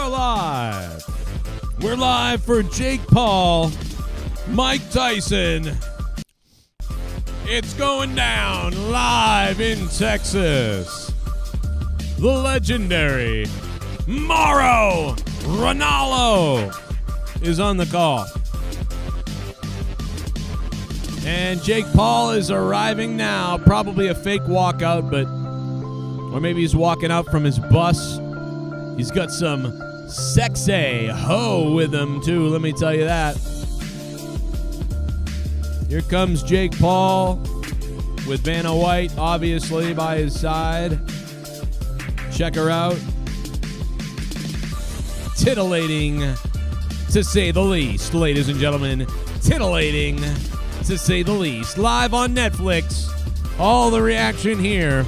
are live. We're live for Jake Paul, Mike Tyson. It's going down live in Texas. The legendary Mauro Ranallo is on the call. And Jake Paul is arriving now. Probably a fake walkout, or maybe he's walking out from his bus. He's got some sexy hoe with him, too, let me tell you that. Here comes Jake Paul with Vanna White, obviously, by his side. Check her out. Titillating, to say the least, ladies and gentlemen. Titillating, to say the least. Live on Netflix. All the reaction here.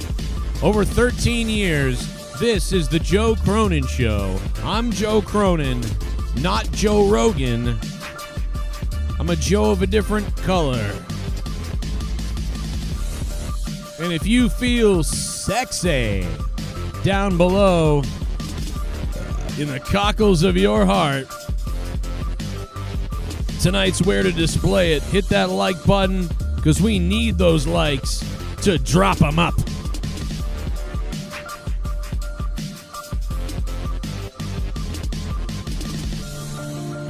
Over 13 years, this is the Joe Cronin Show. I'm Joe Cronin, not Joe Rogan. I'm a Joe of a different color. And if you feel sexy down below in the cockles of your heart, tonight's where to display it. Hit that like button, because we need those likes to drop them up.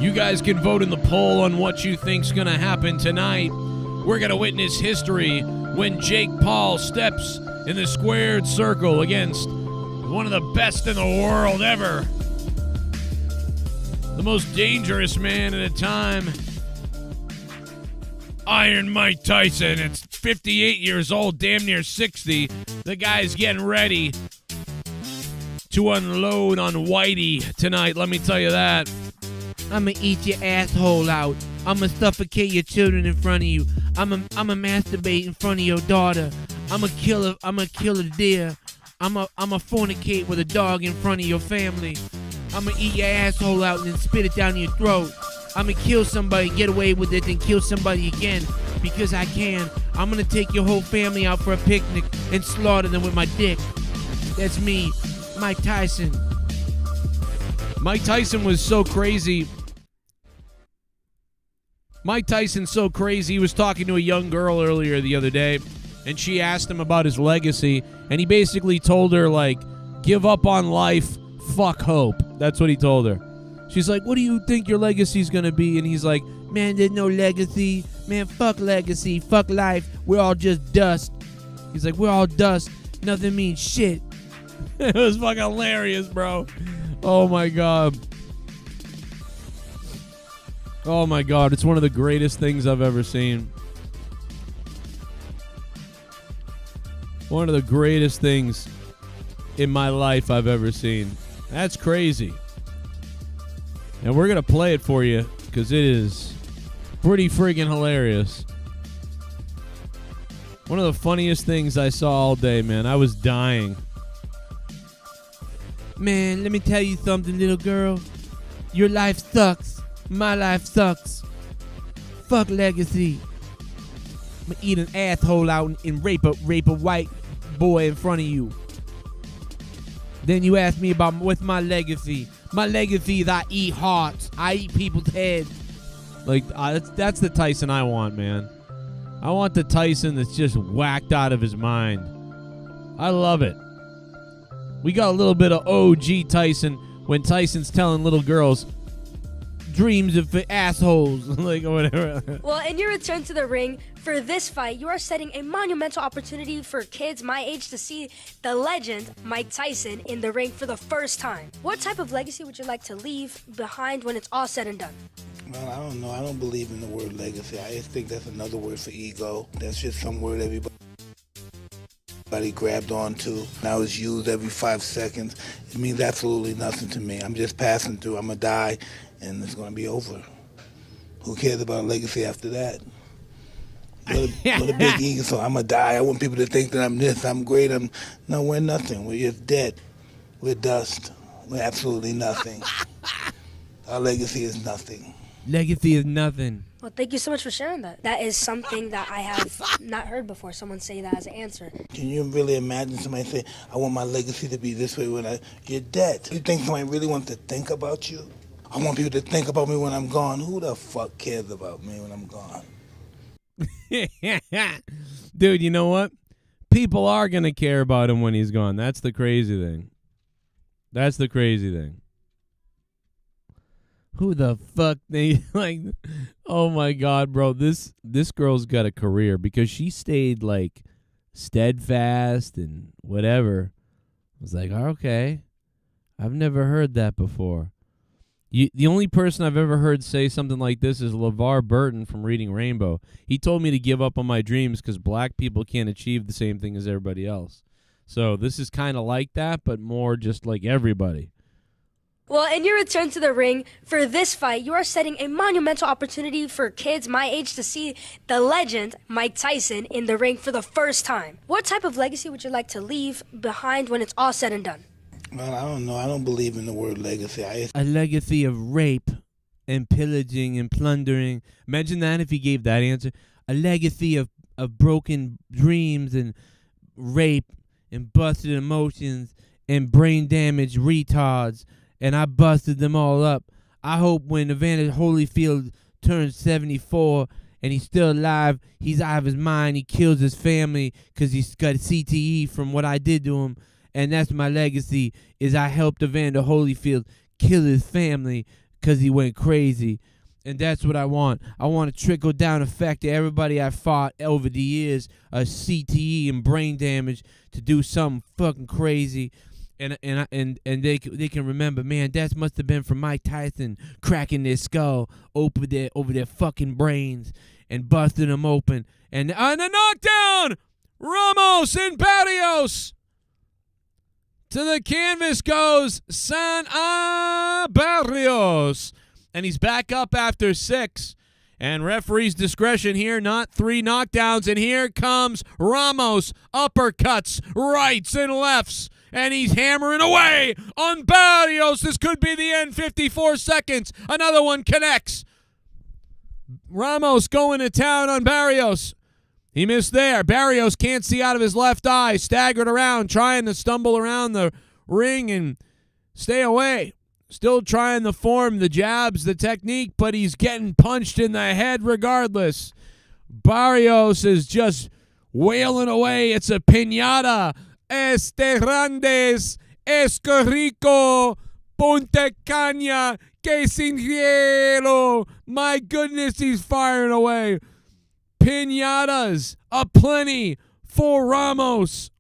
You guys can vote in the poll on what you think's going to happen tonight. We're going to witness history when Jake Paul steps in the squared circle against one of the best in the world ever. The most dangerous man at a time. Iron Mike Tyson. It's 58 years old, damn near 60. The guy's getting ready to unload on Whitey tonight, let me tell you that. I'ma eat your asshole out. I'ma suffocate your children in front of you. I'ma masturbate in front of your daughter. I'ma kill a deer. I'ma fornicate with a dog in front of your family. I'ma eat your asshole out and then spit it down your throat. I'ma kill somebody, get away with it, then kill somebody again because I can. I'm gonna take your whole family out for a picnic and slaughter them with my dick. That's me, Mike Tyson. Mike Tyson was so crazy. Mike Tyson's so crazy. He was talking to a young girl earlier the other day, and she asked him about his legacy, and he basically told her, like, give up on life, fuck hope. That's what he told her. She's like, what do you think your legacy's going to be? And he's like, man, there's no legacy. Man, fuck legacy, fuck life. We're all just dust. He's like, we're all dust. Nothing means shit. It was fucking hilarious, bro. Oh, my God. Oh, my God. It's one of the greatest things I've ever seen. One of the greatest things in my life I've ever seen. That's crazy. And we're going to play it for you because it is pretty friggin' hilarious. One of the funniest things I saw all day, man. I was dying. Man, let me tell you something, little girl. Your life sucks. My life sucks. Fuck legacy. I'm gonna eat an asshole out and rape a white boy in front of you. Then you ask me about what's my legacy. My legacy is I eat hearts. I eat people's heads. Like, that's the Tyson I want, man. I want the Tyson that's just whacked out of his mind. I love it. We got a little bit of OG Tyson when Tyson's telling little girls dreams of assholes, like, or whatever. Well, in your return to the ring for this fight, you are setting a monumental opportunity for kids my age to see the legend Mike Tyson in the ring for the first time. What type of legacy would you like to leave behind when it's all said and done? Well, I don't know. I don't believe in the word legacy. I just think that's another word for ego. That's just some word everybody grabbed onto. Now it's used every 5 seconds. It means absolutely nothing to me. I'm just passing through. I'm going to die, and it's going to be over. Who cares about legacy after that? What a big ego. So I'm going to die. I want people to think that I'm this, I'm great. No, we're nothing. We're just dead. We're dust. We're absolutely nothing. Our legacy is nothing. Legacy is nothing. Well, thank you so much for sharing that. That is something that I have not heard before. Someone say that as an answer. Can you really imagine somebody say, I want my legacy to be this way when you're dead? You think somebody really wants to think about you? I want people to think about me when I'm gone. Who the fuck cares about me when I'm gone? Dude, you know what? People are going to care about him when he's gone. That's the crazy thing. That's the crazy thing. Who the fuck they like? Oh my god, bro! This girl's got a career because she stayed like steadfast and whatever. I was like, okay, I've never heard that before. The only person I've ever heard say something like this is LeVar Burton from Reading Rainbow. He told me to give up on my dreams because black people can't achieve the same thing as everybody else. So this is kind of like that, but more just like everybody. Well, in your return to the ring for this fight, you are setting a monumental opportunity for kids my age to see the legend, Mike Tyson, in the ring for the first time. What type of legacy would you like to leave behind when it's all said and done? Well, I don't know. I don't believe in the word legacy. A legacy of rape and pillaging and plundering. Imagine that if he gave that answer. A legacy of broken dreams and rape and busted emotions and brain damaged retards. And I busted them all up. I hope when Evander Holyfield turns 74 and he's still alive, he's out of his mind. He kills his family because he's got CTE from what I did to him. And that's my legacy, is I helped Evander Holyfield kill his family because he went crazy. And that's what I want. I want a trickle-down effect to everybody I fought over the years, a CTE and brain damage, to do something fucking crazy. And they can remember, man, that must have been from Mike Tyson cracking their skull over their fucking brains and busting them open. And on the knockdown, Ramos and Barrios. To the canvas goes Barrios. And he's back up after 6. And referee's discretion here, not 3 knockdowns. And here comes Ramos. Uppercuts, rights and lefts. And he's hammering away on Barrios. This could be the end. 54 seconds. Another one connects. Ramos going to town on Barrios. He missed there. Barrios can't see out of his left eye. Staggered around, trying to stumble around the ring and stay away. Still trying to form the jabs, the technique, but he's getting punched in the head regardless. Barrios is just wailing away. It's a piñata. Este Grandes, Escorico, Ponte Caña, que sin hielo. My goodness, he's firing away. Piñatas aplenty for Ramos.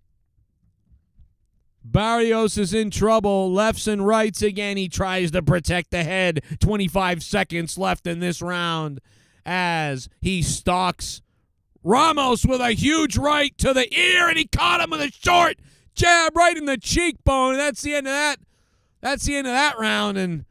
Barrios is in trouble. Lefts and rights again. He tries to protect the head. 25 seconds left in this round as he stalks Ramos with a huge right to the ear, and he caught him with a short jab right in the cheekbone. That's the end of that. That's the end of that round, and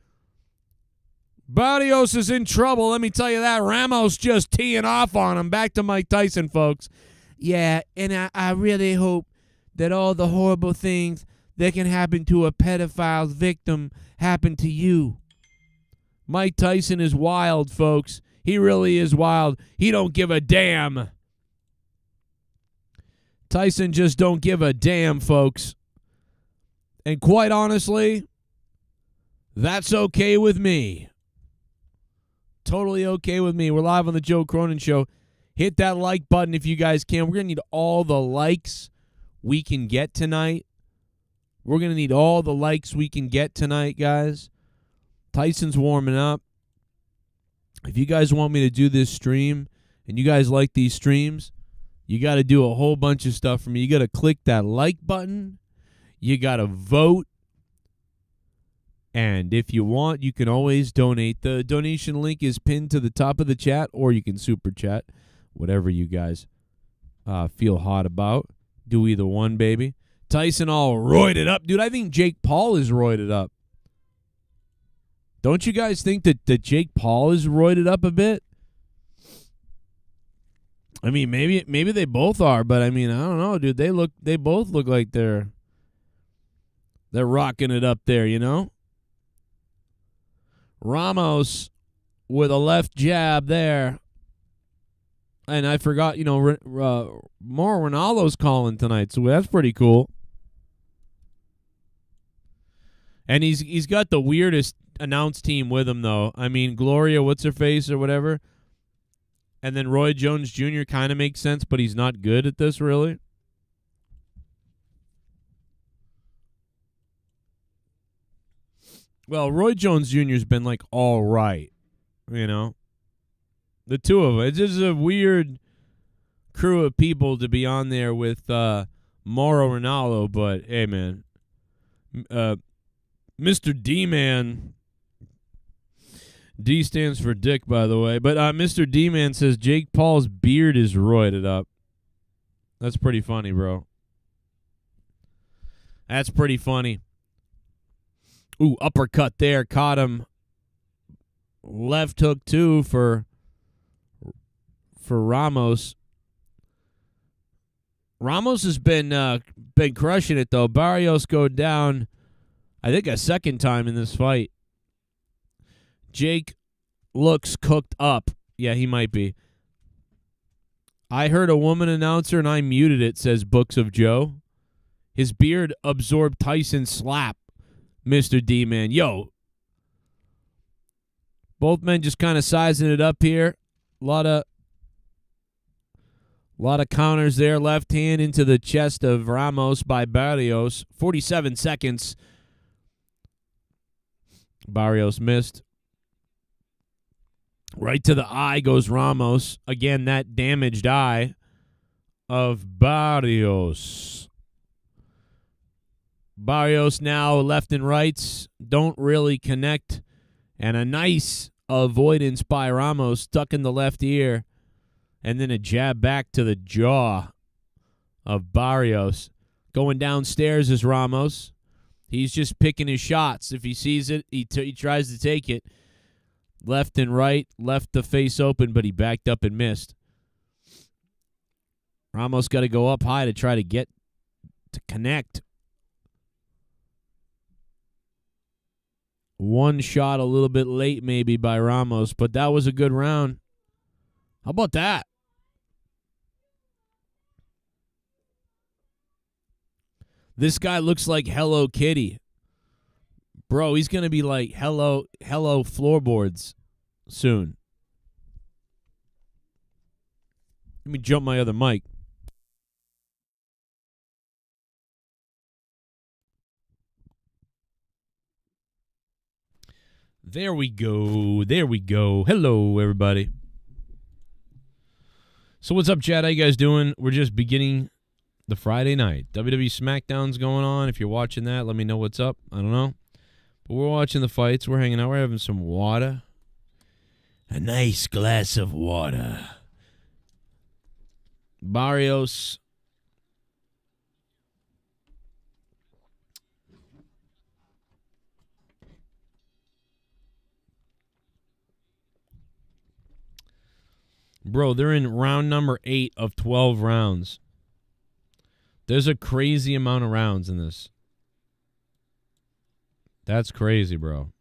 Barrios is in trouble. Let me tell you that. Ramos just teeing off on him. Back to Mike Tyson, folks. Yeah, and I really hope that all the horrible things that can happen to a pedophile's victim happen to you. Mike Tyson is wild, folks. He really is wild. He don't give a damn. Tyson just don't give a damn, folks. And quite honestly, that's okay with me. Totally okay with me. We're live on the Joe Cronin Show. Hit that like button if you guys can. We're going to need all the likes we can get tonight. We're going to need all the likes we can get tonight, guys. Tyson's warming up. If you guys want me to do this stream and you guys like these streams, you got to do a whole bunch of stuff for me. You got to click that like button. You got to vote. And if you want, you can always donate. The donation link is pinned to the top of the chat, or you can super chat, whatever you guys feel hot about. Do either one, baby. Tyson all roided up. Dude, I think Jake Paul is roided up. Don't you guys think that Jake Paul is roided up a bit? I mean, maybe they both are, but I mean, I don't know, dude. They both look like they're rocking it up there, you know? Ramos with a left jab there. And I forgot, more Ronaldo's calling tonight, so that's pretty cool. And he's got the weirdest announce team with him, though. I mean, Gloria, what's her face or whatever. And then Roy Jones Jr. kind of makes sense, but he's not good at this, really. Well, Roy Jones Jr.'s been, like, all right, The two of them. It's just a weird crew of people to be on there with Mauro Ronaldo, but, hey, man. Mr. D-Man. D stands for Dick, by the way. But Mr. D-Man says Jake Paul's beard is roided up. That's pretty funny, bro. That's pretty funny. Ooh, uppercut there. Caught him. Left hook, too, for Ramos. Ramos has been crushing it, though. Barrios go down, I think, a second time in this fight. Jake looks cooked up. Yeah, he might be. I heard a woman announcer, and I muted it, says Books of Joe. His beard absorbed Tyson's slap, Mr. D-Man. Yo. Both men just kind of sizing it up here. A lot of counters there. Left hand into the chest of Ramos by Barrios. 47 seconds. Barrios missed. Right to the eye goes Ramos. Again, that damaged eye of Barrios. Barrios now left and rights don't really connect. And a nice avoidance by Ramos, stuck in the left ear. And then a jab back to the jaw of Barrios. Going downstairs is Ramos. He's just picking his shots. If he sees it, he tries to take it. Left and right, left the face open, but he backed up and missed. Ramos got to go up high to try to get to connect. One shot a little bit late maybe by Ramos, but that was a good round. How about that? This guy looks like Hello Kitty. Bro, he's going to be like hello floorboards soon. Let me jump my other mic. There we go. There we go. Hello, everybody. So what's up, chat? How you guys doing? We're just beginning the Friday night. WWE Smackdown's going on. If you're watching that, let me know what's up. I don't know. But we're watching the fights. We're hanging out. We're having some water. A nice glass of water. Barrios. Bro, they're in round number 8 of 12 rounds. There's a crazy amount of rounds in this. That's crazy, bro.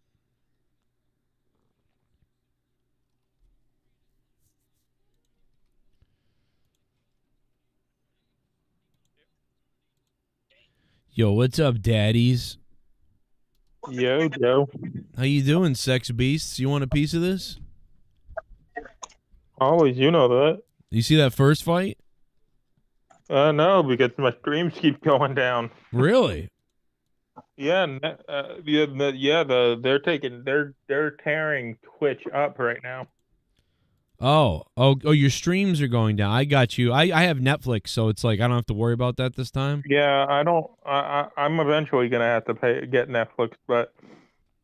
Yo, what's up, daddies? Yo, Joe. How you doing, sex beasts? You want a piece of this? Always, you know that. You see that first fight? No, because my streams keep going down. Really? Yeah, they're tearing Twitch up right now. Oh, your streams are going down. I got you. I have Netflix, so it's like I don't have to worry about that this time. Yeah, I'm eventually gonna have to get Netflix, but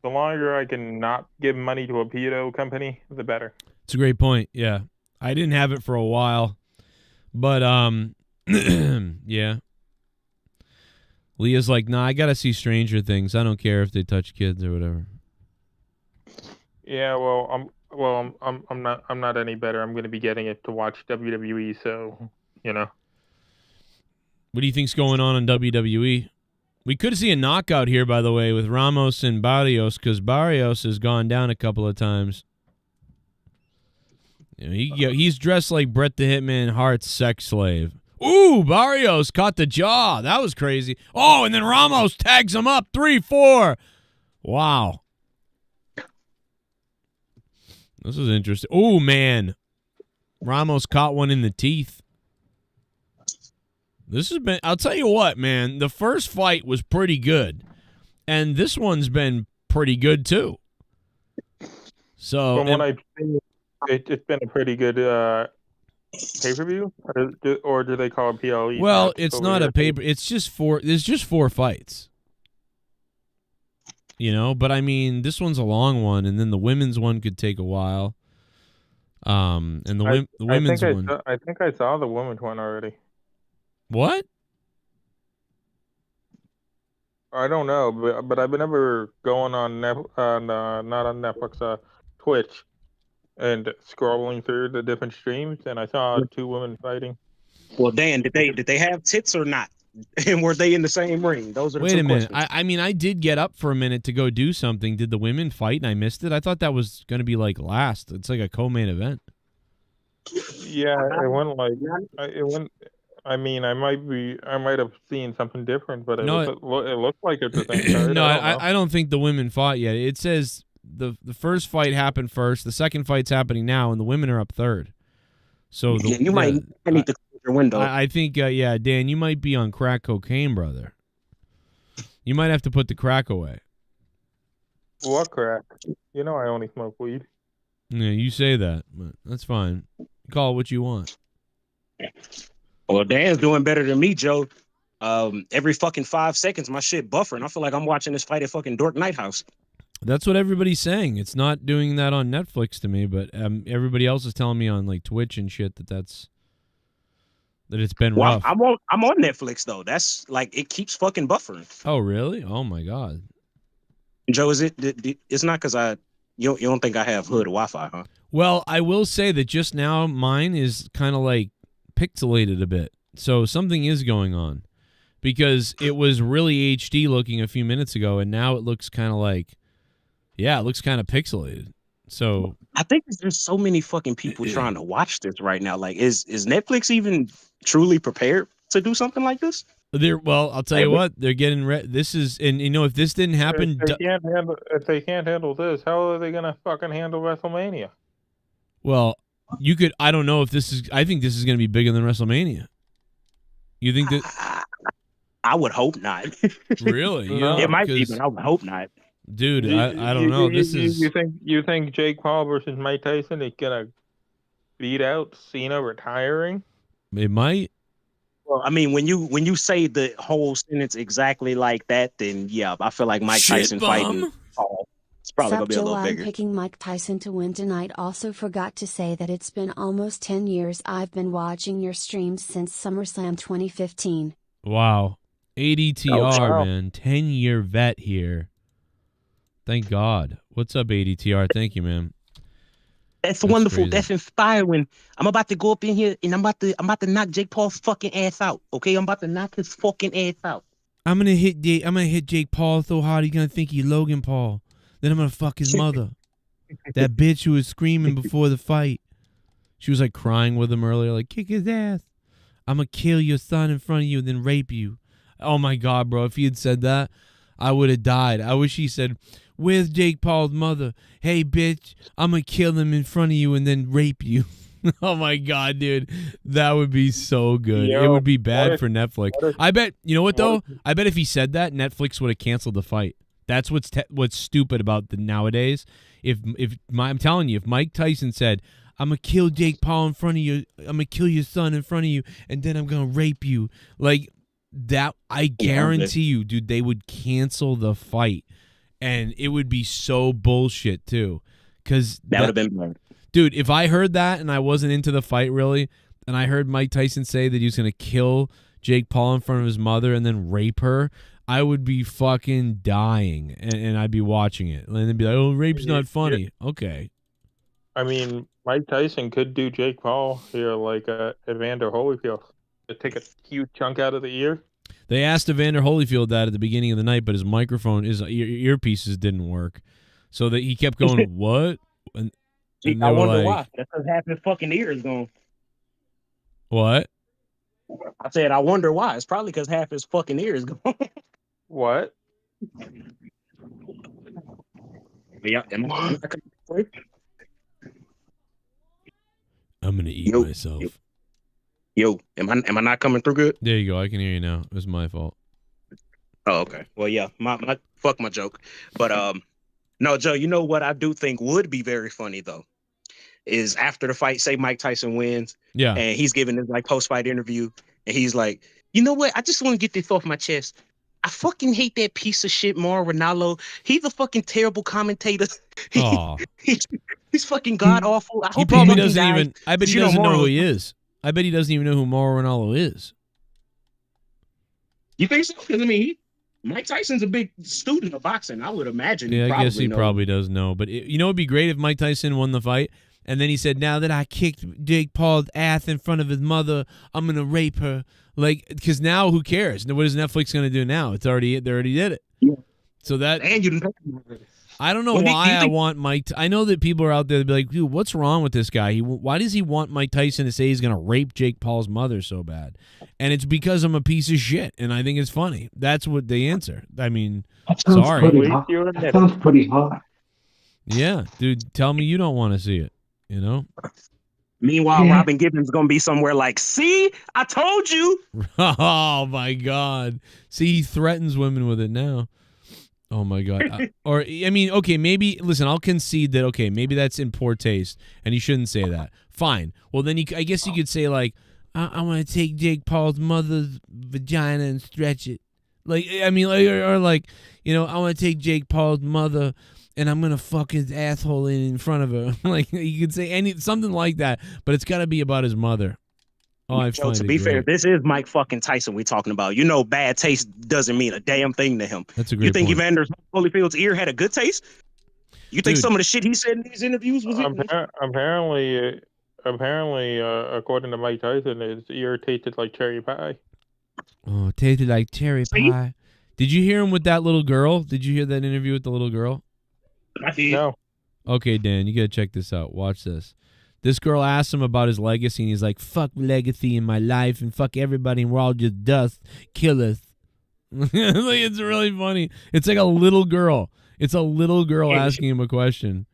the longer I can not give money to a pedo company, the better. It's a great point. Yeah, I didn't have it for a while, but yeah. Leah's like, nah, I gotta see Stranger Things. I don't care if they touch kids or whatever. Yeah, I'm not any better. I'm gonna be getting it to watch WWE, so you know. What do you think's going on in WWE? We could see a knockout here, by the way, with Ramos and Barrios, because Barrios has gone down a couple of times. He's dressed like Bret the Hitman Hart's sex slave. Ooh, Barrios caught the jaw. That was crazy. Oh, and then Ramos tags him up. 3-4. Wow. This is interesting. Oh, man. Ramos caught one in the teeth. This has been, I'll tell you what, man. The first fight was pretty good. And this one's been pretty good, too. So, From what I've seen, it's been a pretty good pay-per-view, or do they call it PLE? well, it's not a paper. It's just there's just 4 fights. But I mean, this one's a long one, and then the women's one could take a while. And the women's one. I think I saw the women's one already. What? I don't know, but I've been never going on not on Netflix, Twitch, and scrolling through the different streams, and I saw 2 women fighting. Well, Dan, did they have tits or not? And were they in the same ring? Those are the Wait two a minute. questions. I mean, I did get up for a minute to go do something. Did the women fight and I missed it? I thought that was going to be like last. It's like a co-main event. Yeah, it went like it went. I mean, I might have seen something different, but it looked like it's the same card. No, I don't think the women fought yet. It says the first fight happened first. The second fight's happening now, and the women are up third. So you might need to close your window. I think, Dan, you might be on crack cocaine, brother. You might have to put the crack away. What crack? I only smoke weed. Yeah, you say that, but that's fine. Call it what you want. Well, Dan's doing better than me, Joe. Every fucking 5 seconds, my shit buffering. I feel like I'm watching this fight at fucking Dork Night House. That's what everybody's saying. It's not doing that on Netflix to me, but everybody else is telling me on like Twitch and shit that it's been rough. I'm on Netflix though. That's like it keeps fucking buffering. Oh really? Oh my god. Joe, is it? It's not because you don't think I have hood Wi-Fi, huh? Well, I will say that just now mine is kind of like pixelated a bit, so something is going on because it was really HD looking a few minutes ago, and now it looks kind of like. Yeah, it looks kind of pixelated. So I think there's so many fucking people trying to watch this right now. Like, is Netflix even truly prepared to do something like this? Well, I'll tell you what, they're getting this is, and if this didn't happen, If they can't handle this, how are they gonna fucking handle WrestleMania? Well, you could. I don't know if this is. I think this is gonna be bigger than WrestleMania. You think that? I would hope not. Really? It might be, but I would hope not. Dude, I don't know. You think Jake Paul versus Mike Tyson is gonna beat out Cena retiring? It might. Well, I mean, when you say the whole sentence exactly like that, then yeah, I feel like Mike Tyson fighting Paul. It's probably gonna be a little bigger. I'm picking Mike Tyson to win tonight. Also forgot to say that it's been almost 10 years I've been watching your streams since SummerSlam 2015. Wow. ADTR, wow. man. 10-year vet here. Thank God. What's up, ADTR? Thank you, man. That's wonderful. crazy. That's inspiring. I'm about to go up in here and I'm about to knock Jake Paul's fucking ass out. Okay, I'm about to knock his fucking ass out. I'm gonna hit Jake Paul so hard he's gonna think he's Logan Paul. Then I'm gonna fuck his mother. That bitch who was screaming before the fight. She was like crying with him earlier, like kick his ass. I'm gonna kill your son in front of you and then rape you. Oh my God, bro! If he had said that, I would have died. I wish he said, "Where's Jake Paul's mother? Hey, bitch, I'm gonna kill him in front of you and then rape you." Oh my God, dude, that would be so good. It would be bad for Netflix. I bet. You know what though? I bet if he said that, Netflix would have canceled the fight. That's what's stupid about the nowadays. I'm telling you, if Mike Tyson said, "I'm gonna kill Jake Paul in front of you, I'm gonna kill your son in front of you, and then I'm gonna rape you," like that, I guarantee you, dude, they would cancel the fight, and it would be so bullshit too. Because that would have been, dude, if I heard that and I wasn't into the fight really, and I heard Mike Tyson say that he was gonna kill Jake Paul in front of his mother and then rape her, I would be fucking dying, and I'd be watching it, and then be like, "Oh, rape's not funny." Okay. I mean, Mike Tyson could do Jake Paul here, like Evander Holyfield, to take a huge chunk out of the ear. They asked Evander Holyfield that at the beginning of the night, but his microphone, his earpieces didn't work, so that he kept going, "What?" And I they were wonder like, why. That's because half his fucking ear is gone. what? I said, I wonder why. It's probably because half his fucking ear is gone. What? Yeah, am I I'm gonna eat myself. Yo, am I not coming through good? There you go. I can hear you now. It was my fault. Oh, okay. Well, yeah, my fuck my joke. But no, Joe, you know what I do think would be very funny though is after the fight, say Mike Tyson wins, Yeah. and he's giving his like post-fight interview, and he's like, you know what? I just want to get this off my chest. I fucking hate that piece of shit, Mauro Ranallo. He's a fucking terrible commentator. Oh. He's fucking god awful. I He hope probably fucking doesn't dies. even. I bet he You know, doesn't know who Mauro- he is. I bet he doesn't even know who Mauro Ranallo is. You think so? Because I mean, Mike Tyson's a big student of boxing. I would imagine. Yeah, I guess he knows. probably does know. But you know, it'd be great if Mike Tyson won the fight, and then he said, "Now that I kicked Jake Paul's ass in front of his mother, I'm gonna rape her." Like, because now who cares? What is Netflix gonna do now? They already did it. Yeah. So that And you didn't. I don't know Well, do why you I think- want Mike. I know that people are out there that be like, dude, what's wrong with this guy? Why does he want Mike Tyson to say he's going to rape Jake Paul's mother so bad? And it's because I'm a piece of shit, and I think it's funny. That's what they answer. I mean, sorry. That sounds pretty hard. Yeah, dude, tell me you don't want to see it, you know? Meanwhile, Yeah. Robin Gibbons gonna be somewhere like, "See, I told you." Oh, my God. See, he threatens women with it now. Oh, my God. Or, I mean, okay, maybe, listen, I'll concede that, okay, maybe that's in poor taste, and he shouldn't say that. Fine. Well, then I guess you could say, like, I want to take Jake Paul's mother's vagina and stretch it. Like, I mean, like, or like, you know, I want to take Jake Paul's mother and I'm going to fuck his asshole in front of her. Like, you could say something like that, but it's got to be about his mother. Oh, I Joe, find to it be fair, great. this is Mike fucking Tyson we talking about. You know, bad taste doesn't mean a damn thing to him. That's a great You think point. Evander Holyfield's ear had a good taste? You think Dude. some of the shit he said in these interviews was Apparently, according to Mike Tyson, his ear tasted like cherry pie. Oh, tasted like cherry See? pie. Did you hear him with that little girl? Did you hear that interview with the little girl? I did. No. Okay, Dan, you gotta check this out. Watch this. This girl asked him about his legacy, and he's like, "Fuck legacy in my life, and fuck everybody, and we're all just dust, killers." Like, it's really funny. It's like a little girl. It's a little girl Yeah, asking him a question.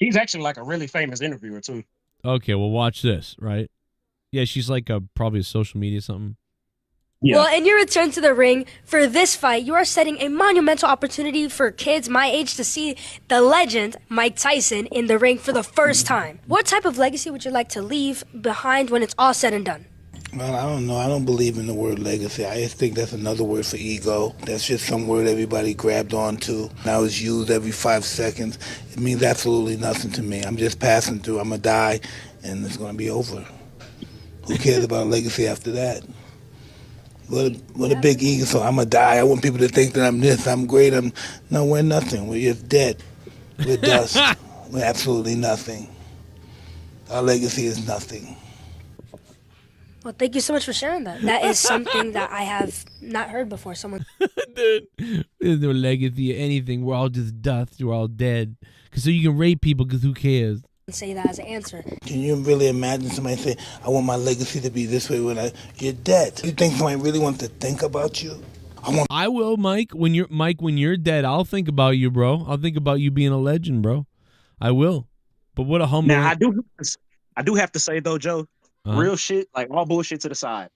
He's actually like a really famous interviewer too. Okay, well, watch this. Right? Yeah, she's like probably a social media something. Yeah. Well, in your return to the ring for this fight, you are setting a monumental opportunity for kids my age to see the legend Mike Tyson in the ring for the first time. What type of legacy would you like to leave behind when it's all said and done? Well, I don't know. I don't believe in the word legacy. I just think that's another word for ego. That's just some word everybody grabbed onto. Now it's used every 5 seconds. It means absolutely nothing to me. I'm just passing through. I'm going to die, and it's going to be over. Who cares about legacy after that? What a big ego. So I'm going to die. I want people to think that I'm this, I'm great. No, we're nothing. We're just dead. We're dust. We're absolutely nothing. Our legacy is nothing. Well, thank you so much for sharing that. That is something that I have not heard before. Someone Dude, there's no legacy or anything. We're all just dust. We're all dead. Cause so you can rape people. Cause who cares? say that as an answer. Can you really imagine somebody say, I want my legacy to be this way when you're dead? You think somebody really wants to think about you? I will, Mike. When you're dead, I'll think about you, bro. I'll think about you being a legend, bro. I will. But what a humble. Now I do have to say though, Joe, real shit, like all bullshit to the side.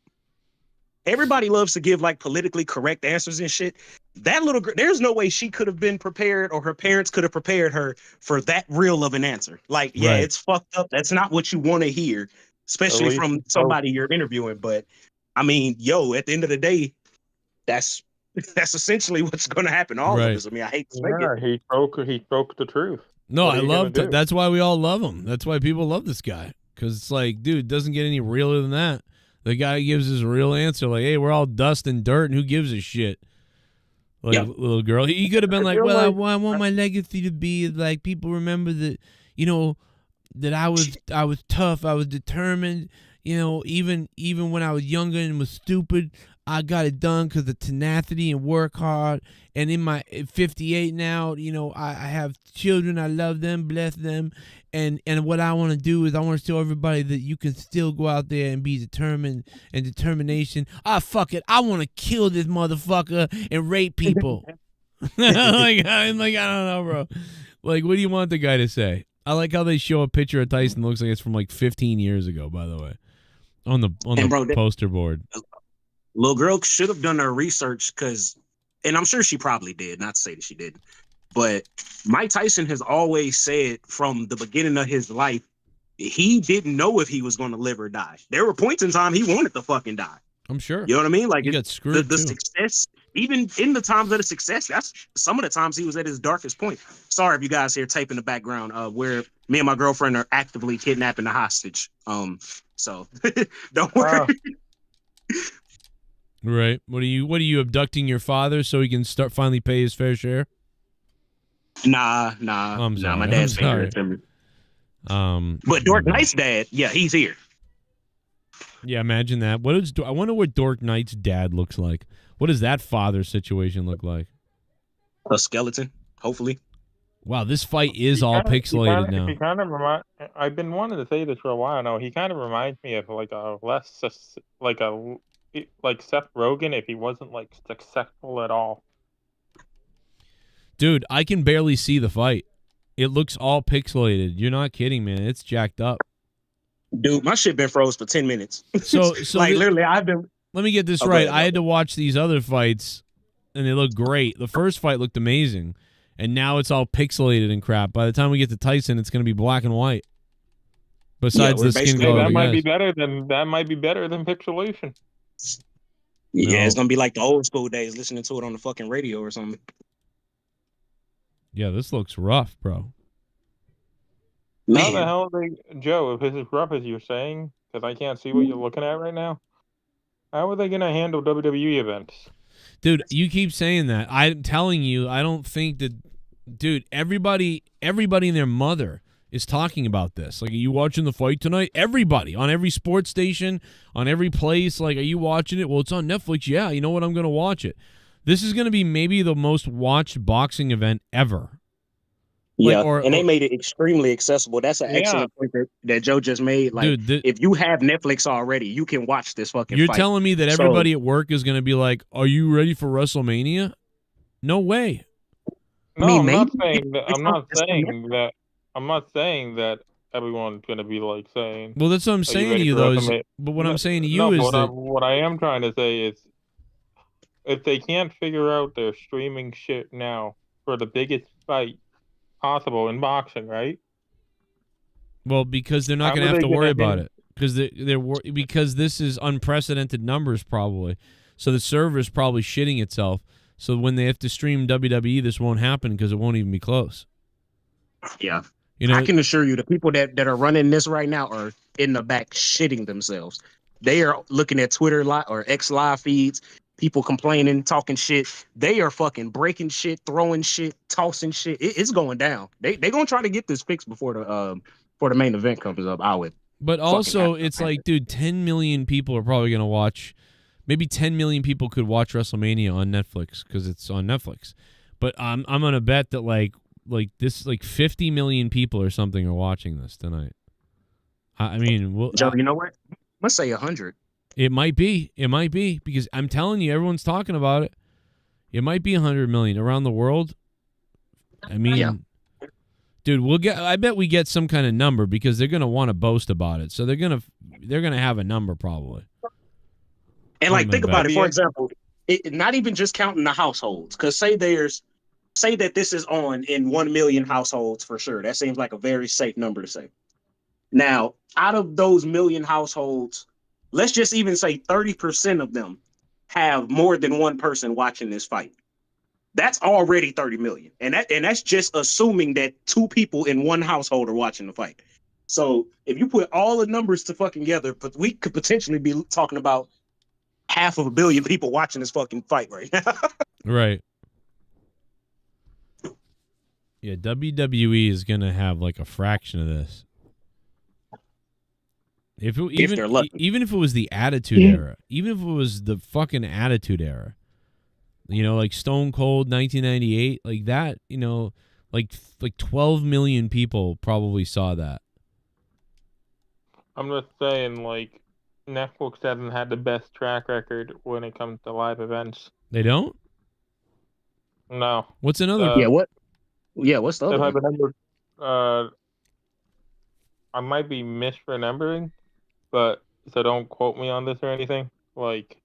Everybody loves to give like politically correct answers and shit. That little girl, there's no way she could have been prepared or her parents could have prepared her for that real of an answer. Like, yeah, Right. It's fucked up. That's not what you want to hear, especially from somebody you're interviewing. But I mean, yo, at the end of the day, that's essentially what's going to happen to all Right. of us. I mean, I hate to say Yeah, it. he spoke the truth. No, What I are you love gonna do? that's why we all love him. That's why people love this guy. Because it's like, dude, it doesn't get any realer than that. The guy gives his real answer, like, hey, we're all dust and dirt, and who gives a shit? Like, Yep. little girl. He could have been like, feel well, like- I want my legacy to be, like, people remember that, you know, that I was tough, I was determined, you know, even when I was younger and was stupid, I got it done because of tenacity and work hard. And in my 58 now, you know, I have children. I love them, bless them. And what I want to do is I want to show everybody that you can still go out there and be determined and determination. Ah, fuck it. I want to kill this motherfucker and rape people. I'm like, I don't know, bro. Like, what do you want the guy to say? I like how they show a picture of Tyson. It looks like it's from like 15 years ago, by the way, on the poster board. Little girl should have done her research because, and I'm sure she probably did, not to say that she didn't, but Mike Tyson has always said from the beginning of his life, he didn't know if he was going to live or die. There were points in time he wanted to fucking die. I'm sure. You know what I mean? Like, he got screwed the success, even in the times of the success, that's some of the times he was at his darkest point. Sorry if you guys hear tape in the background where me and my girlfriend are actively kidnapping the hostage. So don't worry. Right. What are you abducting your father so he can finally pay his fair share? Nah. My dad's favorite. But Dork Knight's dad, yeah, he's here. Yeah, imagine that. I wonder what Dork Knight's dad looks like. What does that father situation look like? A skeleton, hopefully. Wow, this fight is all pixelated now. I've been wanting to say this for a while now. He kind of reminds me of like Seth Rogen if he wasn't like successful at all. Dude, I can barely see the fight. It looks all pixelated. You're not kidding, man. It's jacked up. Dude, my shit been froze for 10 minutes. So like literally, I've been. Let me get this right. I had to watch these other fights, and they look great. The first fight looked amazing, and now it's all pixelated and crap. By the time we get to Tyson, it's going to be black and white. Besides the skin color, that might be better than pixelation. Yeah, It's gonna be like the old school days, listening to it on the fucking radio or something. Yeah, this looks rough, bro. Man. How the hell Joe, if it's as rough as you're saying, because I can't see what you're looking at right now, how are they going to handle WWE events? Dude, you keep saying that. I'm telling you, I don't think that... Dude, everybody and their mother is talking about this. Like, are you watching the fight tonight? Everybody, on every sports station, on every place. Like, are you watching it? Well, it's on Netflix. Yeah, you know what? I'm going to watch it. This is going to be maybe the most watched boxing event ever. Yeah, and they made it extremely accessible. That's an excellent point that Joe just made. Like, dude, if you have Netflix already, you can watch this fucking You're fight. telling me that everybody at work is going to be like, are you ready for WrestleMania? No way. No, I'm not saying that everyone's going to be like saying... Well, that's what I'm saying to you, though. But what I'm saying to you is that... What I am trying to say is, if they can't figure out their streaming shit now for the biggest fight possible in boxing, right? Well, because they're not going to have to worry about it. Because this is unprecedented numbers, probably. So the server's probably shitting itself. So when they have to stream WWE, this won't happen because it won't even be close. Yeah. You know, I can assure you the people that are running this right now are in the back shitting themselves. They are looking at Twitter or X live feeds, people complaining, talking shit. They are fucking breaking shit, throwing shit, tossing shit. It's going down. They gonna try to get this fixed before the main event comes up. I would. But also, it's like, dude, 10 million people are probably gonna watch. Maybe 10 million people could watch WrestleMania on Netflix because it's on Netflix. But I'm gonna bet that like 50 million people or something are watching this tonight. I mean, Joe, you know what? Let's say 100. It might be because I'm telling you, everyone's talking about it. It might be 100 million around the world. I mean, dude, I bet we get some kind of number because they're gonna want to boast about it. So they're gonna have a number probably. And like, think about it. For example, not even just counting the households, because say that this is on in 1 million households for sure. That seems like a very safe number to say. Now, out of those million households, let's just even say 30% of them have more than one person watching this fight. That's already 30 million. And that's just assuming that 2 people in one household are watching the fight. So if you put all the numbers to fucking together, but we could potentially be talking about 500 million people watching this fucking fight right now. Right. Yeah, WWE is going to have like a fraction of this. If they're lucky. Even if it was the Attitude Era, even if it was the fucking Attitude Era, like Stone Cold 1998, like that, like 12 million people probably saw that. I'm just saying, like, Netflix hasn't had the best track record when it comes to live events. They don't? No. What's another? What's the other If I one? remember, I might be misremembering, but so don't quote me on this or anything. Like,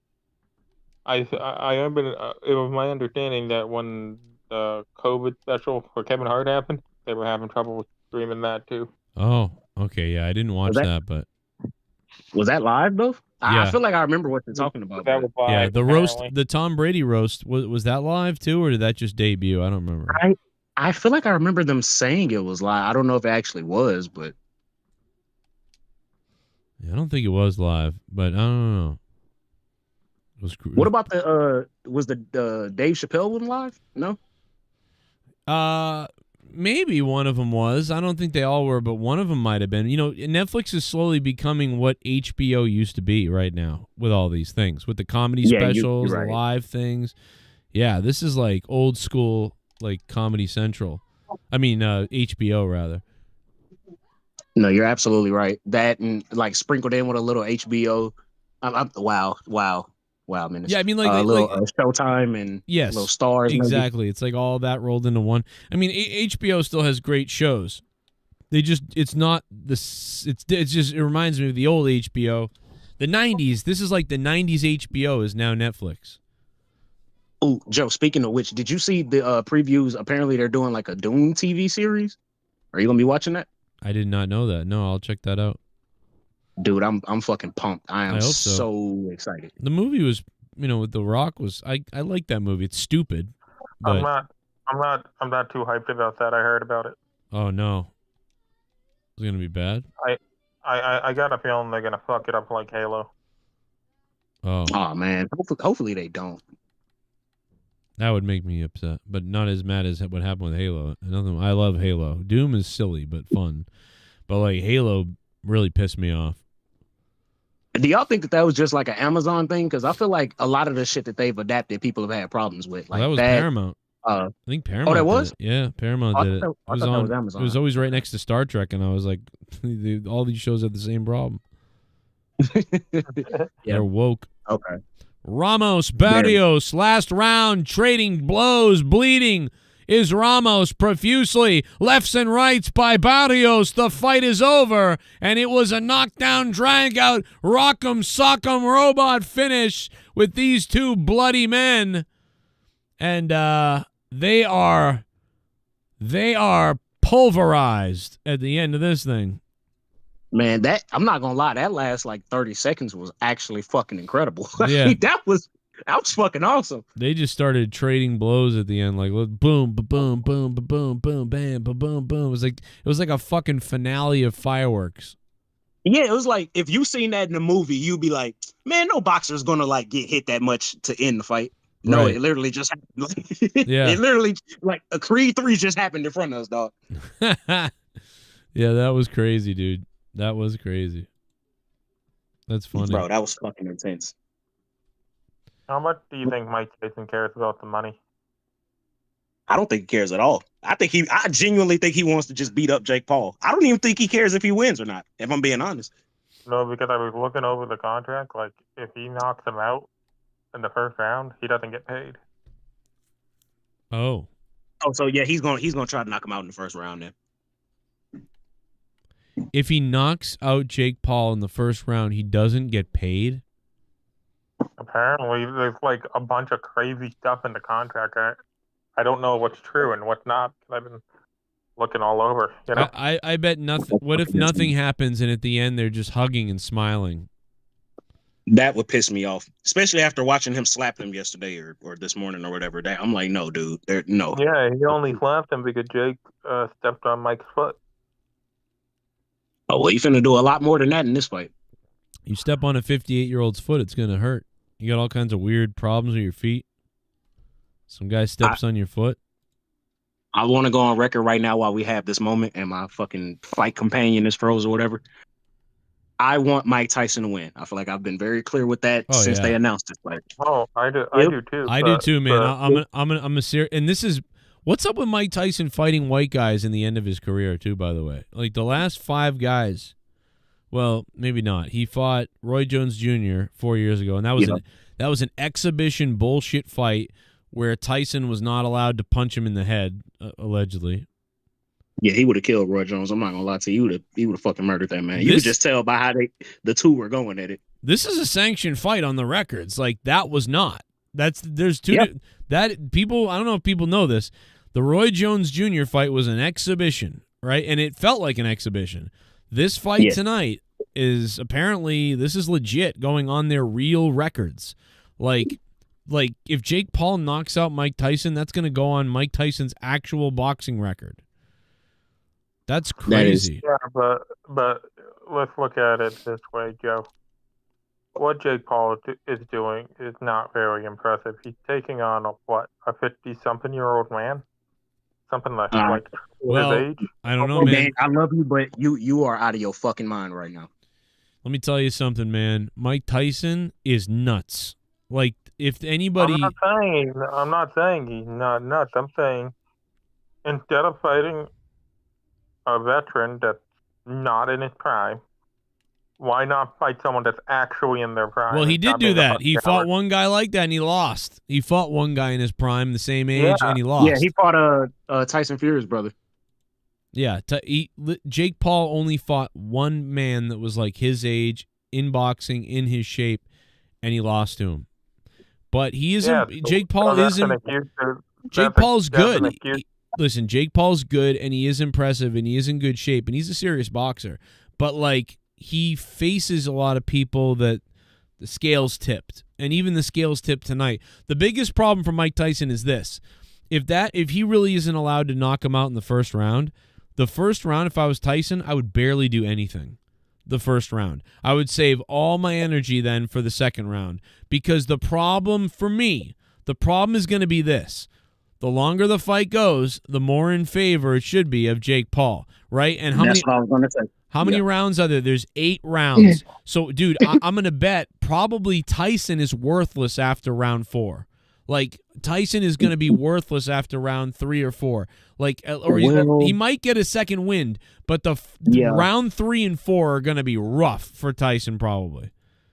I remember it was my understanding that when the COVID special for Kevin Hart happened, they were having trouble streaming that too. Oh, okay, yeah, I didn't watch that, but was that live though? Yeah. I feel like I remember what you're talking about. That was live, yeah, the apparently. roast, the Tom Brady roast, was that live too, or did that just debut? I don't remember. I feel like I remember them saying it was live. I don't know if it actually was, but Yeah, I don't think it was live, but I don't know. It was. What about was the Dave Chappelle one live? No. Maybe one of them was. I don't think they all were, but one of them might have been. Netflix is slowly becoming what HBO used to be right now with all these things, with the comedy specials, you're right. the live things. Yeah, this is like old school, like Comedy Central. I mean, HBO rather. No, you're absolutely right. That and like sprinkled in with a little HBO. Wow, man. Yeah, I mean, like a little like, Showtime and yes, little stars. Exactly. Maybe. It's like all that rolled into one. I mean, HBO still has great shows. It's not this. It reminds me of the old HBO, the '90s. This is like the '90s HBO is now Netflix. Oh, Joe. Speaking of which, did you see the previews? Apparently, they're doing like a Dune TV series. Are you gonna be watching that? I did not know that. No, I'll check that out. Dude, I'm fucking pumped. I am hope so. Excited. The movie was, with The Rock was. I like that movie. It's stupid. But I'm not too hyped about that. I heard about it. Oh no, it's gonna be bad. I got a feeling they're gonna fuck it up like Halo. Oh man, hopefully they don't. That would make me upset, but not as mad as what happened with Halo. I love Halo. Doom is silly but fun, but like Halo really pissed me off. Do y'all think that was just like an Amazon thing? Because I feel like a lot of the shit that they've adapted, people have had problems with. Like that was Paramount. I think Paramount. Oh, that was? Yeah, Paramount did it. I thought that was Amazon. It was always right next to Star Trek, and I was like, all these shows have the same problem. They're woke. Okay. Ramos, Barrios, last round, trading blows, bleeding. Is Ramos profusely lefts and rights by Barrios. The fight is over, and it was a knockdown, drag-out, rock'em sock'em robot finish with these two bloody men, and they are pulverized at the end of this thing. Man, that I'm not gonna lie, that last like 30 seconds was actually fucking incredible. Yeah. that was fucking awesome. They just started trading blows at the end, like boom, boom, boom, boom, boom, bam, boom, boom. It was like a fucking finale of fireworks. Yeah, it was like if you seen that in the movie, you'd be like, man, no boxer's gonna like get hit that much to end the fight. No, Right. It literally just happened. Yeah. It literally like a Creed 3 just happened in front of us, dog. Yeah, that was crazy, dude. That was crazy. That's funny. Bro, that was fucking intense. How much do you think Mike Tyson cares about the money? I don't think he cares at all. I genuinely think he wants to just beat up Jake Paul. I don't even think he cares if he wins or not, if I'm being honest. No, because I was looking over the contract. Like, if he knocks him out in the first round, he doesn't get paid. Oh, so yeah, he's gonna try to knock him out in the first round then. if he knocks out Jake Paul in the first round, he doesn't get paid? Apparently, there's like a bunch of crazy stuff in the contract. I don't know what's true and what's not. I've been looking all over. You know, I bet nothing. What if nothing happens and at the end they're just hugging and smiling? That would piss me off, especially after watching him slap him yesterday or this morning or whatever. I'm like, no, dude, no. Yeah, he only slapped him because Jake stepped on Mike's foot. Oh, well, you finna do a lot more than that in this fight. You step on a 58-year-old's foot, it's gonna hurt. You got all kinds of weird problems with your feet. Some guy steps on your foot. I want to go on record right now while we have this moment and my fucking fight companion is froze or whatever. I want Mike Tyson to win. I feel like I've been very clear with that since they announced this fight. Oh, I do too. I do too, man. But I'm a serious, and this is what's up with Mike Tyson fighting white guys in the end of his career too. By the way, like the last 5 guys, well, maybe not. He fought Roy Jones Jr. 4 years ago, and that was an exhibition bullshit fight where Tyson was not allowed to punch him in the head, allegedly. Yeah, he would have killed Roy Jones. I'm not gonna lie to you. He would have fucking murdered that man. You could just tell by how the two were going at it. This is a sanctioned fight on the records. Like that was not. There's two that people. I don't know if people know this. The Roy Jones Jr. fight was an exhibition, right? And it felt like an exhibition. This fight tonight is apparently this is legit, going on their real records. Like if Jake Paul knocks out Mike Tyson, that's going to go on Mike Tyson's actual boxing record. That's crazy. Yeah, but let's look at it this way, Joe. What Jake Paul is doing is not very impressive. He's taking on a 50-something-year-old man, something like his age. I don't know, man. I love you, but you are out of your fucking mind right now. Let me tell you something, man. Mike Tyson is nuts. Like if anybody, I'm not saying he's not nuts. I'm saying instead of fighting a veteran that's not in his prime, why not fight someone that's actually in their prime? Well, he did do that. He fought one guy like that, and he lost. He fought one guy in his prime, the same age, and he lost. Yeah, he fought Tyson Fury's brother. Yeah, Jake Paul only fought one man that was like his age, in boxing, in his shape, and he lost to him. But he isn't. Jake Paul isn't. Jake Paul's good. Listen, Jake Paul's good, and he is impressive, and he is in good shape, and he's a serious boxer. But like, he faces a lot of people that the scales tipped, and even the scales tipped tonight. The biggest problem for Mike Tyson is this: if he really isn't allowed to knock him out in the first round, if I was Tyson, I would barely do anything. The first round, I would save all my energy then for the second round, because the problem for me, is going to be this. The longer the fight goes, the more in favor it should be of Jake Paul, right? And that's what I was going to say. How many rounds are there? There's 8 rounds. So, dude, I'm going to bet probably Tyson is worthless after round 4. Like, Tyson is going to be worthless after round 3 or 4. Like, or he might get a second wind, but the round 3 and 4 are going to be rough for Tyson probably.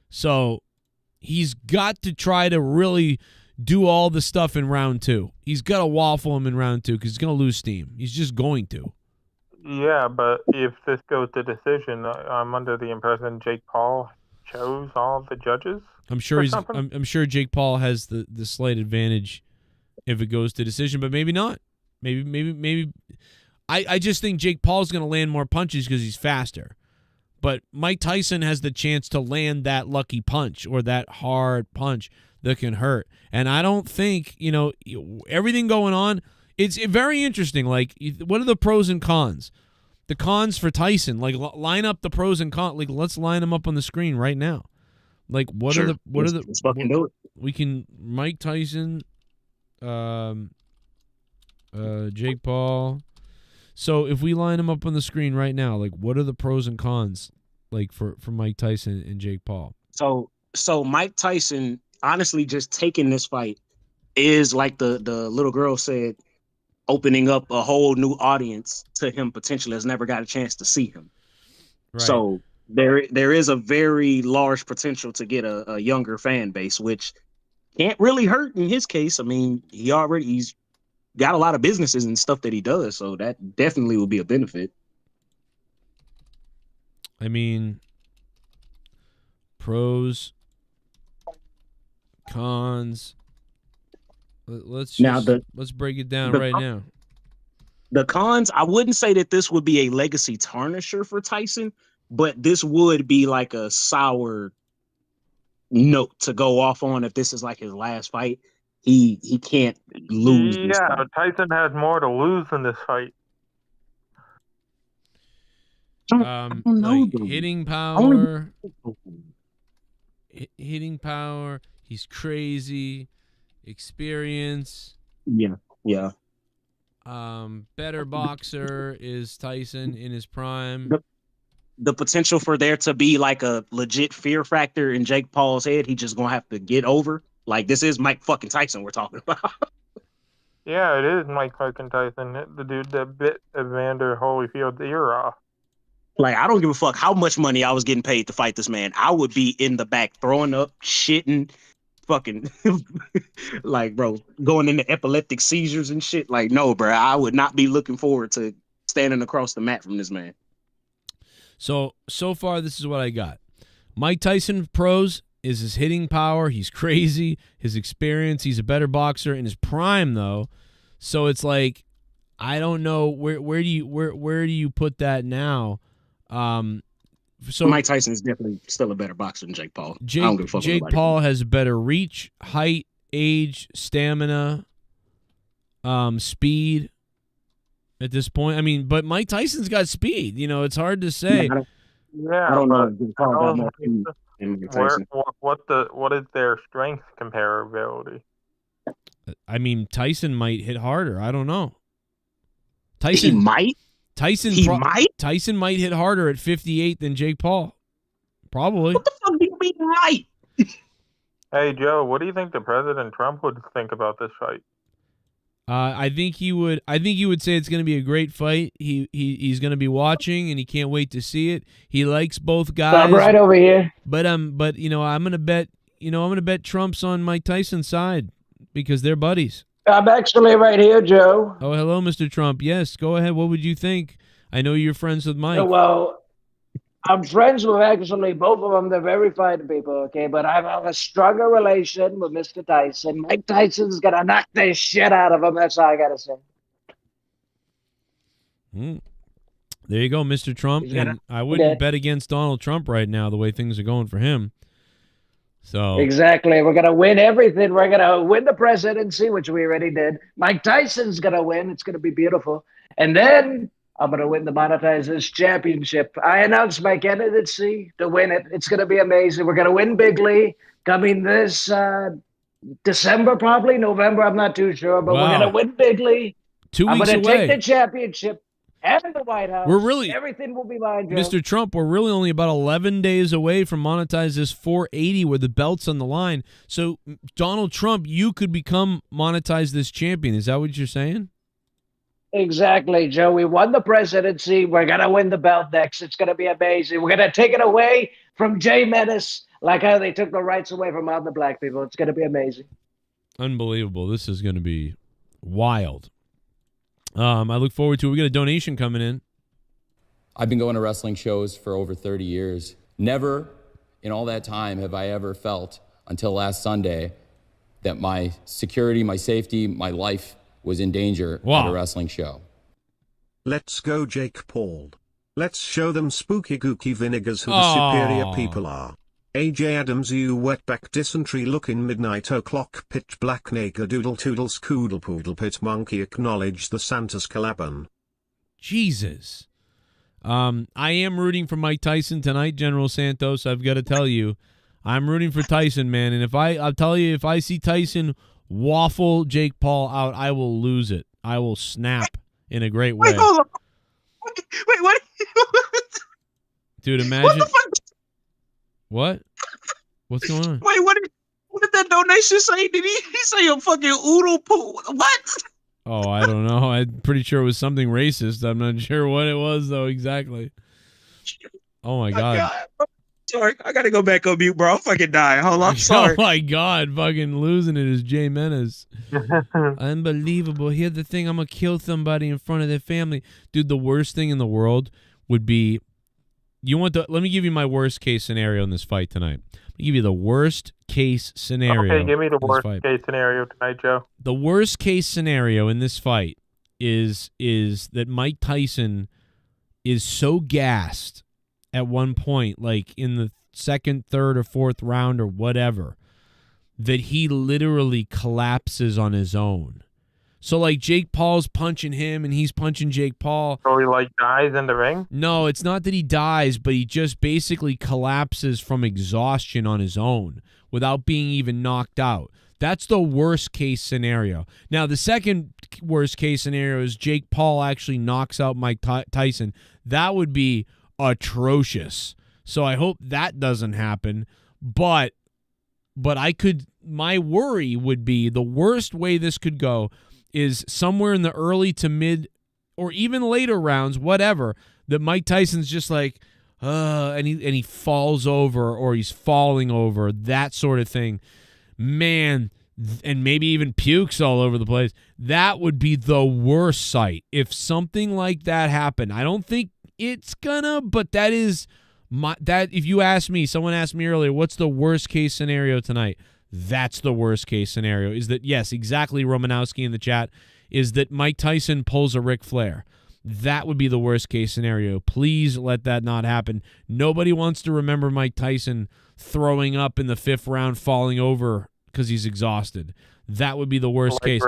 So, he's got to try to really do all the stuff in round 2. He's got to waffle him in round 2 because he's going to lose steam. He's just going to. Yeah, but if this goes to decision, I'm under the impression Jake Paul chose all the judges. I'm sure I'm sure Jake Paul has the slight advantage if it goes to decision, but maybe not. Maybe. I just think Jake Paul's going to land more punches because he's faster. But Mike Tyson has the chance to land that lucky punch or that hard punch that can hurt. And I don't think, everything going on, it's very interesting. Like, what are the pros and cons? The cons for Tyson, like, line up the pros and cons. Like, let's line them up on the screen right now. Like, let's fucking do it. We can Mike Tyson, Jake Paul. So if we line them up on the screen right now, like, what are the pros and cons, like, for Mike Tyson and Jake Paul? So Mike Tyson, honestly, just taking this fight is, like the little girl said, opening up a whole new audience to him potentially has never got a chance to see him. Right. So there is a very large potential to get a younger fan base, which can't really hurt in his case. I mean, he's got a lot of businesses and stuff that he does, so that definitely will be a benefit. I mean, pros, cons. Let's break it down right now. The cons, I wouldn't say that this would be a legacy tarnisher for Tyson, but this would be like a sour note to go off on if this is like his last fight. He can't lose. Yeah, Tyson has more to lose in this fight. Hitting power. Hitting power. He's crazy. Experience. Yeah. Better boxer is Tyson in his prime. the potential for there to be like a legit fear factor in Jake Paul's head, he just gonna have to get over. Like, this is Mike fucking Tyson we're talking about. Yeah, it is Mike fucking Tyson, the dude that bit Evander Holyfield's ear off. Like, I don't give a fuck how much money I was getting paid to fight this man. I would be in the back throwing up, shitting, fucking, like, bro, going into epileptic seizures and shit. Like, no, bro, I would not be looking forward to standing across the mat from this man. So far, this is what I got. Mike Tyson pros is his hitting power. He's crazy. His experience. He's a better boxer in his prime, though. So it's like, I don't know where do you put that now? So Mike Tyson is definitely still a better boxer than Jake Paul. I don't give a fuck Jake Paul has better reach, height, age, stamina, speed. At this point, I mean, but Mike Tyson's got speed. You know, it's hard to say. Yeah, I don't know. What is their strength comparability? I mean, Tyson might hit harder. I don't know. He might. Tyson might hit harder at 58 than Jake Paul. Probably. What the fuck do you mean might? Hey Joe, what do you think the President Trump would think about this fight? I think he would say it's going to be a great fight. He's going to be watching and he can't wait to see it. He likes both guys. I'm right over here. But I'm going to bet Trump's on Mike Tyson's side because they're buddies. I'm actually right here, Joe. Oh, hello, Mr. Trump. Yes, go ahead. What would you think? I know you're friends with Mike. Well, I'm friends with actually both of them. They're very fine people, okay? But I have a stronger relation with Mr. Tyson. Mike Tyson's going to knock the shit out of him. That's all I got to say. There you go, Mr. Trump. And I wouldn't bet against Donald Trump right now the way things are going for him. So exactly. We're going to win everything. We're going to win the presidency, which we already did. Mike Tyson's going to win. It's going to be beautiful. And then I'm going to win the Monetizers Championship. I announced my candidacy to win it. It's going to be amazing. We're going to win bigly. Coming this December, probably November. I'm not too sure, but we're going to win bigly. 2 weeks away. I'm going to take the championship and the White House. Everything will be mine, Joe. Mr. Trump, we're really only about 11 days away from monetize this 480 where the belt's on the line. So, Donald Trump, you could become monetize this champion. Is that what you're saying? Exactly, Joe. We won the presidency. We're going to win the belt next. It's going to be amazing. We're going to take it away from Jay Menace, like how they took the rights away from all the black people. It's going to be amazing. Unbelievable. This is going to be wild. I look forward to it. We got a donation coming in. I've been going to wrestling shows for over 30 years. Never in all that time have I ever felt until last Sunday that my security, my safety, my life was in danger at a wrestling show. Let's go, Jake Paul. Let's show them spooky gooky vinegars who the superior people are. AJ Adams, you wetback dysentery looking midnight o'clock pitch black nigger doodle toodles coodle poodle pit monkey acknowledge the Santa's Calaban. Jesus. I am rooting for Mike Tyson tonight, General Santos. I've got to tell you, I'm rooting for Tyson, man. And I'll tell you, if I see Tyson waffle Jake Paul out, I will lose it. I will snap in a great way. Wait, hold on. Wait, what? Dude, imagine. What the fuck? What? What's going on? Wait, what did that donation say? Did he say a fucking oodle poo? What? Oh, I don't know. I'm pretty sure it was something racist. I'm not sure what it was, though, exactly. Oh, my God. Sorry, I got to go back on mute, bro. I'll fucking die. Hold on, I'm sorry. Oh, my God. Fucking losing it is Jay Menace. Unbelievable. Here's the thing. I'm going to kill somebody in front of their family. Dude, the worst thing in the world would be... let me give you my worst case scenario in this fight tonight. I'll give you the worst case scenario. Okay, give me the worst case scenario tonight, Joe. The worst case scenario in this fight is that Mike Tyson is so gassed at one point, like in the second, third, or fourth round or whatever, that he literally collapses on his own. So, like, Jake Paul's punching him, and he's punching Jake Paul. So he, like, dies in the ring? No, it's not that he dies, but he just basically collapses from exhaustion on his own without being even knocked out. That's the worst case scenario. Now, the second worst case scenario is Jake Paul actually knocks out Mike Tyson. That would be atrocious. So I hope that doesn't happen. But my worry would be the worst way this could go is somewhere in the early to mid or even later rounds, whatever, that Mike Tyson's just like, and he falls over or he's falling over, that sort of thing. Man, and maybe even pukes all over the place. That would be the worst sight if something like that happened. I don't think it's gonna, but that is that. If you ask me, someone asked me earlier, what's the worst case scenario tonight? That's the worst case scenario. Is that, yes, exactly, Romanowski in the chat, is that Mike Tyson pulls a Ric Flair. That would be the worst case scenario. Please let that not happen. Nobody wants to remember Mike Tyson throwing up in the 5th round, falling over because he's exhausted. That would be the worst case.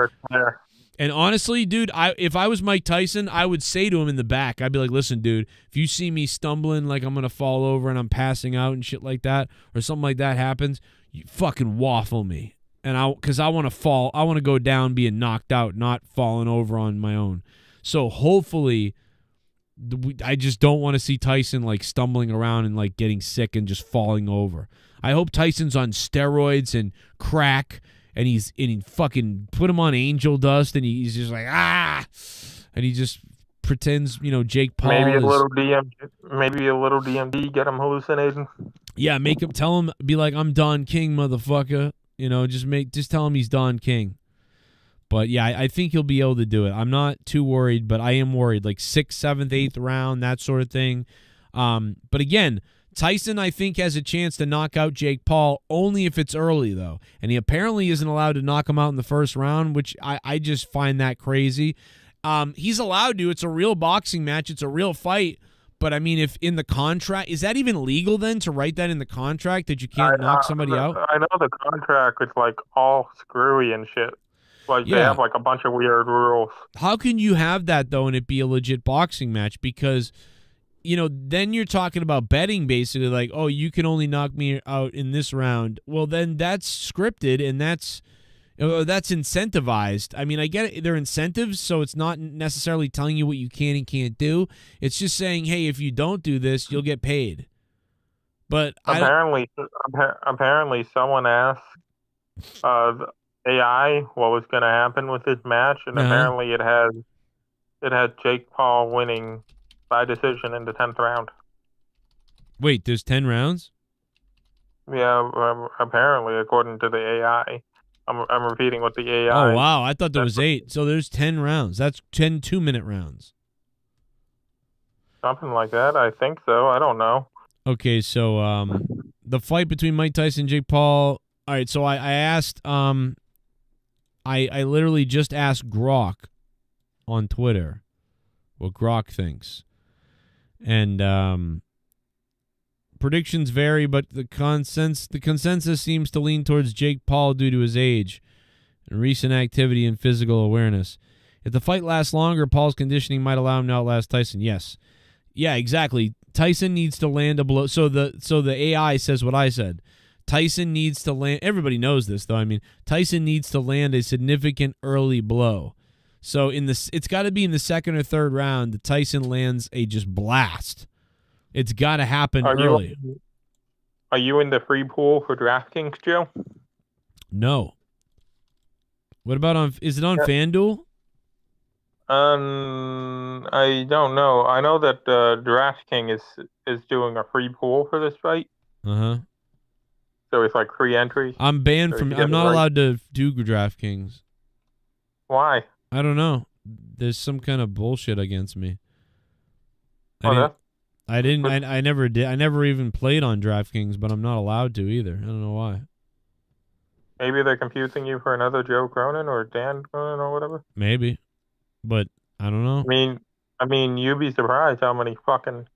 And honestly, dude, if I was Mike Tyson, I would say to him in the back, I'd be like, listen, dude, if you see me stumbling like I'm going to fall over and I'm passing out and shit like that, or something like that happens, you fucking waffle me. And because I want to fall, I want to go down being knocked out, not falling over on my own. So hopefully, I just don't want to see Tyson like stumbling around and like getting sick and just falling over. I hope Tyson's on steroids and crack, and he fucking put him on angel dust, and he's just like, and he just pretends, Jake Paul. Maybe a little DMD, get him hallucinating. Yeah, tell him, be like, I'm Don King, motherfucker. Just tell him he's Don King. But yeah, I think he'll be able to do it. I'm not too worried, but I am worried. Like 6th, 7th, 8th round, that sort of thing. But again, Tyson, I think, has a chance to knock out Jake Paul only if it's early, though. And he apparently isn't allowed to knock him out in the 1st round, which I just find that crazy. He's allowed to. It's a real boxing match. It's a real fight. But, I mean, if in the contract, is that even legal then to write that in the contract that you can't knock somebody out? I know the contract is like all screwy and shit. Like they have like a bunch of weird rules. How can you have that, though, and it be a legit boxing match? Because, then you're talking about betting basically like, oh, you can only knock me out in this round. Well, then that's scripted and that's incentivized. I mean, I get it. They're incentives, so it's not necessarily telling you what you can and can't do. It's just saying, hey, if you don't do this, you'll get paid. But apparently someone asked AI what was going to happen with this match, and apparently it had Jake Paul winning by decision in the 10th round. Wait, there's 10 rounds? Yeah, apparently, according to the AI. I'm repeating what the AI. Oh, wow. I thought there was 8. So there's 10 rounds. That's 10 2-minute rounds. Something like that. I think so. I don't know. Okay, so the fight between Mike Tyson and Jake Paul. All right, so I asked, I literally just asked Grok on Twitter what Grok thinks. And predictions vary, but the consensus seems to lean towards Jake Paul due to his age and recent activity and physical awareness. If the fight lasts longer, Paul's conditioning might allow him to outlast Tyson. Yes. Yeah, exactly. Tyson needs to land a blow. So the AI says what I said. Tyson needs to land. Everybody knows this, though. I mean, Tyson needs to land a significant early blow. So it's got to be in the 2nd or 3rd round that Tyson lands a just blast. It's got to happen early. Are you in the free pool for DraftKings, Joe? No. What about is it on FanDuel? I don't know. I know that DraftKings is doing a free pool for this fight. Uh-huh. So it's like free entry. I'm banned from. I'm not allowed to do DraftKings. Why? I don't know. There's some kind of bullshit against me. I never did. I never even played on DraftKings, but I'm not allowed to either. I don't know why. Maybe they're confusing you for another Joe Cronin or Dan Cronin or whatever. Maybe, but I don't know. I mean, you'd be surprised how many fucking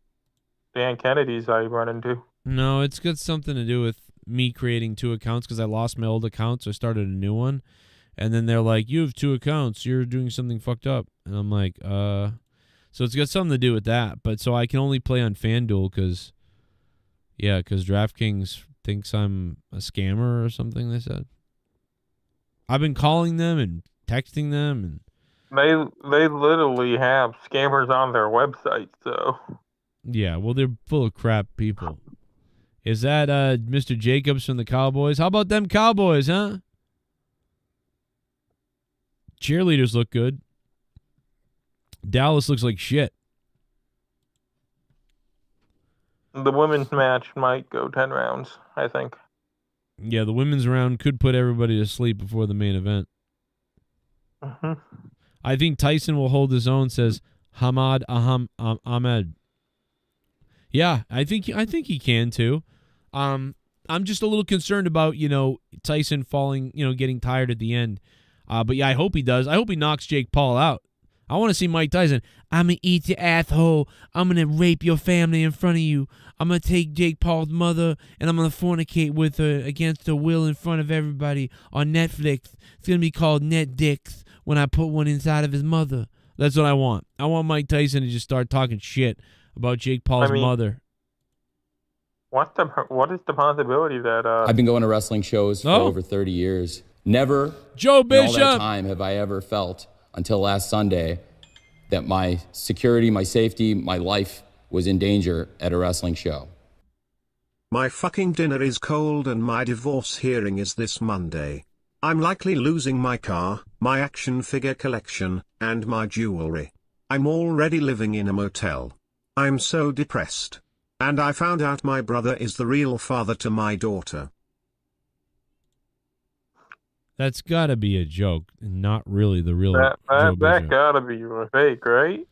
Dan Kennedys I run into. No, it's got something to do with me creating 2 accounts because I lost my old account, so I started a new one. And then they're like, you have 2 accounts. You're doing something fucked up. And I'm like, So it's got something to do with that. But so I can only play on FanDuel because DraftKings thinks I'm a scammer or something, they said. I've been calling them and texting them. And they literally have scammers on their website, so. Yeah, well, they're full of crap people. Is that Mr. Jacobs from the Cowboys? How about them Cowboys, huh? Cheerleaders look good. Dallas looks like shit. The women's match might go 10 rounds, I think. Yeah, the women's round could put everybody to sleep before the main event. Mm-hmm. I think Tyson will hold his own, says Hamad Ahmed. Yeah, I think he can too. I'm just a little concerned about, Tyson falling, getting tired at the end. But yeah, I hope he does. I hope he knocks Jake Paul out. I want to see Mike Tyson. I'm going to eat your asshole. I'm going to rape your family in front of you. I'm going to take Jake Paul's mother and I'm going to fornicate with her against her will in front of everybody on Netflix. It's going to be called Net Dicks when I put one inside of his mother. That's what I want. I want Mike Tyson to just start talking shit about Jake Paul's mother. What is the possibility that I've been going to wrestling shows for over 30 years. Never Joe Bishop in all that time have I ever felt until last Sunday that my security, my safety, my life was in danger at a wrestling show. My fucking dinner is cold and my divorce hearing is this Monday. I'm likely losing my car, my action figure collection, and my jewelry. I'm already living in a motel. I'm so depressed. And I found out my brother is the real father to my daughter. That's got to be a joke, and not really the real Joe Bishop. That got to be fake, right?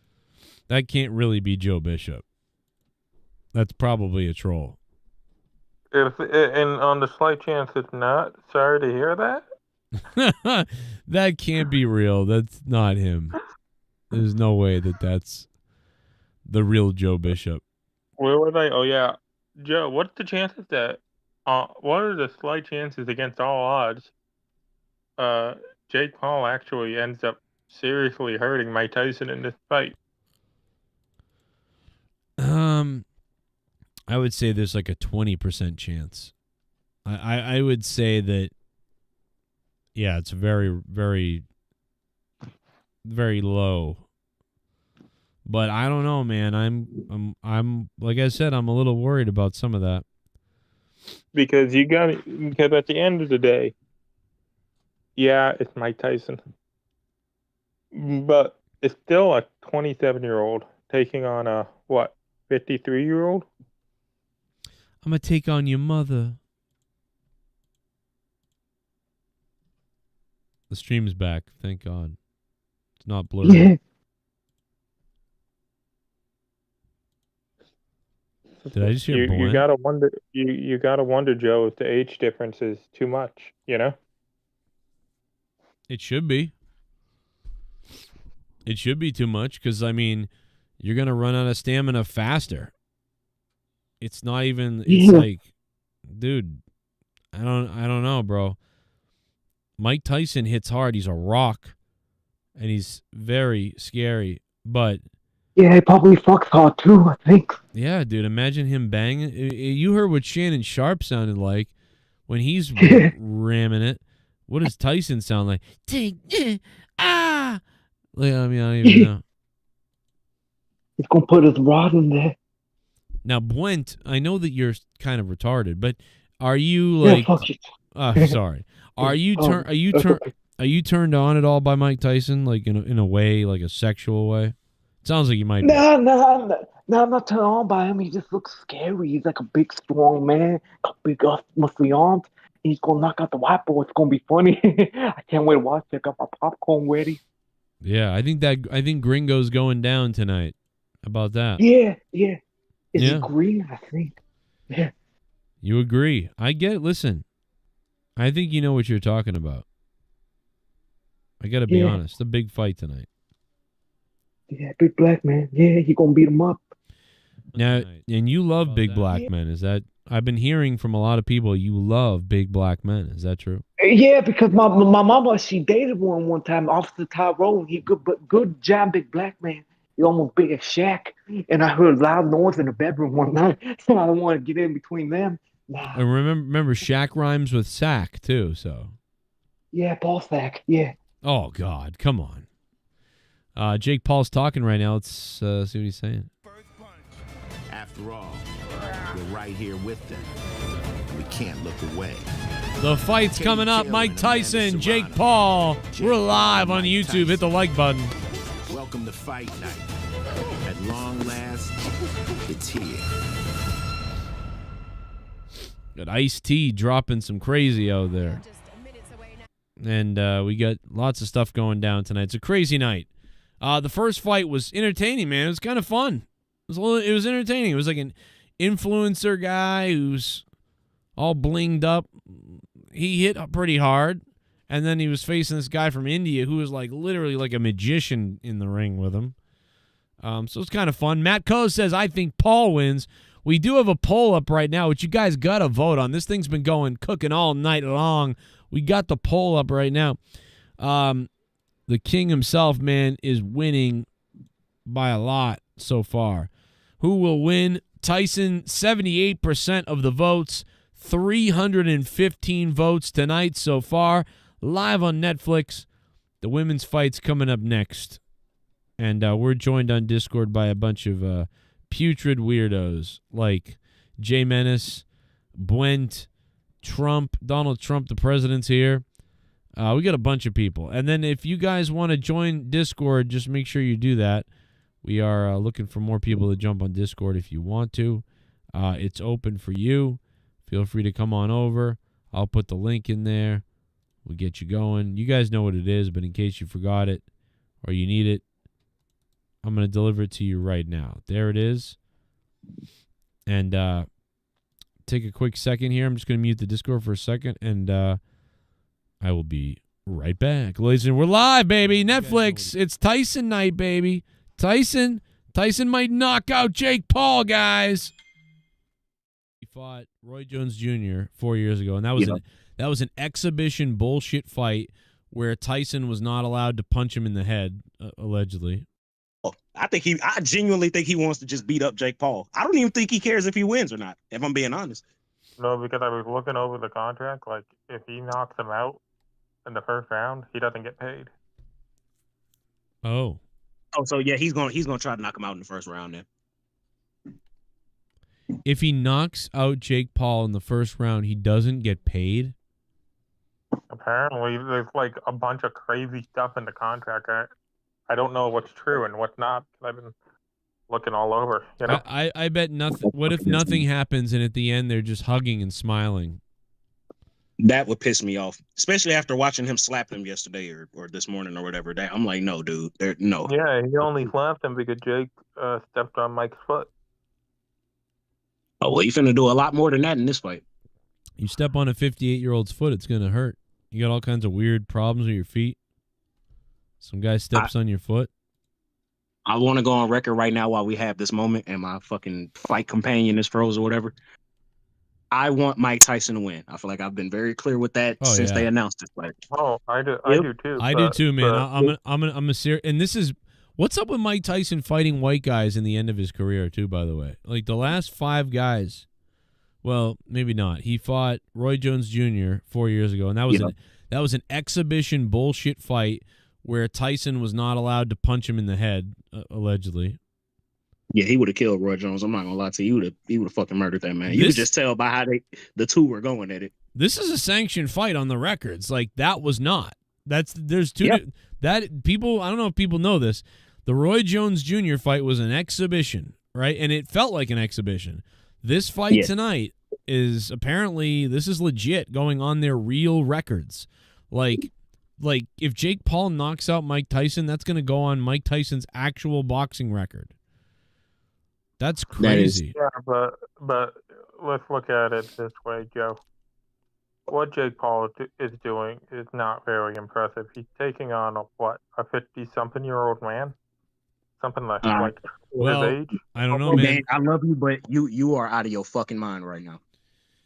That can't really be Joe Bishop. That's probably a troll. And on the slight chance it's not, sorry to hear that. That can't be real. That's not him. There's no way that's the real Joe Bishop. Where were they? Oh, yeah. Joe, what's the chances that, what are the slight chances against all odds Jake Paul actually ends up seriously hurting Mike Tyson in this fight? I would say there's like a 20% chance. I would say that, yeah, it's very, very, very low. But I don't know, man. I'm like I said, I'm a little worried about some of that. Because because at the end of the day, yeah, it's Mike Tyson. But it's still a 27-year-old taking on a, 53-year-old? I'm going to take on your mother. The stream's back, thank God. It's not blurry. Yeah. Did I just hear you gotta wonder? You gotta wonder, Joe, if the age difference is too much. It should be. It should be too much because you're gonna run out of stamina faster. It's not even. It's like, dude, I don't know, bro. Mike Tyson hits hard. He's a rock, and he's very scary. But yeah, he probably fucks hard too, I think. Yeah, dude, imagine him banging. You heard what Shannon Sharp sounded like when he's ramming it. What does Tyson sound like? Like, I don't even know. He's going to put his rod in there. Now, Bwent, I know that you're kind of retarded, but are you like... Yeah, fuck it. Sorry. Are you turned on at all by Mike Tyson, like in a way, like a sexual way? Sounds like you might be. No, I'm not turned on by him. He just looks scary. He's like a big, strong man, got big, muscly arms. He's gonna knock out the whiteboard. It's gonna be funny. I can't wait to watch it. I got my popcorn ready. Yeah, I think Gringo's going down tonight. How about that? Yeah. Is he green? I think. Yeah. You agree? I get it. Listen, I think you know what you're talking about. I gotta be honest. It's a big fight tonight. Yeah, big black man. Yeah, he gonna beat him up. Now, and you love big black men. Is that? I've been hearing from a lot of people you love big black men. Is that true? Yeah, because my mama, she dated one time, Officer Tyrone. He good job, big black man. He almost big as Shaq. And I heard loud noise in the bedroom one night, so I don't want to get in between them. Nah. And remember, Shaq rhymes with sack too. So. Yeah, ball sack. Yeah. Oh God, come on. Jake Paul's talking right now. Let's see what he's saying. After all, we're right here with them. We can't look away. The fight's coming up. Mike Tyson, Jake Paul. We're live on YouTube. Hit the like button. Welcome to Fight Night. At long last, it's here. Got Ice-T dropping some crazy out there. And we got lots of stuff going down tonight. It's a crazy night. The first fight was entertaining, man. It was kind of fun. It was entertaining. It was like an influencer guy who's all blinged up. He hit pretty hard. And then he was facing this guy from India who was like literally like a magician in the ring with him. So it's kind of fun. Matt Coe says, I think Paul wins. We do have a poll up right now, which you guys got to vote on. This thing's been cooking all night long. We got the poll up right now. The king himself, man, is winning by a lot so far. Who will win? Tyson, 78% of the votes. 315 votes tonight so far. Live on Netflix. The women's fight's coming up next. And we're joined on Discord by a bunch of putrid weirdos like Jay Menace, Bwent, Trump, Donald Trump, the president's here. We got a bunch of people. And then if you guys want to join Discord, just make sure you do that. We are looking for more people to jump on Discord if you want to. It's open for you. Feel free to come on over. I'll put the link in there. We'll get you going. You guys know what it is, but in case you forgot it or you need it, I'm going to deliver it to you right now. There it is. And take a quick second here. I'm just going to mute the Discord for a second, and I will be right back. Ladies and gentlemen, we're live, baby. Netflix. It's Tyson night, baby. Tyson might knock out Jake Paul, guys. He fought Roy Jones Jr. 4 years ago, and that was an exhibition bullshit fight where Tyson was not allowed to punch him in the head, allegedly. I genuinely think he wants to just beat up Jake Paul. I don't even think he cares if he wins or not, if I'm being honest. No, because I was looking over the contract. Like, if he knocks him out in the first round, he doesn't get paid. Oh, so yeah, he's gonna try to knock him out in the first round then. If he knocks out Jake Paul in the first round, he doesn't get paid? Apparently, there's like a bunch of crazy stuff in the contract. I don't know what's true and what's not. I've been looking all over. You know? I bet nothing. What if nothing happens and at the end they're just hugging and smiling? That would piss me off, especially after watching him slap him yesterday or this morning or whatever. I'm like, no, dude, no. Yeah, he only slapped him because Jake stepped on Mike's foot. Oh, well, you finna do a lot more than that in this fight. You step on a 58-year-old's foot, it's gonna hurt. You got all kinds of weird problems with your feet. Some guy steps on your foot. I want to go on record right now while we have this moment and my fucking fight companion is froze or whatever. I want Mike Tyson to win. I feel like I've been very clear with that since they announced this fight. Oh, I do too. I do too, man. I'm a serious. And this is what's up with Mike Tyson fighting white guys in the end of his career too. By the way, like the last 5 guys. Well, maybe not. He fought Roy Jones Jr. 4 years ago, and that was an exhibition bullshit fight where Tyson was not allowed to punch him in the head, allegedly. Yeah, he would have killed Roy Jones. I'm not gonna lie to you. He would have fucking murdered that man. You could just tell by how the two were going at it. This is a sanctioned fight on the records. Like that was not. There's two that people. I don't know if people know this. The Roy Jones Jr. fight was an exhibition, right? And it felt like an exhibition. This fight tonight is apparently this is legit, going on their real records. Like if Jake Paul knocks out Mike Tyson, that's going to go on Mike Tyson's actual boxing record. That's crazy. Yeah, but let's look at it this way, Joe. What Jake Paul is doing is not very impressive. He's taking on a 50-something-year-old man, something like his age. I don't know, man. I love you, but you are out of your fucking mind right now.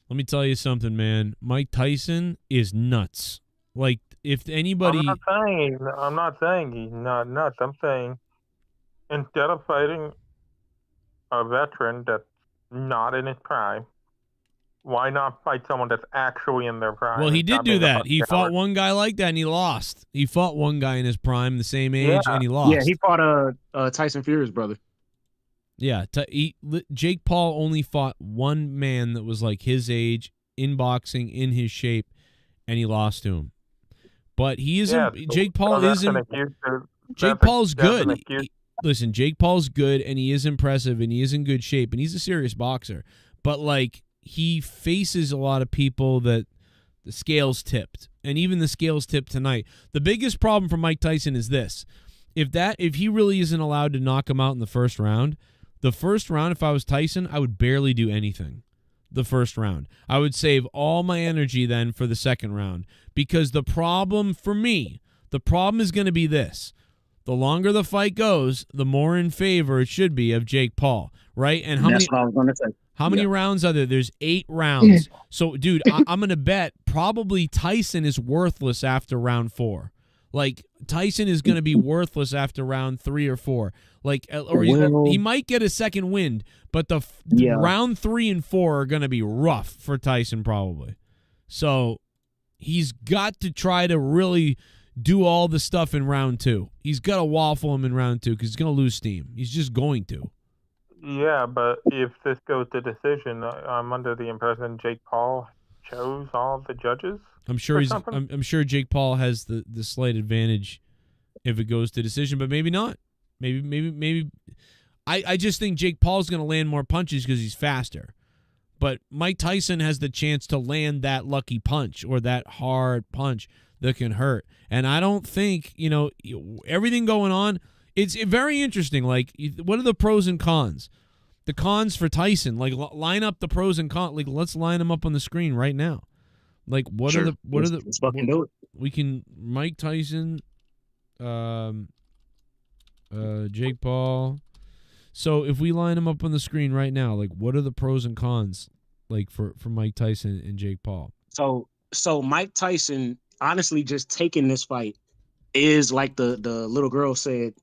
Let me tell you something, man. Mike Tyson is nuts. Like if anybody, I'm not saying he's not nuts. I'm saying instead of fighting a veteran that's not in his prime, why not fight someone that's actually in their prime? Well, he did do that. He fought one guy like that, and he lost. He fought one guy in his prime, the same age, and he lost. Yeah, he fought Tyson Fury's brother. Yeah, Jake Paul only fought one man that was like his age in boxing, in his shape, and he lost to him. But he is Jake Paul isn't. Jake Paul's good. Listen, Jake Paul's good, and he is impressive, and he is in good shape, and he's a serious boxer. But like he faces a lot of people that the scales tipped, and even the scales tipped tonight. The biggest problem for Mike Tyson is this: if he really isn't allowed to knock him out in the first round, if I was Tyson, I would barely do anything. The first round, I would save all my energy then for the second round, because the problem is going to be this: the longer the fight goes, the more in favor it should be of Jake Paul, right? And That's what I was going to say. How many rounds are there? There's 8 rounds. So, dude, I'm going to bet probably Tyson is worthless after round 4. Like, Tyson is going to be worthless after round 3 or 4. Like, or he might get a second wind, but the round 3 and 4 are going to be rough for Tyson probably. So, he's got to try to really do all the stuff in round 2. He's got to waffle him in round 2 because he's going to lose steam. He's just going to. Yeah, but if this goes to decision, I'm under the impression Jake Paul chose all the judges. I'm sure I'm sure Jake Paul has the slight advantage if it goes to decision, but maybe not. Maybe. I just think Jake Paul's going to land more punches because he's faster. But Mike Tyson has the chance to land that lucky punch or that hard punch that can hurt. And I don't think, everything going on, it's very interesting. Like, what are the pros and cons? The cons for Tyson, like, line up the pros and cons. Like, let's line them up on the screen right now. Like, let's fucking do it. We can Mike Tyson, Jake Paul. So if we line them up on the screen right now, like, what are the pros and cons, like, for Mike Tyson and Jake Paul? So Mike Tyson, honestly, just taking this fight is, like the little girl said,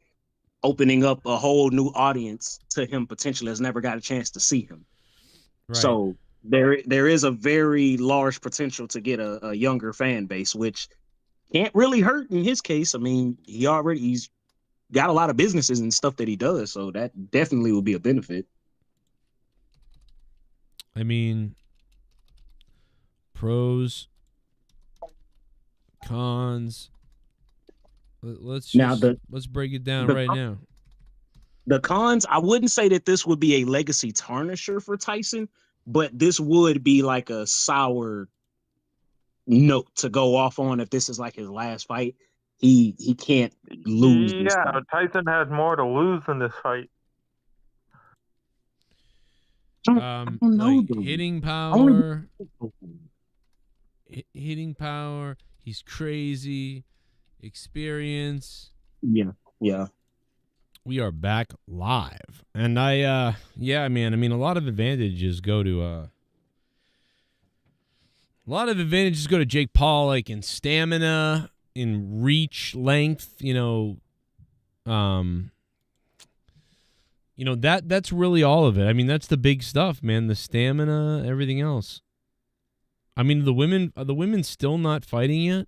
opening up a whole new audience to him potentially has never got a chance to see him. Right. So there is a very large potential to get a younger fan base, which can't really hurt in his case. I mean, he's got a lot of businesses and stuff that he does, so that definitely will be a benefit. I mean, pros, cons. Let's break it down right now. The cons, I wouldn't say that this would be a legacy tarnisher for Tyson, but this would be like a sour note to go off on if this is like his last fight. He can't lose. Yeah, Tyson has more to lose in this fight. Hitting power. Hitting power. He's crazy. Experience. Yeah. We are back live. And man, I mean, a lot of advantages go to Jake Paul, like in stamina, in reach, length, that's really all of it. I mean, that's the big stuff, man. The stamina, everything else. I mean, the women still not fighting yet.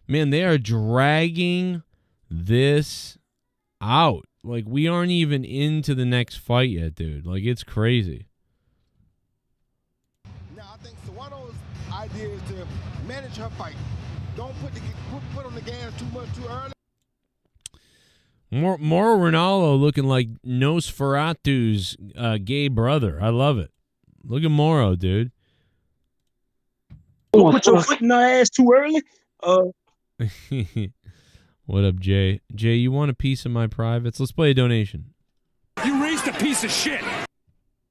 Man, they are dragging this out. Like, we aren't even into the next fight yet, dude. Like, it's crazy. Now, I think Sawano's idea is to manage her fight. Don't put on the gas too much too early. Mauro Ronaldo looking like Nosferatu's gay brother. I love it. Look at Mauro, dude. Don't put your foot in her ass too early. What up, Jay? Jay, you want a piece of my privates? Let's play a donation. You raised a piece of shit.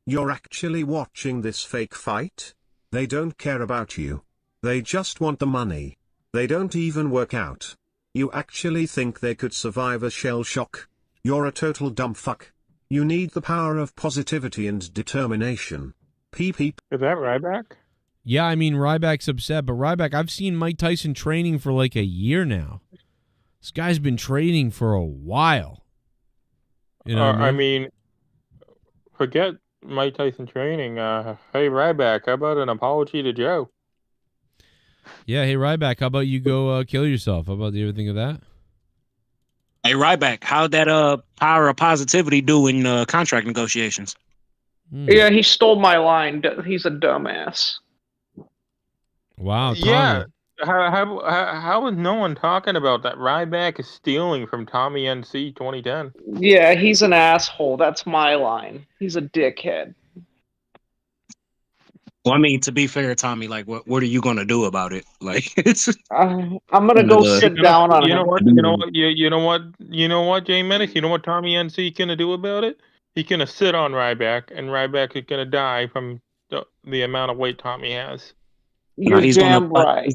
You're actually watching this fake fight? They don't care about you. They just want the money. They don't even work out. You actually think they could survive a shell shock? You're a total dumb fuck. You need the power of positivity and determination. Peep. Is that Ryback? Yeah, I mean, Ryback's upset, but Ryback, I've seen Mike Tyson training for like a year now. This guy's been training for a while. You know I mean, forget Mike Tyson training. Hey, Ryback, how about an apology to Joe? Yeah, hey, Ryback, how about you go kill yourself? How about you ever think of that? Hey, Ryback, how'd that power of positivity do in contract negotiations? Yeah, he stole my line. He's a dumbass. Wow, Yeah. Tommy. How is no one talking about that? Ryback is stealing from Tommy NC 2010. Yeah, he's an asshole. That's my line. He's a dickhead. Well, I mean, to be fair, Tommy, like, what are you gonna do about it? Like, it's I'm gonna go sit down on You him. know what? You know what? You know what? You know what, Jay Menace? You know what Tommy NC gonna do about it? He's gonna sit on Ryback, and Ryback is gonna die from the amount of weight Tommy has. You're he's damn gonna right.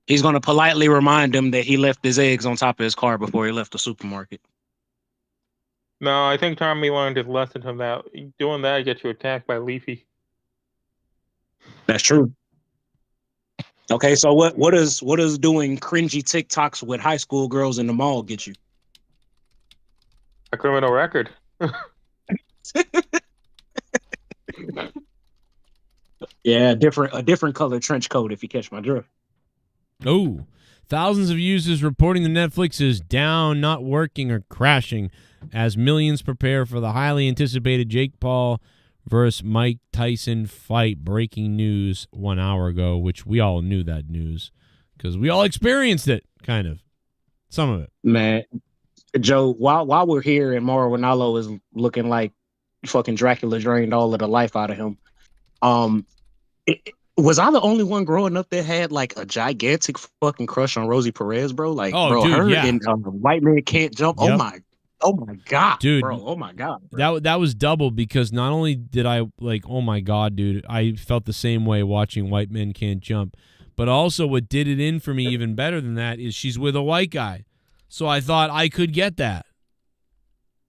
he's gonna politely remind him that he left his eggs on top of his car before he left the supermarket. No, I think Tommy learned his lesson from that. Doing that gets you attacked by Leafy. That's true. Okay, so what does doing cringy TikToks with high school girls in the mall get you? A criminal record. Yeah, a different color trench coat if you catch my drift. Oh, thousands of users reporting the Netflix is down, not working, or crashing as millions prepare for the highly anticipated Jake Paul versus Mike Tyson fight. Breaking news 1 hour ago, which we all knew that news because we all experienced it, kind of. Some of it. Man, Joe, while we're here and Mauro Ranallo is looking like fucking Dracula drained all of the life out of him, was I the only one growing up that had like a gigantic fucking crush on Rosie Perez, bro? Like, bro, dude, her yeah. and White Man Can't Jump. Yep. Oh my god, dude, bro. Oh my god, bro. that was double because not only did I like, oh my god, dude, I felt the same way watching White Men Can't Jump, but also what did it in for me even better than that is she's with a white guy, so I thought I could get that.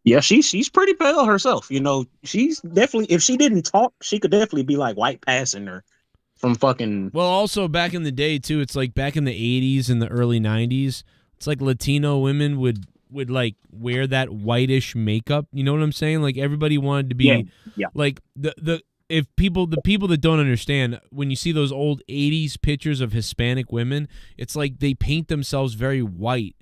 Yeah, she's pretty pale herself. You know, she's definitely, if she didn't talk, she could definitely be like white passing her from fucking. Well, also back in the day too, it's like back in the 80s and the early 90s, it's like Latino women would like wear that whitish makeup. You know what I'm saying? Like everybody wanted to be like the people that don't understand, when you see those old 80s pictures of Hispanic women, it's like they paint themselves very white.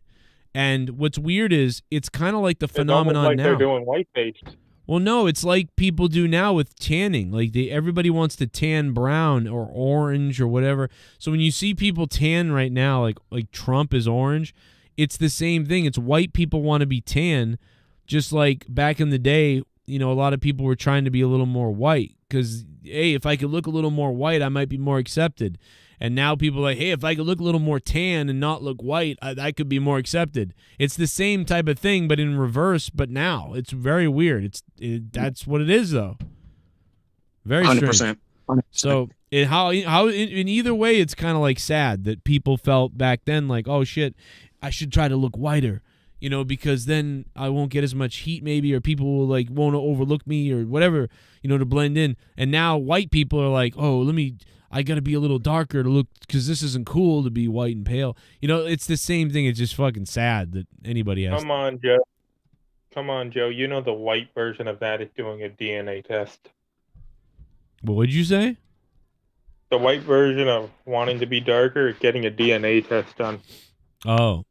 And what's weird is it's kind of like the phenomenon like now. They're doing white-faced. Well, no, it's like people do now with tanning. Like everybody wants to tan brown or orange or whatever. So when you see people tan right now, like Trump is orange, it's the same thing. It's white people want to be tan, just like back in the day. You know, a lot of people were trying to be a little more white because, hey, if I could look a little more white, I might be more accepted. And now people are like, hey, if I could look a little more tan and not look white, I could be more accepted. It's the same type of thing, but in reverse. But now it's very weird. That's what it is, though. Very 100%. 100%. So in either way, it's kind of like sad that people felt back then like, oh shit, I should try to look whiter, you know, because then I won't get as much heat maybe, or people will like won't overlook me or whatever, you know, to blend in. And now white people are like, oh, I got to be a little darker to look, because this isn't cool to be white and pale. You know, it's the same thing. It's just fucking sad that anybody has. Come on, Joe. Come on, Joe. You know the white version of that is doing a DNA test. What would you say? The white version of wanting to be darker is getting a DNA test done. Oh,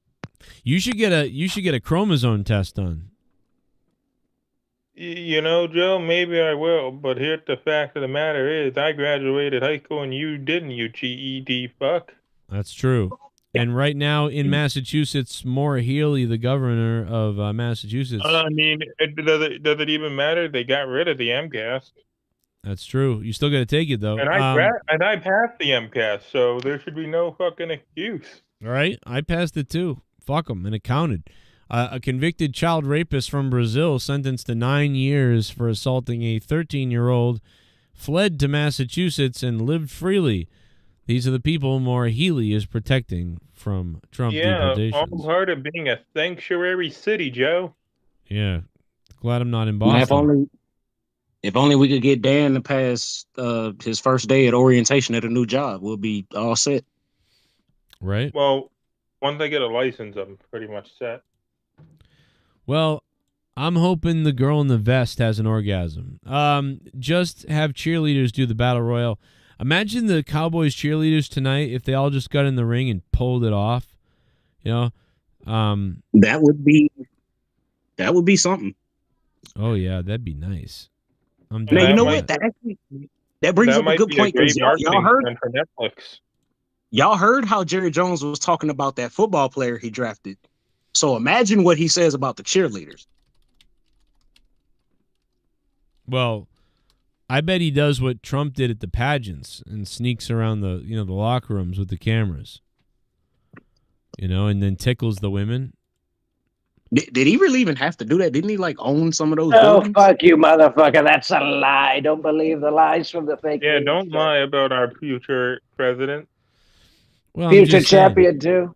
you should get a chromosome test done. You know, Joe, maybe I will, but here's the fact of the matter is I graduated high school and you didn't, you GED fuck. That's true. And right now in Massachusetts, Maura Healey, the governor of Massachusetts. I mean, does it even matter? They got rid of the MCAS. That's true. You still got to take it, though. And I passed the MCAS, so there should be no fucking excuse. All right. I passed it, too. Fuck them. And it counted. A convicted child rapist from Brazil sentenced to 9 years for assaulting a 13-year-old fled to Massachusetts and lived freely. These are the people Maura Healey is protecting from Trump deportations. Yeah, all part of being a sanctuary city, Joe. Yeah. Glad I'm not in Boston. If only we could get Dan to pass his first day at orientation at a new job, we'll be all set. Right. Well, once I get a license, I'm pretty much set. Well, I'm hoping the girl in the vest has an orgasm. Just have cheerleaders do the battle royal. Imagine the Cowboys cheerleaders tonight if they all just got in the ring and pulled it off. You know, that would be That would be something. Oh yeah, that'd be nice. I'm Now down you know for what? that. That brings That up a might good be point a great because y'all marketing heard stunt for Netflix. y'all heard how Jerry Jones was talking about that football player he drafted. So imagine what he says about the cheerleaders. Well, I bet he does what Trump did at the pageants and sneaks around the the locker rooms with the cameras. And then tickles the women. Did he really even have to do that? Didn't he like own some of those Oh, buildings? fuck you, motherfucker. That's a lie. Don't believe the lies from the fake Yeah, news. don't lie about our future president. Well, Future champion, too.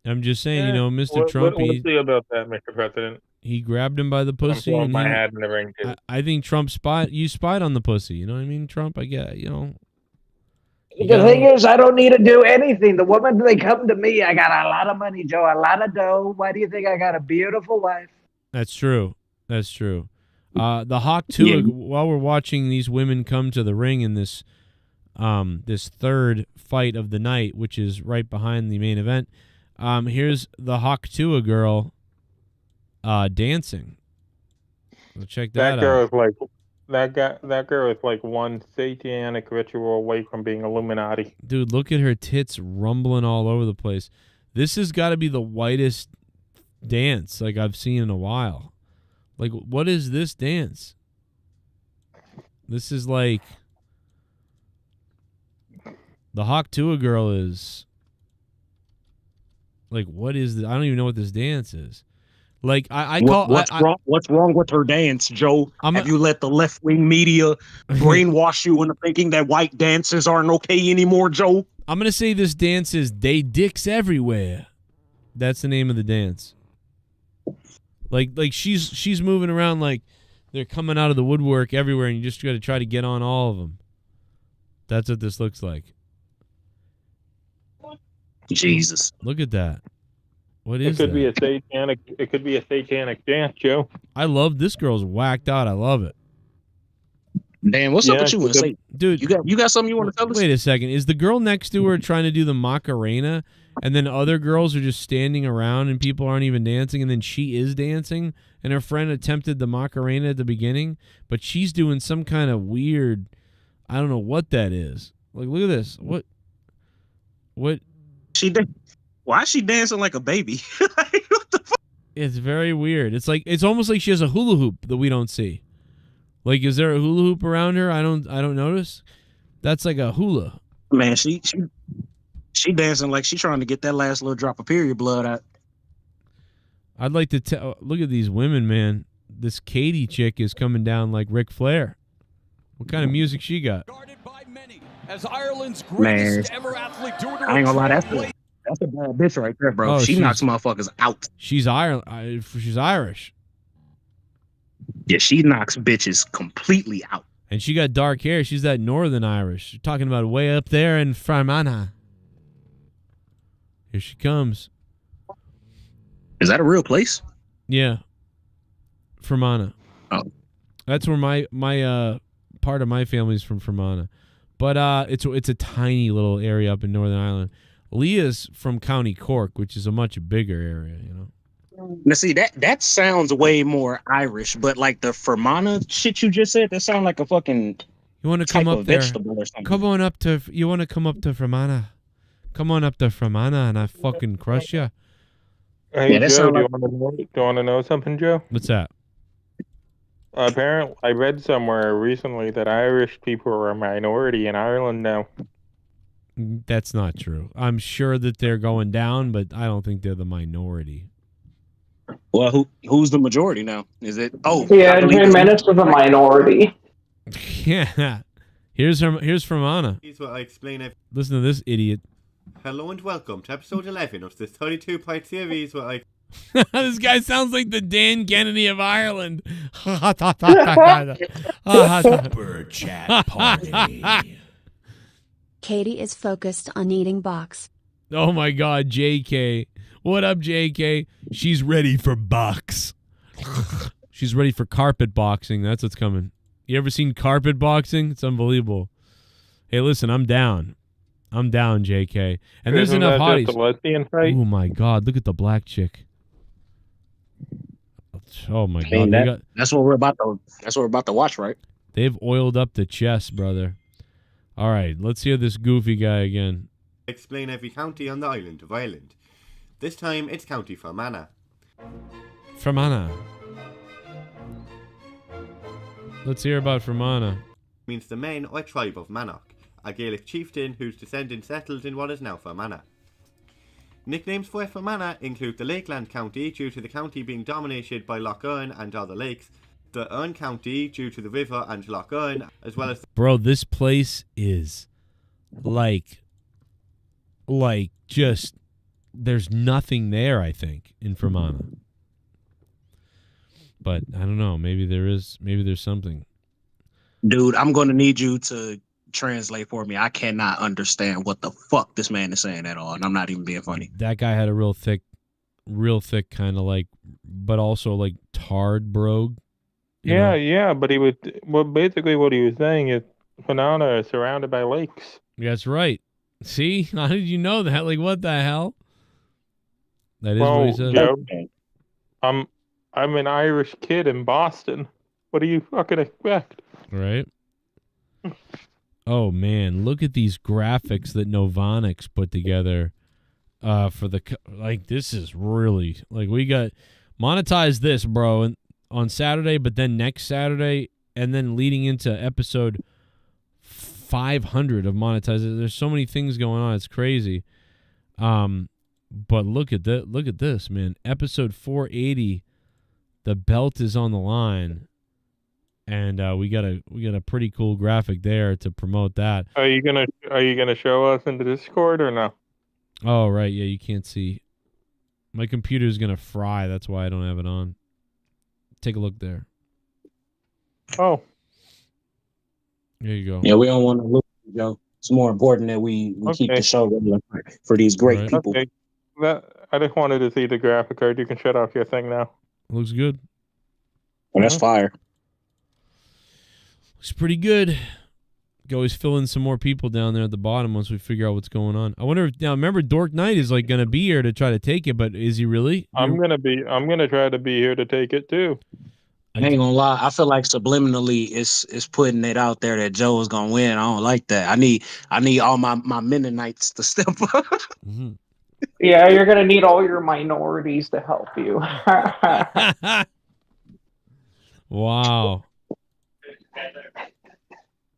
I'm just saying, Yeah, Mr. Trump, We'll see about that, Mr. President. he grabbed him by the I'm pussy, throwing and my hat in the ring too. I think Trump you spied on the pussy. You know what I mean, Trump? I get, The thing is, I don't need to do anything. The woman, they come to me. I got a lot of money, Joe, a lot of dough. Why do you think I got a beautiful wife? That's true. That's true. The Hawk too. While we're watching these women come to the ring in this third fight of the night, which is right behind the main event, here's the Hawk Tua girl dancing. So check that out. Girl is like that girl is like one satanic ritual away from being Illuminati. Dude, look at her tits rumbling all over the place. This has got to be the whitest dance like I've seen in a while. Like, what is this dance? This is like the Hawk Tua girl is like, what is this? I don't even know what this dance is. Like, what's wrong with her dance, Joe? Have you let the left wing media brainwash you into thinking that white dances aren't okay anymore, Joe? I'm gonna say this dance is "They Dicks Everywhere." That's the name of the dance. Like she's moving around like they're coming out of the woodwork everywhere, and you just got to try to get on all of them. That's what this looks like. Jesus, look at that. What is it? Could that? be a satanic. It could be a satanic dance, Joe. I love this girl's whacked out. I love it. Dan, what's up with you? Say, dude, you got something you want to tell us? Wait a second. Is the girl next to her trying to do the Macarena, and then other girls are just standing around and people aren't even dancing, and then she is dancing, and her friend attempted the Macarena at the beginning, but she's doing some kind of weird, I don't know what that is. Like, look at this. What? Why is she dancing like a baby? What the fuck? It's very weird. It's almost like she has a hula hoop that we don't see. Like, is there a hula hoop around her? I don't notice. That's like a hula. Man, she dancing like she's trying to get that last little drop of period blood out. I'd like to tell. Look at these women, man. This Katie chick is coming down like Ric Flair. What kind of music she got? As Ireland's greatest ever athlete, I ain't gonna lie, that's a bad bitch right there, bro. Oh, she knocks motherfuckers out. She's Irish. Yeah, she knocks bitches completely out. And she got dark hair. She's that Northern Irish. You're talking about way up there in Fermanagh. Here she comes. Is that a real place? Yeah. Fermanagh. Oh. That's where my part of my family's from, Fermanagh. But it's a tiny little area up in Northern Ireland. Leah's from County Cork, which is a much bigger area, Now see, that sounds way more Irish, but like the Fermanagh shit you just said, that sounds like a fucking you want to come up there? Vegetable or something. Come on up to. You want to come up to Fermanagh? Come on up to Fermanagh, and I fucking crush you. Hey, Joe, do you want to know something, Joe? What's that? Apparently, I read somewhere recently that Irish people are a minority in Ireland now. That's not true. I'm sure that they're going down, but I don't think they're the minority. Well, who's the majority now? Is it? Oh, yeah, 10 minutes with a minority. Yeah. Here's Fermanagh. Here's what I explain. Listen to this idiot. Hello and welcome to episode 11 of the 32-part series where I... This guy sounds like the Dan Kennedy of Ireland. Super chat party. Katie is focused on eating box. Oh my God, JK. What up, JK? She's ready for box. She's ready for carpet boxing. That's what's coming. You ever seen carpet boxing? It's unbelievable. Hey, listen, I'm down. I'm down, JK. And there's enough hotties. Just a lesbian fight? Oh my God, look at the black chick. Oh my I mean, God, that's what we're about to. That's what we're about to watch, right? they've oiled up the chest, brother. All right, let's hear this goofy guy again. Explain every county on the island of Ireland. This time it's County Fermanagh. Fermanagh. Let's hear about Fermanagh. Means the men or tribe of Mannoch, a Gaelic chieftain whose descendants settled in what is now Fermanagh. Nicknames for Fermanagh include the Lakeland County due to the county being dominated by Lough Erne and other lakes, the Erne County due to the river and Lough Erne, as well as... Bro, this place is like just, there's nothing there, I think, in Fermanagh. But I don't know, maybe there's something. Dude, I'm going to need you to translate for me. I cannot understand what the fuck this man is saying at all, and I'm not even being funny. That guy had a real thick kind of like, but also like tarred brogue. Yeah, but basically what he was saying is Fermanagh is surrounded by lakes. That's right. See? How did you know that? Like, what the hell? That is what he said. Joe, I'm an Irish kid in Boston. What do you fucking expect? Right? Oh, man. Look at these graphics that Novonix put together for the... Like, this is really... Like, we got... Monetize this, bro, on Saturday, but then next Saturday, and then leading into episode 500 of Monetize It. There's so many things going on. It's crazy. But look at that. Look at this, man. Episode 480, the belt is on the line. And we got a pretty cool graphic there to promote that. Are you gonna show us in the Discord or no? Oh right, yeah, you can't see. My computer's gonna fry. That's why I don't have it on. Take a look there. Oh, there you go. Yeah, we don't want to look, Joe. It's more important that we keep the show regular for these great people. Okay. I just wanted to see the graphic card. You can shut off your thing now. Looks good. Well, that's fire. Looks pretty good. Always fill in some more people down there at the bottom once we figure out what's going on. I wonder if now remember Dork Knight is like gonna be here to try to take it, but is he really? I'm gonna try to be here to take it too. I ain't gonna lie. I feel like subliminally it's putting it out there that Joe is gonna win. I don't like that. I need all my Mennonites to step up. Mm-hmm. Yeah, you're gonna need all your minorities to help you. Wow.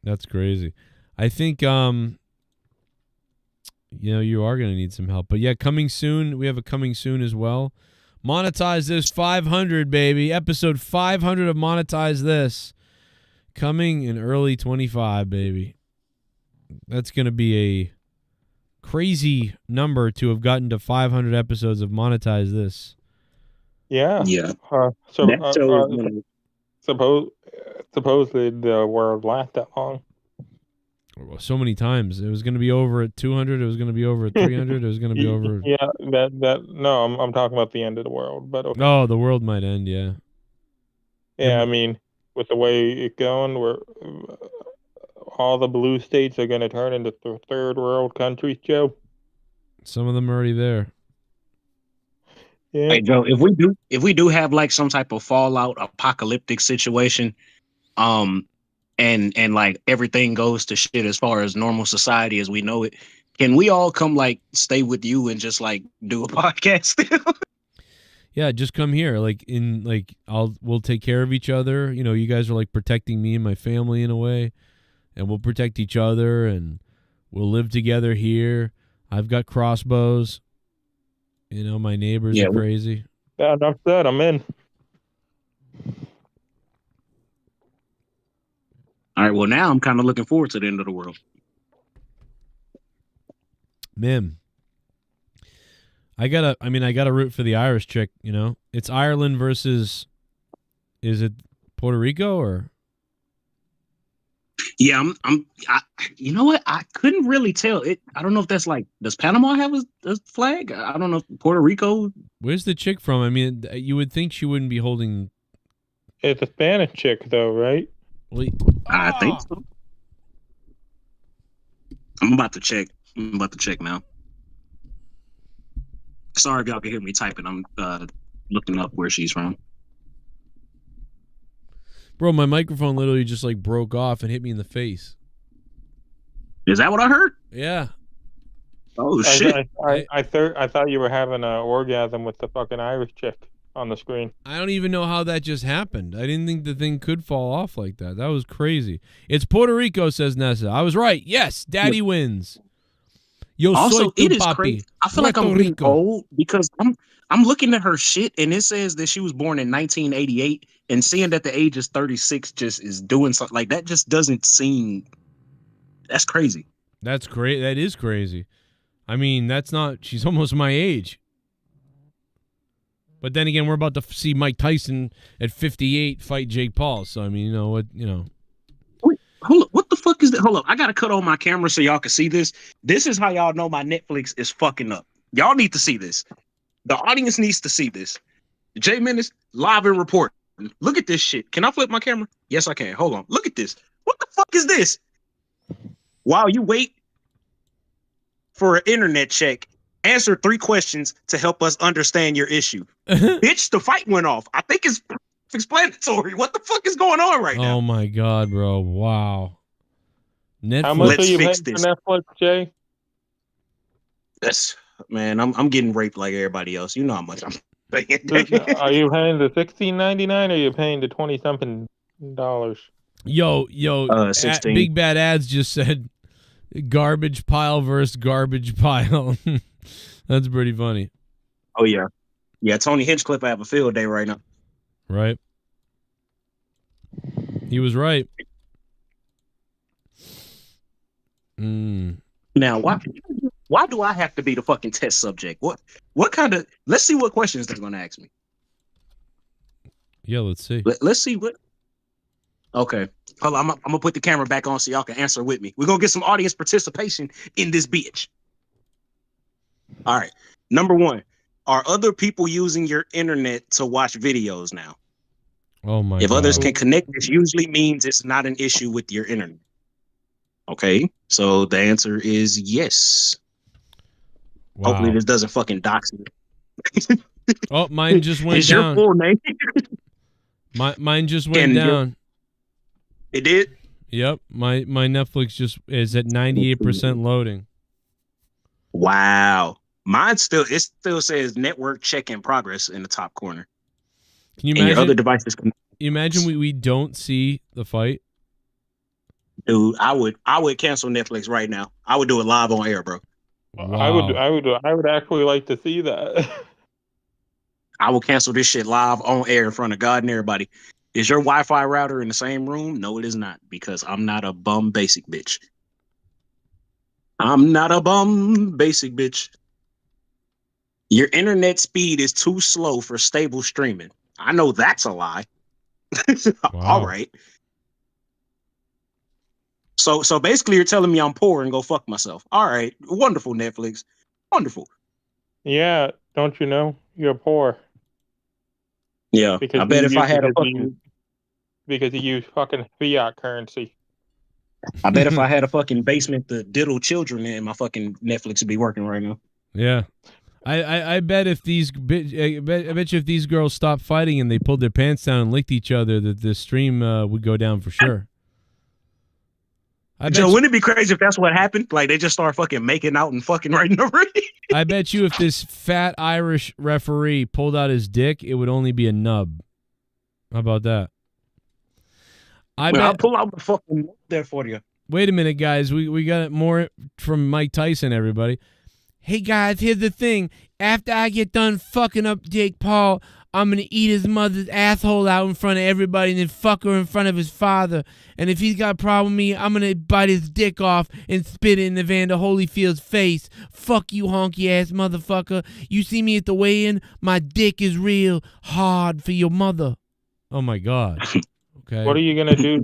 That's crazy. I think you are going to need some help. But yeah, coming soon. We have a coming soon as well. Monetize This 500, baby. Episode 500 of Monetize This. Coming in early 25, baby. That's going to be a crazy number to have gotten to 500 episodes of Monetize This. Yeah. Yeah. Supposedly the world lasts that long. So many times. It was going to be over at 200. It was going to be over at 300. It was going to be over. Yeah, no, I'm talking about the end of the world. But okay. Oh, the world might end, yeah. Yeah, I mean, with the way it's going, where all the blue states are going to turn into third world countries, Joe. Some of them are already there. Yeah. Hey Joe, if we do have like some type of fallout apocalyptic situation, and like everything goes to shit as far as normal society as we know it, can we all come like stay with you and just like do a podcast still? Yeah, just come here. We'll take care of each other. You know, you guys are like protecting me and my family in a way, and we'll protect each other and we'll live together here. I've got crossbows. You know, my neighbors are crazy. Yeah, enough said. I'm in. All right. Well, now I'm kind of looking forward to the end of the world. Man, I gotta root for the Irish chick. You know, it's Ireland versus. Is it Puerto Rico or? Yeah, you know what? I couldn't really tell. I don't know if that's like, does Panama have a flag? I don't know if Puerto Rico. Where's the chick from? I mean, you would think she wouldn't be holding. It's a Spanish chick, though, right? I think so. I'm about to check now. Sorry if y'all can hear me typing. I'm looking up where she's from. Bro, my microphone literally just like broke off and hit me in the face. Is that what I heard? Yeah. Oh shit! I thought you were having an orgasm with the fucking Irish chick on the screen. I don't even know how that just happened. I didn't think the thing could fall off like that. That was crazy. It's Puerto Rico, says Nessa. I was right. Yes, Daddy wins. Yo Also, soy tu it is papi. crazy. I feel like I'm Puerto getting Rico. old because I'm looking at her shit and it says that she was born in 1988, and seeing that the age is 36 just is doing something like that. Just doesn't seem. That's crazy. That's great. That is crazy. I mean, that's not. She's almost my age. But then again, we're about to see Mike Tyson at 58 fight Jake Paul. So I mean, you know what? You know. Wait, hold up. What the fuck is that? Hold up. I gotta cut on my camera so y'all can see this. This is how y'all know my Netflix is fucking up. Y'all need to see this. The audience needs to see this. Jay Menace live and report. Look at this shit. Can I flip my camera? Yes, I can. Hold on. Look at this. What the fuck is this? While you wait for an internet check, answer 3 questions to help us understand your issue. Bitch, the fight went off. I think it's explanatory. What the fuck is going on right now? Oh my God, bro! Wow. Netflix. How much Let's are you paying fix for this. Netflix, Jay? That's man, I'm getting raped like everybody else. You know how much I'm paying. Are you paying the $16.99 or are you paying the $20-something? Yo, 16. Big Bad Ads just said garbage pile versus garbage pile. That's pretty funny. Oh yeah. Yeah, Tony Hinchcliffe have a field day right now. Right. He was right. Now, why do I have to be the fucking test subject? What kind of? Let's see what questions they're gonna ask me. Yeah, let's see. Let's see what. Okay, hold on. I'm gonna put the camera back on so y'all can answer with me. We're gonna get some audience participation in this bitch. All right. Number 1, are other people using your internet to watch videos now? Oh my If God. others can connect, this usually means it's not an issue with your internet. Okay, so the answer is yes. Wow. Hopefully this doesn't fucking dox me. Oh, mine just went Is down. your full name? Mine just went And down. It did? Yep. My Netflix just is at 98% loading. Wow. Mine still says network check in progress in the top corner. Can you And imagine? your other devices You imagine we don't see the fight? Dude, I would cancel Netflix right now. I would do it live on air, bro. Wow. I would actually like to see that. I will cancel this shit live on air in front of God and everybody. Is your Wi-Fi router in the same room? No, it is not, because I'm not a bum basic bitch. I'm not a bum basic bitch. Your internet speed is too slow for stable streaming. I know that's a lie. All right. So basically you're telling me I'm poor and go fuck myself. All right. Wonderful, Netflix. Wonderful. Yeah, don't you know? You're poor. Yeah. I bet if I had a fucking because you use fucking fiat currency. I bet if I had a fucking basement to diddle children in, my fucking Netflix would be working right now. Yeah. I bet if I bet you if these girls stopped fighting and they pulled their pants down and licked each other, that the stream would go down for sure. Joe, wouldn't it be crazy if that's what happened? Like they just start fucking making out and fucking right in the ring. I bet you if this fat Irish referee pulled out his dick, it would only be a nub. How about that? I'll pull out the fucking there for you. Wait a minute, guys. We got more from Mike Tyson, everybody. Hey guys, here's the thing. After I get done fucking up Jake Paul, I'm gonna eat his mother's asshole out in front of everybody and then fuck her in front of his father. And if he's got a problem with me, I'm gonna bite his dick off and spit it in Evander Holyfield's face. Fuck you, honky ass motherfucker. You see me at the weigh-in? My dick is real hard for your mother. Oh my God. Okay. What are you gonna do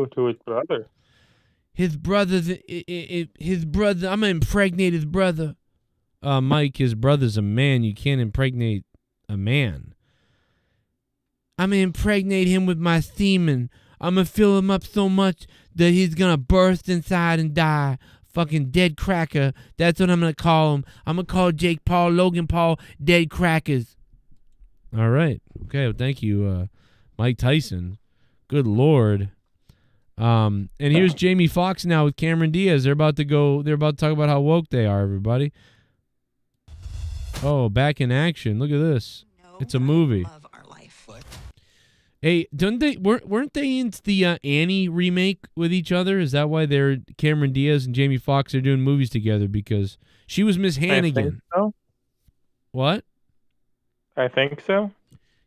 to his brother? His brother. I'm gonna impregnate his brother. Mike, his brother's a man. You can't impregnate a man. I'm gonna impregnate him with my semen. I'm gonna fill him up so much that he's gonna burst inside and die. Fucking dead cracker. That's what I'm gonna call him. I'm gonna call Jake Paul, Logan Paul, dead crackers. All right. Okay. Well, thank you, Mike Tyson. Good Lord. And here's Jamie Foxx now with Cameron Diaz. They're about to talk about how woke they are, everybody. Oh, back in action. Look at this. It's a movie. Hey, weren't they into the Annie remake with each other? Is that why Cameron Diaz and Jamie Foxx are doing movies together? Because she was Miss Hannigan. I think so. What? I think so.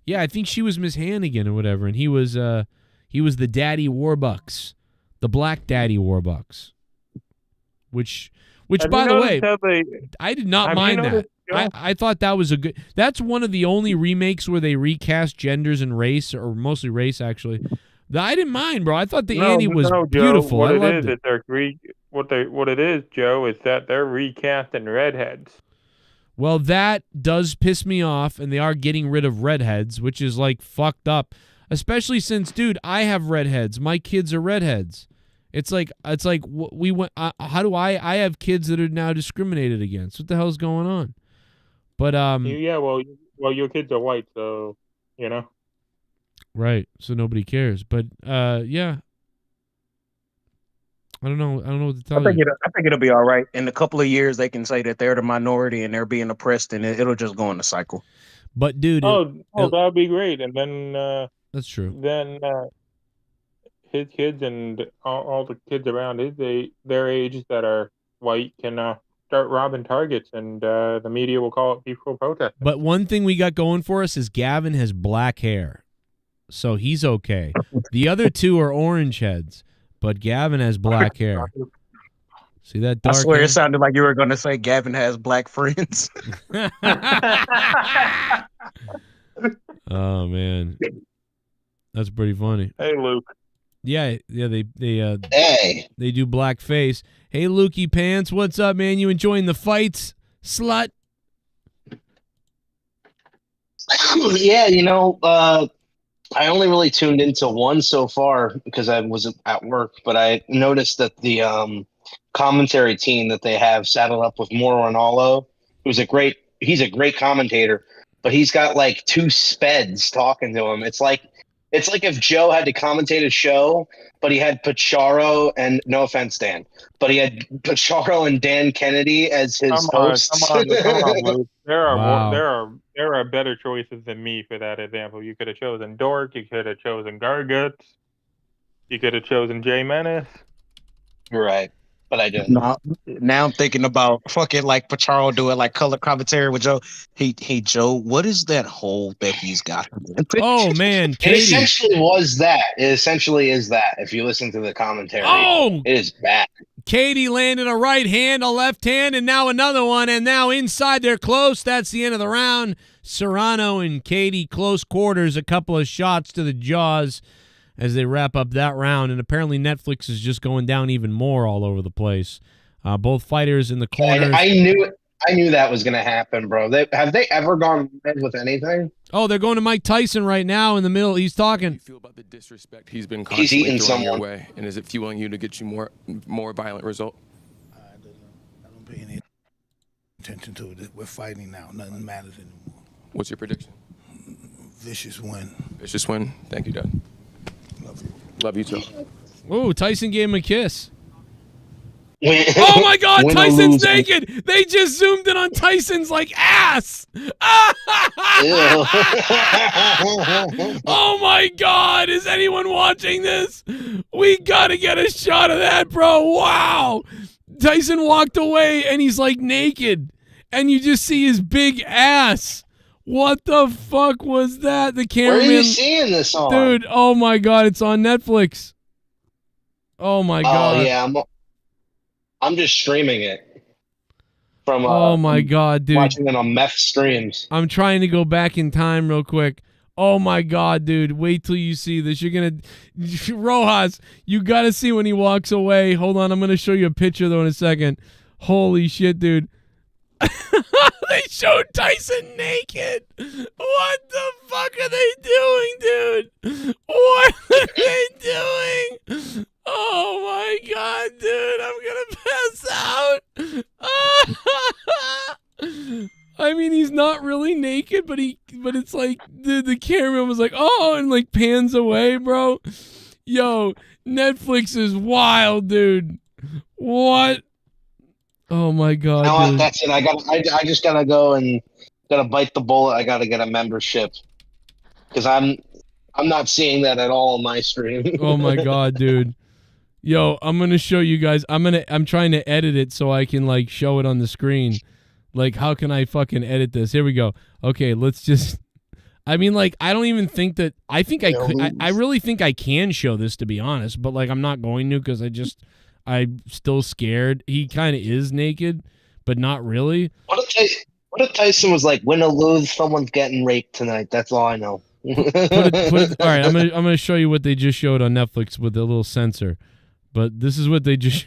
Yeah, I think she was Miss Hannigan or whatever, and he was the Daddy Warbucks, the Black Daddy Warbucks. Which by the way, I did not mind that. I thought that was that's one of the only remakes where they recast genders and race, or mostly race, actually. I didn't mind, bro. I thought Annie was beautiful. What I it loved is, it. What it is, Joe, is that they're recasting redheads. Well, that does piss me off, and they are getting rid of redheads, which is like fucked up. Especially since, dude, I have redheads. My kids are redheads. It's like we went. How do I have kids that are now discriminated against? What the hell's going on? But yeah, well, your kids are white, so you know. Right, so nobody cares. But yeah, I don't know what to tell you. I think it'll be all right. In a couple of years, they can say that they're the minority and they're being oppressed, and it'll just go in a cycle. But dude, that would be great. And then that's true. Then his kids and all the kids around their age that are white can start robbing Targets, and the media will call it peaceful protest. But one thing we got going for us is Gavin has black hair, so he's okay. The other two are orange heads, but Gavin has black hair. See that dark I swear hair? it sounded like you were going to say Gavin has black friends. Oh man, that's pretty funny. Hey, Luke. Yeah, they do blackface. Hey, Lukey Pants, what's up, man? You enjoying the fights, slut? Yeah, I only really tuned into one so far because I was at work, but I noticed that the commentary team that they have saddled up with Mauro Ranallo, he's a great commentator, but he's got like two speds talking to him. It's like if Joe had to commentate a show, but he had Pacharo and, no offense, Dan, but he had Pacharo and Dan Kennedy as his hosts. Come on, Luke. There are Wow. there are better choices than me for that example. You could have chosen Dork. You could have chosen Garguts. You could have chosen Jay Menace. Right, but I didn't. Now I'm thinking about fucking like Pacharo doing like color commentary with Joe. Hey Joe, what is that hole that he's got? Oh man, It Katie. essentially was that. It essentially is that. If you listen to the commentary, it is bad. Katie landed a right hand, a left hand, and now another one. And now inside they're close. That's the end of the round. Serrano and Katie close quarters. A couple of shots to the jaws as they wrap up that round. And apparently Netflix is just going down even more all over the place. Both fighters in the corners. I knew that was going to happen, bro. Have they ever gone red with anything? Oh, they're going to Mike Tyson right now in the middle. He's talking. Feel about the disrespect he's been constantly eating throwing your someone. way, and is it fueling you to get you more violent result? I don't pay any attention to it. We're fighting now. Nothing matters anymore. What's your prediction? Vicious win. Vicious win. Thank you, Dad. Love you. Love you too. Whoa, Tyson gave him a kiss. Win- Oh my God, win or Tyson's lose. naked. They just zoomed in on Tyson's like ass. Oh my God, is anyone watching this? We gotta get a shot of that, bro. Wow. Tyson walked away and he's like naked, and you just see his big ass. What the fuck was that? The Where cameraman. are you seeing this on? Dude, oh my God, it's on Netflix. Oh my God. Oh yeah, I'm just streaming it from. Oh my God, dude. Watching it on meth streams. I'm trying to go back in time real quick. Oh my God, dude. Wait till you see this. You're going to. Rojas, you got to see when he walks away. Hold on. I'm going to show you a picture, though, in a second. Holy shit, dude. They showed Tyson naked. What the fuck are they doing, dude? What are they doing? Oh my God, dude. I'm gonna pass out. I mean, he's not really naked, but it's like like the cameraman was like, oh, and like pans away, bro. Yo, Netflix is wild, dude. What? Oh my god, No, dude. that's it. I just gotta go and gotta bite the bullet. I gotta get a membership because I'm not seeing that at all on my stream. Oh my god, dude. Yo, I'm gonna show you guys. I'm trying to edit it so I can like show it on the screen. Like, how can I fucking edit this? Here we go. Okay, let's just. I mean, like, I don't even think that. I think I could. I really think I can show this, to be honest. But like, I'm not going to because I'm still scared. He kind of is naked, but not really. What if Tyson was like, win or lose, someone's getting raped tonight? That's all I know. All right, I'm gonna show you what they just showed on Netflix with a little censor. But this is what they just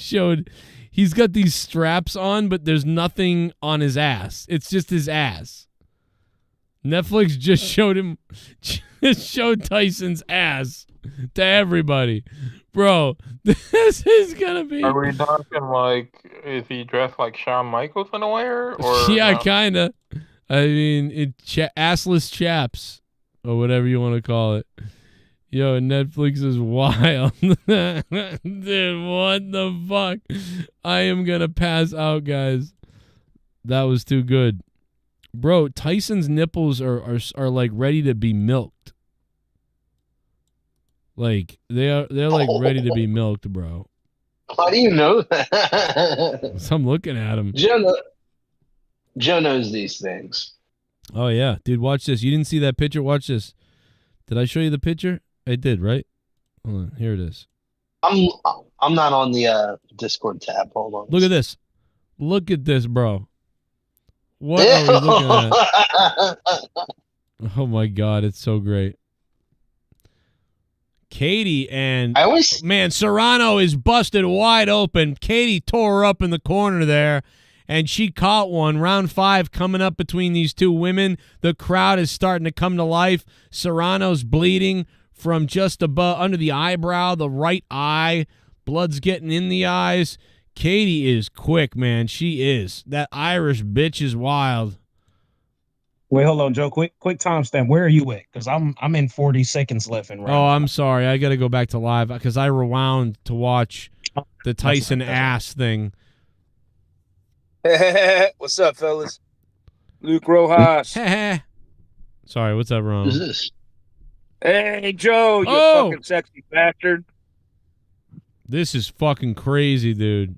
showed. He's got these straps on, but there's nothing on his ass. It's just his ass. Netflix just showed Tyson's ass to everybody. Bro, this is gonna be. Are we talking like, is he dressed like Shawn Michaels in a way? Or yeah, kinda. I mean, assless chaps or whatever you want to call it. Yo, Netflix is wild. Dude, what the fuck? I am gonna pass out, guys. That was too good. Bro, Tyson's nipples are like ready to be milked. Like they're like ready to be milked, bro. How do you know that? So I'm looking at him. Joe knows these things. Oh yeah, dude, watch this. You didn't see that picture? Watch this. Did I show you the picture? I did, right? Hold on, here it is. I'm not on the Discord tab. Hold on. Look at this. Look at this, bro. What are we looking at? Oh my god, it's so great. Katie and man, Serrano is busted wide open. Katie tore her up in the corner there, and she caught one. Round 5 coming up between these two women. The crowd is starting to come to life. Serrano's bleeding from just above, under the eyebrow, the right eye. Blood's getting in the eyes. Katie is quick, man. She is. That Irish bitch is wild. Wait, hold on, Joe. Quick timestamp. Where are you at? Because I'm in 40 seconds left in round. Oh, I'm sorry. I got to go back to live because I rewound to watch the Tyson ass thing. What's up, fellas? Luke Rojas. Sorry, what's up, Ron? Who's this? Hey, Joe, you fucking sexy bastard. This is fucking crazy, dude.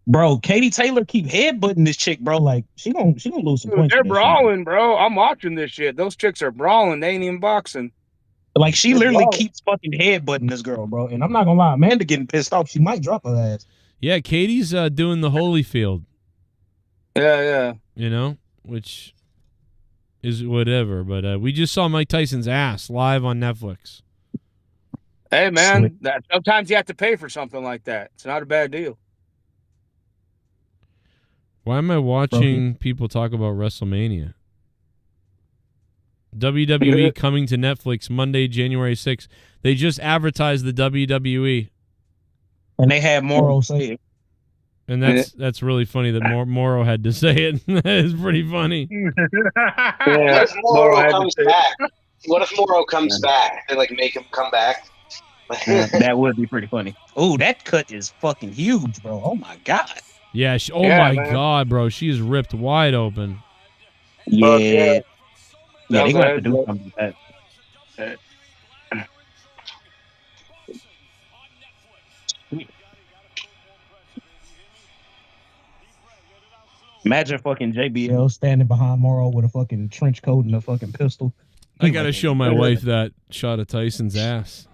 Bro, Katie Taylor keep headbutting this chick, bro. Like she gonna lose some points. They're brawling, bro. I'm watching this shit. Those chicks are brawling. They ain't even boxing. Like she literally keeps fucking headbutting this girl, bro. And I'm not gonna lie, Amanda getting pissed off. She might drop her ass. Yeah, Katie's doing the Holyfield. Yeah. You know, which is whatever. But we just saw Mike Tyson's ass live on Netflix. Hey, man, sometimes you have to pay for something like that. It's not a bad deal. Why am I watching people talk about WrestleMania? WWE coming to Netflix Monday, January 6th. They just advertised the WWE. And they had Morrow say it. And that's really funny that Morrow had to say it. That is pretty funny. What if Morrow comes back? What if Morrow comes back? They like make him come back. That would be pretty funny. Oh, that cut is fucking huge, bro. Oh my god. Yeah. My god, bro. She is ripped wide open. Yeah. Yeah, they gonna have to do something with that. Imagine fucking JBL standing behind Morrow with a fucking trench coat and a fucking pistol. I gotta show my wife that shot of Tyson's ass.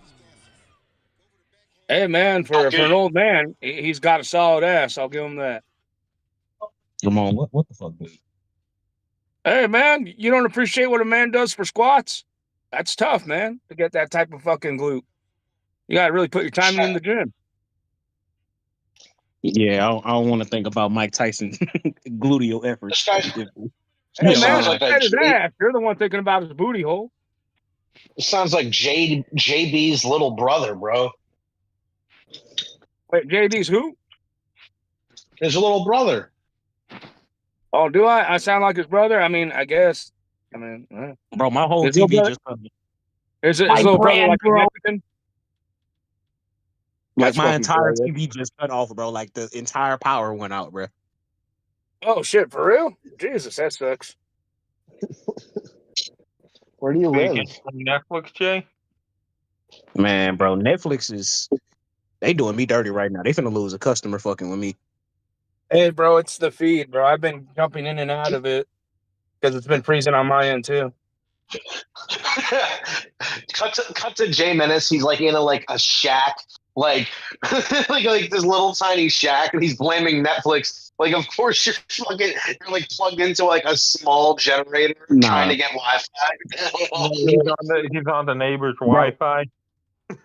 Hey, man, for an old man, he's got a solid ass. I'll give him that. Come on, what the fuck, dude? Hey, man, you don't appreciate what a man does for squats? That's tough, man, to get that type of fucking glute. You got to really put your time in the gym. Yeah, I don't want to think about Mike Tyson gluteal efforts. Hey, man, look at his ass. You're the one thinking about his booty hole. It sounds like JB's little brother, bro. Wait, JB's who? His little brother. Oh, do I? I sound like his brother? I mean, I guess. I mean, Bro, my whole his little TV brother, just his my little brother like a bro. Mexican? Like That's my fucking entire hilarious. TV just cut off, bro. Like the entire power went out, bro. Oh shit, for real? Jesus, that sucks. Where do you Are you live? getting some Netflix, Jay? Man, bro, Netflix is they doing me dirty right now. They finna lose a customer fucking with me. Hey, bro, it's the feed, bro. I've been jumping in and out of it because it's been freezing on my end too. cut to Jay Menace. He's like in a shack, like like this little tiny shack, and he's blaming Netflix. Like, of course you're like plugged into like a small generator trying to get Wi-Fi. He's on the neighbor's Wi-Fi.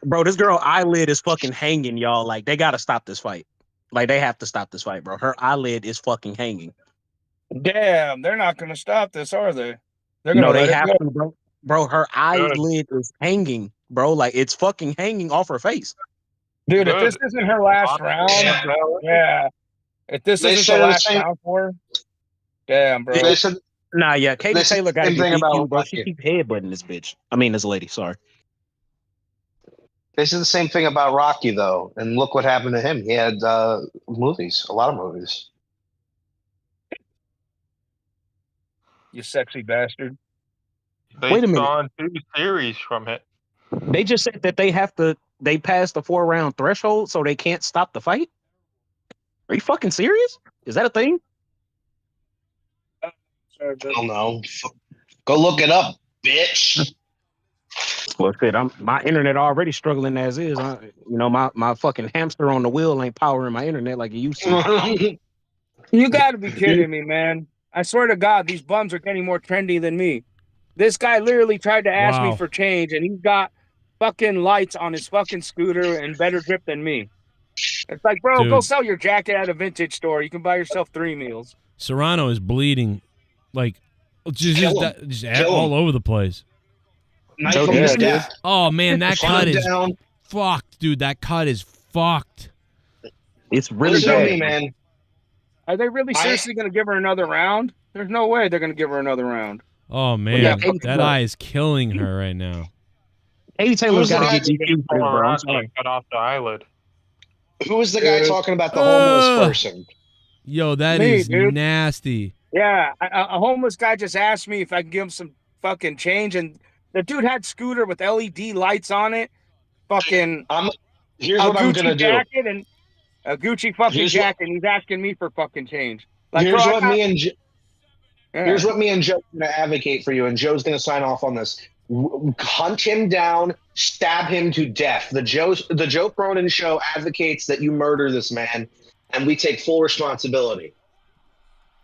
Bro, this girl eyelid is fucking hanging, y'all. Like they gotta stop this fight. Like they have to stop this fight, bro. Her eyelid is fucking hanging. Damn, they're not gonna stop this, are they? They're gonna No, they let it have go. to, bro. Bro, her eyelid is hanging, bro. Like it's fucking hanging off her face. Dude, if this isn't her last round, yeah. If this They isn't said the the last same- round for her, damn, bro. They said Nah, yeah, Katie they said Taylor the got to same get thing DQ, about bro. She keep headbutting this bitch. I mean, this lady. Sorry. They said the same thing about Rocky though, and look what happened to him. He had movies, a lot of movies. You sexy bastard. They Wait a minute. spawned 2 series from it. They just said that they passed the 4-round threshold, so they can't stop the fight. Are you fucking serious? Is that a thing? I don't know. Go look it up, bitch. Well, shit, my internet already struggling as is. My fucking hamster on the wheel ain't powering my internet like it used to. You gotta be kidding me, man. I swear to God, these bums are getting more trendy than me. This guy literally tried to ask me Wow. for change, and he's got fucking lights on his fucking scooter and better grip than me. It's like, bro, go Dude. sell your jacket at a vintage store. You can buy yourself 3 meals. Serrano is bleeding, like just Kill him. all over the place. Knife him to death. Oh man, that Put cut him is down. fucked, dude. That cut is fucked. It's really Listen to bad. me, man. Are they really seriously going to give her another round? There's no way they're going to give her another round. Oh man, yeah, that eye is killing her right now. Katie Taylor's Who's got the to get DQ, bro. I'm sorry. Cut off the eyelid. Who was the guy talking about the homeless person? Yo, that Me, is dude. nasty. Yeah, a homeless guy just asked me if I could give him some fucking change, and the dude had scooter with LED lights on it. Fucking Here's a what I'm Gucci gonna do. jacket and a Gucci fucking Here's what- jacket. And he's asking me for fucking change. Like, Here's bro, what me and Joe are gonna advocate for you, and Joe's gonna sign off on this. Hunt him down, stab him to death. The Joe Cronin show advocates that you murder this man, and we take full responsibility.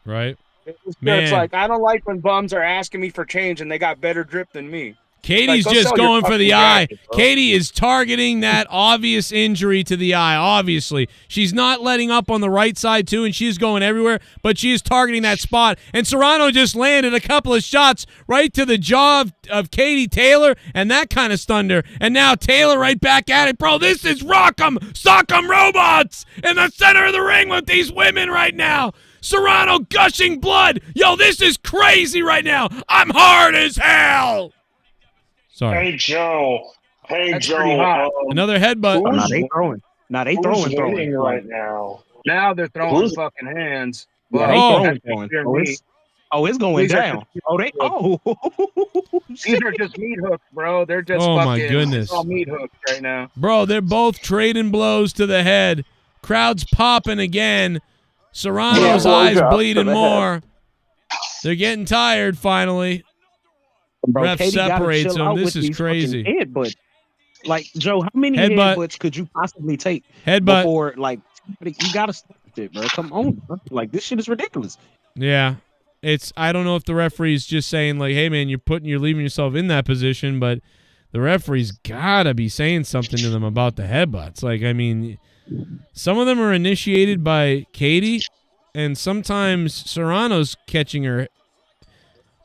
Right? It's Man. like, I don't like when bums are asking me for change and they got better drip than me. Katie's Like, go just sell your going for the fucking eye. jacket, bro. Katie is targeting that obvious injury to the eye, obviously. She's not letting up on the right side, too, and she's going everywhere, but she is targeting that spot. And Serrano just landed a couple of shots right to the jaw of Katie Taylor, and that kind of stunned her. And now Taylor right back at it. Bro, this is Rock'em Sock'em Robots in the center of the ring with these women right now. Serrano gushing blood. Yo, this is crazy right now. I'm hard as hell. Sorry. Hey Joe. Hey That's Joe. pretty hot. Another headbutt. Oh, nah, they throwing. Nah, they throwing. winning right now? Now they're throwing Who's- fucking hands. Yeah, Well, they that's throwing. picture Oh, me. it's going These are down. just- Oh, they. Oh. These are just meat hooks, bro. They're just Oh, fucking my goodness. it's all meat hooks right now. Bro, they're both trading blows to the head. Crowd's popping again. Serrano's Yeah, eyes blowjob to bleeding the more. They're getting tired finally. Bro, Ref Katie gotta separates chill them. out This with is these fucking crazy. Headbutts. Like Joe, how many Headbutt. headbutts could you possibly take Headbutt. before like you gotta stop it, bro? Come on, bro. Like this shit is ridiculous. Yeah. I don't know if the referee's just saying like, hey man, you're leaving yourself in that position, but the referee's gotta be saying something to them about the headbutts. Like, I mean, some of them are initiated by Katie, and sometimes Serrano's catching her.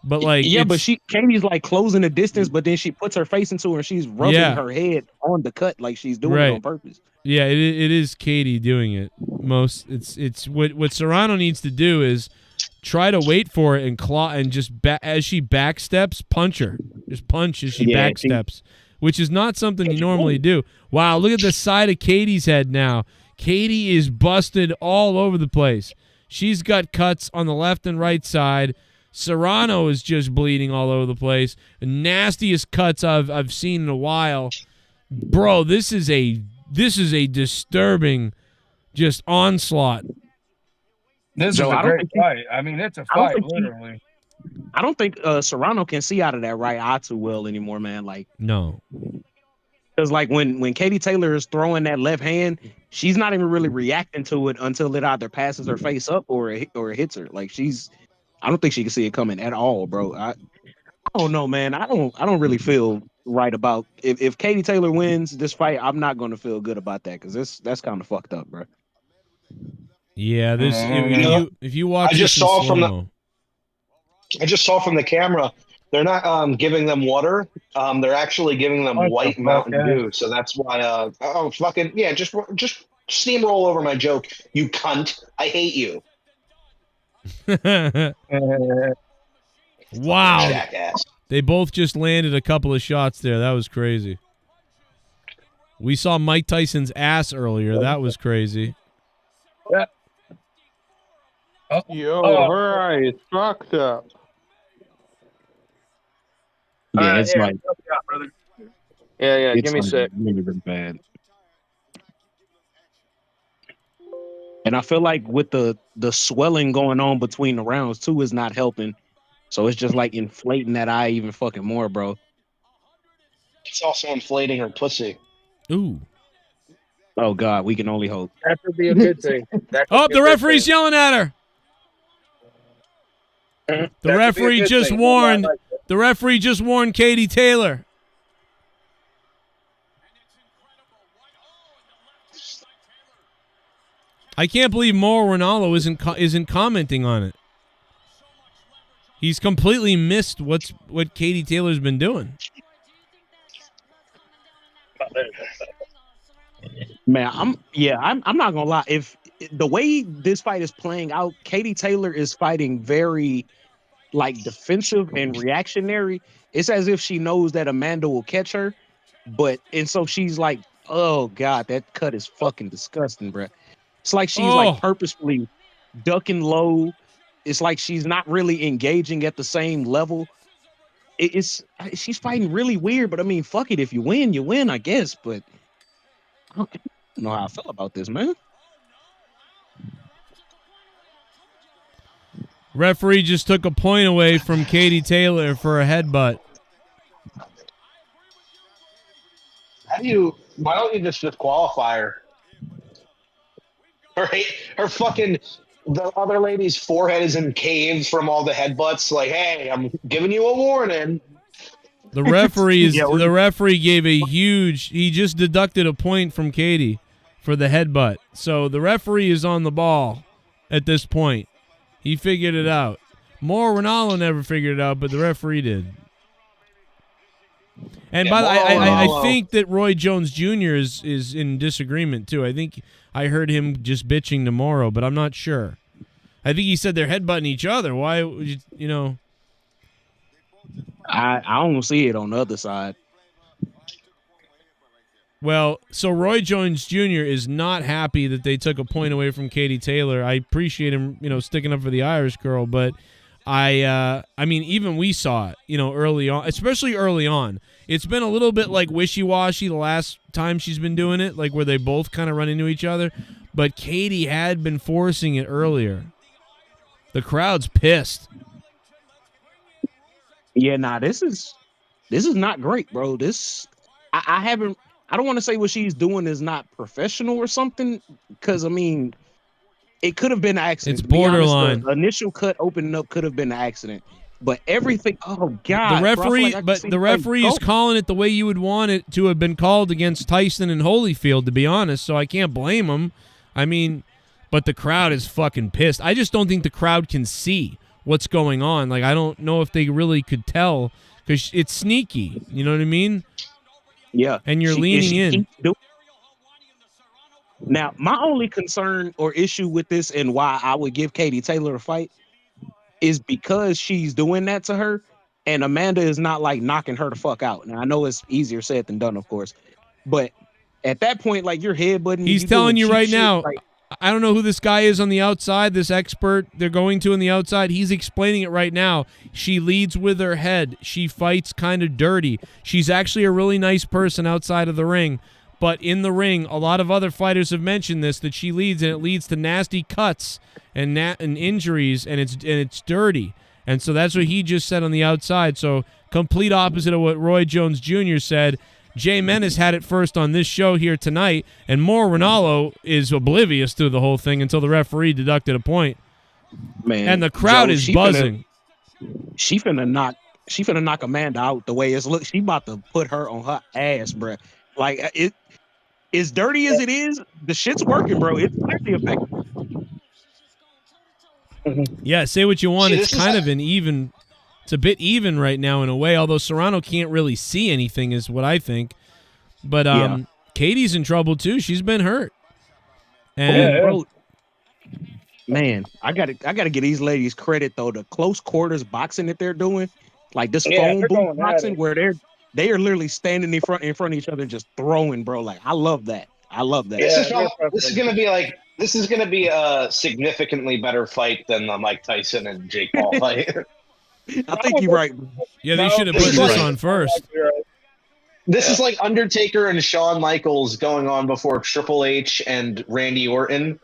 But like, Yeah, but it's- Katie's like closing the distance, but then she puts her face into her and she's rubbing Yeah. her head on the cut like she's doing it Right. on purpose. Yeah, it is Katie doing it. It's what Serrano needs to do is try to wait for it and claw and just as she backsteps, punch her. Just punch as she backsteps, which is not something you normally do. Wow, look at the side of Katie's head now. Katie is busted all over the place. She's got cuts on the left and right side. Serrano is just bleeding all over the place. The nastiest cuts I've seen in a while. Bro, this is a disturbing just onslaught. This Joe, is a I don't great think fight. I mean, it's a fight, literally. I don't think Serrano can see out of that right eye too well anymore, man. Like, no, because like when Katie Taylor is throwing that left hand, she's not even really reacting to it until it either passes her face up or it hits her. Like I don't think she can see it coming at all, bro. I don't know, man. I don't really feel right about if Katie Taylor wins this fight. I'm not going to feel good about that because that's kind of fucked up, bro. Yeah, this if you watch, I just this in saw slow-mo. I just saw from the camera. They're not giving them water. They're actually giving them white Mountain Dew. So that's why. Fucking yeah! Just steamroll over my joke, you cunt. I hate you. Wow. Jackass. They both just landed a couple of shots there. That was crazy. We saw Mike Tyson's ass earlier. That was crazy. Yeah. Her eye is fucked up. Yeah, it's like Yeah, it's give me a like sec. really, really bad. And I feel like with the swelling going on between the rounds too is not helping. So it's just like inflating that eye even fucking more, bro. It's also inflating her pussy. Ooh. Oh God, we can only hope. That could be a good thing. Oh, the referee's yelling at her. The referee just warned. The referee just warned Katie Taylor. I can't believe Mauro Ronaldo isn't commenting on it. He's completely missed what Katie Taylor's been doing. Man, I'm not gonna lie. If the way this fight is playing out, Katie Taylor is fighting very like defensive and reactionary. It's as if she knows that Amanda will catch her, and so she's like, oh God, that cut is fucking disgusting, bro. It's like she's like purposefully ducking low. It's like she's not really engaging at the same level. She's fighting really weird, but I mean, fuck it. If you win, I guess. But I don't know how I feel about this, man. Referee just took a point away from Katie Taylor for a headbutt. Why don't you just disqualify her? Her fucking, the other lady's forehead is in caves from all the headbutts. Like, hey, I'm giving you a warning. The referee gave a huge. He just deducted a point from Katie for the headbutt. So the referee is on the ball at this point. He figured it out. Mauro Ronaldo never figured it out, but the referee did. And by the way, I think that Roy Jones Jr. is in disagreement too. I think I heard him just bitching to Mauro, but I'm not sure. I think he said they're headbutting each other. Why would you know? I don't see it on the other side. Well, so Roy Jones Jr. is not happy that they took a point away from Katie Taylor. I appreciate him, sticking up for the Irish girl, but I mean, even we saw it, early on, especially early on. It's been a little bit like wishy-washy the last time she's been doing it, like where they both kind of run into each other. But Katie had been forcing it earlier. The crowd's pissed. Yeah, this is not great, bro. I don't want to say what she's doing is not professional or something, because I mean, it could have been an accident. It's borderline. The initial cut opening up could have been an accident, but everything. Oh God! The referee is calling it the way you would want it to have been called against Tyson and Holyfield, to be honest. So I can't blame him. I mean, but the crowd is fucking pissed. I just don't think the crowd can see what's going on. Like, I don't know if they really could tell, because it's sneaky. You know what I mean? Yeah. And you're leaning in. Now, my only concern or issue with this, and why I would give Katie Taylor a fight, is because she's doing that to her, and Amanda is not like knocking her the fuck out. Now I know it's easier said than done, of course, but at that point, like you're headbutting. He's telling you right now. I don't know who this guy is on the outside, this expert they're going to on the outside. He's explaining it right now. She leads with her head. She fights kind of dirty. She's actually a really nice person outside of the ring. But in the ring, a lot of other fighters have mentioned this, that she leads, and it leads to nasty cuts and injuries, and it's dirty. And so that's what he just said on the outside. So complete opposite of what Roy Jones Jr. said. Jay Menace had it first on this show here tonight, and Mauro Ranallo is oblivious to the whole thing until the referee deducted a point. Man, and the crowd Joe, is buzzing. She finna knock Amanda out the way it's look. She about to put her on her ass, bro. Like it, as dirty as it is, the shit's working, bro. It's clearly effective. Yeah, say what you want. It's kind of an even. It's a bit even right now in a way, although Serrano can't really see anything, is what I think. But Katie's in trouble too. She's been hurt. And bro, man, I gotta give these ladies credit though. The close quarters boxing that they're doing, like this phone booth boxing, where they are literally standing in front of each other and just throwing, bro. Like I love that. I love that. This is gonna be a significantly better fight than the Mike Tyson and Jake Paul fight. I think you're right. Yeah, they should have put this on first. This is like Undertaker and Shawn Michaels going on before Triple H and Randy Orton,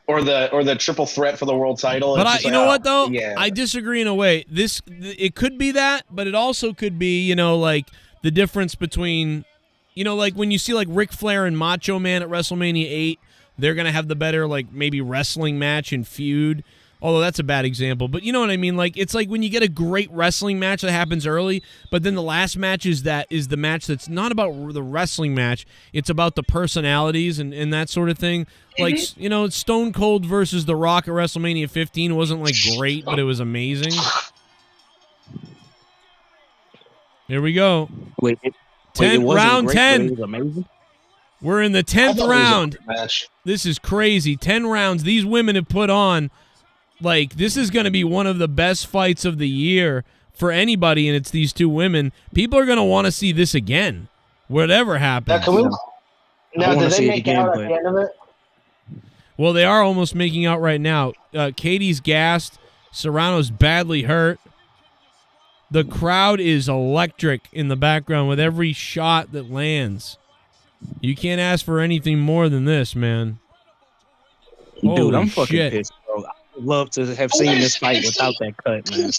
or the triple threat for the world title. But you know what though? Yeah. I disagree in a way. It could be that, but it also could be, like the difference between, like when you see like Ric Flair and Macho Man at WrestleMania 8, they're gonna have the better like maybe wrestling match and feud. Although that's a bad example, but you know what I mean? Like it's like when you get a great wrestling match that happens early, but then the last match is the match that's not about the wrestling match. It's about the personalities and that sort of thing. Like, Stone Cold versus The Rock at WrestleMania 15 wasn't like great, but it was amazing. Here we go. Round 10. We're in the 10th round. This is crazy. 10 rounds. These women have put on. Like, this is going to be one of the best fights of the year for anybody, and it's these two women. People are going to want to see this again, whatever happens. Now, did they make out at the end of it? Well, they are almost making out right now. Katie's gassed. Serrano's badly hurt. The crowd is electric in the background with every shot that lands. You can't ask for anything more than this, man. Dude, I'm fucking pissed, bro. Love to have seen this fight without that cut, man.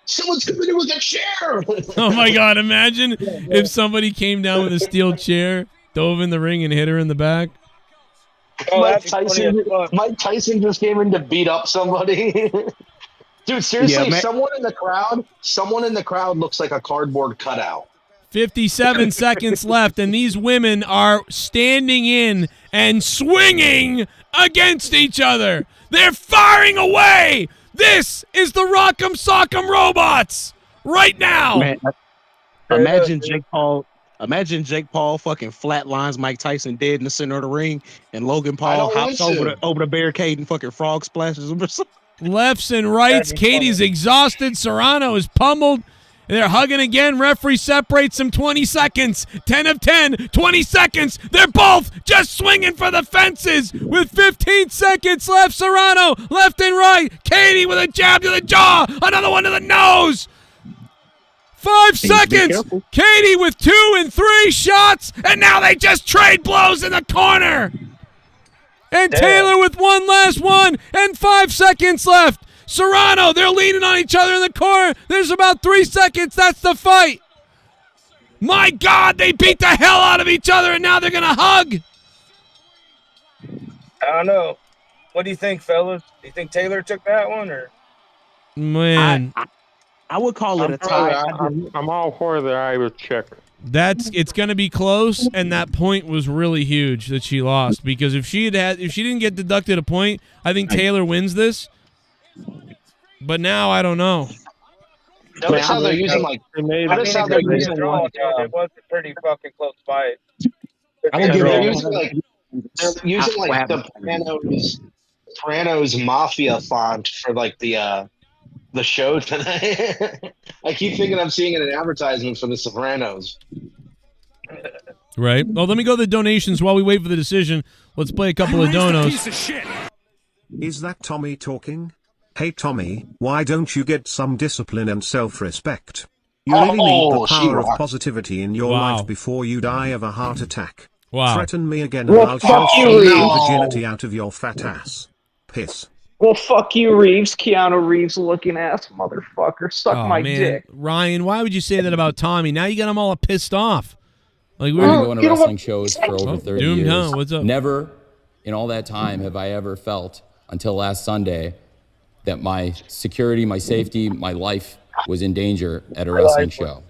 Someone's coming in with a chair. Oh my God! Imagine if somebody came down with a steel chair, dove in the ring, and hit her in the back. Mike Tyson just came in to beat up somebody. Dude, seriously, someone in the crowd looks like a cardboard cutout. 57 seconds left, and these women are standing in and swinging against each other. They're firing away. This is the Rock'em Sock'em Robots right now. Man, imagine Jake Paul fucking flatlines Mike Tyson dead in the center of the ring, and Logan Paul hops over the barricade and fucking frog splashes him or something. Lefts and rights. Katie's exhausted. Serrano is pummeled. They're hugging again. Referee separates them 20 seconds. 10 of 10. 20 seconds. They're both just swinging for the fences with 15 seconds left. Serrano, left and right. Katie with a jab to the jaw. Another one to the nose. 5 seconds. Katie with 2 and 3 shots. And now they just trade blows in the corner. And Taylor with one last one. And 5 seconds left. Serrano, they're leaning on each other in the corner. There's about 3 seconds. That's the fight. My God, they beat the hell out of each other, and now they're going to hug. I don't know. What do you think, fellas? Do you think Taylor took that one, or? Man. I would call it a tie. I'm all for the Irish check. It's going to be close, and that point was really huge that she lost, because if she didn't get deducted a point, I think Taylor wins this. But now I don't know. Notice how they're using it was a pretty fucking close fight. They're using like the Sopranos Mafia font for like the the show tonight. I keep thinking I'm seeing an advertisement for The Sopranos. Right. Well, let me go to the donations while we wait for the decision. Let's play a couple of donos. Is that Tommy talking? Hey Tommy, why don't you get some discipline and self-respect? You really need the power of positivity in your life before you die of a heart attack. Wow. Threaten me again and I'll shove your virginity out of your fat ass. Piss. Well, fuck you, Reeves. Keanu Reeves looking ass motherfucker. Suck my dick. Ryan, why would you say that about Tommy? Now you got him all pissed off. Like I've been going to wrestling shows for over 30 Doomed, years. huh? What's up? Never in all that time have I ever felt, until last Sunday, that my security, my safety, my life was in danger at a wrestling show.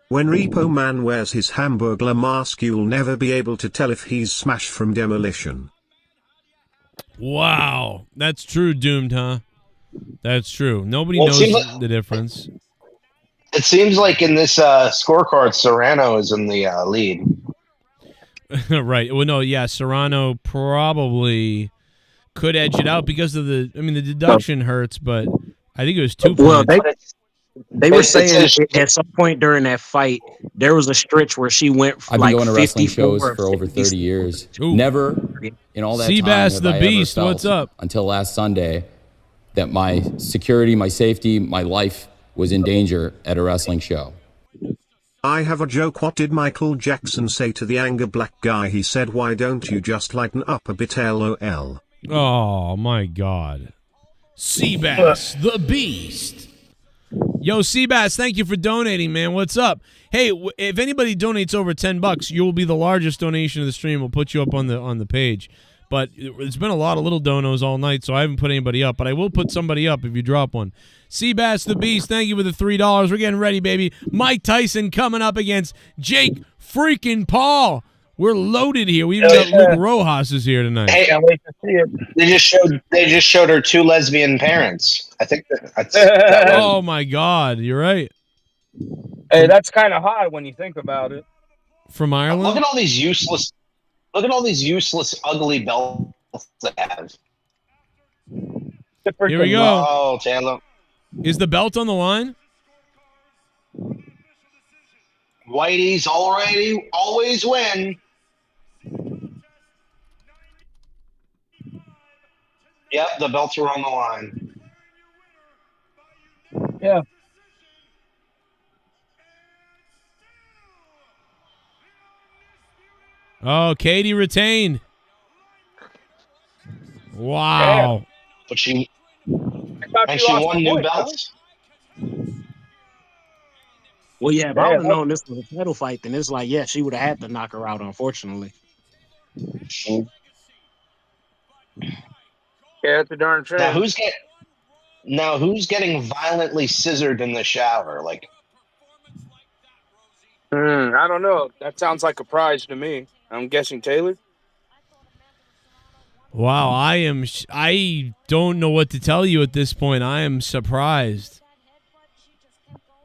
When Repo Man wears his Hamburglar mask, you'll never be able to tell if he's Smash from Demolition. Wow. That's true, Doomed, huh? That's true. Nobody knows the difference. It seems like in this scorecard, Serrano is in the lead. Right. Well, no, yeah, Serrano probably could edge it out because of the deduction hurts, but I think it was 2 Well, points. they were saying at some point during that fight, there was a stretch where she went I've been going to wrestling shows for over 30 years. Never in all that time Seabass have the I Beast, ever felt, what's up? until last Sunday, that my security, my safety, my life was in danger at a wrestling show. I have a joke. What did Michael Jackson say to the angry black guy? He said, "Why don't you just lighten up a bit, LOL." Oh, my God. Seabass the Beast. Yo, Seabass, thank you for donating, man. What's up? Hey, if anybody donates over $10, you'll be the largest donation of the stream. We'll put you up on the page. But it's been a lot of little donos all night, so I haven't put anybody up. But I will put somebody up if you drop one. Seabass the Beast, thank you for the $3. We're getting ready, baby. Mike Tyson coming up against Jake freaking Paul. We're loaded here. We even got Luke Rojas is here tonight. Hey, Can't wait to see it. they just showed her 2 lesbian parents. I think that Oh my God, you're right. Hey, that's kind of hot when you think about it. From Ireland. Look at all these useless. Look at all these useless, ugly belts they have. Here we go. Oh, Chandler. Is the belt on the line? Whitey's already always win. Yep, the belts are on the line. Yeah. Oh, Katie retained. Wow. Yeah. But she she won new belts. Well, yeah, if I would have known this was a title fight, then it's like, yeah, she would have had to knock her out, unfortunately. Yeah, that's a darn shame. Now who's getting violently scissored in the shower? Like, I don't know. That sounds like a prize to me. I'm guessing Taylor. Wow, I don't know what to tell you at this point. I am surprised.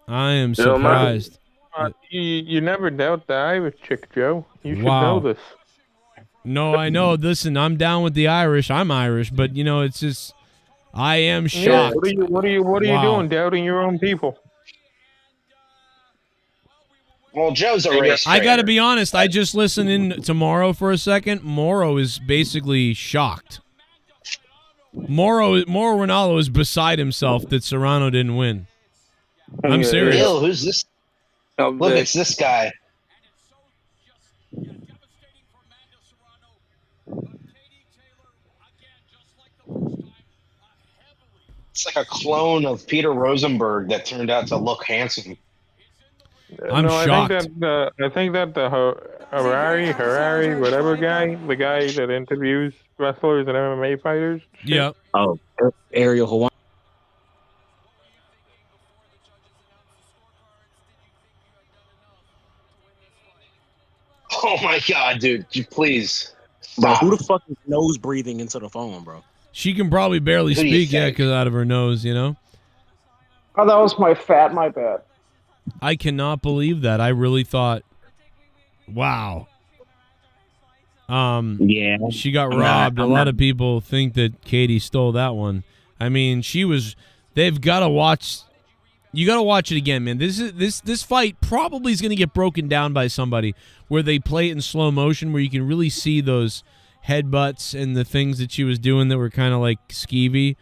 I am surprised. You never doubt the Irish chick, Joe. You should Wow. know this. No, I know. Listen, I'm down with the Irish. I'm Irish, but it's just I am shocked. Yeah, what are you doing, doubting your own people? well, Joe's a race I got to trainer. be honest. I just listened in to Morrow for a second. Morrow is basically shocked. Mauro Ronaldo is beside himself that Serrano didn't win. I'm serious. Ew, who's this? Look, it's this guy. It's like a clone of Peter Rosenberg that turned out to look handsome. I'm shocked. I think that the Harari, whatever guy, the guy that interviews wrestlers and MMA fighters. Yeah. Oh, Ariel Hawaii. Oh my God, dude! Please, bro. Who the fuck is nose breathing into the phone, bro? She can probably barely Who do you speak, yeah, think? because out of her nose, Oh, that was my bad. I cannot believe that. I really thought, wow. Yeah. She got robbed. A lot of people think that Katie stole that one. I mean, she was They've got to watch. You got to watch it again, man. This fight probably is going to get broken down by somebody where they play it in slow motion, where you can really see those headbutts and the things that she was doing that were kind of like skeevy.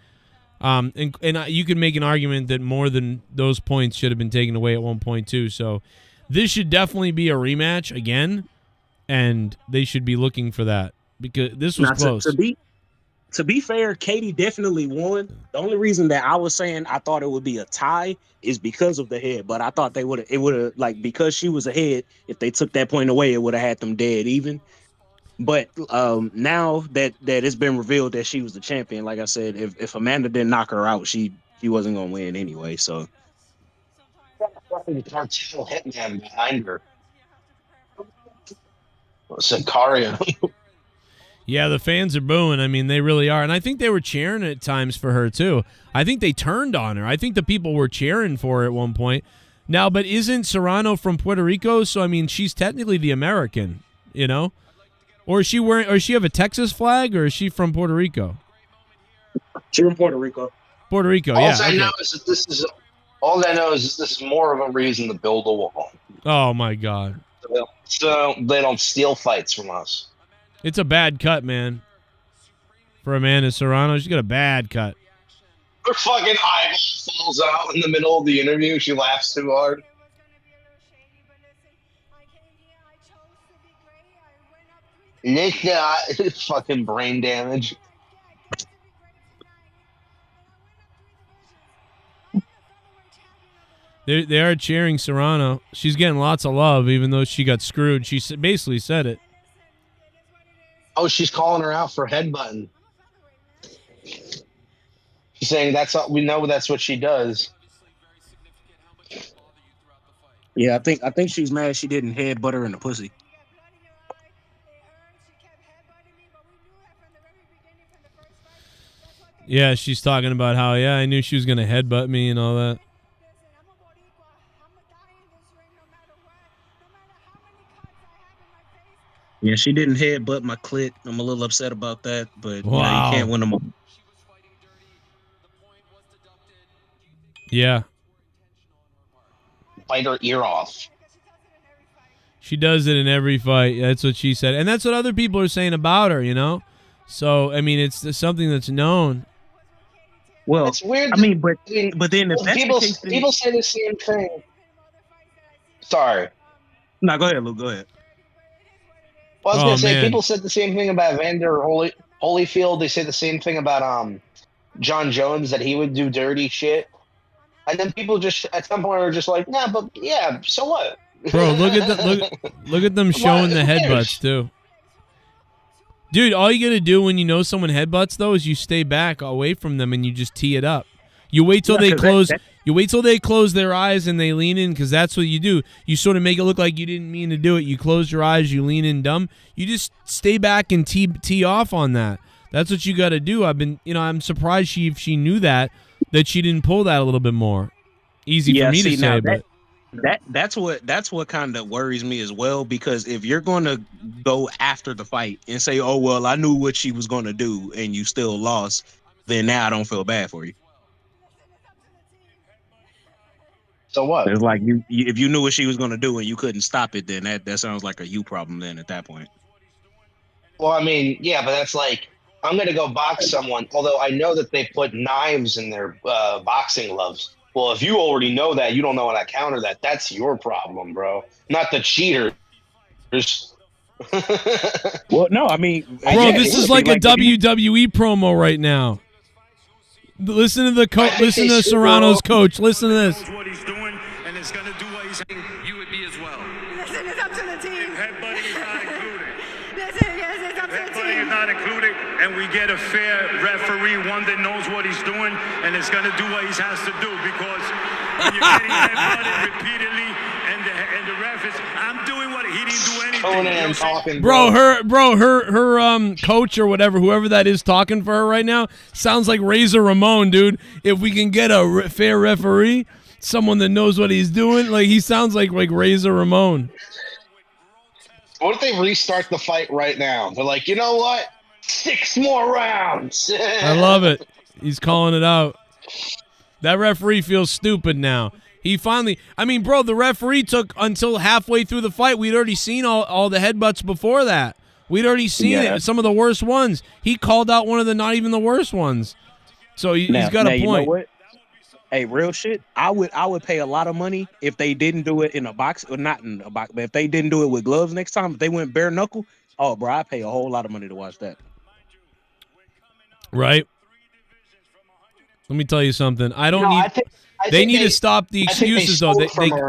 And you can make an argument that more than those points should have been taken away at one point too. So this should definitely be a rematch again, and they should be looking for that because this was close. To be fair, Katie definitely won. The only reason that I was saying I thought it would be a tie is because of the head. But I thought it would have like because she was ahead. If they took that point away, it would have had them dead even. But now that it's been revealed that she was the champion, like I said, if Amanda didn't knock her out, she wasn't gonna win anyway. So fucking cartel hitman behind her. Sicario. Yeah, the fans are booing. I mean, they really are. And I think they were cheering at times for her, too. I think they turned on her. I think the people were cheering for her at one point. Now, but isn't Serrano from Puerto Rico? So, I mean, she's technically the American, you know? Or is she wearing? Or does she have a Texas flag, or is she from Puerto Rico? She's from Puerto Rico. Puerto Rico, All yeah. I know is that this is more of a reason to build a wall. Oh, my God. So they don't steal fights from us. It's a bad cut, man. For Amanda Serrano, she's got a bad cut. Her fucking eyeball falls out in the middle of the interview. She laughs too hard. This fucking brain damage. They are cheering Serrano. She's getting lots of love, even though she got screwed. She basically said it. Oh, she's calling her out for headbutting. She's saying we know that's what she does. Yeah, I think she's mad she didn't headbutt her in the pussy. Yeah, she's talking about how, I knew she was going to headbutt me and all that. Yeah, she didn't headbutt my clit. I'm a little upset about that, but Wow. you can't win them all. Yeah. Bite her ear off. She does it in every fight. That's what she said. And that's what other people are saying about her, you know? So, I mean, it's something that's known. Well, it's weird. I mean, but then if that's people, the case, people say the same thing. Sorry. No, go ahead, Luke. Go ahead. Well, I was going to say, people said the same thing about Vander Holyfield. They say the same thing about John Jones, that he would do dirty shit. And then people just, at some point, are just like, nah, but yeah, so what? Bro, look at them showing the headbutts, too. Dude, all you got to do when you know someone headbutts, though, is you stay back away from them and you just tee it up. You wait till they close. You wait till they close their eyes and they lean in, because that's what you do. You sort of make it look like you didn't mean to do it. You close your eyes, you lean in dumb. You just stay back and tee off on that. That's what you got to do. I'm surprised she knew that she didn't pull that a little bit more. Easy for me to say, but that's what kind of worries me as well, because if you're going to go after the fight and say, "Oh well, I knew what she was going to do," and you still lost, then now I don't feel bad for you. So what? It's like if you knew what she was going to do and you couldn't stop it, then that sounds like a you problem then at that point. Well, I mean, yeah, but that's like, I'm going to go box someone, although I know that they put knives in their boxing gloves. Well, if you already know that, you don't know how to counter that. That's your problem, bro. Not the cheater. Well, no, I mean, bro, this is like a WWE promo right now. Listen to listen to Serrano's coach. Listen to this. What he's doing, and it's going to do what he's saying. You would be as well. Listen, it's up to the team. Headbutting is not included. Listen, yes, it's up to the Headbutting team. is not included, and we get a fair referee, one that knows what he's doing, and is going to do what he has to do. Because when you're getting headbutted repeatedly, and the ref is, I'm doing what he didn't do anything. Conan talking, her coach or whoever that is talking for her right now sounds like Razor Ramon, dude. If we can get a fair referee, someone that knows what he's doing, like he sounds like Razor Ramon. What if they restart the fight right now? They're like, you know what? 6 more rounds. I love it. He's calling it out. That referee feels stupid now. He finally, I mean, bro, the referee took until halfway through the fight. We'd already seen all the headbutts before that. We'd already seen it, some of the worst ones. He called out one of the not even the worst ones. So he's got a point. You know what? Hey, real shit. I would pay a lot of money if they didn't do it in a box, or not in a box, but if they didn't do it with gloves next time, if they went bare knuckle, oh, bro, I'd pay a whole lot of money to watch that. Right. Let me tell you something. They need to stop the excuses, though.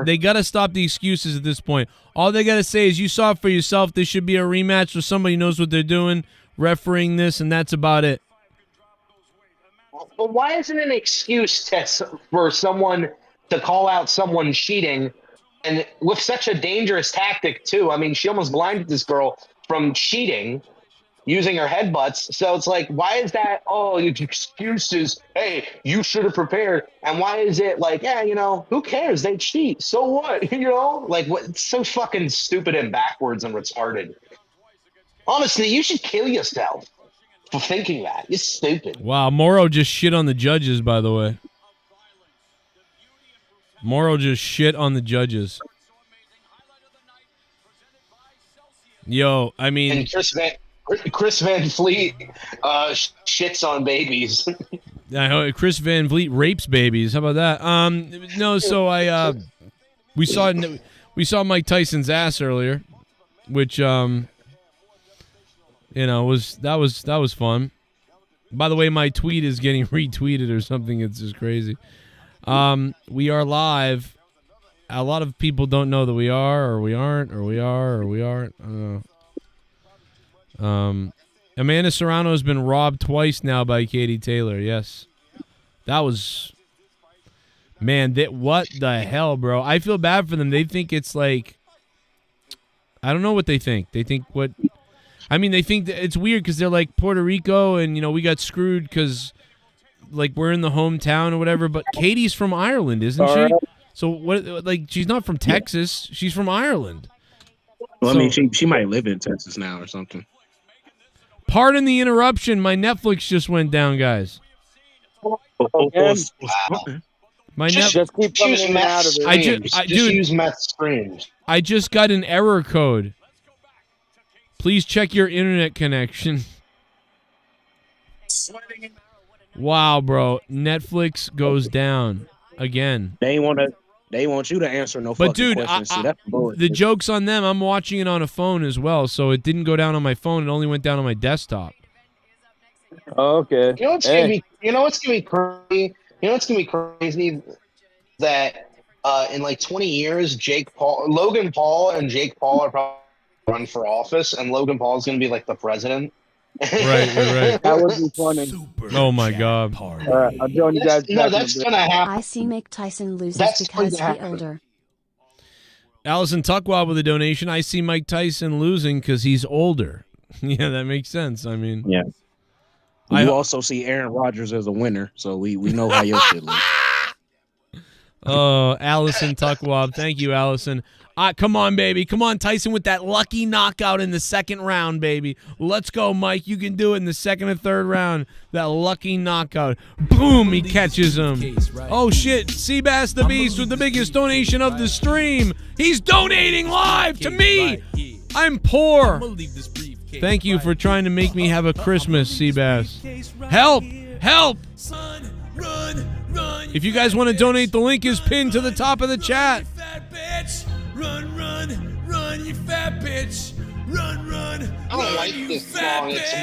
They got to stop the excuses at this point. All they got to say is, you saw it for yourself. This should be a rematch where somebody knows what they're doing, refereeing this, and that's about it. But why isn't it an excuse for someone to call out someone cheating, and with such a dangerous tactic, too? I mean, she almost blinded this girl from cheating using her headbutts. So it's like, why is that? Oh, your excuse is, hey, you should have prepared. And why is it like, yeah, you know, who cares? They cheat. So what? You know, like, what? It's so fucking stupid and backwards and retarded. Honestly, you should kill yourself for thinking that. You're stupid. Wow, Moro just shit on the judges, by the way. Moro just shit on the judges. Yo, I mean... And Chris Van Fleet shits on babies. Chris Van Vliet rapes babies. How about that? No, so we saw Mike Tyson's ass earlier, which was fun. By the way, my tweet is getting retweeted or something. It's just crazy. We are live. A lot of people don't know that we are, or we aren't, or we are, or we aren't. I don't know. Amanda Serrano has been robbed twice now by Katie Taylor. Yes. That was... Man, what the hell, bro? I feel bad for them. They think it's like... I don't know what they think. They think what... I mean, they think that it's weird because they're like Puerto Rico and, you know, we got screwed because, like, we're in the hometown or whatever. But Katie's from Ireland, isn't she? So, what? Like, she's not from Texas. She's from Ireland. Well, I mean, she might live in Texas now or something. Pardon the interruption. My Netflix just went down, guys. My just keep coming in and out of it. Use meth screens. I just got an error code. Please check your internet connection. Wow, bro. Netflix goes down again. They want you to answer no but fucking dude, questions. The joke's on them. I'm watching it on a phone as well, so it didn't go down on my phone. It only went down on my desktop. Oh, okay. You know what's gonna be crazy? You know what's gonna be crazy? That in like 20 years, Logan Paul and Jake Paul are probably run for office, and Logan Paul is gonna be like the president. Right. That would be funny. Oh my god. All right, I'll join you guys. That's gonna happen. I see Mike Tyson loses because he older. Allison Tuckwad with a donation. I see Mike Tyson losing because he's older. Yeah, that makes sense. I mean, yeah. You also see Aaron Rodgers as a winner, so we know how your shit looks. Oh, Allison Tuckwad. Thank you, Allison. Come on, baby. Come on, Tyson, with that lucky knockout in the second round, baby. Let's go, Mike. You can do it in the second or third round. That lucky knockout. Boom, he catches him. Oh, shit. Seabass the Beast with the biggest donation of the stream. He's donating live to me. I'm poor. Thank you for trying to make me have a Christmas, Seabass. Help. Help. If you guys want to donate, the link is pinned to the top of the chat. Run, you fat bitch. Run. I don't like this song. It's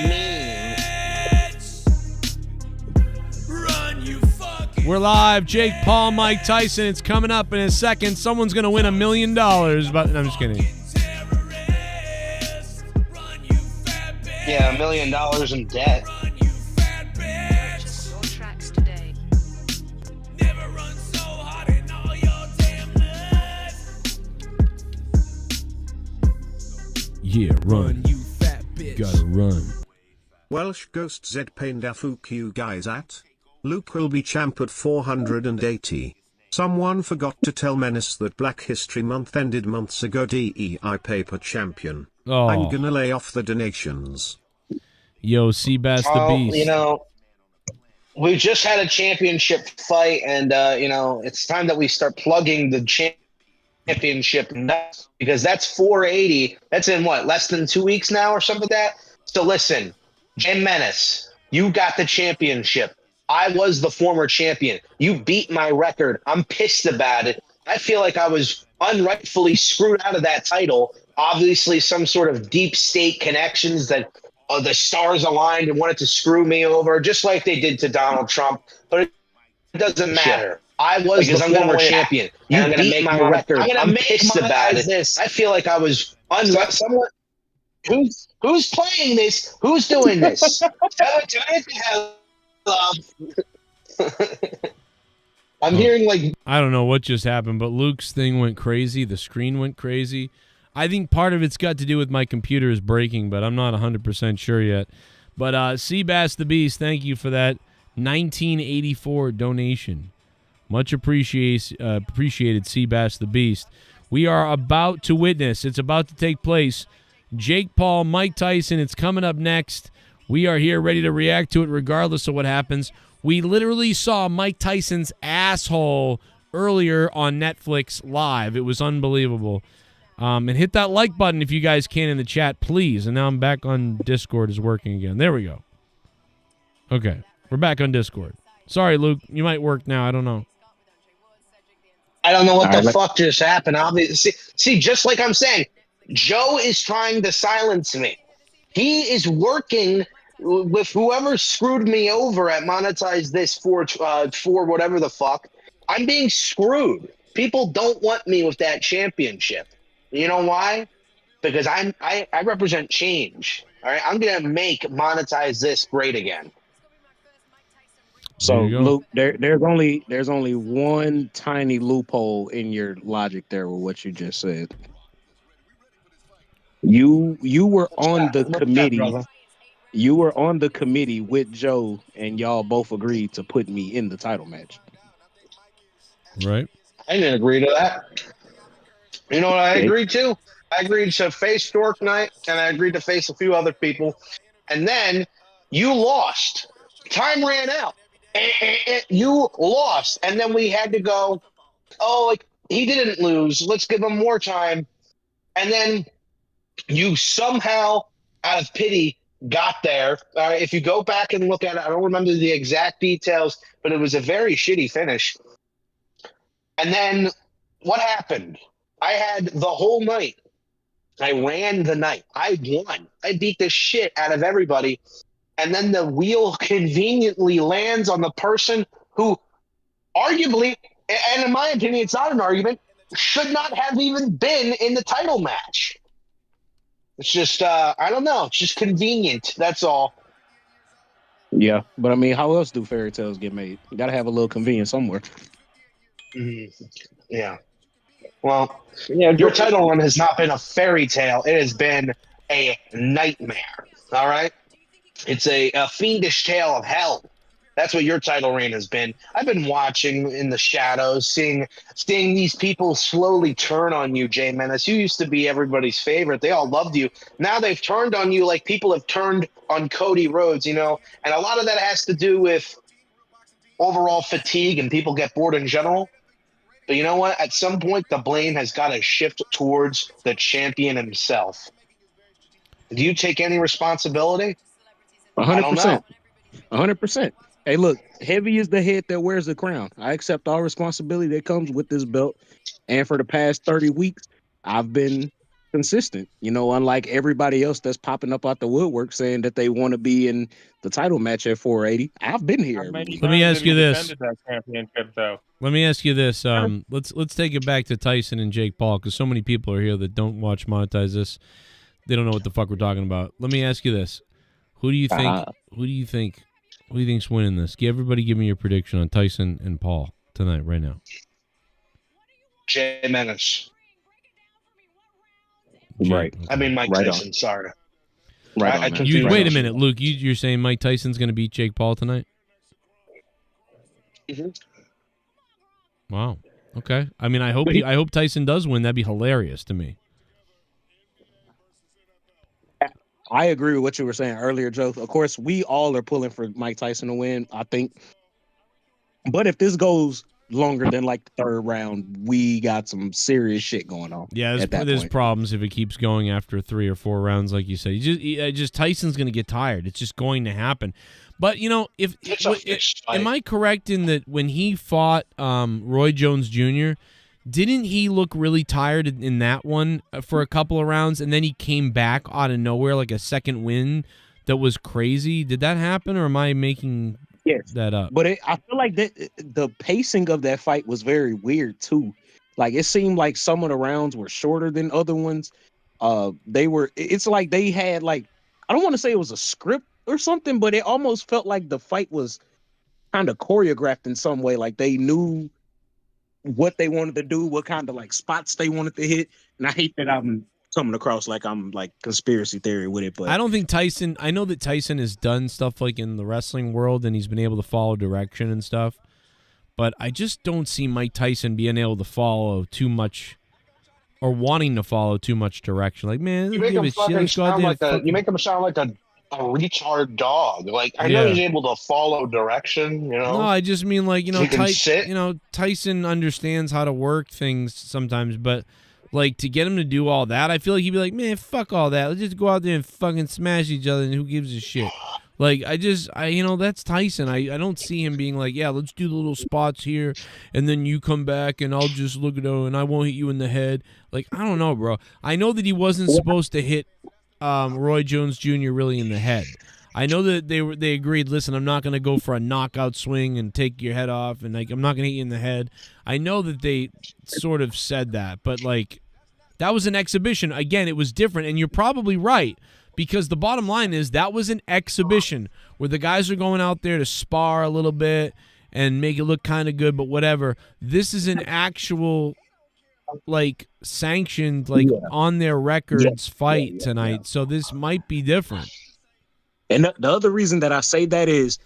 mean. Run, you fucking. We're live. Jake Paul, Mike Tyson. It's coming up in a second. Someone's going to win $1 million. But no, I'm just kidding. Yeah, $1 million in debt. Yeah, run. You fat bitch. Gotta run. Welsh Ghost Z Paindafook you guys at? Luke will be champ at 480. Someone forgot to tell Menace that Black History Month ended months ago. DEI paper champion. Oh. I'm gonna lay off the donations. Yo, Seabass the Beast. You know, we just had a championship fight, and it's time that we start plugging the championship nuts, because that's 480. That's in what, less than 2 weeks now or something like that. So listen, Jay Menace, you got the championship. I was the former champion. You beat my record. I'm pissed about it. I feel like I was unrightfully screwed out of that title. Obviously, some sort of deep state connections that the stars aligned and wanted to screw me over, just like they did to Donald Trump. But it doesn't matter. I was the former champion. You beat my record. I'm pissed about it. I feel like I was someone. Who's playing this? Who's doing this? Tell it to hell. I'm hearing like I don't know what just happened, but Luke's thing went crazy. The screen went crazy. I think part of it's got to do with my computer is breaking, but I'm not 100% sure yet. But Seabass the Beast, thank you for that 1984 donation. Much appreciated, Seabass the Beast. We are about to witness. It's about to take place. Jake Paul, Mike Tyson, it's coming up next. We are here ready to react to it regardless of what happens. We literally saw Mike Tyson's asshole earlier on Netflix live. It was unbelievable. And hit that like button if you guys can in the chat, please. And now I'm back on Discord. Is working again. There we go. Okay, we're back on Discord. Sorry, Luke. You might work now. I don't know. I don't know what the fuck just happened. Obviously, see, just like I'm saying, Joe is trying to silence me. He is working with whoever screwed me over at Monetize This for whatever the fuck. I'm being screwed. People don't want me with that championship. You know why? Because I represent change. All right, I'm gonna make Monetize This great again. So Luke, there's only one tiny loophole in your logic there with what you just said. You were on the committee. You were on the committee with Joe, and y'all both agreed to put me in the title match. Right. I didn't agree to that. You know what I agreed to? I agreed to face Dork Knight, and I agreed to face a few other people. And then you lost. Time ran out. You lost. And then we had to go, oh, like, he didn't lose. Let's give him more time. And then you somehow, out of pity, got there. If you go back and look at it, I don't remember the exact details, but it was a very shitty finish. And then what happened? I had the whole night. I ran the night. I won. I beat the shit out of everybody. And then the wheel conveniently lands on the person who arguably, and in my opinion, it's not an argument, should not have even been in the title match. It's just, I don't know. It's just convenient. That's all. Yeah, but I mean, how else do fairy tales get made? You got to have a little convenience somewhere. Yeah. Well, your title run has not been a fairy tale. It has been a nightmare. All right? It's a fiendish tale of hell. That's what your title reign has been. I've been watching in the shadows, seeing these people slowly turn on you, Jay Menace. You used to be everybody's favorite. They all loved you. Now they've turned on you like people have turned on Cody Rhodes, you know? And a lot of that has to do with overall fatigue and people get bored in general. But you know what? At some point, the blame has got to shift towards the champion himself. Do you take any responsibility? 100%. 100%. Hey, look, heavy is the head that wears the crown. I accept all responsibility that comes with this belt. And for the past 30 weeks, I've been consistent. You know, unlike everybody else that's popping up out the woodwork saying that they want to be in the title match at 480. I've been here. Let me ask you this. That championship, though. Let me ask you this. Let's take it back to Tyson and Jake Paul, because so many people are here that don't watch Monetize This. They don't know what the fuck we're talking about. Let me ask you this. Who do you think? Who do you think's winning this? Everybody give me your prediction on Tyson and Paul tonight, right now. Jay Menace. Right. I mean, Mike Tyson. On. Sorry. Right. Wait a minute, Luke. You're saying Mike Tyson's going to beat Jake Paul tonight? Mm-hmm. Wow. Okay. I mean, I hope Tyson does win. That'd be hilarious to me. I agree with what you were saying earlier, Joe. Of course, we all are pulling for Mike Tyson to win, I think. But if this goes longer than like the third round, we got some serious shit going on. Yeah, at that there's point. problems if it keeps going after 3 or 4 rounds, like you said. Just Tyson's going to get tired. It's just going to happen. But am I correct in that when he fought Roy Jones Jr., didn't he look really tired in that one for a couple of rounds, and then he came back out of nowhere like a second win that was crazy? Did that happen, or am I making that up? But I feel like the pacing of that fight was very weird too. Like it seemed like some of the rounds were shorter than other ones. It's like they had like, I don't want to say it was a script or something, but it almost felt like the fight was kind of choreographed in some way. Like they knew what they wanted to do, what kind of like spots they wanted to hit. And I hate that I'm coming across like I'm like conspiracy theory with it, but I don't think Tyson. I know that Tyson has done stuff like in the wrestling world, and he's been able to follow direction and stuff. But I just don't see Mike Tyson being able to follow too much, or wanting to follow too much direction. Like, man, You make him sound like a retard dog. Like I know he's able to follow direction. No, I just mean like He can sit. Tyson understands how to work things sometimes, but like to get him to do all that, I feel like he'd be like, man, fuck all that. Let's just go out there and fucking smash each other, and who gives a shit? Like that's Tyson. I don't see him being like, yeah, let's do the little spots here, and then you come back, and I'll just look at it, and I won't hit you in the head. Like I don't know, bro. I know that he wasn't supposed to hit Roy Jones Jr. really in the head. I know that they agreed, listen, I'm not going to go for a knockout swing and take your head off, and like I'm not going to hit you in the head. I know that they sort of said that, but like that was an exhibition. Again, it was different, and you're probably right, because the bottom line is that was an exhibition where the guys are going out there to spar a little bit and make it look kind of good, but whatever. This is an actual like sanctioned, like on their records fight tonight, so this might be different. And the other reason that I say that is,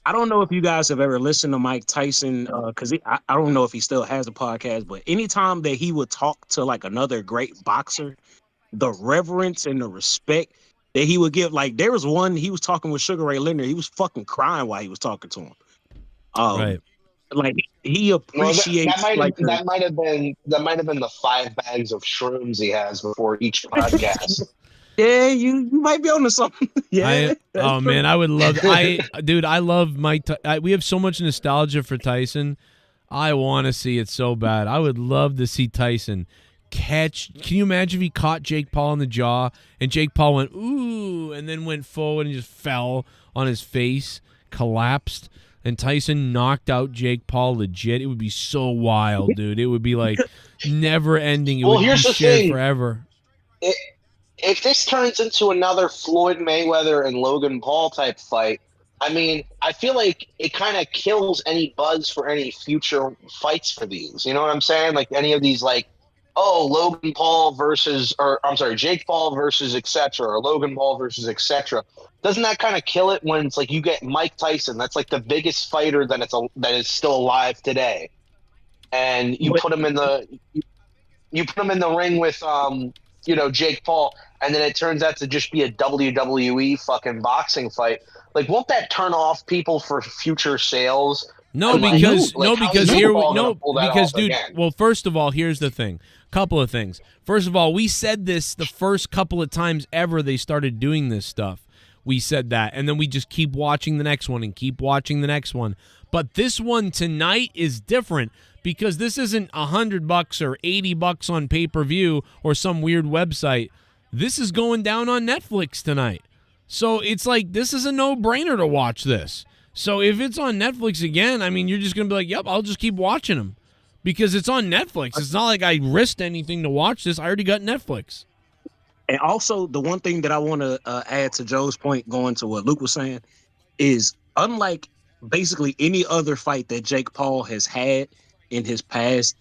I don't know if you guys have ever listened to Mike Tyson, because I don't know if he still has a podcast, but anytime that he would talk to like another great boxer, the reverence and the respect that he would give, like there was one, he was talking with Sugar Ray Leonard, he was fucking crying while he was talking to him. Right. Like he appreciates that might have been the 5 bags of shrooms he has before each podcast. Yeah, you might be onto something. Yeah. Man, I would love. Dude, I love Mike. We have so much nostalgia for Tyson. I want to see it so bad. I would love to see Tyson catch. Can you imagine if he caught Jake Paul in the jaw and Jake Paul went ooh, and then went forward and just fell on his face, collapsed, and Tyson knocked out Jake Paul legit? It would be so wild, dude. It would be like never ending. It would be shared forever. If this turns into another Floyd Mayweather and Logan Paul type fight, I mean, I feel like it kind of kills any buzz for any future fights for these. You know what I'm saying? Like any of these, like, Logan Paul versus, or I'm sorry, Jake Paul versus etc., or Logan Paul versus etc. Doesn't that kind of kill it when it's like you get Mike Tyson? That's like the biggest fighter that is still alive today, and you put him in the ring with Jake Paul, and then it turns out to just be a WWE fucking boxing fight. Like, won't that turn off people for future sales? Because dude, well, first of all, here's the thing. Couple of things. First of all, we said this the first couple of times ever they started doing this stuff. We said that, and then we just keep watching the next one and keep watching the next one. But this one tonight is different because this isn't $100 or $80 on pay-per-view or some weird website. This is going down on Netflix tonight. So it's like this is a no-brainer to watch this. So if it's on Netflix again, I mean, you're just going to be like, yep, I'll just keep watching them because it's on Netflix. It's not like I risked anything to watch this. I already got Netflix. And also, the one thing that I want to add to Joe's point, going to what Luke was saying, is unlike basically any other fight that Jake Paul has had in his past,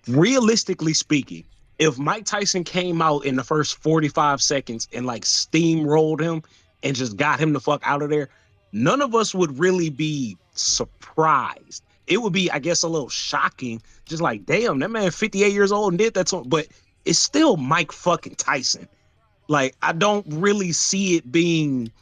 realistically speaking, if Mike Tyson came out in the first 45 seconds and like steamrolled him and just got him the fuck out of there, none of us would really be surprised. It would be, I guess, a little shocking. Just like, damn, that man 58 years old and did that. But it's still Mike fucking Tyson. Like, I don't really see it being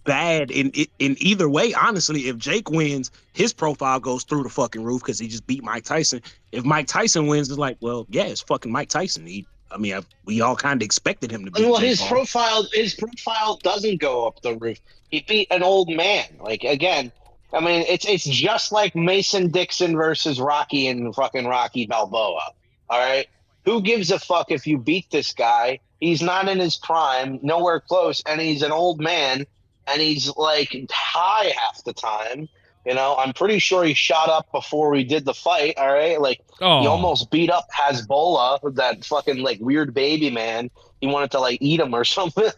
bad in either way. Honestly, if Jake wins, his profile goes through the fucking roof because he just beat Mike Tyson. If Mike Tyson wins, it's like, well, yeah, it's fucking Mike Tyson. We all kind of expected him to beat Well, Jake his Paul. profile doesn't go up the roof. He beat an old man. Like, again, I mean, it's just like Mason Dixon versus Rocky and fucking Rocky Balboa. All right, who gives a fuck if you beat this guy? He's not in his prime, nowhere close, and he's an old man, and he's like high half the time. You know, I'm pretty sure he shot up before we did the fight. All right, like he almost beat up Hezbollah, that fucking like weird baby man. He wanted to like eat him or something.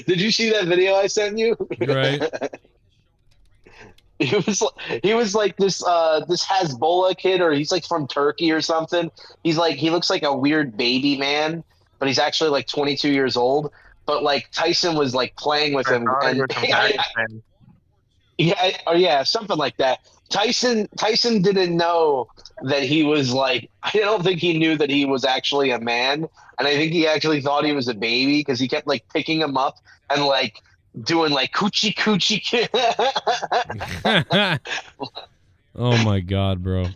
Did you see that video I sent you? Right. He was like this Hezbollah kid, or he's like from Turkey or something. He looks like a weird baby man, but he's actually like 22 years old. But like Tyson was like playing with him, and yeah, something like that. Tyson didn't know that he was like, I don't think he knew that he was actually a man, and I think he actually thought he was a baby because he kept like picking him up and like doing like coochie coochie. Oh my god, bro.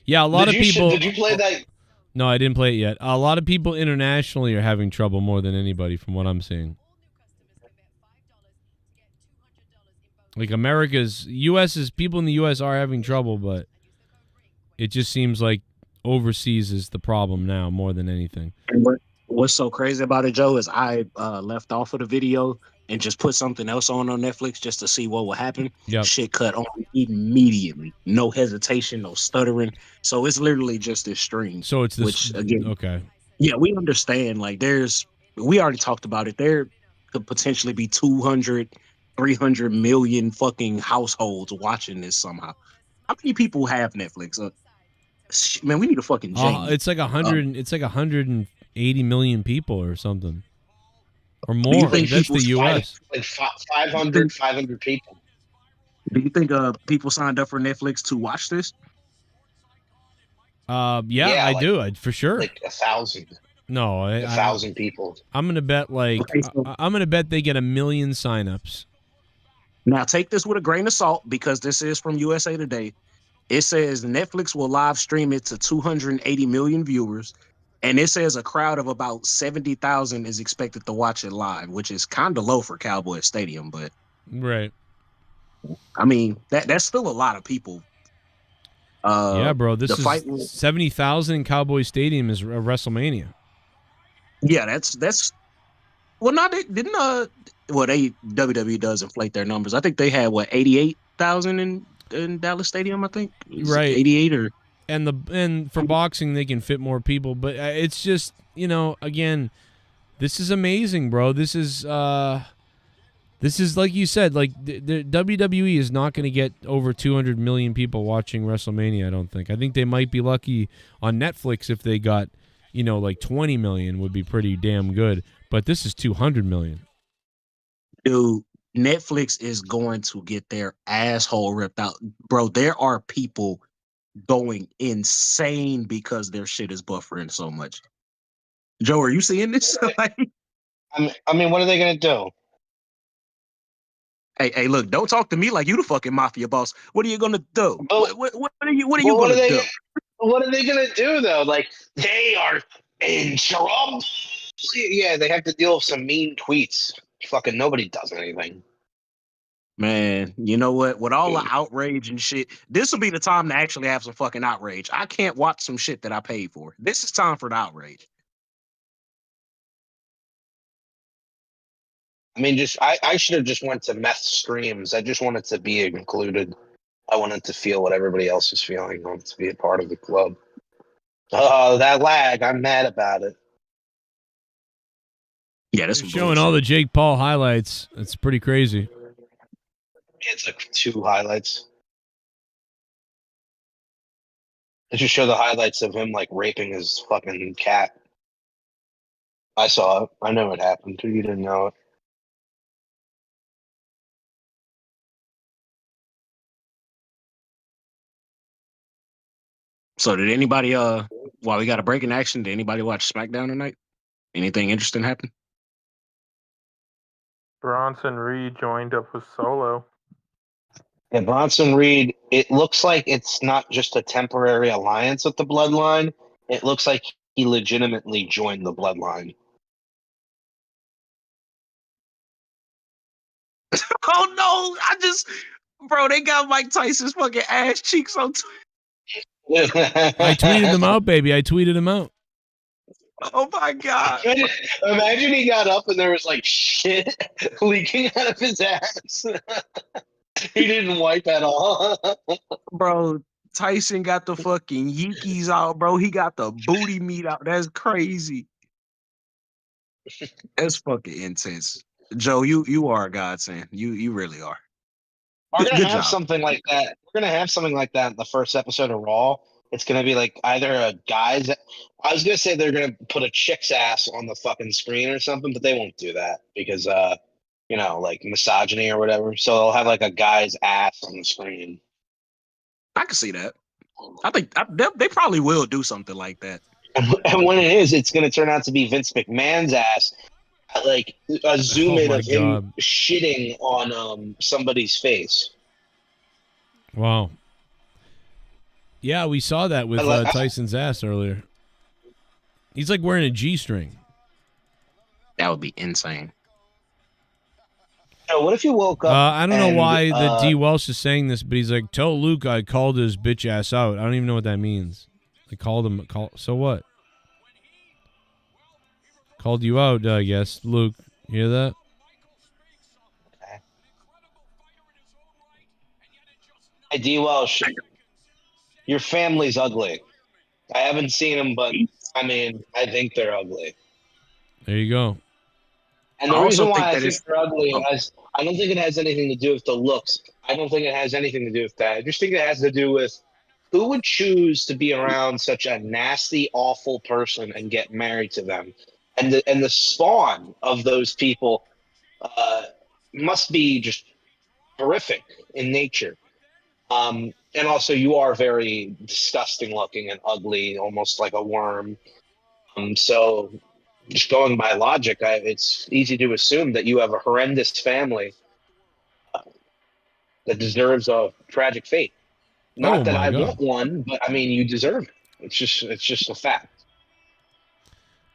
Yeah, a lot of people. Did you play that? No, I didn't play it yet. A lot of people internationally are having trouble more than anybody, from what I'm seeing. Like people in the U.S. are having trouble, but it just seems like overseas is the problem now more than anything. What's so crazy about it, Joe, is I left off of the video and just put something else on Netflix just to see what would happen. Yep. Shit cut on immediately. No hesitation, no stuttering. So it's literally just this stream. So it's this. Which, again, okay. Yeah, we understand. Like, we already talked about it. There could potentially be 200, 300 million fucking households watching this somehow. How many people have Netflix? Man, we need a fucking Jamie. It's like 100. It's like 180 million people or something, or more. That's the U.S. Like 500 people. Do you think people signed up for Netflix to watch this? Yeah, I do. For sure. Like 1,000. No, 1,000 people. I'm gonna bet I'm gonna bet they get 1 million signups. Now take this with a grain of salt because this is from USA Today. It says Netflix will live stream it to 280 million viewers, and it says a crowd of about 70,000 is expected to watch it live, which is kind of low for Cowboy Stadium, but right. I mean that's still a lot of people. Yeah, bro. This fight is 70,000 in Cowboy Stadium is a WrestleMania. Yeah, that's well, not didn't WWE does inflate their numbers. I think they had 88,000 in Dallas Stadium. I think right, 88 and for boxing they can fit more people, but it's just again, this is amazing, bro. This is like you said, like the WWE is not going to get over 200 million people watching WrestleMania. I don't think. I think they might be lucky on Netflix if they got like 20 million would be pretty damn good. But this is 200 million. Dude, Netflix is going to get their asshole ripped out. Bro, there are people going insane because their shit is buffering so much. Joe, are you seeing this? I mean, what are they going to do? Hey, look, don't talk to me like you the fucking mafia boss. What are you going to do? What are you going to do? What are they going to do, though? Like, they are in trouble. Yeah, they have to deal with some mean tweets. Fucking nobody does anything. Man, you know what? With all the outrage and shit, this will be the time to actually have some fucking outrage. I can't watch some shit that I paid for. This is time for the outrage. I mean, I should have just went to meth streams. I just wanted to be included. I wanted to feel what everybody else is feeling. I wanted to be a part of the club. Oh, that lag. I'm mad about it. Yeah, that's showing all the Jake Paul highlights. It's pretty crazy. It's like 2 highlights. They just show the highlights of him like raping his fucking cat. I saw it. I know it happened. You didn't know it. So did anybody while we got a break in action, did anybody watch Smackdown tonight? Anything interesting happen? Bronson Reed joined up with Solo. Yeah, Bronson Reed, it looks like it's not just a temporary alliance with the Bloodline. It looks like he legitimately joined the Bloodline. Oh no! Bro, they got Mike Tyson's fucking ass cheeks on I tweeted them out, baby. I tweeted them out. Oh my god! Imagine he got up and there was like shit leaking out of his ass. He didn't wipe at all. Bro, Tyson got the fucking yeekies out, bro. He got the booty meat out. That's crazy. That's fucking intense. Joe, you are a godsend. You really are. We're gonna Good have job. something like that. We're gonna have something like that in the first episode of Raw. It's gonna be like either a guy's. I was gonna say they're gonna put a chick's ass on the fucking screen or something, but they won't do that because like misogyny or whatever. So they'll have like a guy's ass on the screen. I can see that. I think they probably will do something like that. And when it is, it's gonna turn out to be Vince McMahon's ass. Like a zoom in my of him God. shitting on somebody's face. Wow. Yeah, we saw that with Tyson's ass earlier. He's like wearing a G-string. That would be insane. What if you woke up? I don't know and, why the D. Welsh is saying this, but he's like, tell Luke I called his bitch ass out. I don't even know what that means. I called him. So what? Called you out, I guess. Luke, you hear that? Hey, D. Welsh, your family's ugly. I haven't seen them, but I mean, I think they're ugly. There you go. And the I reason also why think I that think it's- they're ugly is I don't think it has anything to do with the looks. I don't think it has anything to do with that. I just think it has to do with who would choose to be around such a nasty, awful person and get married to them. And the spawn of those people must be just horrific in nature. And also, you are very disgusting looking and ugly, almost like a worm. So, just going by logic, it's easy to assume that you have a horrendous family that deserves a tragic fate. Not Oh, that my I God. want one, but I mean, you deserve it. It's just a fact.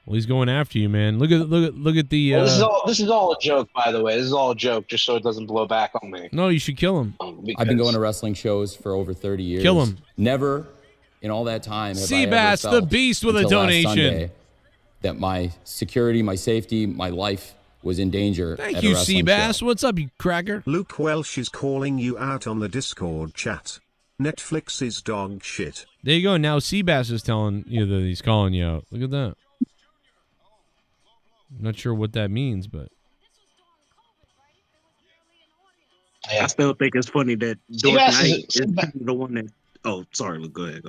Well, he's going after you, man. Look at the. Well, this is all a joke, by the way. This is all a joke, just so it doesn't blow back on me. No, you should kill him. I've been going to wrestling shows for over 30 years. Kill him. Never in all that time have I ever Seabass, the felt beast with a until last donation. Sunday that my security, my safety, my life was in danger. Thank at a you, wrestling Seabass. show. What's up, you cracker? Luke Welsh is calling you out on the Discord chat. Netflix is dog shit. There you go. Now Seabass is telling you that he's calling you out. Look at that. I'm not sure what that means, but I still think it's funny that Dork Knight is the one that. Oh, sorry, Luke. Go ahead.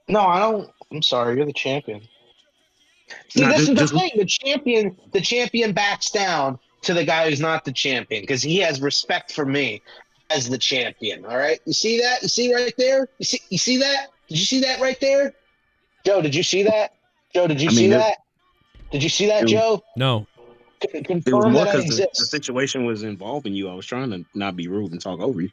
No, I don't. I'm sorry. You're the champion. See, Nah, this is the just- thing. The champion backs down to the guy who's not the champion because he has respect for me as the champion. All right, you see that? You see right there? You see that? Did you see that right there? Joe, did you see that? Joe, did you see that? Did you see that, Joe? no. It was Confirm more that it because the exists. situation was involving you. I was trying to not be rude and talk over you.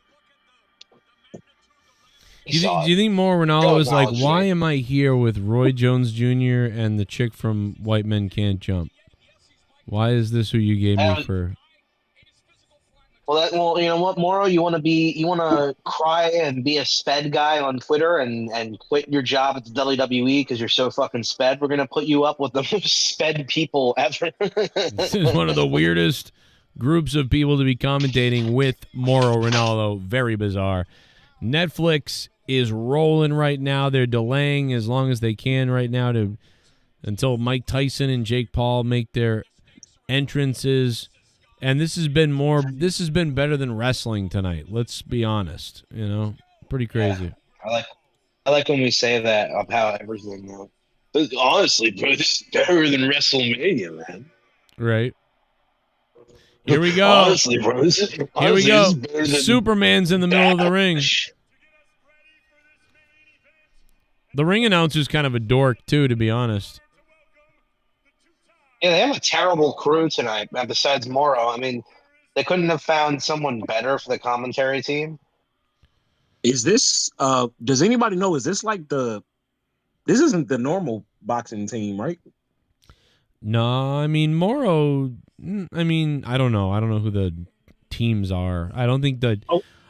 Do you think Mauro Ronaldo is like, acknowledge why me. am I here with Roy Jones Jr. and the chick from White Men Can't Jump? Why is this who you gave me for? Well, you know what, Moro? You want to cry and be a sped guy on Twitter and quit your job at the WWE because you're so fucking sped. We're gonna put you up with the most sped people ever. This is one of the weirdest groups of people to be commentating with Mauro Ronaldo. Very bizarre. Netflix is rolling right now. They're delaying as long as they can right now until Mike Tyson and Jake Paul make their entrances. And this has been better than wrestling tonight. Let's be honest. You know, pretty crazy. I like when we say that about everything. But honestly, bro, this is better than WrestleMania, man. Right. Here we go. Honestly, bro, Here we go. Superman's in the middle of the ring. The ring announcer's kind of a dork too, to be honest. Yeah, they have a terrible crew tonight. Besides Morrow, I mean, they couldn't have found someone better for the commentary team. Is this? Does anybody know? Is this like the? This isn't the normal boxing team, right? No, I mean Morrow. I mean, I don't know. I don't know who the teams are. I don't think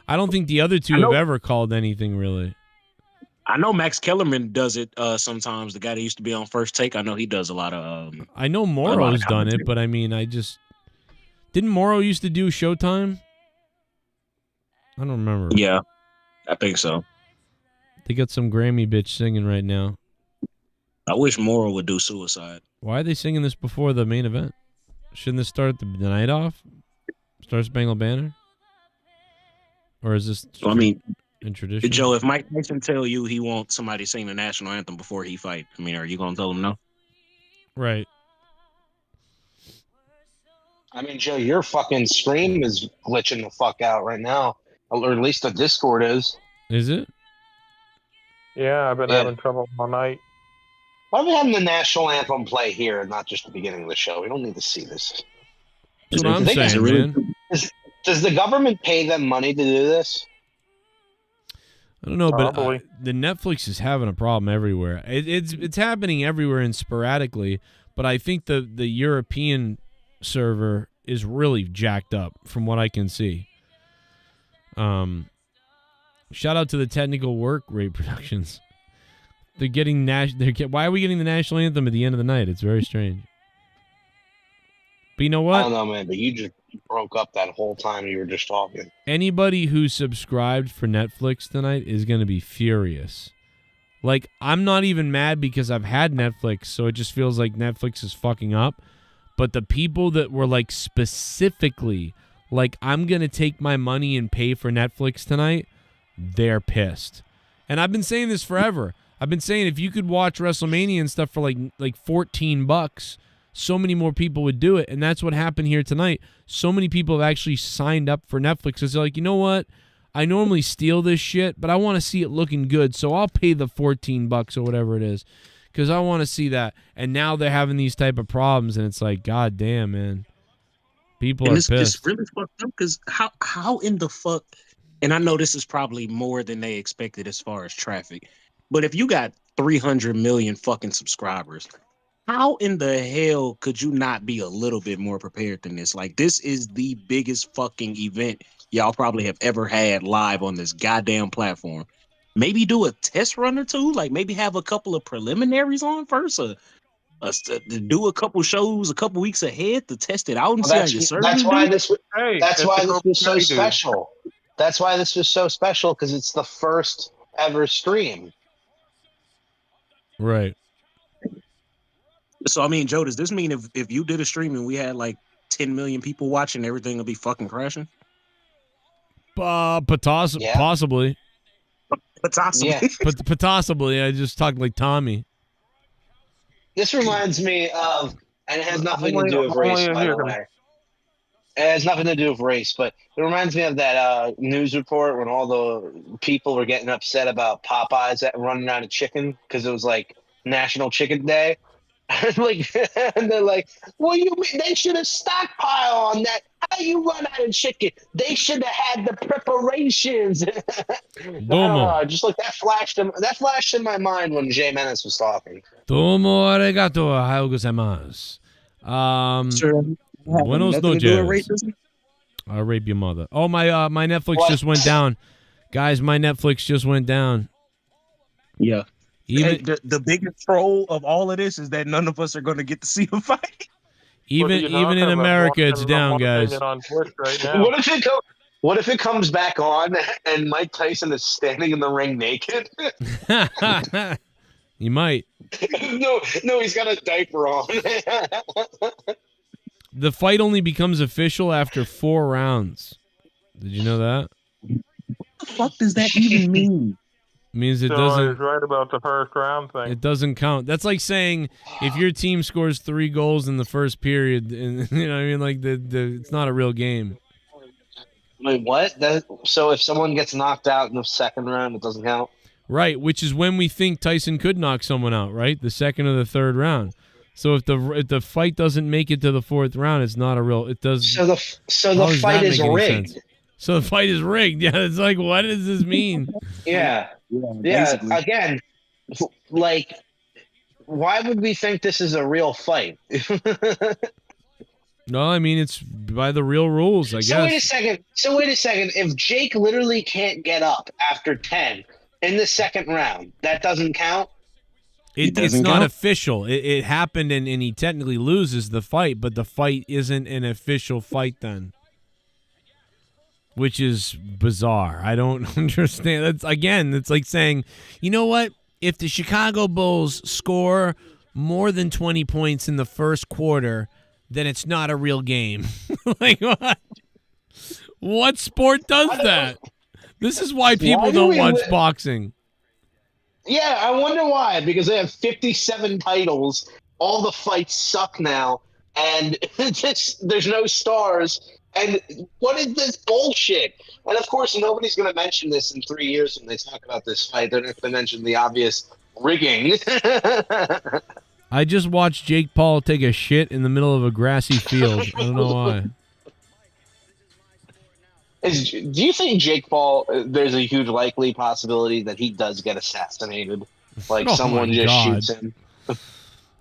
I don't think the other two have ever called anything really. I know Max Kellerman does it sometimes. The guy that used to be on First Take. I know he does a lot of. I know Morrow's done it, but I mean, didn't Morrow used to do Showtime? I don't remember. Yeah, I think so. They got some Grammy bitch singing right now. I wish Morrow would do Suicide. Why are they singing this before the main event? Shouldn't this start the night off? Star Spangled Banner? Or is this in tradition? Joe, if Mike Tyson tell you he wants somebody to sing the national anthem before he fight, I mean, are you gonna tell him no? Right. I mean, Joe, your fucking stream is glitching the fuck out right now, or at least the Discord is. Is it? Yeah, I've been having trouble all night. Why are we having the national anthem play here and not just the beginning of the show? We don't need to see this. That's what I'm saying, man. Does the government pay them money to do this? I don't know, but the Netflix is having a problem everywhere. It's happening everywhere and sporadically, but I think the European server is really jacked up from what I can see. Shout out to the Technical Work Rate Productions. They're getting why are we getting the national anthem at the end of the night? It's very strange. But you know what? I don't know, man, but you just broke up that whole time you were just talking. Anybody who subscribed for Netflix tonight is going to be furious. Like, I'm not even mad because I've had Netflix, so it just feels like Netflix is fucking up. But the people that were, like, specifically, like, I'm going to take my money and pay for Netflix tonight, they're pissed. And I've been saying this forever. I've been saying if you could watch WrestleMania and stuff for, like $14, so many more people would do it. And that's what happened here tonight. So many people have actually signed up for Netflix because they're like, you know what? I normally steal this shit, but I want to see it looking good. So I'll pay the $14 or whatever it is because I want to see that. And now they're having these type of problems. And it's like, God damn, man. People are pissed. It's really fucked up because how in the fuck, and I know this is probably more than they expected as far as traffic, but if you got 300 million fucking subscribers, how in the hell could you not be a little bit more prepared than this? Like, this is the biggest fucking event y'all probably have ever had live on this goddamn platform. Maybe do a test run or two, like maybe have a couple of preliminaries on first, do a couple shows a couple weeks ahead to test it out and see how your service. That's why this was so special. That's why this was so special because it's the first ever stream. Right. So, I mean, Joe, does this mean if you did a stream and we had like 10 million people watching, everything will be fucking crashing? Possibly. Possibly. Yeah. Possibly. I just talked like Tommy. This reminds me of, and it has nothing to do with race, by the way. It has nothing to do with race, but it reminds me of that news report when all the people were getting upset about Popeyes running out of chicken because it was like National Chicken Day. And they're like, well, they should have stockpiled on that. How you run out of chicken? They should have had the preparations. Just like that flashed in my mind when Jay Menace was talking. Domo arigato, ohayou gozaimasu. Buenos noches. I'll rape your mother. Oh, my Netflix just went down. Guys, my Netflix just went down. Yeah. The biggest troll of all of this is that none of us are going to get to see a fight. Even in America, it's down, guys. What if it comes back on and Mike Tyson is standing in the ring naked? You might. No, he's got a diaper on. The fight only becomes official after 4 rounds. Did you know that? What the fuck does that even mean? Means it so doesn't. He's right about the first round thing. It doesn't count. That's like saying if your team scores 3 goals in the first period, and you know what I mean, like it's not a real game. Wait, what? So if someone gets knocked out in the second round, it doesn't count? Right, which is when we think Tyson could knock someone out, right? The second or the third round. So if the fight doesn't make it to the fourth round, it's not a real. It does. So the how does fight that is make any rigged. sense? So the fight is rigged. Yeah, it's like, what does this mean? Yeah. basically. Again, like, why would we think this is a real fight? No, I mean it's by the real rules, I So guess. wait a second. If Jake literally can't get up after 10 in the second round, that doesn't count? It's not official. It happened, and he technically loses the fight, but the fight isn't an official fight then, which is bizarre. I don't understand. It's like saying, you know what? If the Chicago Bulls score more than 20 points in the first quarter, then it's not a real game. Like, what? What sport does that? This is why people don't watch boxing. Yeah, I wonder why. Because they have 57 titles. All the fights suck now. And there's no stars. And what is this bullshit? And of course, nobody's going to mention this in 3 years when they talk about this fight. They're not going to mention the obvious rigging. I just watched Jake Paul take a shit in the middle of a grassy field. I don't know why. Do you think Jake Paul, there's a huge likely possibility that he does get assassinated? Like someone my just God. shoots him?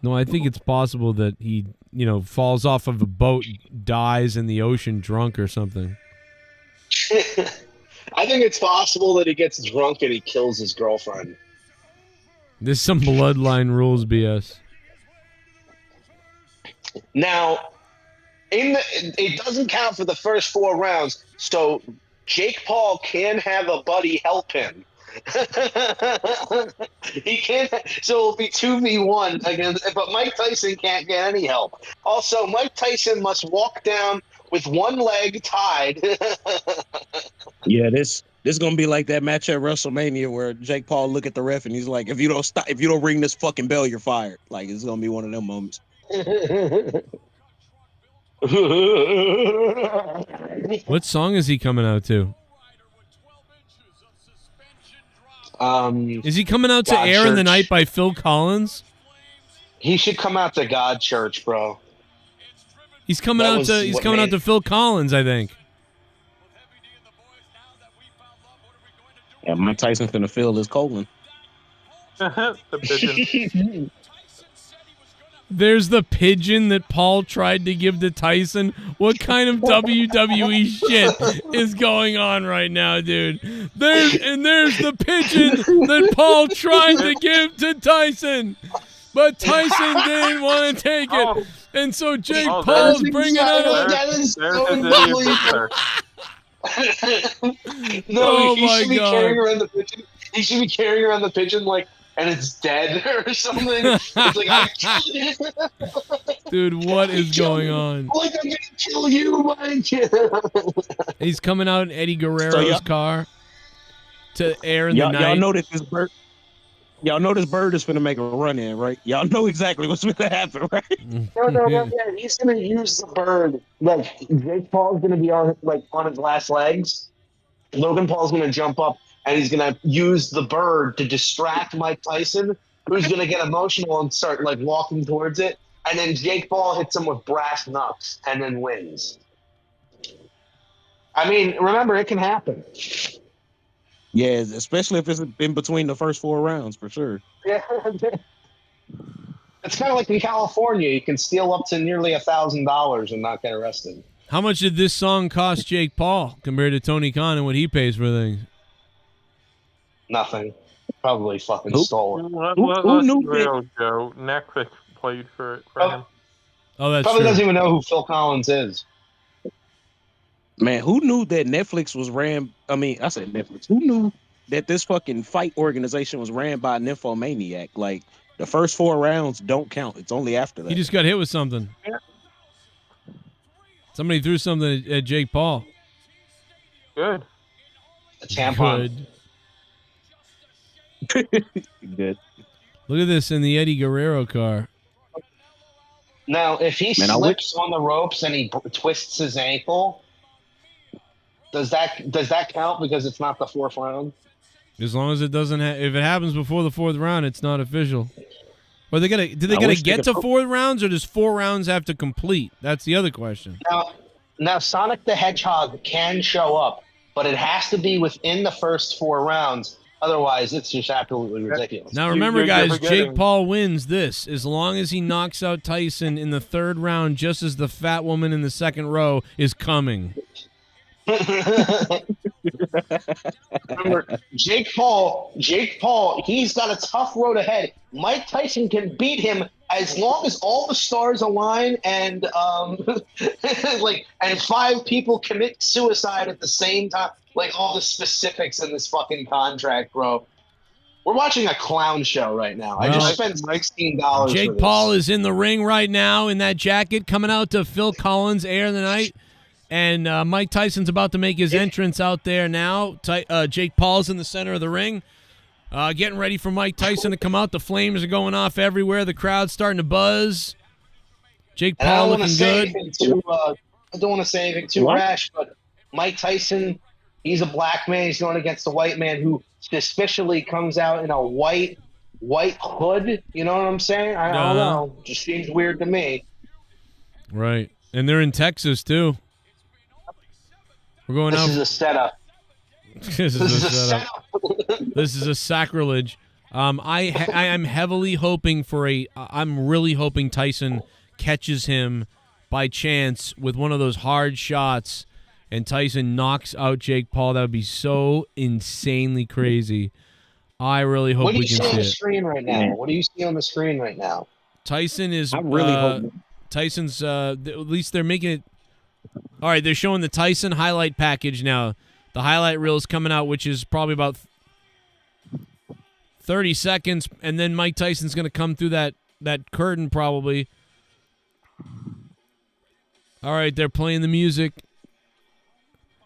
No, I think it's possible that he, falls off of a boat, dies in the ocean drunk or something. I think it's possible that he gets drunk and he kills his girlfriend. There's some bloodline rules BS. Now, it doesn't count for the first 4 rounds, so Jake Paul can have a buddy help him. He can't, so it'll be 2v1 against, but Mike Tyson can't get any help. Also, Mike Tyson must walk down with one leg tied. Yeah, this is gonna be like that match at WrestleMania where Jake Paul look at the ref and he's like, if you don't ring this fucking bell, you're fired. Like, it's gonna be one of them moments. What song is he coming out to? Is he coming out to God Air in the Church. Night by Phil Collins? He should come out to God Church, bro. He's coming out to Phil Collins, I think. Yeah, Mike Tyson's gonna fill his colon. The pigeon. There's the pigeon that Paul tried to give to Tyson. What kind of WWE shit is going on right now, dude? There's the pigeon that Paul tried to give to Tyson, but Tyson didn't want to take it, and so Jake Paul's bringing it That up. is so unbelievable. No, he should be carrying around the pigeon. He should be carrying around the pigeon and it's dead or something. It's like, I killed it. Dude, what is going on? Like, I'm gonna kill you, Mike. He's coming out in Eddie Guerrero's car to Air in the Night. Y'all know that this bird. Y'all know this bird is finna make a run in, right? Y'all know exactly what's gonna happen, right? No. Yeah, he's gonna use the bird. Like, Jake Paul's gonna be on his last legs. Logan Paul's gonna jump up and he's gonna use the bird to distract Mike Tyson, who's gonna get emotional and start walking towards it. And then Jake Paul hits him with brass knucks and then wins. I mean, remember, it can happen. Yeah, especially if it's in between the first 4 rounds, for sure. Yeah. It's kind of like in California. You can steal up to nearly $1,000 and not get arrested. How much did this song cost Jake Paul compared to Tony Khan and what he pays for things? Nothing. Probably fucking stole it. Who knew real, Joe? Netflix played for it for him. Oh, that's Probably true. doesn't even know who Phil Collins is. Man, who knew that Netflix was ran? I mean, I said Netflix. Who knew that this fucking fight organization was ran by a nymphomaniac? Like, the first 4 rounds don't count. It's only after that. He just got hit with something. Somebody threw something at Jake Paul. Good. A tampon. Good. Look at this in the Eddie Guerrero car. Now, if he Man, slips on the ropes and he twists his ankle, does that count because it's not the 4th round? As long as it doesn't, if it happens before the 4th round, it's not official. Or do they gotta get to 4 rounds, or does 4 rounds have to complete? That's the other question. Now Sonic the Hedgehog can show up, but it has to be within the first 4 rounds. Otherwise, it's just absolutely ridiculous. Now remember, guys, Jake Paul wins this as long as he knocks out Tyson in the 3rd round, just as the fat woman in the 2nd row is coming. Remember, Jake Paul, he's got a tough road ahead. Mike Tyson can beat him as long as all the stars align and and 5 people commit suicide at the same time. Like all the specifics in this fucking contract, bro. We're watching a clown show right now. I just spent $16. Jake Paul is in the ring right now in that jacket, coming out to Phil Collins' Air of the Night. And Mike Tyson's about to make his entrance out there now. Jake Paul's in the center of the ring, getting ready for Mike Tyson to come out. The flames are going off everywhere. The crowd's starting to buzz. Jake Paul looking good. I don't want to say anything too rash, but Mike Tyson, he's a black man. He's going against a white man who suspiciously comes out in a white hood. You know what I'm saying? I don't know. Just seems weird to me. Right. And they're in Texas, too. We're going out. This is a setup. This is a setup. This is a sacrilege. I am heavily hoping I'm really hoping Tyson catches him by chance with one of those hard shots, and Tyson knocks out Jake Paul. That would be so insanely crazy. I really hope we can see it. What do you see on the screen right now? What do you see on the screen right now? Tyson is. I'm really hoping. Tyson's. At least they're making it. All right, they're showing the Tyson highlight package now. The highlight reel is coming out, which is probably about 30 seconds, and then Mike Tyson's going to come through that curtain probably. All right, they're playing the music.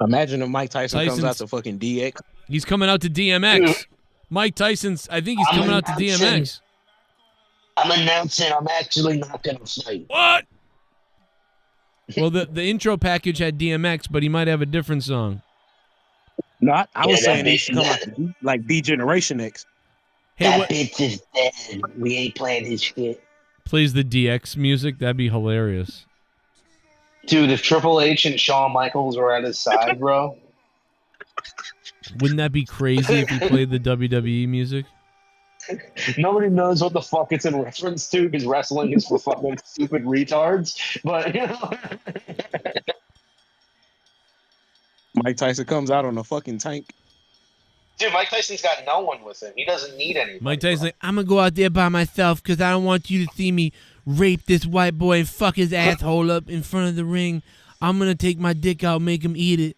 Imagine if Mike Tyson comes out to fucking DX. He's coming out to DMX. Mike Tyson's, I think he's coming out to DMX. I'm announcing I'm actually not going to fight. What? Well, the intro package had DMX, but he might have a different song. No, I was saying he should come out like D-Generation X. Hey, that bitch is dead. We ain't playing his shit. Plays the DX music. That'd be hilarious. Dude, if Triple H and Shawn Michaels were at his side, bro. Wouldn't that be crazy if he played the WWE music? Nobody knows what the fuck it's in reference to because wrestling is for fucking stupid retards. But, you know. Mike Tyson comes out on a fucking tank. Dude, Mike Tyson's got no one with him. He doesn't need anyone. Mike Tyson's like, I'm going to go out there by myself because I don't want you to see me rape this white boy and fuck his asshole up in front of the ring. I'm going to take my dick out, make him eat it.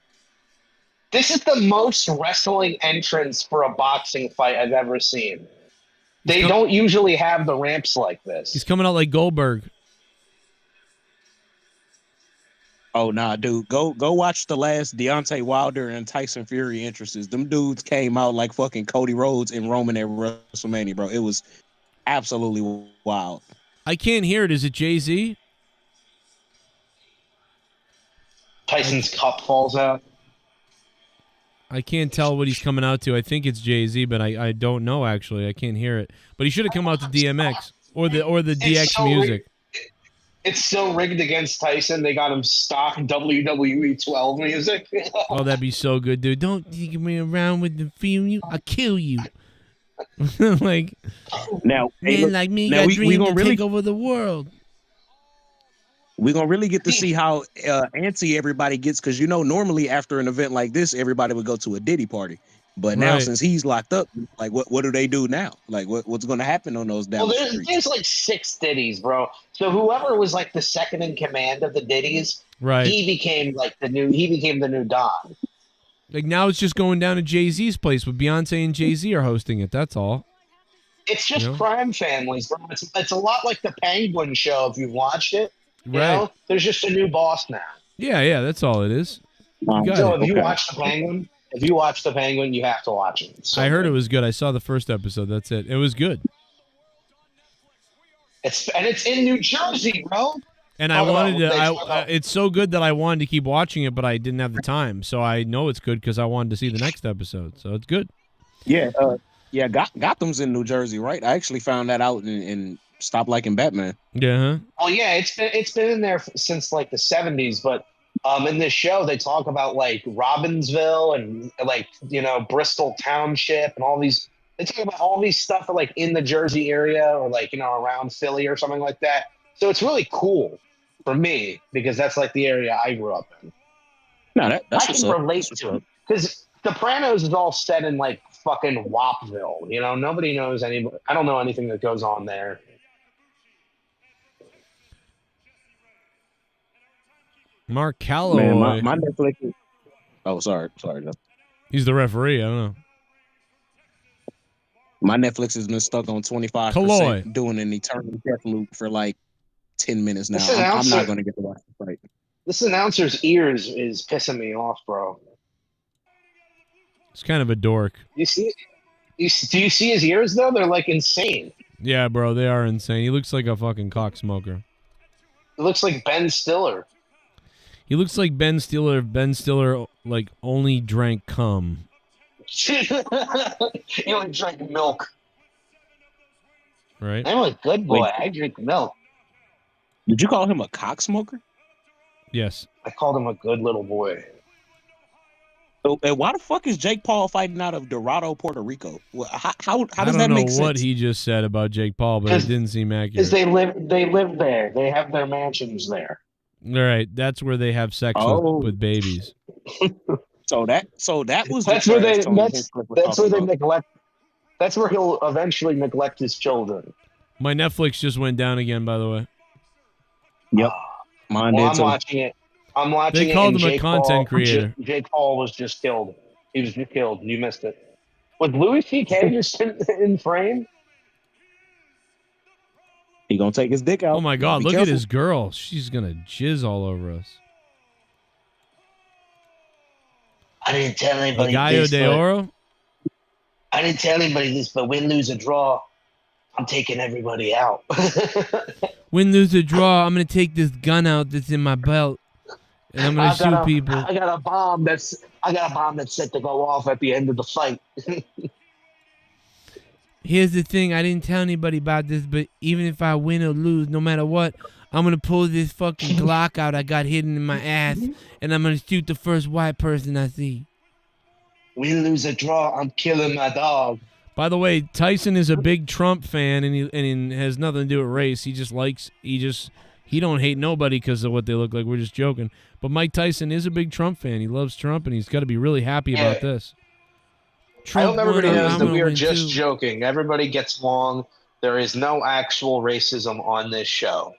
This is the most wrestling entrance for a boxing fight I've ever seen. They don't usually have the ramps like this. He's coming out like Goldberg. Oh, nah, dude. Go watch the last Deontay Wilder and Tyson Fury entrances. Them dudes came out like fucking Cody Rhodes and Roman at WrestleMania, bro. It was absolutely wild. I can't hear it. Is it Jay-Z? Tyson's cup falls out. I can't tell what he's coming out to. I think it's Jay-Z, but I don't know, actually. I can't hear it. But he should have come out to DMX or the DX music. It's so rigged against Tyson. They got him stock WWE 12 music. Oh, that'd be so good, dude. Don't take me around with the film. I'll kill you. Like, now, man like me got dreams to take over the world. We're going to really get to see how antsy everybody gets because, you know, normally after an event like this, everybody would go to a Diddy party. But now since he's locked up, like, what do they do now? Like, what's going to happen on those down the streets? There's like 6 Diddies, bro. So whoever was like the second in command of the Diddies, he became the new Don. Like now it's just going down to Jay-Z's place with Beyonce and Jay-Z are hosting it. That's all. It's just crime families, bro. It's a lot like the Penguin show if you've watched it. You know? There's just a new boss now. Yeah, that's all it is. So if you watch the Penguin, you have to watch it. So I heard it was good. I saw the first episode. That's it. It was good. It's in New Jersey, bro. And I wanted to. It's so good that I wanted to keep watching it, but I didn't have the time. So I know it's good because I wanted to see the next episode. So it's good. Yeah, Gotham's in New Jersey, right? I actually found that out in stopped liking Batman. Yeah. Oh yeah, it's been in there since like the 70s, but in this show they talk about like Robbinsville and like Bristol Township and all these. They talk about all these stuff like in the Jersey area or like around Philly or something like that. So it's really cool for me because that's like the area I grew up in. No, that's I can relate to it because Sopranos is all set in like fucking Wapville. Nobody knows anybody. I don't know anything that goes on there. Mark Calloway. Man, my Netflix. Oh, sorry. He's the referee. I don't know. My Netflix has been stuck on 25% doing an eternal death loop for like 10 minutes now. I'm not going to get to watch the fight. This announcer's ears is pissing me off, bro. He's kind of a dork. You see? Do you see his ears though? They're like insane. Yeah, bro, they are insane. He looks like a fucking cocksmoker. It looks like Ben Stiller. He looks like Ben Stiller. Ben Stiller like only drank cum. He only drank milk. Right? I'm a good boy. Wait. I drink milk. Did you call him a cocksmoker? Yes. I called him a good little boy. And why the fuck is Jake Paul fighting out of Dorado, Puerto Rico? How does that make sense? I don't know what he just said about Jake Paul, but it didn't seem accurate. Because they live there. They have their mansions there. All right, that's where they have sex with babies. So that was that's where they neglect. That's where he'll eventually neglect his children. My Netflix just went down again, by the way. Yep, mine did I'm too. watching it. I'm watching it. They called and him a content creator. Jake Paul was just killed. He was just killed. You missed it. Was Louis C.K. just in frame? He gonna take his dick out. Oh my God! Be Look careful. at his girl. She's gonna jizz all over us. I didn't tell anybody Gallo this, de but Oro. I didn't tell anybody this, but win, lose, or draw, I'm taking everybody out. Win, lose, or draw, I'm gonna take this gun out that's in my belt, and I'm gonna shoot people. I got a bomb that's set to go off at the end of the fight. Here's the thing, I didn't tell anybody about this, but even if I win or lose, no matter what, I'm gonna pull this fucking Glock out I got hidden in my ass, and I'm gonna shoot the first white person I see. Win, lose, or draw, I'm killing my dog. By the way, Tyson is a big Trump fan, and he has nothing to do with race. He don't hate nobody because of what they look like. We're just joking. But Mike Tyson is a big Trump fan. He loves Trump, and he's got to be really happy about this. I hope everybody knows that we are win just too. joking. Everybody gets along. There is no actual racism on this show.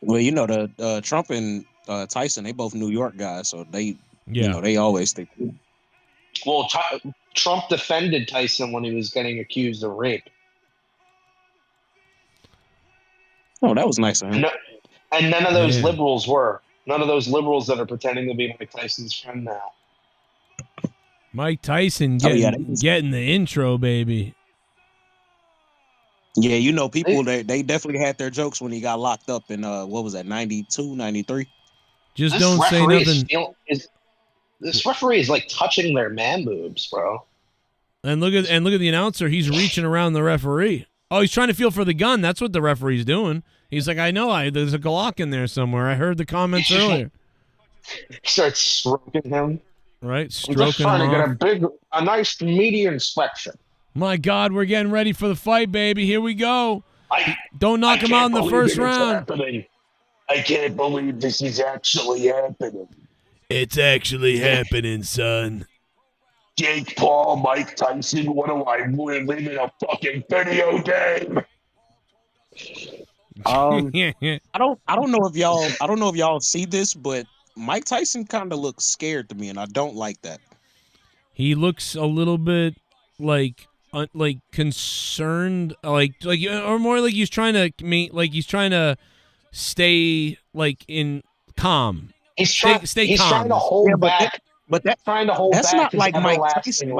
Well, the Trump and Tyson, they both New York guys, so they they always think. Well, Trump defended Tyson when he was getting accused of rape. Oh, that was nice of him. And none of those liberals were. None of those liberals that are pretending to be Mike Tyson's friend now. Mike Tyson getting the intro, baby. Yeah, people, they definitely had their jokes when he got locked up in, what was that, 92, 93? Just don't say nothing. This referee is like touching their man boobs, bro. And look at the announcer. He's reaching around the referee. Oh, he's trying to feel for the gun. That's what the referee's doing. He's like, I know. There's a Glock in there somewhere. I heard the comments earlier. He starts stroking him. Right, I'm stroking just trying him to off. get a nice media inspection. My God, we're getting ready for the fight, baby. Here we go. Don't knock him out in the first round. I can't believe this is actually happening. It's actually happening, son. Jake Paul, Mike Tyson, what do I live in a fucking video game? I don't know if y'all see this, but Mike Tyson kind of looks scared to me, and I don't like that. He looks a little bit like concerned, or more like he's trying to stay like in calm. He's stay calm. trying to hold back. That's not like Mike Tyson.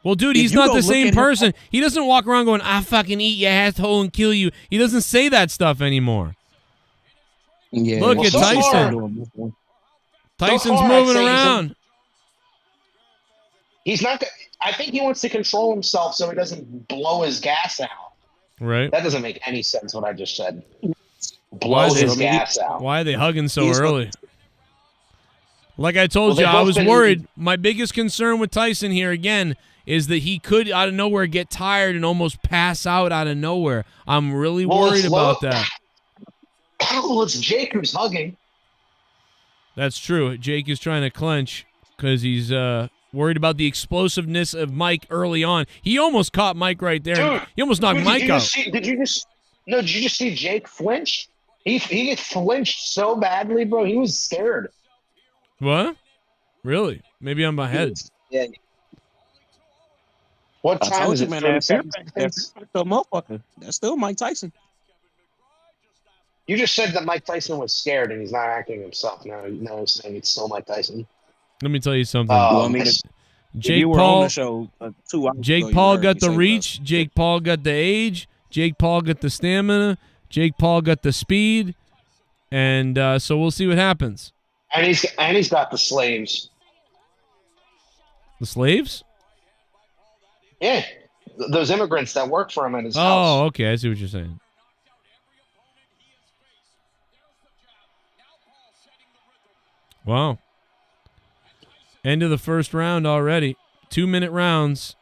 Well, dude, he's not the same person. He doesn't walk around going, "I fucking eat your asshole and kill you." He doesn't say that stuff anymore. Yeah, look at Tyson. Tyson's moving around. He's not. I think he wants to control himself so he doesn't blow his gas out. Right. That doesn't make any sense. What I just said. Blow his gas out. Why are they hugging so early? Like I told Well, you, they've I both was been- worried. My biggest concern with Tyson here again is that he could out of nowhere get tired and almost pass out of nowhere. I'm really worried about that. Well, it's Jake who's hugging. That's true. Jake is trying to clench because he's worried about the explosiveness of Mike early on. He almost caught Mike right there. Dude, He almost knocked Did Mike you out. did you just see Jake flinch? He flinched so badly, bro. He was scared. What? Really? Maybe I'm ahead. Yeah. What I time told is you, it? man. 37 That seconds? the motherfucker. That's still Mike Tyson. You just said that Mike Tyson was scared and he's not acting himself. Now he's saying it's still Mike Tyson. Let me tell you something. Well, I mean, if Jake you were Paul, on the show 2 hours Jake ago, you Paul heard got me the say reach. Jake Paul got the age. Jake Paul got the stamina. Jake Paul got the speed. And so we'll see what happens. And he's got the slaves. The slaves? Yeah, those immigrants that work for him at his house. Oh, okay. I see what you're saying. Wow. End of the first round already. 2-minute rounds.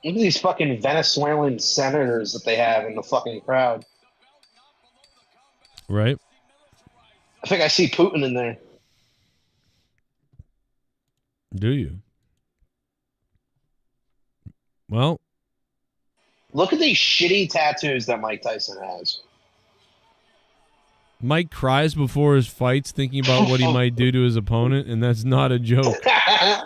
Look at these fucking Venezuelan senators that they have in the fucking crowd. Right. I think I see Putin in there. Do you? Well, look at these shitty tattoos that Mike Tyson has. Mike cries before his fights thinking about what he might do to his opponent, and that's not a joke. I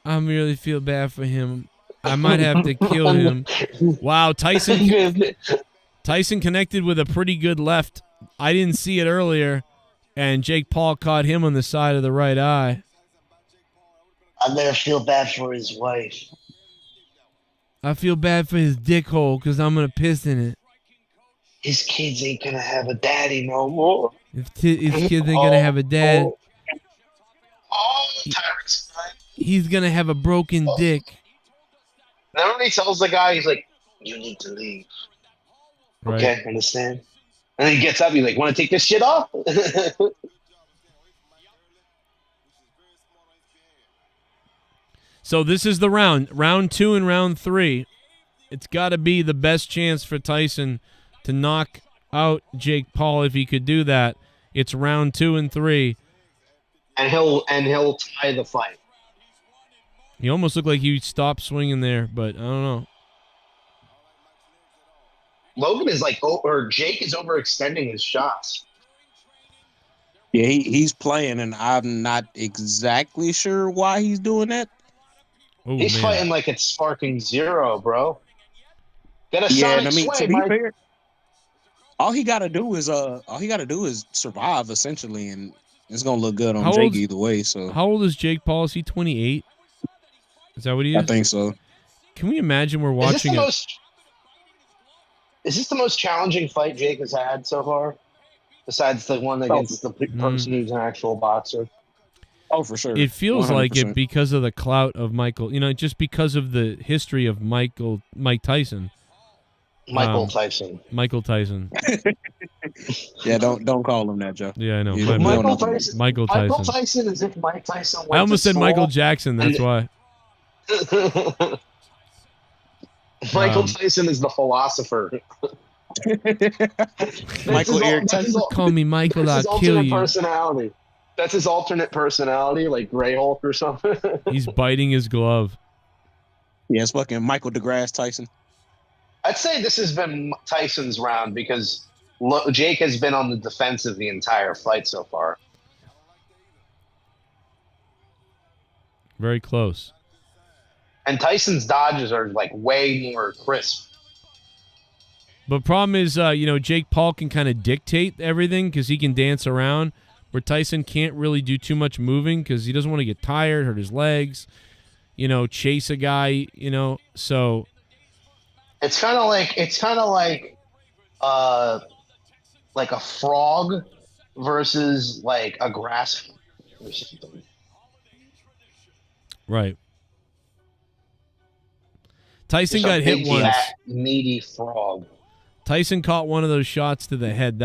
really feel bad for him. I might have to kill him. Wow, Tyson connected with a pretty good left. I didn't see it earlier, and Jake Paul caught him on the side of the right eye. I never feel bad for his wife. I feel bad for his dick hole because I'm going to piss in it. His kids ain't going to have a daddy no more. If his kids ain't going to have a dad, he's going to have a broken dick. Then when he tells the guy, he's like, you need to leave. Right. Okay, understand? And then he gets up, he's like, want to take this shit off? So this is the round 2 and round 3. It's got to be the best chance for Tyson to knock out Jake Paul if he could do that. It's round 2 and 3. And he'll tie the fight. He almost looked like he stopped swinging there, but I don't know. Logan is like, or Jake is overextending his shots. Yeah, he's playing, and I'm not exactly sure why he's doing that. Oh, He's fighting like it's sparking zero, bro. Get a Yeah, sonic and I mean, to swing, be Mike. fair, all he got to do is survive essentially, and it's gonna look good on How Jake old- either way. So How old is Jake Paul? Is he 28? Is that what he is? I think so. Can we imagine we're Is this watching the it? Is this the most challenging fight Jake has had so far? Besides the one against the person who's an actual boxer. Oh, for sure. It feels like it 100%. because of the clout of Michael. Just because of the history of Mike Tyson. Michael Tyson. Michael Tyson. Yeah, don't call him that, Joe. Yeah, I know. You- Michael Tyson. Michael Tyson. Michael Tyson is if Mike Tyson went I almost to said Michael school Jackson. That's why. Michael Tyson is the philosopher. Michael Eric Tyson. Call me Michael, That's I'll his kill alternate you. personality. That's his alternate personality, like Grey Hulk or something. He's biting his glove. Yeah, it's fucking Michael DeGrasse Tyson. I'd say this has been Tyson's round because Jake has been on the defensive the entire fight so far. Very close. And Tyson's dodges are like way more crisp. But problem is, Jake Paul can kind of dictate everything because he can dance around, where Tyson can't really do too much moving because he doesn't want to get tired, hurt his legs, chase a guy, so. It's kind of like a frog versus like a grass or something. Right. Tyson Just a got hit big, once. fat, meaty frog. Tyson caught one of those shots to the head.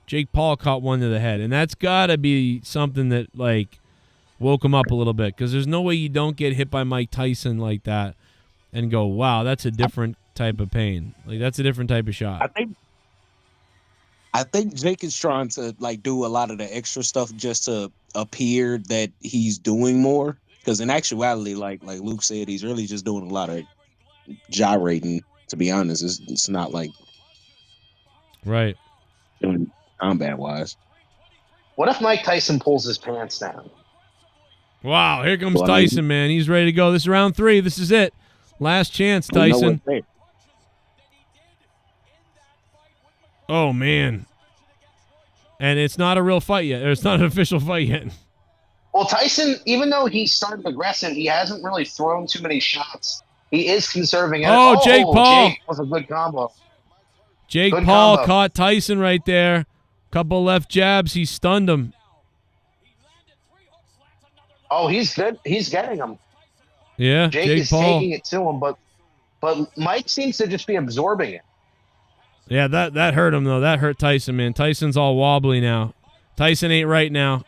Jake Paul caught one to the head, and that's got to be something that like woke him up a little bit, because there's no way you don't get hit by Mike Tyson like that and go, wow, that's a different type of pain. Like, that's a different type of shot. I think Jake is trying to like do a lot of the extra stuff just to appear that he's doing more. Because in actuality, like Luke said, he's really just doing a lot of gyrating. To be honest, it's not like right doing combat wise. What if Mike Tyson pulls his pants down? Wow, here comes Tyson, man. He's ready to go. This is round 3. This is it. Last chance, Tyson. Oh, man. And it's not a real fight yet. Or it's not an official fight yet. Well, Tyson, even though he started aggressive, he hasn't really thrown too many shots. He is conserving it. Oh, Jake Paul. Jake was a good combo. Jake Good Paul combo. caught Tyson right there. Couple left jabs. He stunned him. Oh, he's good. He's getting him. Yeah, Jake Jake is Paul. taking it to him, but Mike seems to just be absorbing it. Yeah, that hurt him, though. That hurt Tyson, man. Tyson's all wobbly now. Tyson ain't right now.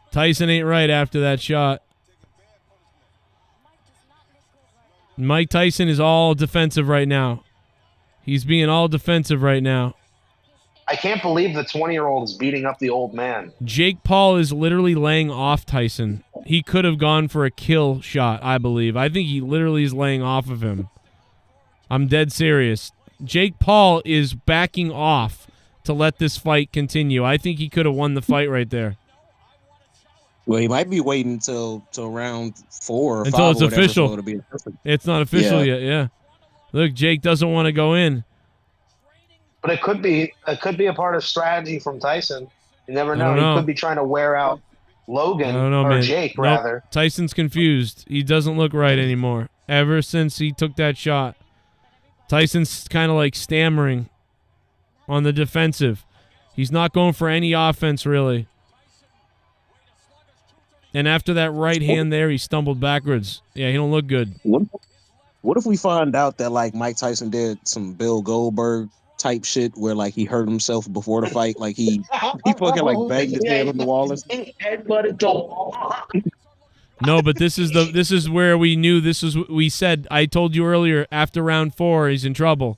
Tyson ain't right after that shot. Mike Tyson is all defensive right now. He's being all defensive right now. I can't believe the 20-year-old is beating up the old man. Jake Paul is literally laying off Tyson. He could have gone for a kill shot, I believe. I think he literally is laying off of him. I'm dead serious. Jake Paul is backing off to let this fight continue. I think he could have won the fight right there. Well, he might be waiting till round 4 or 5 Until it's or whatever official. for it to be official. It's not official yet, yeah. Look, Jake doesn't want to go in. But it could be a part of strategy from Tyson. You never I know. don't He know. could be trying to wear out Logan I don't know, or man. Jake, Nope. rather. Tyson's confused. He doesn't look right anymore. Ever since he took that shot, Tyson's kind of like stammering on the defensive. He's not going for any offense, really. And after that right hand there, he stumbled backwards. Yeah, he don't look good. What if we find out that like Mike Tyson did some Bill Goldberg type shit where like he hurt himself before the fight, like he fucking like banged his head on the wall? No, but this is where we knew we said. I told you earlier, after round 4, he's in trouble.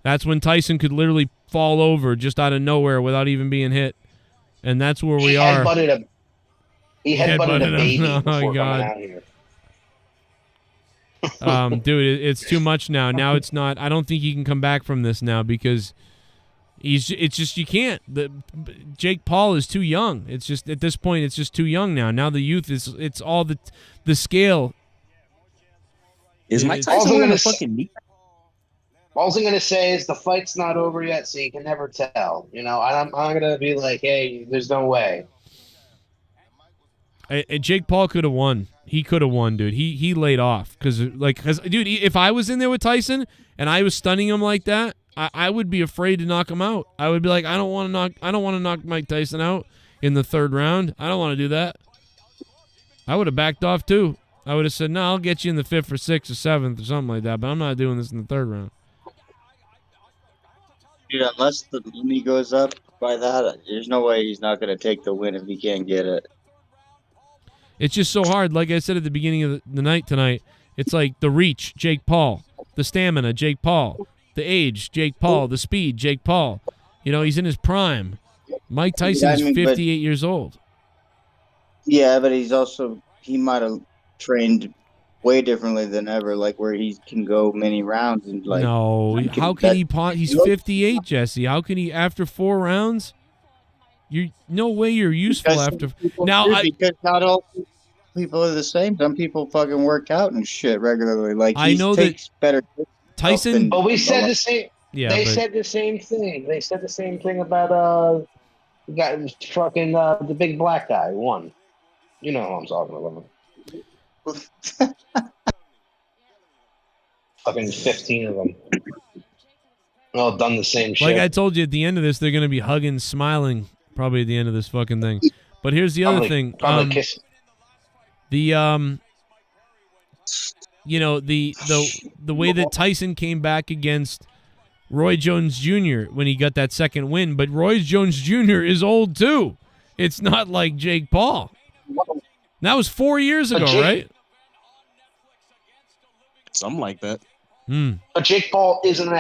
That's when Tyson could literally fall over just out of nowhere without even being hit. And that's where we are. He headbutted a baby Oh, before coming God. out here. Dude, it's too much now. Now it's not. I don't think he can come back from this now because it's just you can't. Jake Paul is too young. It's just at this point it's just too young now. Now the youth it's all the scale. Is Mike Tyson wearing a fucking knee? All I'm gonna say is the fight's not over yet, so you can never tell. You know, I'm gonna be like, hey, there's no way. Jake Paul could have won. He could have won, dude. He laid off because dude, if I was in there with Tyson and I was stunning him like that, I would be afraid to knock him out. I would be like, I don't want to knock Mike Tyson out in the 3rd round. I don't want to do that. I would have backed off too. I would have said, no, I'll get you in the 5th or 6th or 7th or something like that, but I'm not doing this in the 3rd round. Dude, unless the money goes up by that, there's no way he's not going to take the win if he can't get it. It's just so hard. Like I said at the beginning of the night tonight, it's like the reach, Jake Paul, the stamina, Jake Paul, the age, Jake Paul, the speed, Jake Paul. You know, he's in his prime. Mike Tyson is 58 years old. Yeah, but he might have trained way differently than ever, like where he can go many rounds and like. No, how can he? He's 58, Jesse. How can he after 4 rounds? No way you're useful after. Now, because not all people are the same. Some people fucking work out and shit regularly. Like I know takes better. Tyson. But we said the same. Yeah, they said the same thing. They said the same thing about the guy who's fucking the big black guy who won. You know who I'm talking about. Fucking 15 of them. All done the same shit. Like I told you, at the end of this, they're gonna be hugging, smiling, probably at the end of this fucking thing. But here's the other thing. The the way that Tyson came back against Roy Jones Jr. when he got that second win, but Roy Jones Jr. is old too. It's not like Jake Paul. That was 4 years ago, right? Something like that. But Jake Paul isn't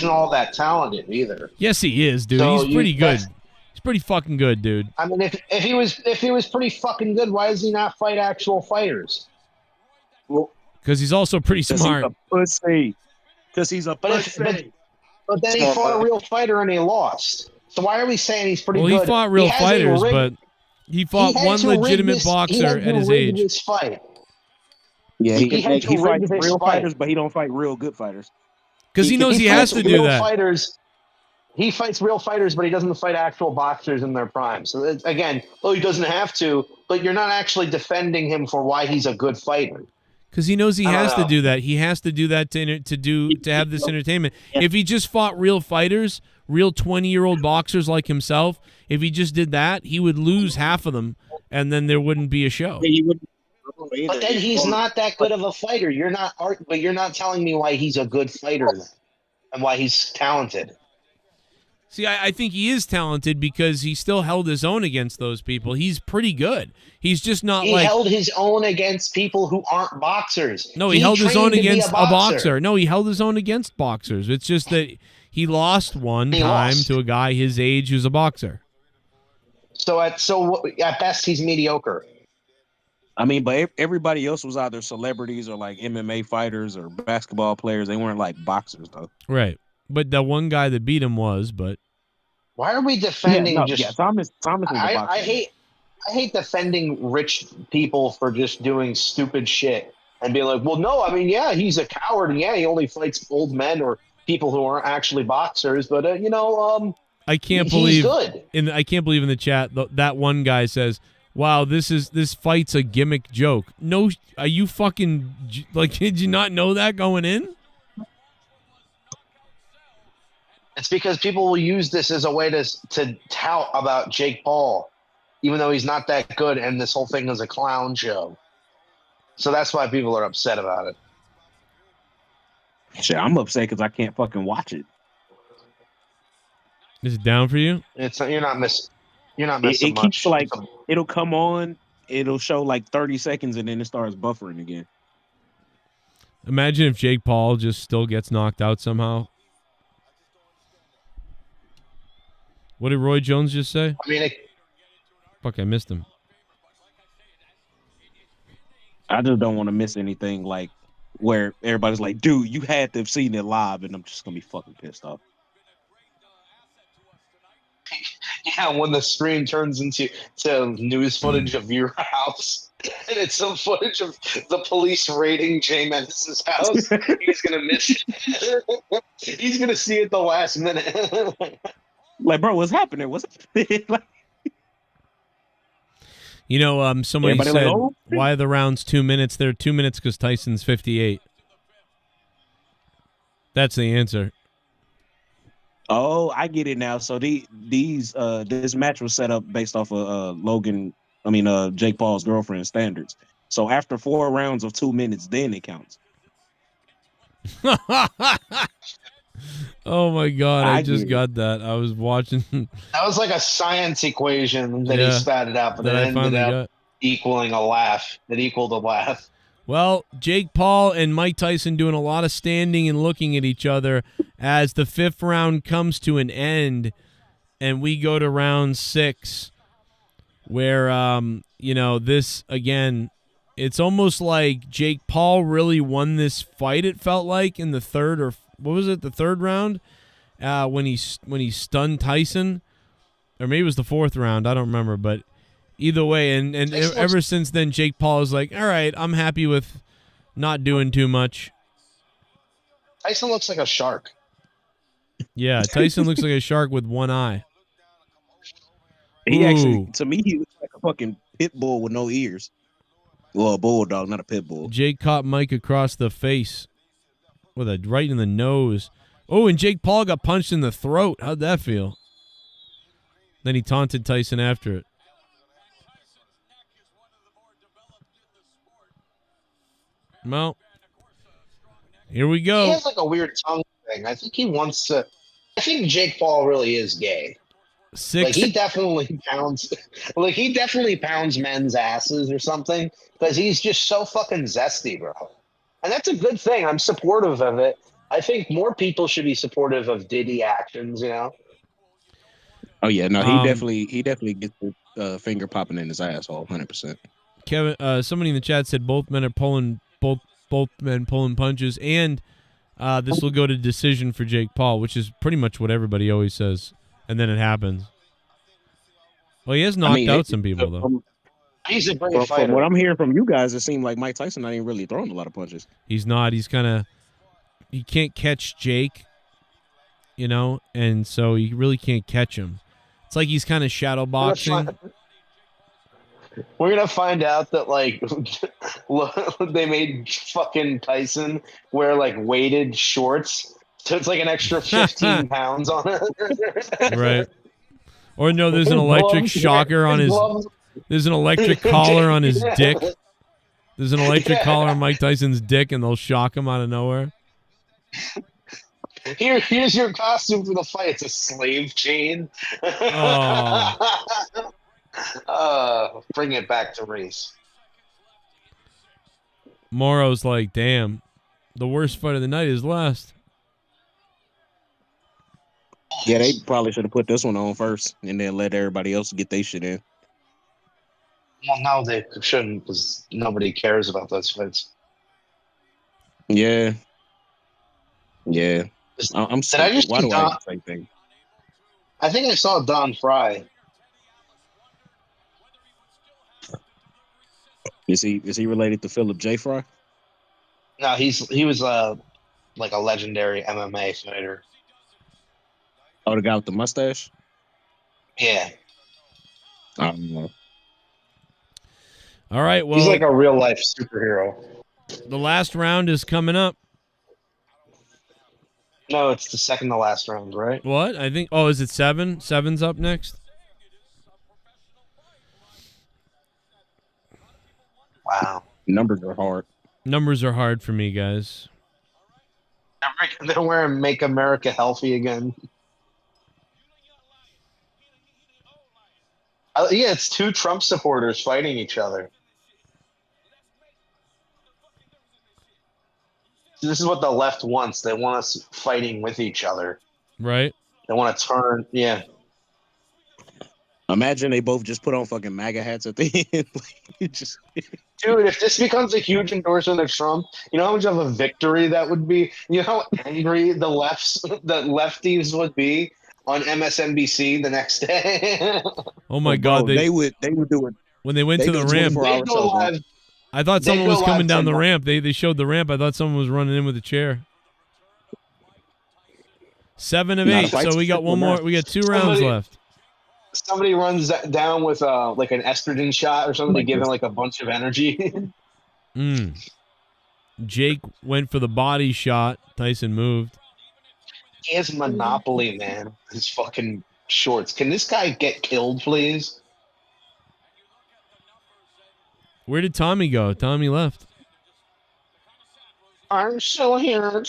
all that talented either. Yes, he is, dude. So He's pretty good. He's pretty fucking good, dude. I mean, if he was pretty fucking good, why does he not fight actual fighters? Well, because he's also pretty smart. He's a pussy. Because he's a pussy. But then he fought a real fighter and he lost. So why are we saying he's pretty good? Well, he fought real fighters, but he fought one legitimate boxer at his age. This fight. Yeah, he fights this real fight. fighters, but he don't fight real good fighters. Because he knows he has to do that. He fights real fighters, but he doesn't fight actual boxers in their prime. So again, he doesn't have to, but you're not actually defending him for why he's a good fighter. Because he knows he has to do that. He has to do that to have this entertainment. Yeah. If he just fought real fighters, real 20-year-old boxers like himself, if he just did that, he would lose half of them, and then there wouldn't be a show. But then he's not that good of a fighter. You're not telling me why he's a good fighter then, and why he's talented. See, I think he is talented because he still held his own against those people. He's pretty good. He's just not he held his own against people who aren't boxers. No, he held his own against a boxer. No, he held his own against boxers. It's just that he lost one time to a guy his age who's a boxer. So at best, he's mediocre. I mean, but everybody else was either celebrities or like MMA fighters or basketball players. They weren't like boxers, though. Right. But the one guy that beat him was, but... Why are we defending Thomas I hate defending rich people for just doing stupid shit and being like, well, no, I mean, yeah, he's a coward, and yeah, he only fights old men or people who aren't actually boxers, but, I can't believe good. I can't believe in the chat that one guy says, wow, this fight's a gimmick joke. No, are you fucking, like, did you not know that going in? It's because people will use this as a way to tout about Jake Paul, even though he's not that good, and this whole thing is a clown show. So that's why people are upset about it. Shit, I'm upset because I can't fucking watch it. Is it down for you? You're not missing it much. Keeps like it'll come on, it'll show like 30 seconds, and then it starts buffering again. Imagine if Jake Paul just still gets knocked out somehow. What did Roy Jones just say? I mean, fuck, I missed him. I just don't want to miss anything like where everybody's like, dude, you had to have seen it live, and I'm just going to be fucking pissed off. Yeah, when the stream turns into news footage of your house, and it's some footage of the police raiding Jay Menace's house, he's going to miss it. He's going to see it the last minute. Like, bro, what's happening? What's like, somebody everybody said, like, oh. why are the rounds 2 minutes? They're 2 minutes because Tyson's 58. That's the answer. Oh, I get it now. So this match was set up based off of Jake Paul's girlfriend's standards. So after 4 rounds of 2 minutes, then it counts. Oh my God! I just got that. I was watching. That was like a science equation that he spat it out, but it ended up equaling a laugh. It equaled a laugh. Well, Jake Paul and Mike Tyson doing a lot of standing and looking at each other as the 5th round comes to an end, and we go to round 6, where this again. It's almost like Jake Paul really won this fight. It felt like in the third or what was it, the 3rd round, when he stunned Tyson, or maybe it was the 4th round. I don't remember, but either way, and ever since then, Jake Paul is like, all right, I'm happy with not doing too much. Tyson looks like a shark. Yeah, Tyson looks like a shark with one eye. He actually, to me, he looks like a fucking pit bull with no ears. Well, a bulldog, not a pit bull. Jake caught Mike across the face with a right in the nose. Oh, and Jake Paul got punched in the throat. How'd that feel? Then he taunted Tyson after it. Well, here we He go. has like a weird tongue thing. I think he wants to. I think Jake Paul really is gay. Like he definitely pounds. Like he definitely pounds men's asses or something because he's just so fucking zesty, bro. And that's a good thing. I'm supportive of it. I think more people should be supportive of Diddy actions. You know. Oh yeah, no, he definitely gets the finger popping in his asshole, 100%. Kevin, somebody in the chat said both men pulling punches, and this will go to decision for Jake Paul, which is pretty much what everybody always says, and then it happens. Well, he has knocked out some people though. He's a great From fighter. what I'm hearing from you guys, it seemed like Mike Tyson not even really throwing a lot of punches. He's not. He's kind of. He can't catch Jake, you know, and so he really can't catch him. It's like he's kind of shadow boxing. We're gonna find out that like they made fucking Tyson wear like weighted shorts, so it's like an extra 15 pounds on it. Right. Or no, there's an electric shocker on his. There's an electric collar on his dick. There's an electric collar on Mike Tyson's dick, and they'll shock him out of nowhere. Here's your costume for the fight. It's a slave chain. Bring it back to race. Morrow's like, damn, the worst fight of the night is last. Yeah, they probably should have put this one on first and then let everybody else get their shit in. Well, no, they shouldn't because nobody cares about those fights. Yeah. Yeah. I'm Did I just Why do I Don, do the same thing? I think I saw Don Fry. Is he related to Philip J. Fry? No, he was like a legendary MMA fighter. Oh, the guy with the mustache? Yeah. I don't know. All right, well, he's like a real life superhero. The last round is coming up. No, it's the second to last round, right? What? I think. Oh, is it 7? 7's up next. Wow. Numbers are hard. Numbers are hard for me, guys. They're wearing "Make America Healthy Again." Yeah, it's two Trump supporters fighting each other. So this is what the left wants. They want us fighting with each other. Right. They want to turn. Yeah. Imagine they both just put on fucking MAGA hats at the end. Dude, if this becomes a huge endorsement of Trump, you know how much of a victory that would be? You know how angry the lefties would be on MSNBC the next day? Oh my God, they would do it when they went to the ramp. I thought someone was coming down the ramp. They showed the ramp. I thought someone was running in with a chair. 7 of 8. So we got one more. We got 2 rounds left. Somebody runs down with like an estrogen shot or something to give him like a bunch of energy. Jake went for the body shot. Tyson moved. He has monopoly, man. His fucking shorts. Can this guy get killed, please? Where did Tommy go? Tommy left. I'm still here.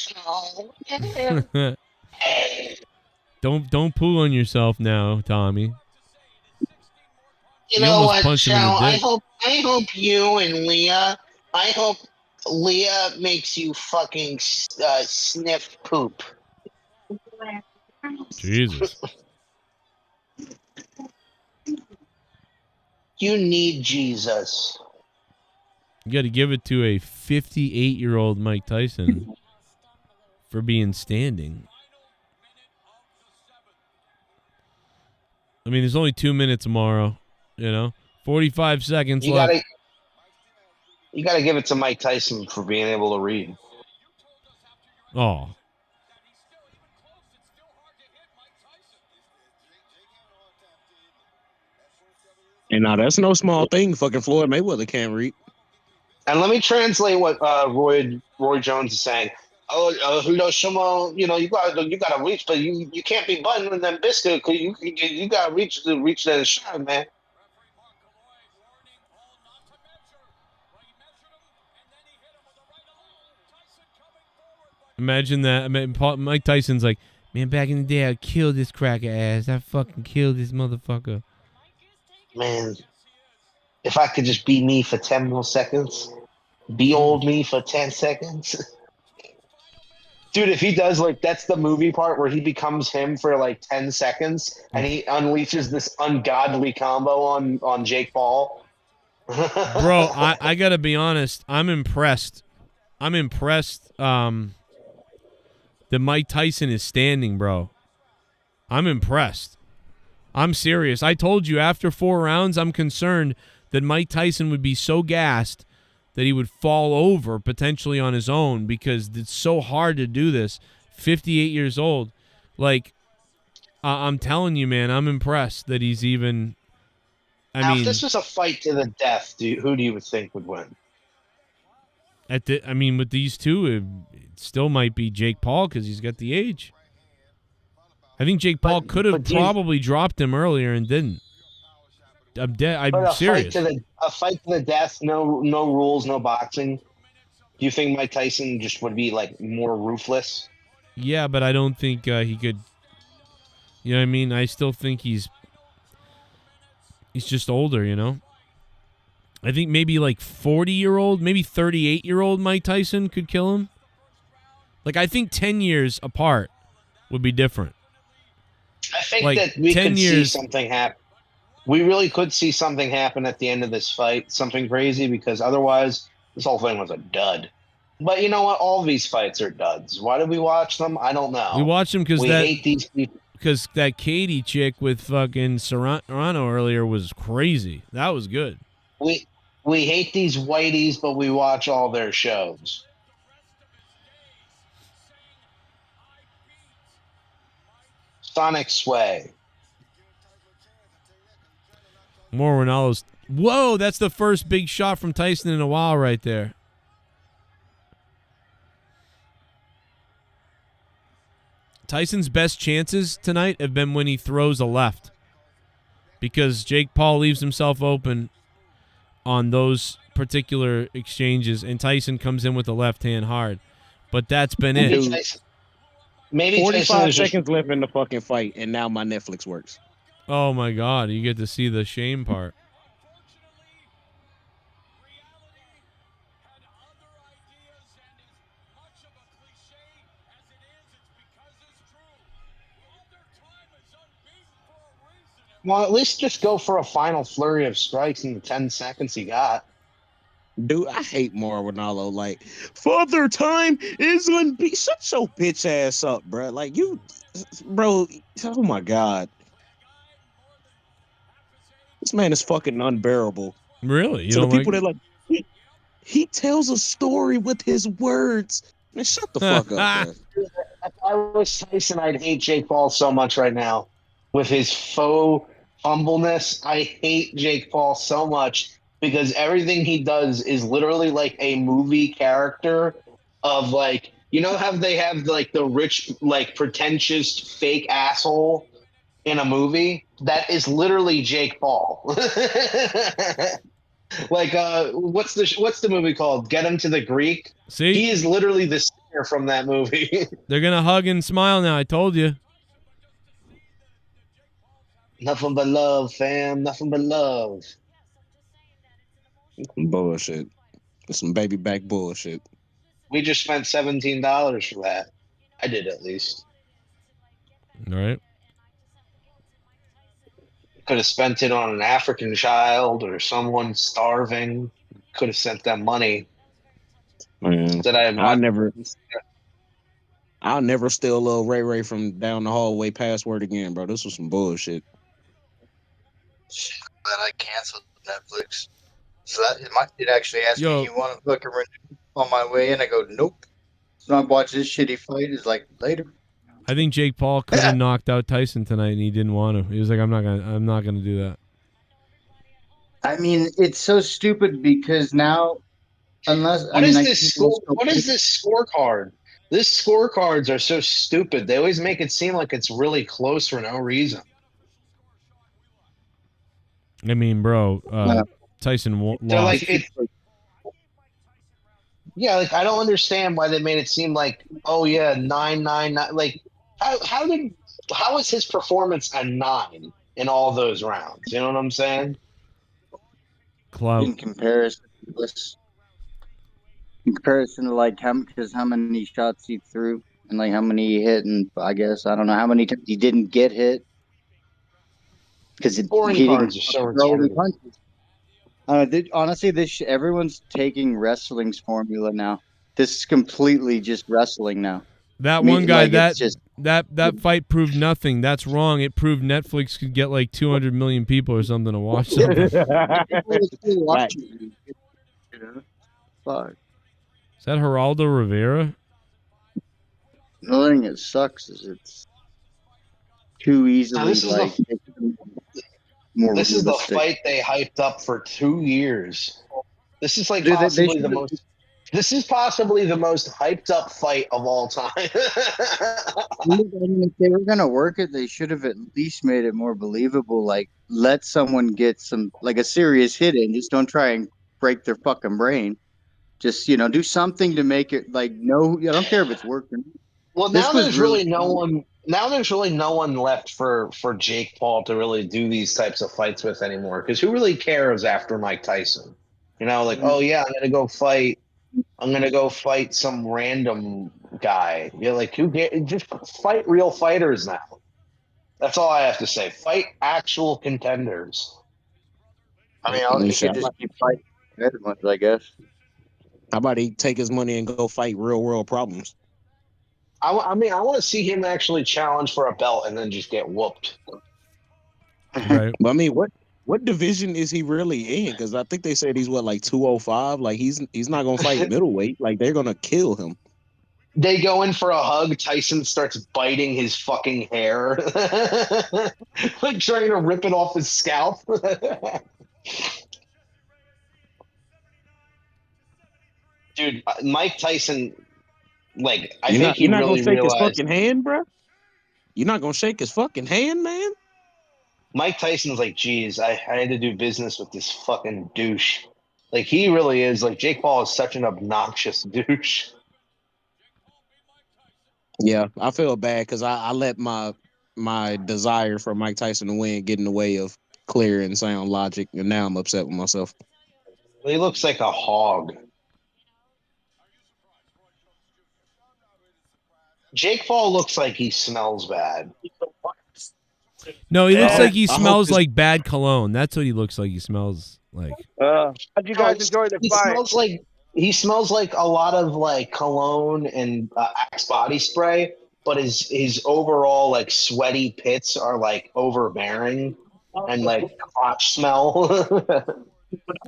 Don't poo on yourself now, Tommy. You know what, Joe? I hope you and Leah. I hope Leah makes you fucking sniff poop. Jesus. You need Jesus. You got to give it to a 58-year-old Mike Tyson for being standing. I mean, there's only 2 minutes tomorrow. You know, 45 seconds left. You gotta give it to Mike Tyson for being able to read. Oh. And now that's no small thing. Fucking Floyd Mayweather can't read. And let me translate what Roy Jones is saying. You gotta reach, but you can't be buttoning them biscuit because you gotta reach that shot, man. Imagine that. I mean, Mike Tyson's like, man, back in the day, I killed this cracker ass. I fucking killed this motherfucker. Man, if I could just be me for 10 more seconds, be old me for 10 seconds. Dude, if he does, like, that's the movie part where he becomes him for, like, 10 seconds, and he unleashes this ungodly combo on Jake Paul. Bro, I got to be honest. I'm impressed. I'm impressed that Mike Tyson is standing, bro. I'm impressed. I'm serious. I told you after 4 rounds, I'm concerned that Mike Tyson would be so gassed that he would fall over potentially on his own because it's so hard to do this. 58 years old. Like, I'm telling you, man, I'm impressed that he's even. Now, if this was a fight to the death, who do you think would win? With these two, it still might be Jake Paul because he's got the age. I think Jake Paul could have probably dropped him earlier and didn't. I'm serious. A fight to the death, no rules, no boxing. Do you think Mike Tyson just would be like more ruthless? Yeah, but I don't think he could. You know what I mean? I still think he's just older. You know. I think maybe like 40-year-old, maybe 38-year-old Mike Tyson could kill him. Like I think 10 years apart would be different. I think like that we could see something happen. We really could see something happen at the end of this fight, something crazy, because otherwise this whole thing was a dud. But you know what? All these fights are duds. Why did we watch them? I don't know. We watched them because hate these people. Because that Katie chick with fucking Serrano earlier was crazy. That was good. We hate these whiteys, but we watch all their shows. Sonic Sway. More Ronaldo's. Whoa, that's the first big shot from Tyson in a while right there. Tyson's best chances tonight have been when he throws a left. Because Jake Paul leaves himself open on those particular exchanges, and Tyson comes in with the left hand hard. But that's been it. Maybe 45 seconds left in the fucking fight, and now my Netflix works. Oh, my God. You get to see the shame part. Well, at least just go for a final flurry of strikes in the 10 seconds he got. Dude, I hate Mauro Ronaldo. Like, Father Time is unbeatable. Shut your bitch ass up, bro. Like, bro, oh my God. This man is fucking unbearable. Really? You so don't the people like that like, he tells a story with his words. Man, shut the fuck up, man. If I was Tyson, I'd hate Jake Paul so much right now. With his faux humbleness, I hate Jake Paul so much because everything he does is literally like a movie character of like, you know how they have like the rich, like pretentious fake asshole in a movie? That is literally Jake Paul. Like, what's the movie called? Get Him to the Greek? See? He is literally the singer from that movie. They're going to hug and smile now. I told you. Nothing but love, fam. Nothing but love. Bullshit. It's some baby back bullshit. We just spent $17 for that. I did at least. All right. Could have spent it on an African child or someone starving. Could have sent them money. Man, I'll never steal little Ray Ray from down the hallway password again, bro. This was some bullshit. But I canceled Netflix. So it actually asked me, you want to book a renew on my way in? I go, nope. So I watch this shitty fight. It's like, later. I think Jake Paul could have knocked out Tyson tonight, and he didn't want to. He was like, I'm not gonna do that. I mean, it's so stupid because now, what is this scorecard? These scorecards are so stupid. They always make it seem like it's really close for no reason. I mean, bro, Tyson lost. Like Yeah, like I don't understand why they made it seem like, oh yeah, 9-9-9. Like, how is his performance a 9 in all those rounds? You know what I'm saying? Clout. In comparison to like how many shots he threw and like how many he hit, and I guess I don't know how many times he didn't get hit because Scoring he cards didn't are so throw any retarded. punches. Honestly, everyone's taking wrestling's formula now. This is completely just wrestling now. That one guy, it's just that fight proved nothing. That's wrong. It proved Netflix could get like 200 million people or something to watch something. Is Fuck. that Geraldo Rivera? The only thing that sucks is it's too easily this is like more This is the realistic. fight they hyped up for 2 years. This is like Dude, they possibly the should've- most. This is possibly the most hyped up fight of all time. If they were gonna work it, they should have at least made it more believable. Like, let someone get some like a serious hit in. Just don't try and break their fucking brain. Just do something to make it like no. I don't care if it's working. Well, This now was there's really no one. Now there's really no one left for Jake Paul to really do these types of fights with anymore. Because who really cares after Mike Tyson? Like, oh yeah, I'm gonna go fight some random guy. You're like, who just fight real fighters now. That's all I have to say. Fight actual contenders. I mean, he should just keep fighting better ones, I guess. How about he take his money and go fight real world problems? I mean, I want to see him actually challenge for a belt and then just get whooped. Right. But I mean, what division is he really in? Because I think they said he's like 205. Like he's not gonna fight middleweight. Like they're gonna kill him. They go in for a hug. Tyson starts biting his fucking hair, like trying to rip it off his scalp. Dude, Mike Tyson, like I think he you're not really gonna shake realized. his fucking hand, bro. You're not gonna shake his fucking hand, man. Mike Tyson's like, geez, I had to do business with this fucking douche. Like he really is. Like Jake Paul is such an obnoxious douche. Yeah, I feel bad because I let my desire for Mike Tyson to win get in the way of clear and sound logic, and now I'm upset with myself. He looks like a hog. Jake Paul looks like he smells bad. No, he looks like he smells like bad cologne. That's what he looks like. He smells like. How'd you guys enjoy the fight? He smells like a lot of like cologne and Axe body spray, but his overall like sweaty pits are like overbearing and like crotch smell.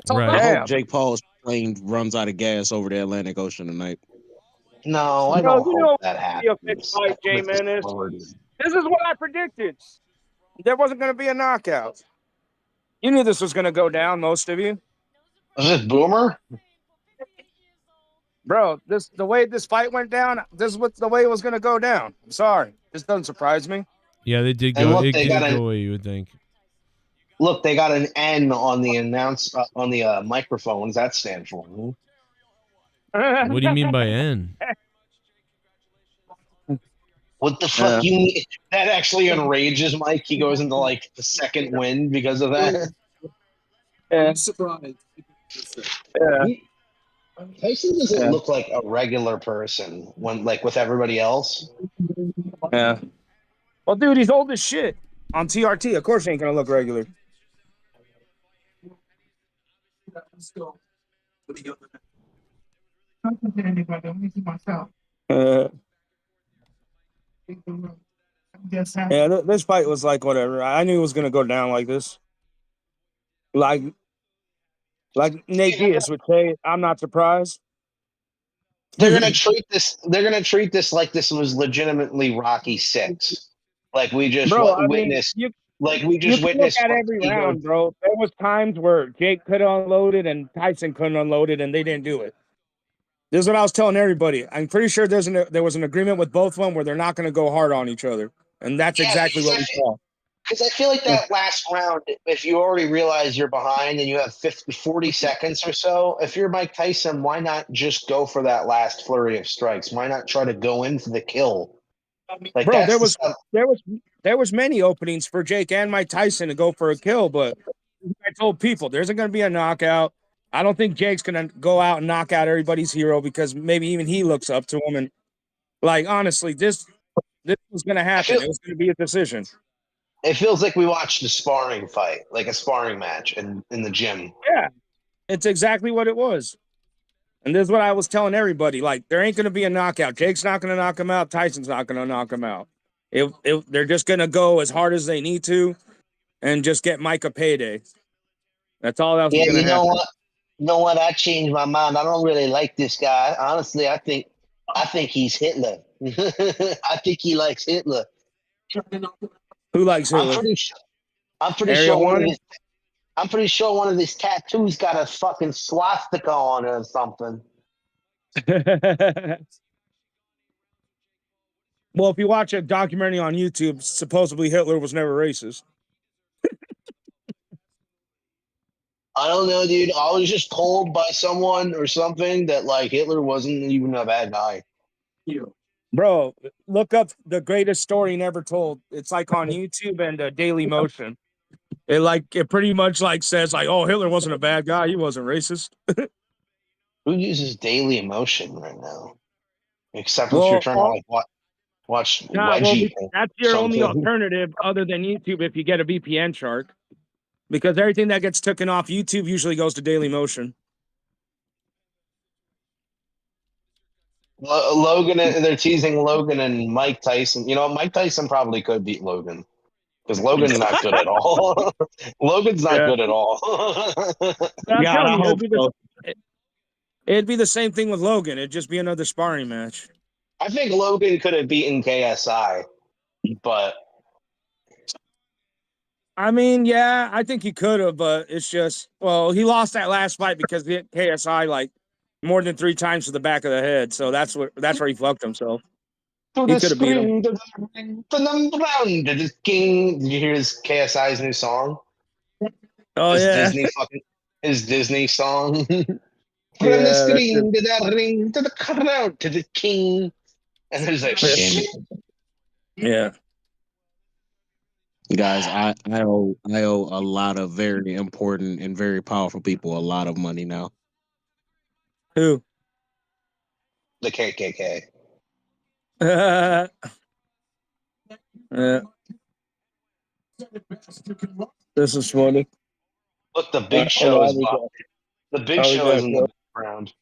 Right. I hope Jake Paul's plane runs out of gas over the Atlantic Ocean tonight. No, I don't hope that happens. Fight, J-Man, this is what I predicted. There wasn't going to be a knockout. You knew this was going to go down, most of you. Was this Boomer? Bro, the way this fight went down, this is the way it was going to go down. I'm sorry. This doesn't surprise me. Yeah, they did And go. look, It they did got go away, you would think. Look, they got an N on the microphone. What does that stand for? What do you mean by N? What the fuck you mean? That actually enrages Mike. He goes into like the second wind because of that. Yeah, surprised. Yeah. Tyson doesn't look like a regular person when like with everybody else. Yeah. Well, dude, he's old as shit on TRT. Of course, he ain't gonna look regular. Let's go. Yeah, this fight was like whatever. I knew it was gonna go down like this. Like Nate Diaz would say, I'm not surprised. They're gonna treat this. They're gonna treat this like this was legitimately Rocky 6. Like we just witnessed. We just witnessed. Look at every round, bro. There was times where Jake could have unloaded and Tyson couldn't unload it, and they didn't do it. This is what I was telling everybody. I'm pretty sure there was an agreement with both of them where they're not going to go hard on each other, and that's exactly what we saw. Because I feel like that last round, if you already realize you're behind and you have 40 seconds or so, if you're Mike Tyson, why not just go for that last flurry of strikes? Why not try to go in for the kill? Like, Bro, that's the stuff. there was many openings for Jake and Mike Tyson to go for a kill, but I told people there's going to be a knockout. I don't think Jake's going to go out and knock out everybody's hero because maybe even he looks up to him. And like, honestly, this was going to happen. It was going to be a decision. It feels like we watched a sparring fight, like a sparring match in the gym. Yeah, it's exactly what it was. And this is what I was telling everybody. Like, there ain't going to be a knockout. Jake's not going to knock him out. Tyson's not going to knock him out. They're just going to go as hard as they need to and just get Mike a payday. That's all else Yeah, going to happen. You know what? I changed my mind. I don't really like this guy. Honestly, I think he's Hitler. I think he likes Hitler. Who likes Hitler? I'm pretty sure one of his tattoos got a fucking swastika on it or something. Well, if you watch a documentary on YouTube, supposedly Hitler was never racist. I don't know, dude. I was just told by someone or something that like Hitler wasn't even a bad guy. Bro, look up The Greatest Story Never Told. It's like on YouTube and Daily Motion. It pretty much like says like, oh, Hitler wasn't a bad guy. He wasn't racist. Who uses Daily Motion right now? Except if you're trying to like watch wedgie. That's your only alternative other than YouTube if you get a VPN shark. Because everything that gets taken off YouTube usually goes to Daily Motion. Logan, they're teasing Logan and Mike Tyson. You know, Mike Tyson probably could beat Logan because Logan's not good at all. Logan's not good at all. It'd be the same thing with Logan. It'd just be another sparring match. I think Logan could have beaten KSI, but I mean, yeah, I think he could have, but it's just, well, he lost that last fight because he hit KSI like more than 3 times to the back of the head. So that's where he fucked himself. He could have beat him. Did you hear his KSI's new song? Oh, yeah. His Disney song. From Yeah, the screen to the ring to the crowd to the king. And there's like, yeah. Guys, I owe a lot of very important and very powerful people a lot of money now. Who? The KKK. Yeah. This is funny. Look, the big show is the big show is in the background.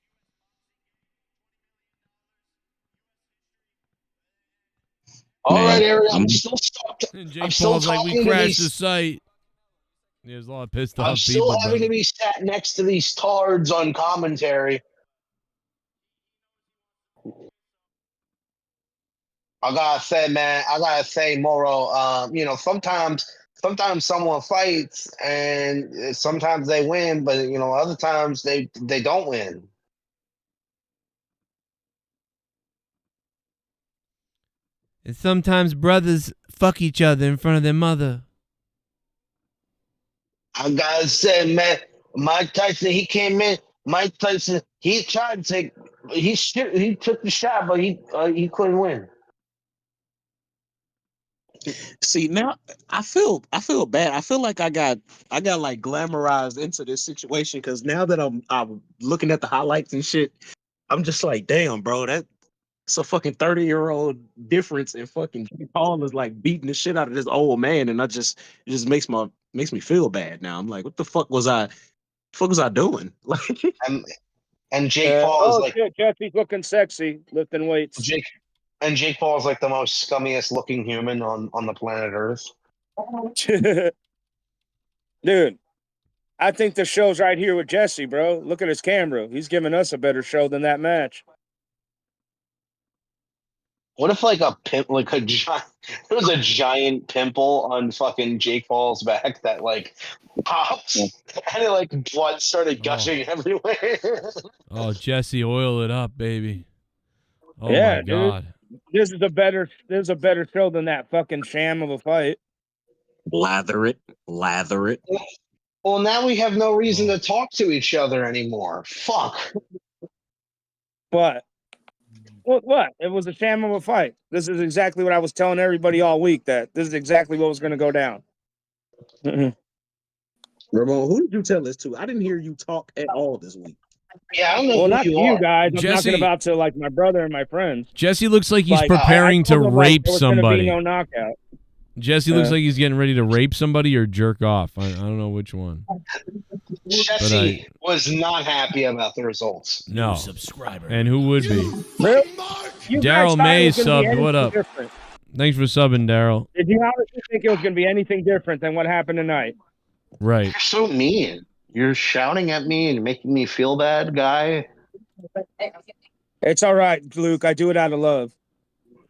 All right, Aaron, I'm still stuck. And Jake Paul's like, we crashed the site. There's a lot of pissed off people. I'm still having to be sat next to these tards on commentary. I gotta say, Moro, you know, sometimes someone fights and sometimes they win, but you know, other times they don't win. And sometimes brothers fuck each other in front of their mother. I gotta say, man, Mike Tyson, he came in. Mike Tyson, he tried to take, he took the shot, but he couldn't win. See, now I feel bad. I feel like I got like glamorized into this situation because now that I'm looking at the highlights and shit, I'm just like, damn, bro, that's a fucking 30-year-old difference in fucking Jake Paul is like beating the shit out of this old man, and it just makes me feel bad now. I'm like, what the fuck was I doing? Like, and Jake Paul is like, shit, Jesse's looking sexy, lifting weights. Jake Paul is like the most scummiest looking human on the planet Earth. Dude, I think the show's right here with Jesse, bro. Look at his camera. He's giving us a better show than that match. What if like there was a giant pimple on fucking Jake Paul's back that like pops and it like blood started gushing everywhere. Oh, Jesse, oil it up, baby. Oh yeah, my God. Dude. This is a better show than that fucking sham of a fight. Lather it. Lather it. Well, now we have no reason to talk to each other anymore. Fuck. What? What? It was a sham of a fight. This is exactly what I was telling everybody all week, that this is exactly what was going to go down. Ramon, who did you tell this to? I didn't hear you talk at all this week. Yeah, I don't know Well, who not to you you are. guys. I'm Jesse- talking about to like my brother and my friends. Jesse looks like he's Like, preparing I to told them, like, rape there was gonna be somebody. no knockout. Jesse looks like he's getting ready to rape somebody or jerk off. I don't know which one. Jesse was not happy about the results. No. And who would be? Really? You guys Daryl thought May it was gonna be subbed. What anything up? different. Thanks for subbing, Daryl. Did you honestly think it was going to be anything different than what happened tonight? Right. You're so mean. You're shouting at me and making me feel bad, guy. It's all right, Luke. I do it out of love.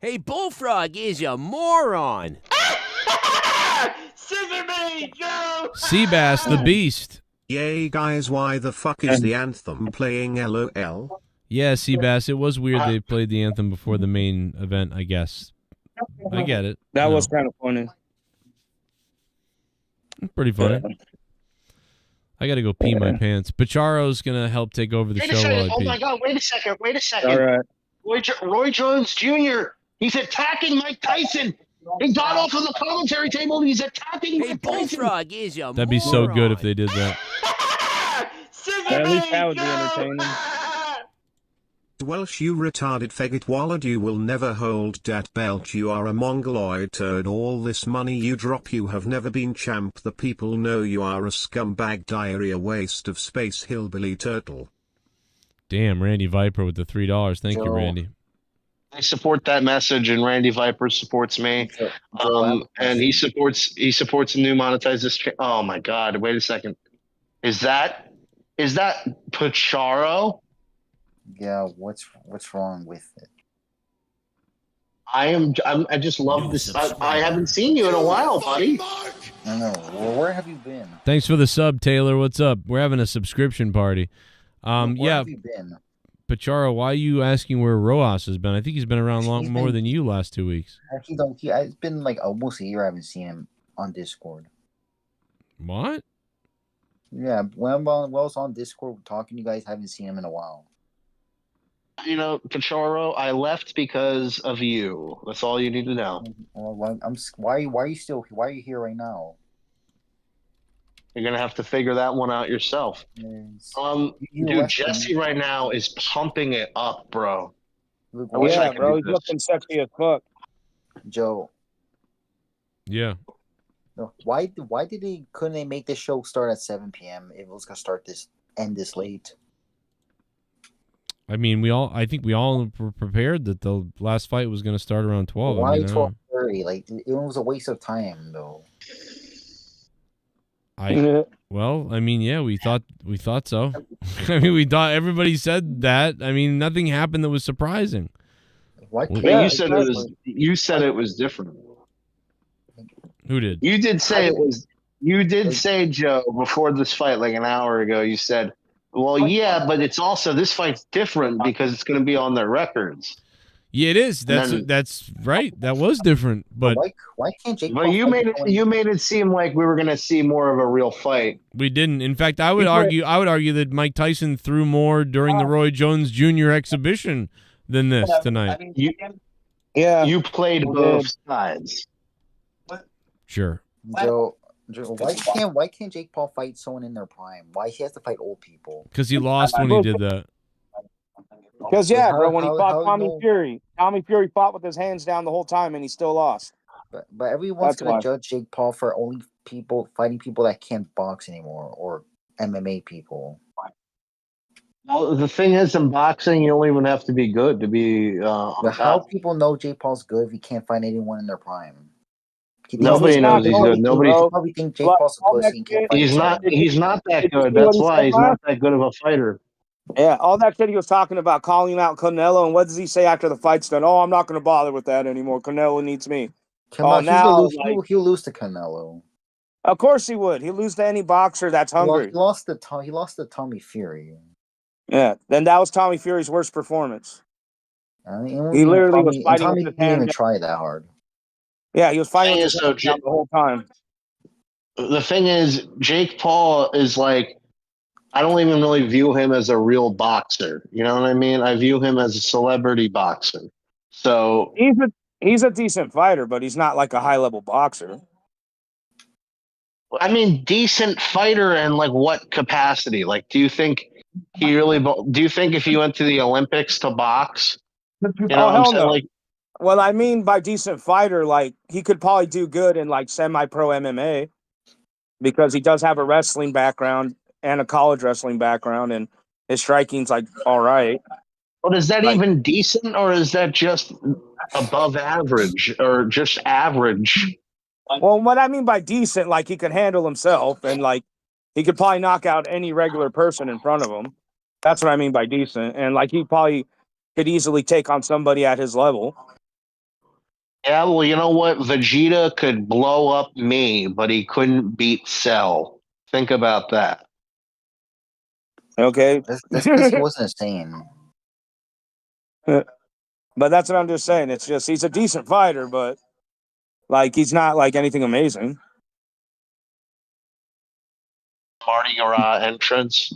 Hey, Bullfrog is a moron. Seabass the Beast. Yay, guys, why the fuck is the anthem playing LOL? Yeah, Seabass, it was weird they played the anthem before the main event, I guess. I get it. That No. was kind of funny. Pretty funny. I gotta go pee my pants. Pacharo's gonna help take over the Wait a show while second. I Oh pee. my God! Wait a second. Wait a second. All right. Roy Jones Jr. He's attacking Mike Tyson. He got off of the commentary table. And he's attacking Mike Tyson. Bullfrog is a That'd be so good if they did that. At least that would be entertaining. Welsh, you retarded faggot wallet, you will never hold that belt, you are a mongoloid turd, all this money you drop, you have never been champ, the people know you are a scumbag diarrhea waste of space hillbilly turtle. Damn, Randy Viper with the $3. Thank you, Randy. I support that message, and Randy Viper supports me. And he supports the new monetized. Oh my God! Wait a second. Is that Pacharo? Yeah, what's wrong with it? I just love this. I haven't seen you in a while, buddy. I know. Well, where have you been? Thanks for the sub, Taylor. What's up? We're having a subscription party. Where Yeah. have you been? Pacharo, why are you asking where Rojas has been? I think he's been around more than you last 2 weeks. Actually, it's been like almost a year I haven't seen him on Discord. What? Yeah, when I was on Discord talking to you guys, haven't seen him in a while. You know, Pacharo, I left because of you. That's all you need to know. Well, why are you here right now? You're gonna have to figure that one out yourself. Dude, Jesse right now is pumping it up, bro. I wish I Yeah, could bro. do He's this. looking sexy as fuck. Joe, Yeah. no, why couldn't they make this show start at 7 p.m. if it was gonna end this late? I mean, I think we all were prepared that the last fight was going to start around 12. Why I mean, I don't- 12:30? Like it was a waste of time, though. Well, I mean, yeah, we thought so. I mean, we thought everybody said that. I mean, nothing happened that was surprising. Why? But you said it was different. Who did? You did say it was. You did say, Joe, before this fight, like an hour ago. You said, "Well, yeah, but it's also this fight's different because it's going to be on their records." Yeah, it is. That's right. That was different. But why can't Jake? But you made it seem like we were going to see more of a real fight. we didn't. In fact, I would argue that Mike Tyson threw more during the Roy Jones Jr. exhibition than this tonight. You played both sides. Joe, Sure. why can't Jake Paul fight someone in their prime? Why he has to fight old people? Because he lost when he did that. Because bro, when he fought Tommy Fury fought with his hands down the whole time and he still lost. But everyone's That's gonna why. judge Jake Paul for only fighting people that can't box anymore or MMA people. Well, the thing is, in boxing, you don't even have to be good to be. But how people know Jake Paul's good if he can't fight anyone in their prime? Nobody knows he's good. Nobody. Probably think Jake Paul's a pussy and can't fight. He's not. anyone. He's not that good. That's why he's not that good of a fighter. Yeah, all that shit he was talking about, calling out Canelo, and what does he say after the fight's done? Oh, I'm not going to bother with that anymore. Canelo needs me. He'll lose to Canelo. Of course he would. He'll lose to any boxer that's hungry. He lost to Tommy Fury. Yeah, then that was Tommy Fury's worst performance. I mean, He literally was Tommy fighting didn't with his hand even down. try that hard. Yeah, he was fighting with his So hand down the whole time. The thing is, Jake Paul is like, I don't even really view him as a real boxer. You know what I mean? I view him as a celebrity boxer. So he's a decent fighter, but he's not like a high level boxer. I mean, decent fighter in like what capacity? Like, do you think he really? Do you think if he went to the Olympics to box, you know what I'm saying? No. Like, Well, I mean by decent fighter, like he could probably do good in like semi-pro MMA because he does have a wrestling background and a college wrestling background, and his striking's like all right. but is that even decent, or is that just above average, or just average? Well, what I mean by decent, like he could handle himself, and like he could probably knock out any regular person in front of him. That's what I mean by decent, and like he probably could easily take on somebody at his level. Yeah, well, you know what? Vegeta could blow up me, but he couldn't beat Cell. Think about that. Okay. That's because he wasn't insane. But that's what I'm just saying. It's just he's a decent fighter, but like he's not like anything amazing. Mardi Gras entrance.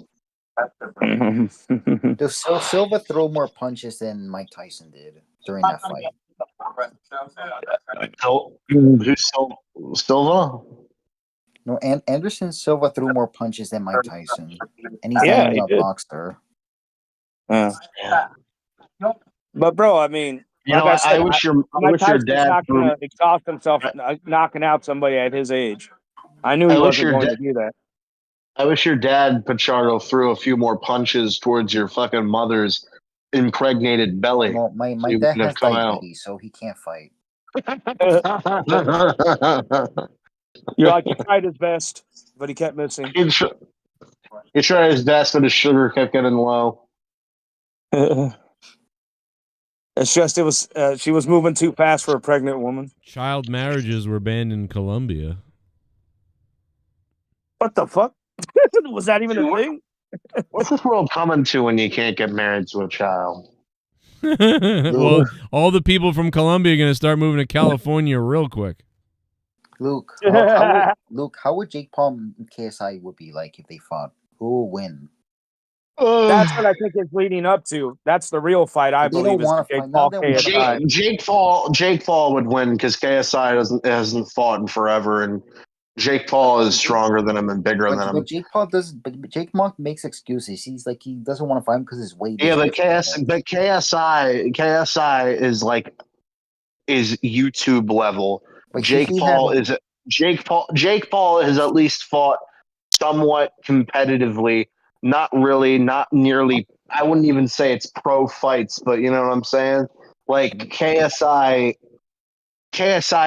Does Silva throw more punches than Mike Tyson did during that fight? Who's Silva? No, Anderson Silva threw more punches than Mike Tyson, and he's Yeah, not he even a did. boxer. But bro, I mean, You know, I wish your Tyson's dad not threw. gonna exhaust himself knocking out somebody at his age. I knew he wasn't going to do that. I wish your dad, Pachardo, threw a few more punches towards your fucking mother's impregnated belly. Well, my so you dad wouldn't have has come out. diabetes, so he can't fight. You're like, he tried his best, but he kept missing. He tried his best, but his sugar kept getting low. It's just she was moving too fast for a pregnant woman. Child marriages were banned in Colombia. What the fuck? Was that even a thing? What's this world coming to when you can't get married to a child? Well, all the people from Colombia are going to start moving to California real quick. Luke, how would Jake Paul and KSI would be like if they fought? Who will win? That's what I think it's leading up to. That's the real fight, I believe. Is Jake Paul, KSI. Jake Paul would win because KSI hasn't fought in forever, and Jake Paul is stronger than him and bigger than him. But Jake Paul But Jake Paul makes excuses. He's like he doesn't want to fight him because his weight. Yeah, but KSI is YouTube level. But Jake Paul has at least fought somewhat competitively. Not really, not nearly. I wouldn't even say it's pro fights, but you know what I'm saying? Like KSI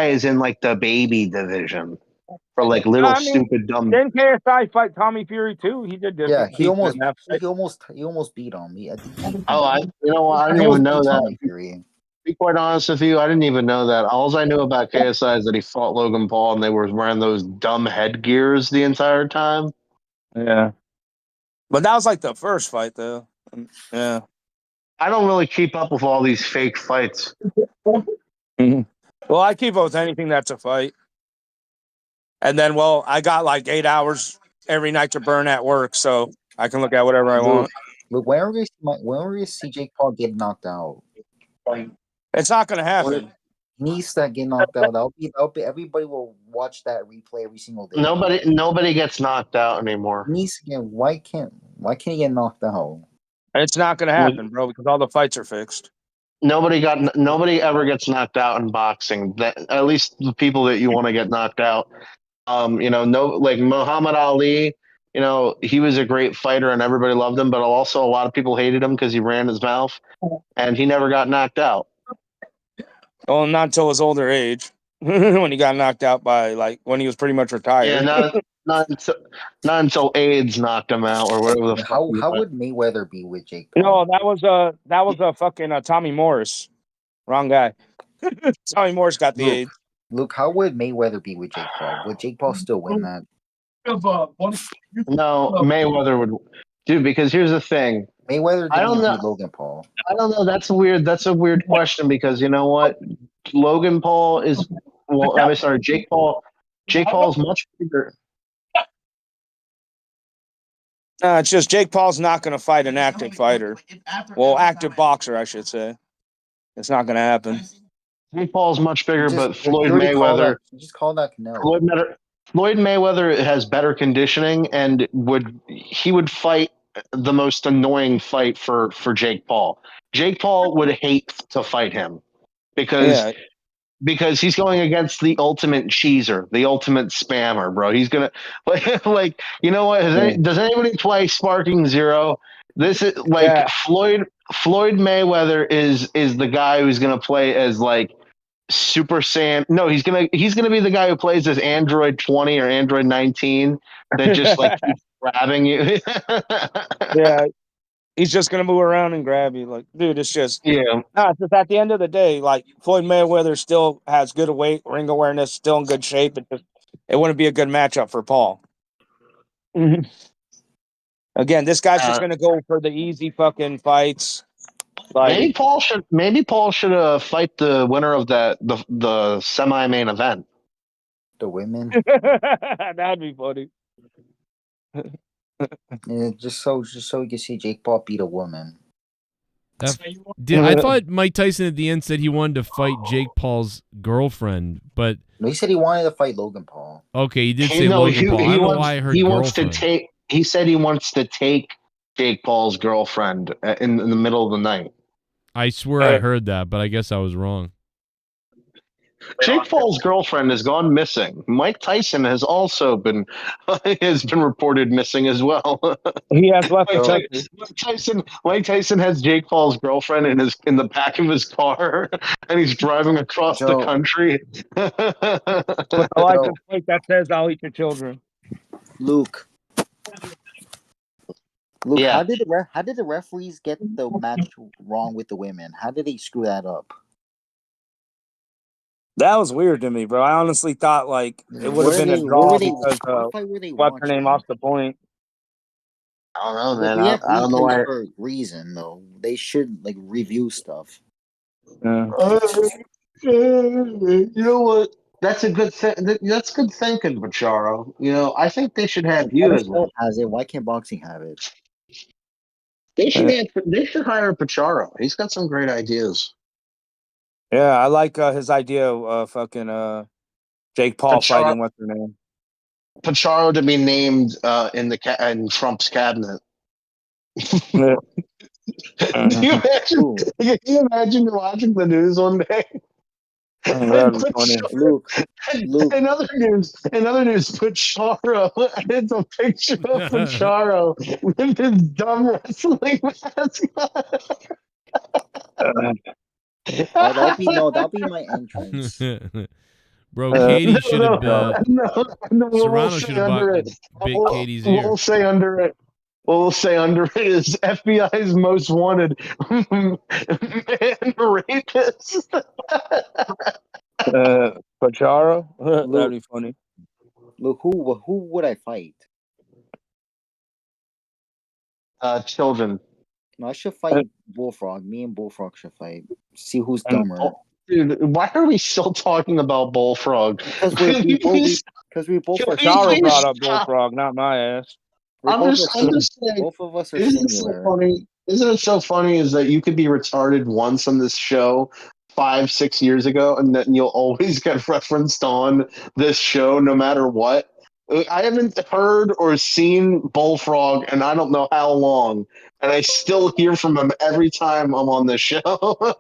is in like the baby division for like little stupid dumb. Didn't KSI fight Tommy Fury too? He did. Yeah, he almost beat him. I didn't even know that. Tommy Fury. Be quite honest with you, I didn't even know that. All I knew about KSI is that he fought Logan Paul and they were wearing those dumb headgears the entire time. Yeah. But that was like the first fight, though. Yeah. I don't really keep up with all these fake fights. Mm-hmm. Well, I keep up with anything that's a fight. And then, I got like 8 hours every night to burn at work, so I can look at whatever I want. Look, whenever you see Jake Paul get knocked out, it's not going to happen. He needs to get knocked out. That'll be everybody will watch that replay every single day. Nobody gets knocked out anymore. He needs to get, why can't he get knocked out? It's not going to happen, bro, because all the fights are fixed. Nobody ever gets knocked out in boxing. At least the people that you want to get knocked out. Like Muhammad Ali. He was a great fighter and everybody loved him, but also a lot of people hated him because he ran his mouth, and he never got knocked out. Well, not until his older age, when he got knocked out by when he was pretty much retired. Yeah, not until AIDS knocked him out or whatever the fuck. How would Mayweather be with Jake No, Paul? that was a fucking Tommy Morris. Wrong guy. Tommy Morris got the AIDS. Luke, how would Mayweather be with Jake Paul? Would Jake Paul still win that? No, Mayweather would, dude. Because here's the thing. Mayweather didn't beat Logan Paul. I don't know. That's a weird question because you know what? Jake Paul Jake Paul's much bigger. It's just Jake Paul's not going to fight an active fighter. Well, active boxer, I should say. It's not going to happen. Jake Paul's much bigger, but Floyd You Mayweather. just call that Canelo. Floyd Mayweather has better conditioning and he would fight the most annoying fight for Jake Paul. Jake Paul would hate to fight him because he's going against the ultimate cheeser, the ultimate spammer, bro. He's gonna like you know what? Does anybody play Sparking Zero? This is like Floyd Mayweather is the guy who's gonna play as like Super Saiyan. No, he's gonna be the guy who plays as Android 20 or Android 19 that just like keeps grabbing you. Yeah, he's just gonna move around and grab you. Like, dude, it's just it's just at the end of the day, like Floyd Mayweather still has good ring awareness, still in good shape. It wouldn't be a good matchup for Paul. Again, this guy's just gonna go for the easy fucking fights. Like, maybe Paul should fight the winner of the semi-main event. The women. That'd be funny. Yeah, just so you can see Jake Paul beat a woman. I thought Mike Tyson at the end said he wanted to fight Jake Paul's girlfriend, but no, he said he wanted to fight Logan Paul. Okay, he did say Logan Paul. I don't know why I heard girlfriend. He said he wants to take Jake Paul's girlfriend in the middle of the night. I swear I heard that, but I guess I was wrong. Jake Paul's girlfriend has gone missing. Mike Tyson has also been reported missing as well. He has left. Mike Tyson has Jake Paul's girlfriend in the back of his car, and he's driving across the country. I like the point that says, "I'll eat your children." Luke, how did the referees get the match wrong with the women? How did they screw that up? That was weird to me, bro. I honestly thought like it would have been a draw because what's her name off the point. I don't know, man. I don't know why. For a reason though, they should like review stuff. You know what? That's a good thing. That's good thinking, Pacharo. You know, I think they should have you as well. Has it? Why can't boxing have it? They should hire Pacharo. He's got some great ideas. Yeah, I like his idea of fucking Jake Paul fighting what's her name. Pacharo to be named in Trump's cabinet. Can you imagine watching the news one day? Luke. Another news, Pacharo. It's a picture of Pacharo with his dumb wrestling mask. That'll be my entrance. Bro, Katie should have Serrano should have bit Katie's ear. We'll say under it is FBI's most wanted man rapist. Pacharo? That'd be funny. Look, who would I fight? Children. No, I should fight Bullfrog. Me and Bullfrog should fight. See who's dumber. Dude, why are we still talking about Bullfrog? Because we both Pacharo brought up Bullfrog, not my ass. I'm just saying. Both of us are Isn't it so funny is that you could be retarded once on this show 5-6 years ago, and then you'll always get referenced on this show no matter what. I haven't heard or seen Bullfrog and I don't know how long, and I still hear from him every time I'm on this show.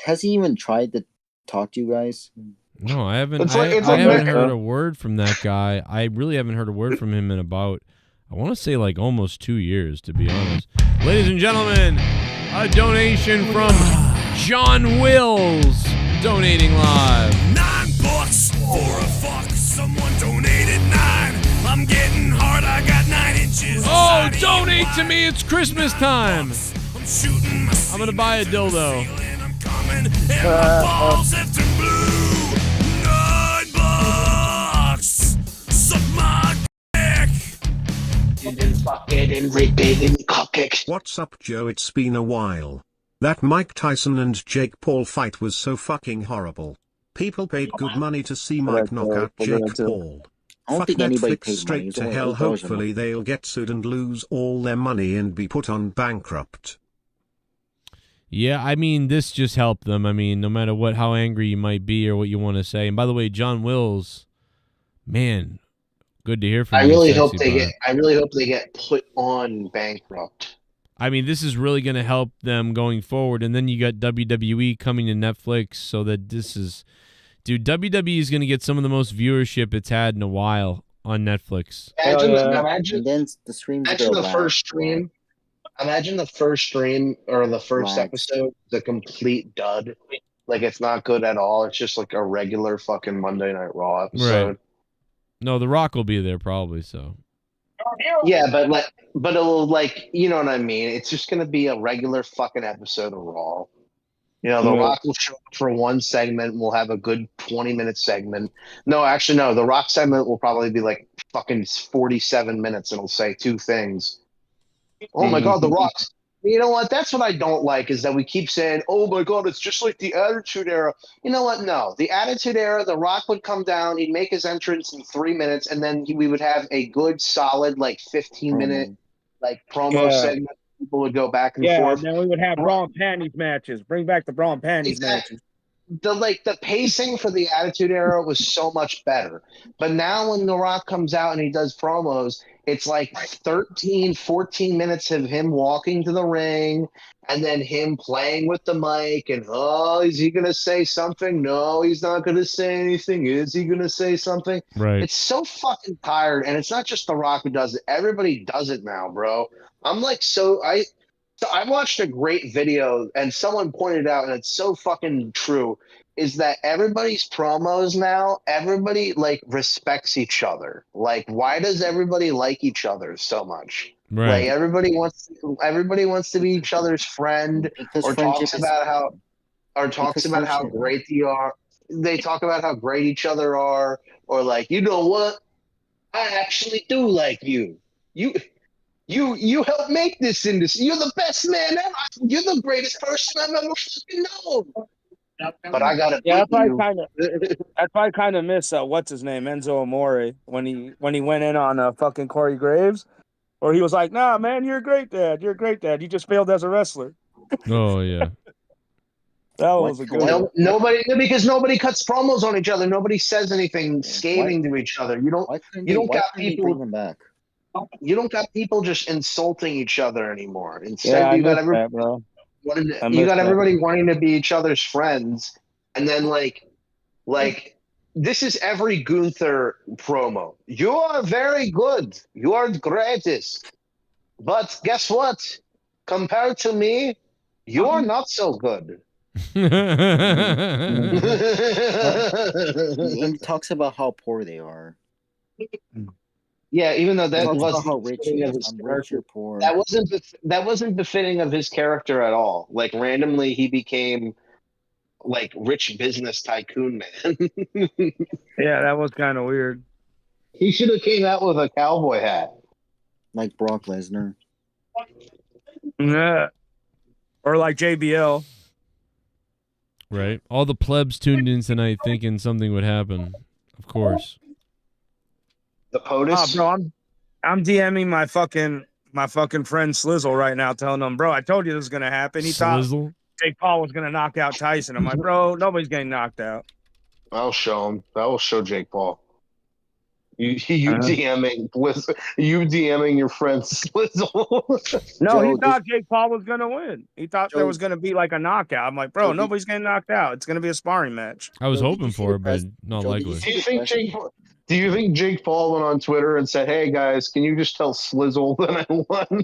Has he even tried to talk to you guys? No, I haven't. I haven't heard a word from that guy. I really haven't heard a word from him in about, I want to say like almost 2 years, to be honest. Ladies and gentlemen, a donation from John Wills, donating live. $9 for a fuck. Someone donated 9. I'm getting hard. I got 9 inches. Oh, donate to me. It's Christmas time. I'm going to buy a dildo. I'm coming and my balls have turned blue. $9. Suck my dick. What's up, Joe? It's been a while. That Mike Tyson and Jake Paul fight was so fucking horrible. People paid good money to see Mike knock out Jake Paul. I don't Fuck think anybody Netflix paid money. It straight was to only hell. $8 a Hopefully month. they'll get sued and lose all their money and be put on bankrupt. Yeah, I mean, this just helped them. I mean, no matter how angry you might be or what you want to say. And by the way, John Wills, man, good to hear from I you. really sexy hope they butt. get. I really hope they get put on bankrupt. I mean, this is really going to help them going forward. And then you got WWE coming to Netflix, so that this is, dude, WWE is going to get some of the most viewership it's had in a while on Netflix. Imagine And then the streams Imagine go the lag. first stream. Imagine the first stream or the first Lags. episode, the complete dud. Like it's not good at all. It's just like a regular fucking Monday Night Raw episode. Right. No, The Rock will be there probably, so. Yeah, but it'll like, you know what I mean? It's just gonna be a regular fucking episode of Raw. You know, The Rock will show up for one segment. We'll have a good 20-minute segment. No, actually, no. The Rock segment will probably be like fucking 47 minutes, and it'll say two things. Oh my God, The Rock's. You know what? That's what I don't like is that we keep saying, oh my God, it's just like the Attitude Era. You know what? No. The Attitude Era, The Rock would come down, he'd make his entrance in 3 minutes, and then we would have a good, solid, like 15-minute like promo segment. People would go back and forth. And then we would have bra and panties matches. Bring back the bra and panties matches. The pacing for the Attitude Era was so much better. But now when The Rock comes out and he does promos, it's like 13, 14 minutes of him walking to the ring and then him playing with the mic and, oh, is he going to say something? No, he's not going to say anything. Is he going to say something? Right. It's so fucking tired. And it's not just The Rock who does it. Everybody does it now, bro. I'm like, I watched a great video and someone pointed out, and it's so fucking true, is that everybody's promos now, everybody like respects each other. Like, why does everybody like each other so much? Right. Like everybody wants to be each other's friend, or talks about how great they are. They talk about how great each other are, or like, you know what? I actually do like you. You helped make this industry. You're the best man ever. You're the greatest person I've ever fucking known. But I gotta beat you. I probably kind of miss what's his name, Enzo Amore, when he went in on fucking Corey Graves, or he was like, "Nah, man, you're a great dad. You're a great dad. You just failed as a wrestler." Oh yeah. That was a good one. Because nobody cuts promos on each other. Nobody says anything scathing to each other. You don't got people bring them back. You don't got people just insulting each other anymore. Instead, you got everybody wanting to be each other's friends, and then like this is every Gunther promo. You are very good. You are the greatest. But guess what? Compared to me, you are not so good. He talks about how poor they are. Yeah, even though that wasn't how rich he is. I'm rich, you're poor. That wasn't befitting of his character at all. Like randomly, he became like rich business tycoon man. Yeah, that was kind of weird. He should have came out with a cowboy hat, like Brock Lesnar. Yeah, or like JBL. Right. All the plebs tuned in tonight thinking something would happen. Of course. The POTUS? Bro, I'm DMing my fucking friend Slizzle right now, telling him, bro, I told you this was gonna happen. He thought Jake Paul was gonna knock out Tyson. I'm like, bro, nobody's getting knocked out. I'll show him. I will show Jake Paul. You DMing your friend Slizzle. No, he thought Jake Paul was gonna win. He thought there was gonna be like a knockout. I'm like, bro, nobody's getting knocked out. It's gonna be a sparring match. I was hoping for it, but not likely. Do you think Jake Paul went on Twitter and said, "Hey guys, can you just tell Slizzle that I won"?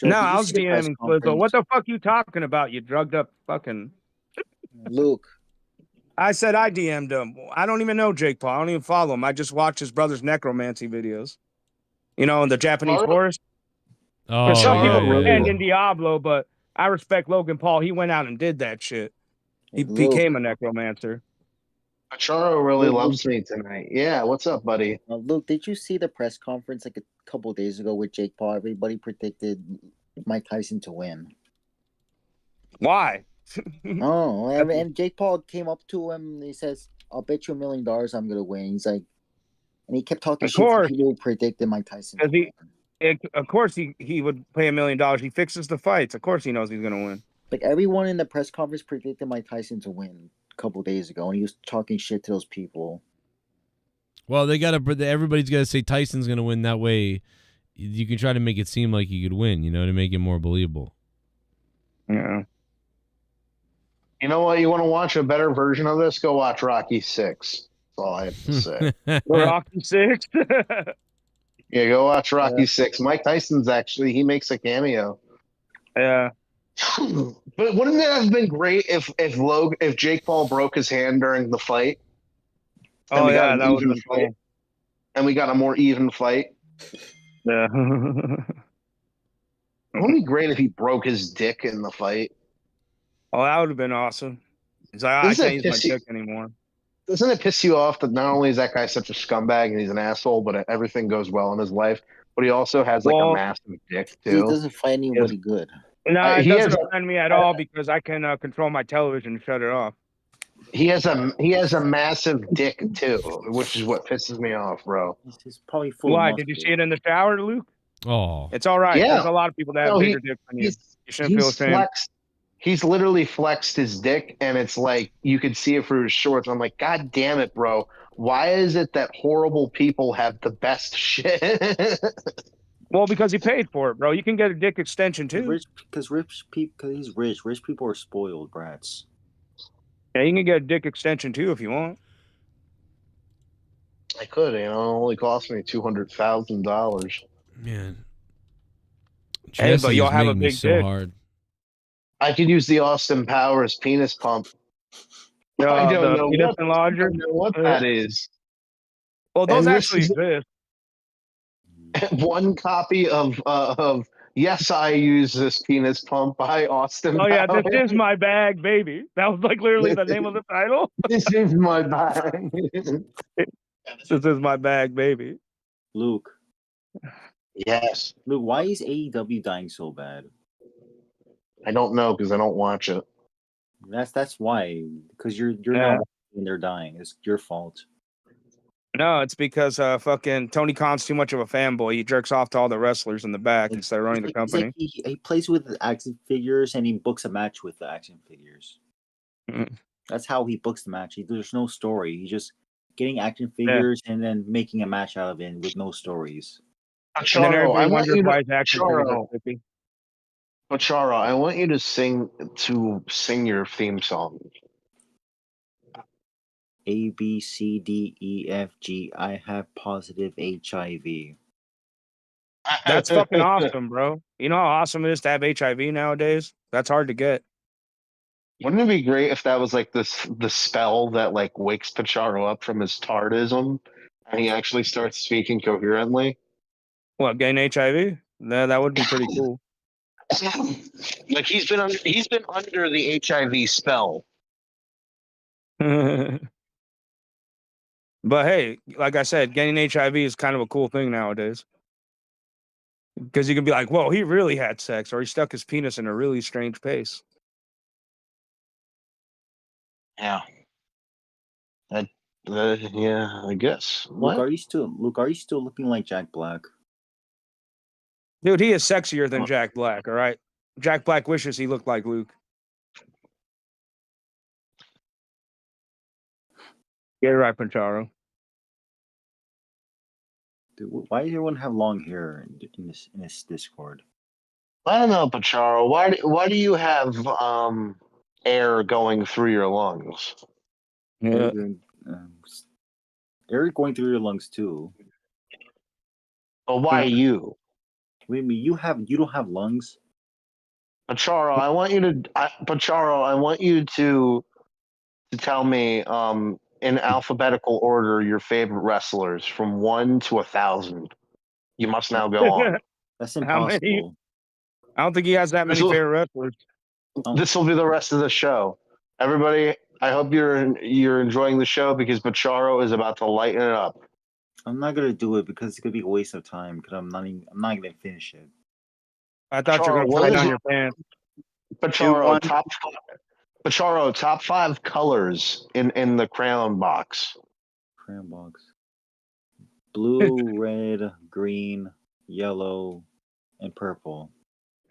No, I was DMing Slizzle. What the fuck you talking about? You drugged up fucking Luke. I said I DM'd him. I don't even know Jake Paul. I don't even follow him. I just watch his brother's necromancy videos. You know, in the Japanese forest. Oh, some people pretend in Diablo, but I respect Logan Paul. He went out and did that shit. He became a necromancer. Charo really loves me tonight. Yeah, what's up, buddy? Luke, did you see the press conference like a couple of days ago with Jake Paul? Everybody predicted Mike Tyson to win. Why? Oh, and Jake Paul came up to him and he says, "I'll bet you $1 million I'm gonna win." He's like, and he kept talking Of shit to course. people who predicted Mike Tyson. Because of course he would pay $1 million. He fixes the fights. Of course he knows he's gonna win. Like everyone in the press conference predicted Mike Tyson to win a couple days ago, and he was talking shit to those people. Well, everybody's got to say Tyson's going to win. That way, you can try to make it seem like he could win, to make it more believable. Yeah. You know what? You want to watch a better version of this? Go watch Rocky 6. That's all I have to say. Rocky 6? Yeah, go watch Rocky 6. Mike Tyson's he makes a cameo. Yeah. But wouldn't it have been great if Jake Paul broke his hand during the fight? Oh yeah, that would have been cool. And we got a more even fight. Yeah. It would be great if he broke his dick in the fight. Oh, that would have been awesome. He's like, I can't use my dick anymore. Doesn't it piss you off that not only is that guy such a scumbag and he's an asshole, but everything goes well in his life, but he also has a massive dick too? He doesn't fight anybody good. No, it doesn't offend me at all because I can control my television and shut it off. He has a massive dick too, which is what pisses me off, bro. He's probably full. Why? Did you see it in the shower, Luke? Oh, it's all right. Yeah. There's a lot of people that have bigger dicks than you. You shouldn't feel ashamed. He's literally flexed his dick, and it's like you could see it through his shorts. I'm like, God damn it, bro! Why is it that horrible people have the best shit? Well, because he paid for it, bro. You can get a dick extension too. Because he's rich. Rich people are spoiled brats. Yeah, you can get a dick extension too if you want. I could, it only cost me $200,000. Man, hey, but you'll have a big so dick. Hard. I could use the Austin Powers penis pump. I don't know what that is. Well, those actually exist. One copy of Yes, I Use This Penis Pump by Austin Oh yeah, Powers. This Is My Bag, Baby. That was like literally the name of the title. This is my bag. This is my bag, baby. Luke. Yes. Luke, why is AEW dying so bad? I don't know because I don't watch it. That's why. Because you're not when they're dying. It's your fault. No, it's because fucking Tony Khan's too much of a fanboy. He jerks off to all the wrestlers in the back instead of running the company. He plays with the action figures and he books a match with the action figures. Mm. That's how he books the match. There's no story. He's just getting action figures and then making a match out of it with no stories. Charo, I want you to sing your theme song. A, B, C, D, E, F, G. I have positive HIV. That's fucking awesome, bro. You know how awesome it is to have HIV nowadays? That's hard to get. Wouldn't it be great if that was like the spell that like wakes Pacharo up from his tardism and he actually starts speaking coherently? What, getting HIV? That would be pretty cool. Like he's been under the HIV spell. But hey, like I said, getting HIV is kind of a cool thing nowadays. Because you can be like, whoa, he really had sex, or he stuck his penis in a really strange place. Yeah. Yeah, I guess. Luke, are you still looking like Jack Black? Dude, he is sexier than Jack Black, all right? Jack Black wishes he looked like Luke. Get it right, Pancharo. Dude, why does everyone have long hair in this Discord? I don't know, Pacharo. Why do you have air going through your lungs? Yeah. Air going through your lungs too. But why you? What do you mean? You don't have lungs? Pacharo, I want you to tell me in alphabetical order your favorite wrestlers from 1 to 1,000. You must now go on. That's impossible. I don't think he has that many favorite wrestlers. This will be the rest of the show. Everybody, I hope you're enjoying the show because Pacharo is about to lighten it up. I'm not gonna do it because it's gonna be a waste of time. Because I'm not gonna finish it. I thought you were gonna put it on your pants. Pacharo, top Pacharo, top 5 colors in the crayon box. Crayon box. Blue, red, green, yellow, and purple.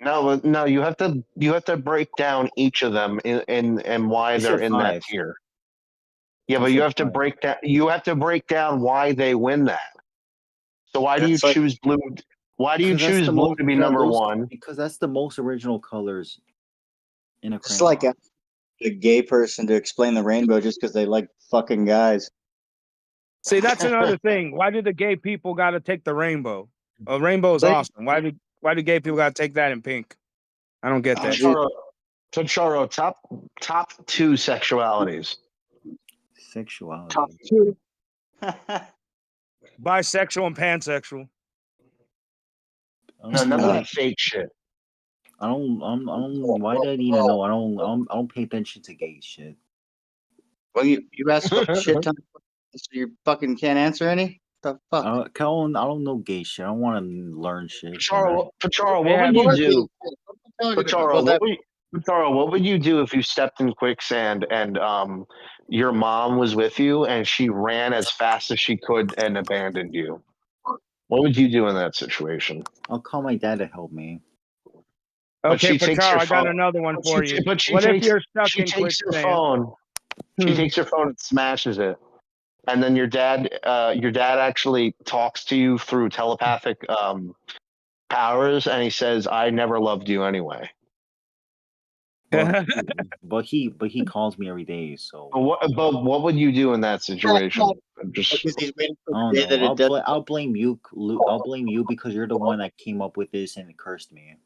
No, you have to break down each of them and why they're in that tier. Yeah, but you have to break down why they win that. So why do you choose blue? Why do you choose blue to be number one? Because that's the most original colors in a crayon. It's like a gay person to explain the rainbow just because they like fucking guys. See, that's another thing. Why do the gay people got to take the rainbow? A rainbow is awesome. Why do gay people got to take that in pink? I don't get that. Pacharo, top 2 sexualities. Sexuality. Top 2. Bisexual and pansexual. No, none of that fake shit. I don't. Why do I need to know? I don't pay attention to gay shit. Well, you asked a shit ton, so you fucking can't answer any. The fuck? I don't know gay shit. I don't want to learn shit. Pacharo, what would you do? Pacharo, what would you do if you stepped in quicksand and your mom was with you and she ran as fast as she could and abandoned you? What would you do in that situation? I'll call my dad to help me. Okay, Pacharo, I got another one for you. What if you're stuck in quicksand? She takes your phone and smashes it, and then your dad actually talks to you through telepathic powers, and he says, "I never loved you anyway." But he calls me every day. So. But what would you do in that situation? I'll blame you, Luke. I'll blame you because you're the one that came up with this and cursed me.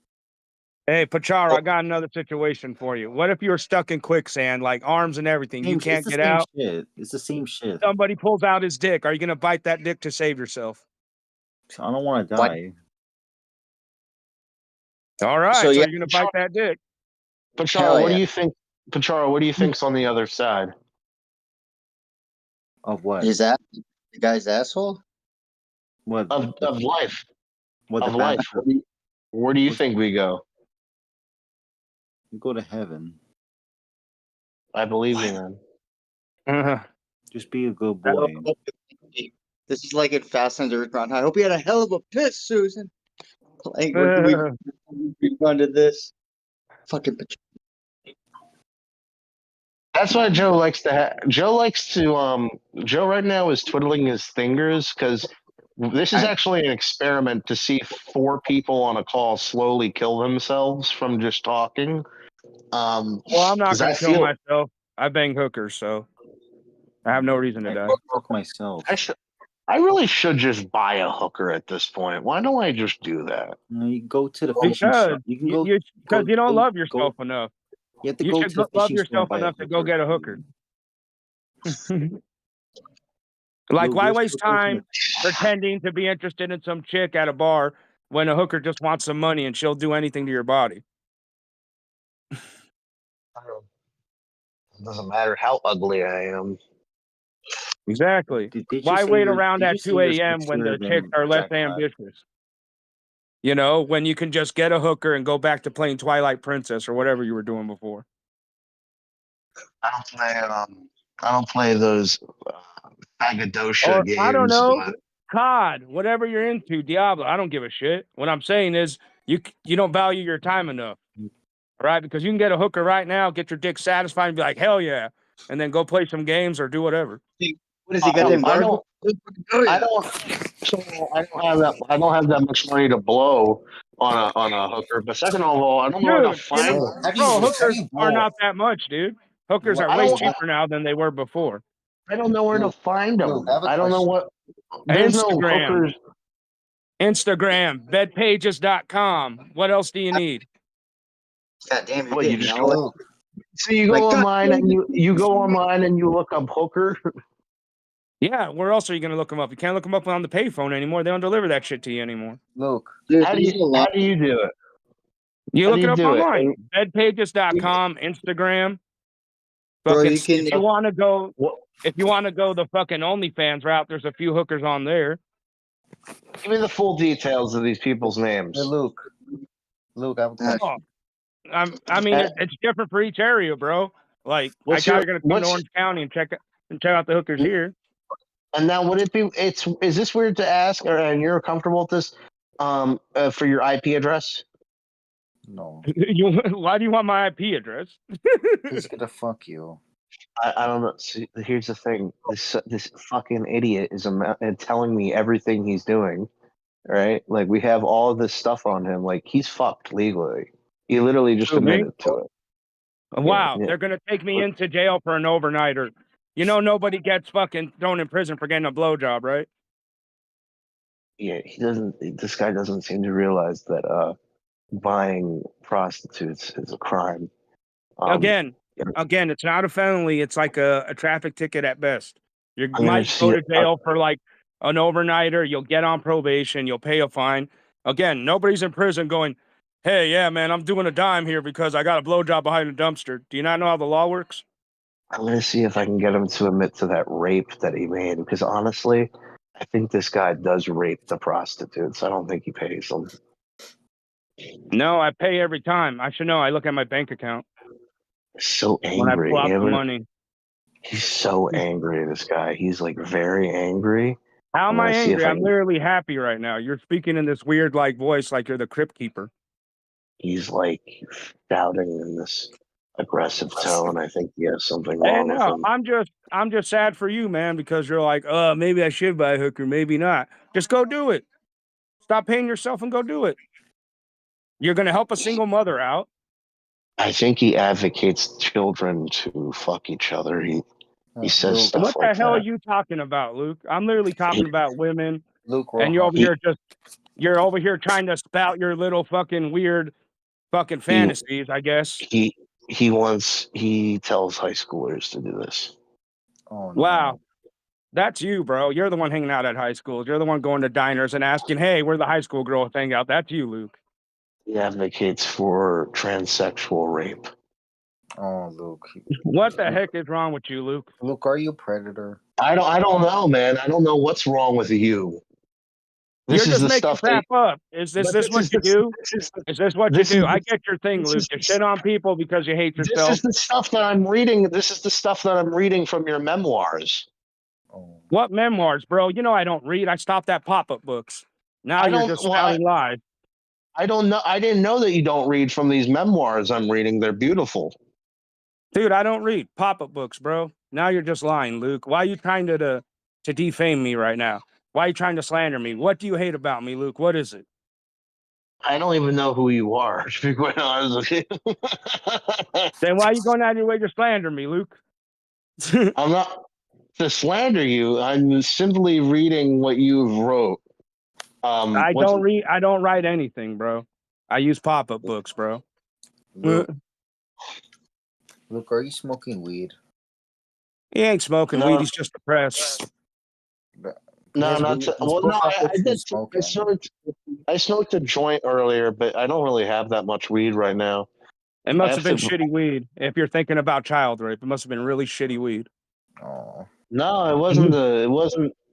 Hey, Pacharo, I got another situation for you. What if you're stuck in quicksand, like arms and everything? You can't get out. It's the same shit. Somebody pulls out his dick. Are you going to bite that dick to save yourself? I don't want to die. All right, so you're going to bite that dick. Pacharo, what do you think? Pacharo, what do you think's on the other side? Of what? Is that the guy's asshole? What of life? What of life? Where do you think we go? You go to heaven. I believe you, man. Just be a good boy. This is like in Fast and Earth Round. I hope you had a hell of a piss, Susan. Like, where can we run to this? Fucking. That's why Joe likes to. Joe right now is twiddling his fingers because this is actually an experiment to see 4 people on a call slowly kill themselves from just talking. Well, I'm not going to kill myself. I bang hookers, so I have no reason to die. Fuck myself. I really should just buy a hooker at this point. Why don't I just do that? You go to the fishing shop. You can go because you don't love yourself enough. You have to go to the love fishing yourself store enough to go get a hooker. Like, why waste time pretending to be interested in some chick at a bar when a hooker just wants some money and she'll do anything to your body? It doesn't matter how ugly I am. Exactly. Why wait around at 2 a.m. when the chicks are less ambitious? You know, when you can just get a hooker and go back to playing Twilight Princess or whatever you were doing before. I don't play those Agadosha games. I don't know, COD, whatever you're into, Diablo. I don't give a shit. What I'm saying is you don't value your time enough, right? Because you can get a hooker right now, get your dick satisfied, and be like, hell yeah, and then go play some games or do whatever. What is he got? I don't have that much money to blow on a hooker. But second of all, I don't know where to find them. Hookers are not that much, dude. Hookers are way cheaper now than they were before. I don't know where to find them. I don't know what. There's no hookers. Instagram, bedpages.com. What else do you need? God damn, you just go. So you go online and you go online and you look up hooker. Yeah, where else are you going to look them up? You can't look them up on the payphone anymore. They don't deliver that shit to you anymore. Look, how do you do it? You look it up online. Bedpages.com, Instagram. Bro, if you want to go the fucking OnlyFans route, there's a few hookers on there. Give me the full details of these people's names. Hey, Luke, I have a question. I mean, it's different for each area, bro. Like, What's I your gotta come to what's Orange County and check out the hookers here. and now would it be? Is this weird to ask, or and you're comfortable with this? For your IP address. No. Why do you want my IP address? He's gonna fuck you. I don't know. See, here's the thing: this fucking idiot is telling me everything he's doing. Right? Like we have all of this stuff on him. Like he's fucked legally. He literally just Who, me? admitted to it. Wow, Yeah. they're gonna take me into jail for an overnighter. You know, nobody gets fucking thrown in prison for getting a blowjob, right? Yeah, he doesn't. This guy doesn't seem to realize that buying prostitutes is a crime. Again, it's not a felony. It's like a traffic ticket at best. You I'm gonna might see go it. to jail for like an overnighter. You'll get on probation. You'll pay a fine. Again, nobody's in prison going, "Hey, yeah, man, I'm doing a dime here because I got a blowjob behind a dumpster." Do you not know how the law works? I'm gonna see if I can get him to admit to that rape that he made. Because honestly, I think this guy does rape the prostitutes. I don't think he pays them. No, I pay every time. I should know. I look at my bank account So when I angry. pull out the money. He's so angry. This guy. He's like very angry. How am I gonna see if angry? I I'm can- literally happy right now. You're speaking in this weird like voice like you're the crypt keeper. He's like shouting in this aggressive tone. I think he has something Hey, wrong with no, him. I'm just sad for you, man, because you're like, maybe I should buy a hooker, maybe not. Just go do it. Stop paying yourself and go do it. You're gonna help a single mother out. I think he advocates children to fuck each other. He says stuff What like the hell are that. you talking about, Luke? I'm literally talking about women, Luke, and you're over here trying to spout your little fucking weird fucking fantasies, I guess. He tells high schoolers to do this. Oh, Wow. That's you, bro. You're the one hanging out at high schools. You're the one going to diners and asking, hey, where the high school girls hang out. That's you, Luke. He advocates for transsexual rape. Oh, Luke. What the heck is wrong with you, Luke? Luke, are you a predator? I don't know, man. I don't know what's wrong with you. You're just making crap up. Is this what you do? Is this what you do? I get your thing, Luke. You shit on people because you hate yourself. This is the stuff that I'm reading. This is the stuff that I'm reading from your memoirs. What memoirs, bro? You know I don't read. I stopped at pop-up books. Now you're just spouting lies. I don't know. I didn't know that you don't read from these memoirs I'm reading. They're beautiful. Dude, I don't read pop-up books, bro. Now you're just lying, Luke. Why are you trying to defame me right now? Why are you trying to slander me? What do you hate about me, Luke? What is it? I don't even know who you are, to be quite honest with you. Then why are you going out of your way to slander me, Luke? I'm not to slander you. I'm simply reading what you wrote. I don't read. I don't write anything, bro. I use pop-up books, bro. Luke, are you smoking weed? He ain't smoking weed. He's just depressed. No, not to, well. No, I did. I smoked a joint earlier, but I don't really have that much weed right now. It must have been shitty weed. If you're thinking about child rape, it must have been really shitty weed. Oh. No, it wasn't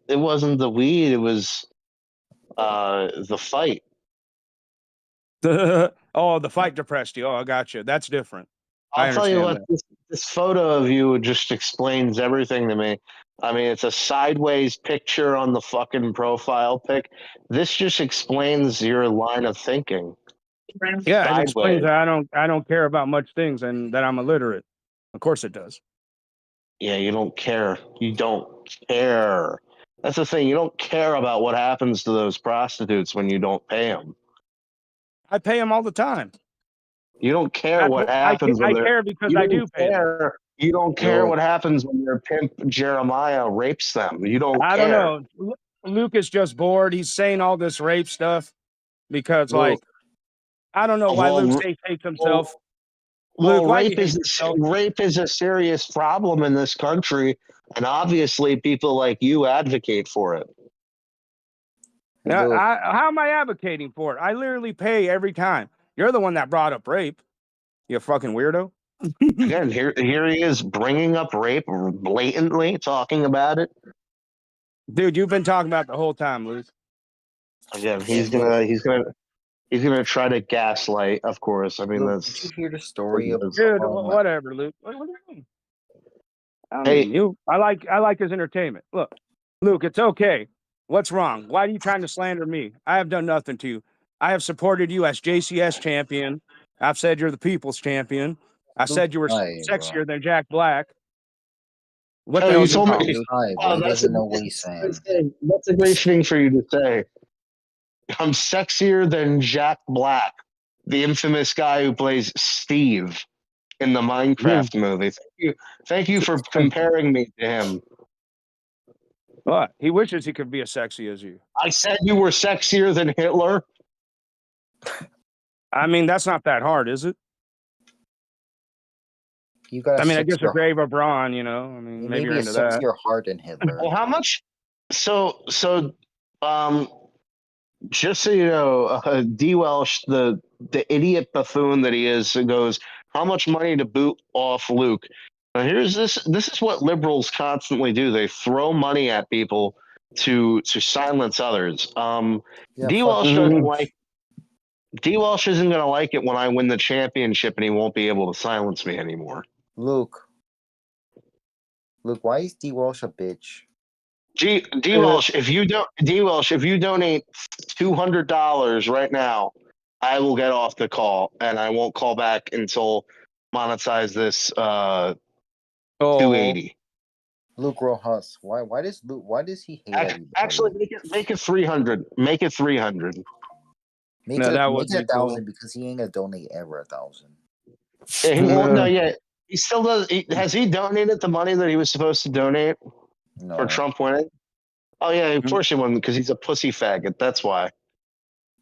it wasn't the weed. It was the fight. Oh, the fight depressed you. Oh, I got you. That's different. I'll tell you what, this photo of you just explains everything to me. I mean, it's a sideways picture on the fucking profile pic. This just explains your line of thinking. Yeah, it explains that I don't care about much things and that I'm illiterate. Of course it does. Yeah, you don't care. You don't care. That's the thing. You don't care about what happens to those prostitutes when you don't pay them. I pay them all the time. You don't care what happens. I care because I do pay them. You don't care what happens when your pimp Jeremiah rapes them. You don't care. I don't know. Luke is just bored. He's saying all this rape stuff because, like, I don't know why Luke hates himself. Well, Luke, rape is a serious problem in this country, and obviously people like you advocate for it. Now, how am I advocating for it? I literally pay every time. You're the one that brought up rape. You fucking weirdo. Again, here he is bringing up rape blatantly, talking about it. Dude, you've been talking about it the whole time, Luke. Again, he's gonna He's gonna try to gaslight, of course. I mean, Luke, that's. did you hear the story of Dude, whatever, Luke. What do you mean? I don't mean you. I like his entertainment. Look, Luke, it's okay. What's wrong? Why are you trying to slander me? I have done nothing to you. I have supported you as JCS champion. I've said you're the people's champion. I said you were sexier than Jack Black. What the Oh, hell you is told wrong, me. Luke? Bro, Oh, he that's doesn't know what he's saying. That's a great thing for you to say. I'm sexier than Jack Black, the infamous guy who plays Steve in the Minecraft movie. Thank you for comparing me to him. What? He wishes he could be as sexy as you. I said you were sexier than Hitler. I mean, that's not that hard, is it? You got. I mean, I guess a grave of brawn, you know. I mean, maybe you're a into that. sexier heart than Hitler. Well, how much? So, just so you know, D. Welsh, the idiot buffoon that he is, goes, how much money to boot off Luke? Now, here's this. This is what liberals constantly do. They throw money at people to silence others. D. Welsh doesn't like. D. Welsh isn't going to like it when I win the championship, and he won't be able to silence me anymore. Luke, why is D. Welsh a bitch? D. Welsh, if you don't, D. Welsh, if you donate $200 right now, I will get off the call, and I won't call back until monetize this 280. Luke Rojas, why does he hate everybody? Actually, make it 300. Make it 300. Make it 1,000 because he ain't gonna donate ever 1,000. Yeah, he won't know yet. He still does. Has he donated the money that he was supposed to donate for Trump winning? Oh yeah, of course he wouldn't, because he's a pussy faggot. That's why.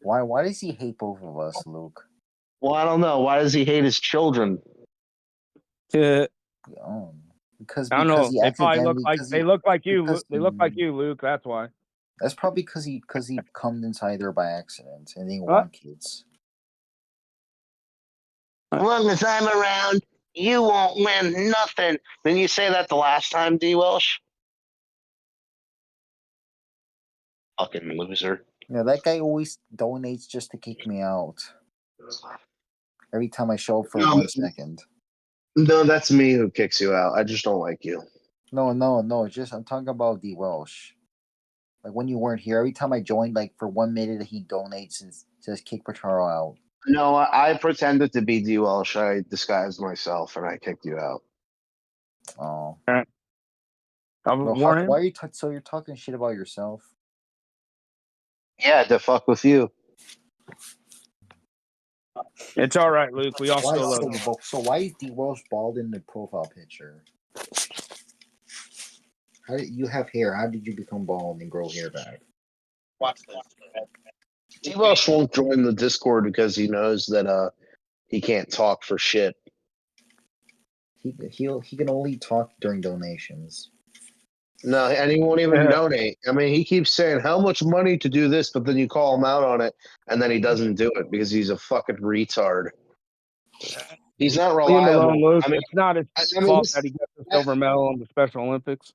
Why does he hate both of us, Luke? Well, I don't know. Why does he hate his children? Because I don't know. he They probably accidentally- look like because they he- look like you. because- They look like you, Luke. That's why. That's probably because he come inside there by accident and he want kids. As long as I'm around, you won't win nothing. Didn't you say that the last time, D. Welsh? Fucking loser. Yeah, that guy always donates just to kick me out. Every time I show up for 1 second. No, that's me who kicks you out. I just don't like you. No. Just I'm talking about D. Welsh. Like when you weren't here, every time I joined, like for 1 minute, he donates and says kick Pataro out. No, I pretended to be D. Welsh. I disguised myself and I kicked you out. Oh. Why Why are you so you're talking shit about yourself? Yeah, to fuck with you. It's all right, Luke. We all still love you. So why is D. Welsh bald in the profile picture? How did you have hair? How did you become bald and grow hair back? D. Welsh won't join the Discord because he knows that he can't talk for shit. He can only talk during donations. No, and he won't even donate. I mean, he keeps saying how much money to do this, but then you call him out on it, and then he doesn't do it because he's a fucking retard. He's not Leave him reliable. alone, Luke. I mean, It's not his fault that he gets the silver medal in the Special Olympics.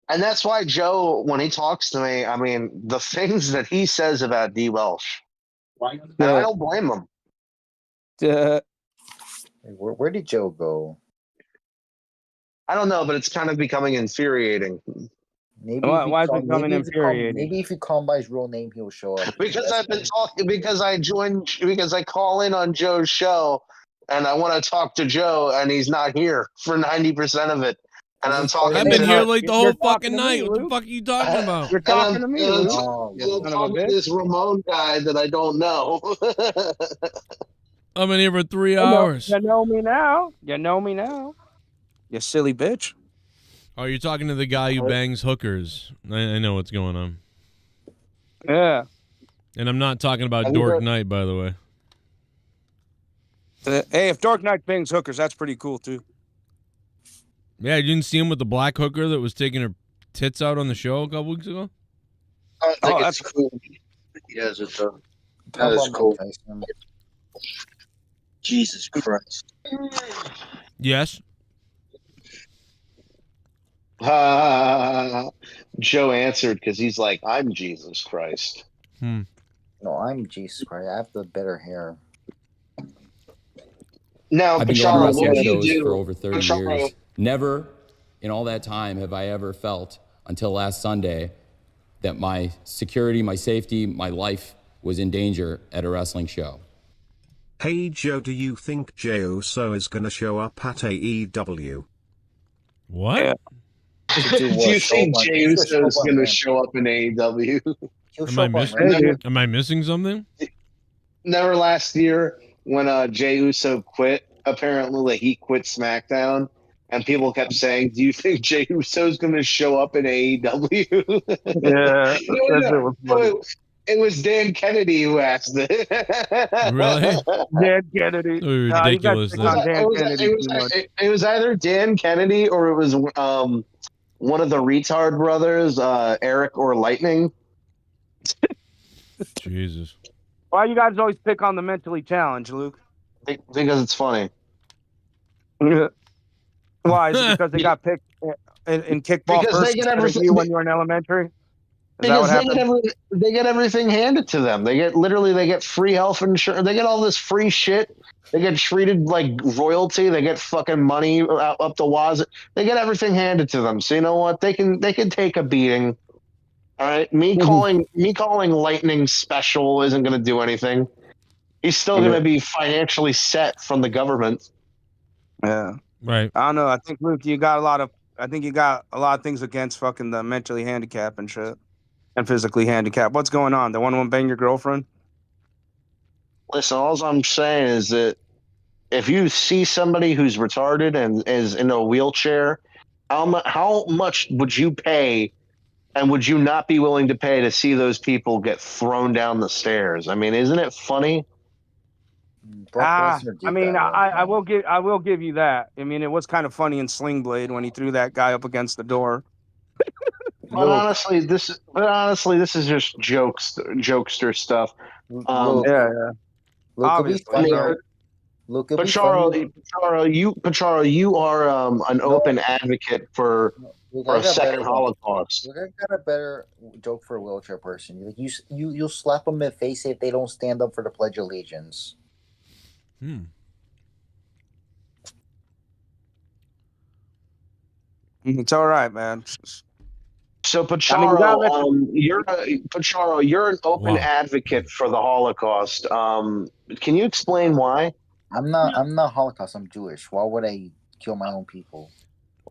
And that's why Joe, when he talks to me, I mean, the things that he says about D. Welsh, and I don't blame him. Where did Joe go? I don't know, but it's kind of becoming infuriating. Maybe why is it becoming infuriating? Maybe if you call him by his real name, he'll show up. Because I've been talking, because I call in on Joe's show, and I want to talk to Joe, and he's not here for 90% of it. And I'm talking. I've been here like the whole You're fucking talking to night. me, What the Luke. fuck are you talking about? You're talking to me, Luke. I'm talking to this Ramon guy that I don't know. I've been here for 3 hours. You know me now. You know me now. You silly bitch. Oh, you're talking to the guy who bangs hookers. I know what's going on. Yeah. And I'm not talking about Dork Knight, by the way. Hey, if Dark Knight bangs hookers, that's pretty cool too. Yeah, you didn't see him with the black hooker that was taking her tits out on the show a couple weeks ago? I don't think it's cool. He does it though. That is cool. Jesus Christ. Yes. Joe answered because he's like, I'm Jesus Christ. No, I'm Jesus Christ. I have the better hair. Now, I've been going to Pachara, wrestling what do you shows do? for over 30 Pachara, years. Never in all that time have I ever felt, until last Sunday, that my security, my safety, my life was in danger at a wrestling show. Hey Joe, do you think Jey Uso is gonna show up at AEW? What? do you think Jey Uso is going to show up in AEW? Am I missing something? Never last year when Jey Uso quit, apparently like, he quit SmackDown, and people kept saying, do you think Jey Uso is going to show up in AEW? Yeah, It was Dan Kennedy who asked it. Really? Dan Kennedy. Ridiculous. It was either Dan Kennedy or it was one of the retard brothers, Eric or Lightning. Jesus. Why you guys always pick on the mentally challenged, Luke? Because it's funny. Why? Is it because they got picked in kickball Because first they get instead of everything- you when you were in elementary? Is that Because what happened? they get everything handed to them. They get free health insurance. They get all this free shit. They get treated like royalty. They get fucking money up the wazoo. They get everything handed to them. So you know what? They can take a beating. All right. Me calling Lightning special isn't going to do anything. He's still going to be financially set from the government. Yeah. Right. I don't know. I think Luke, you got a lot of things against fucking the mentally handicapped and shit, and physically handicapped. What's going on? The one won't bang your girlfriend? Listen, all I'm saying is that if you see somebody who's retarded and is in a wheelchair, how much would you pay, and would you not be willing to pay to see those people get thrown down the stairs? I mean, isn't it funny? I will give you that. I mean, it was kind of funny in Sling Blade when he threw that guy up against the door. But honestly, this is just jokester stuff. Yeah. Look, it'd be funny. Look, it'd be funny. Pacharo, you are an open advocate for a second Holocaust. Look, I got a better joke for a wheelchair person. Like you'll slap them in the face if they don't stand up for the Pledge of Allegiance. It's all right, man. So Pacharo, you're an open advocate for the Holocaust. Can you explain why? I'm not Holocaust. I'm Jewish. Why would I kill my own people?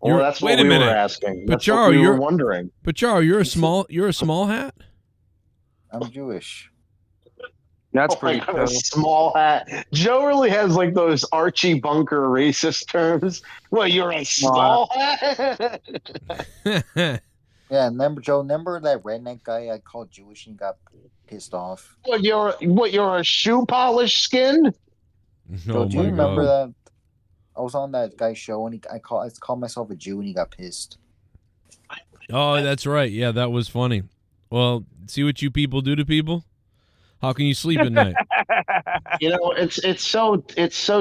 Well, that's what we were asking. That's what we were wondering. Pacharo, you're a small hat? I'm Jewish. That's pretty cool. Small hat. Joe really has like those Archie Bunker racist terms. Well, you're a small hat. Yeah, remember Joe? Remember that redneck guy I called Jewish and he got pissed off? What you're a shoe polish skinned? Joe, do you remember that? I was on that guy's show and I called myself a Jew and he got pissed. Oh, that's right. Yeah, that was funny. Well, see what you people do to people? How can you sleep at night? You know, it's so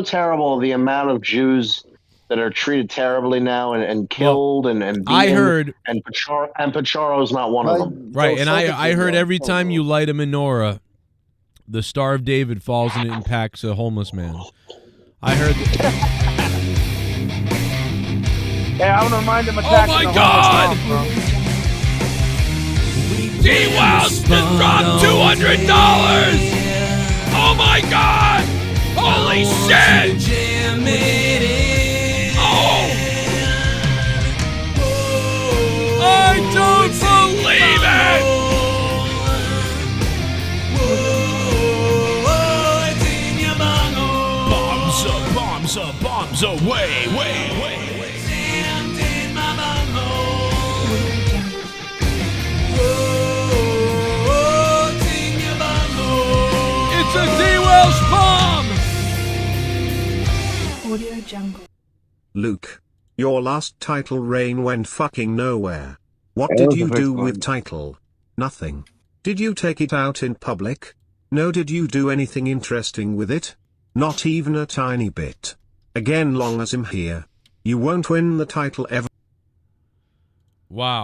terrible, the amount of Jews that are treated terribly now and killed and beaten. I heard, and Pacharo's not one of them. Right, and I heard every time you light a menorah, the Star of David falls and it impacts a homeless man. I heard. Yeah, I want to remind him. Oh my God! D-Well's been dropped $200! Oh my God! Holy shit! Oh! I don't believe it! Bombs away, way. It's a D-Welsh bomb! Audio Jungle. Luke, your last title reign went fucking nowhere. What did you do with title? Nothing. Did you take it out in public? No. Did you do anything interesting with it? Not even a tiny bit. Again, long as I'm here, you won't win the title ever. Wow.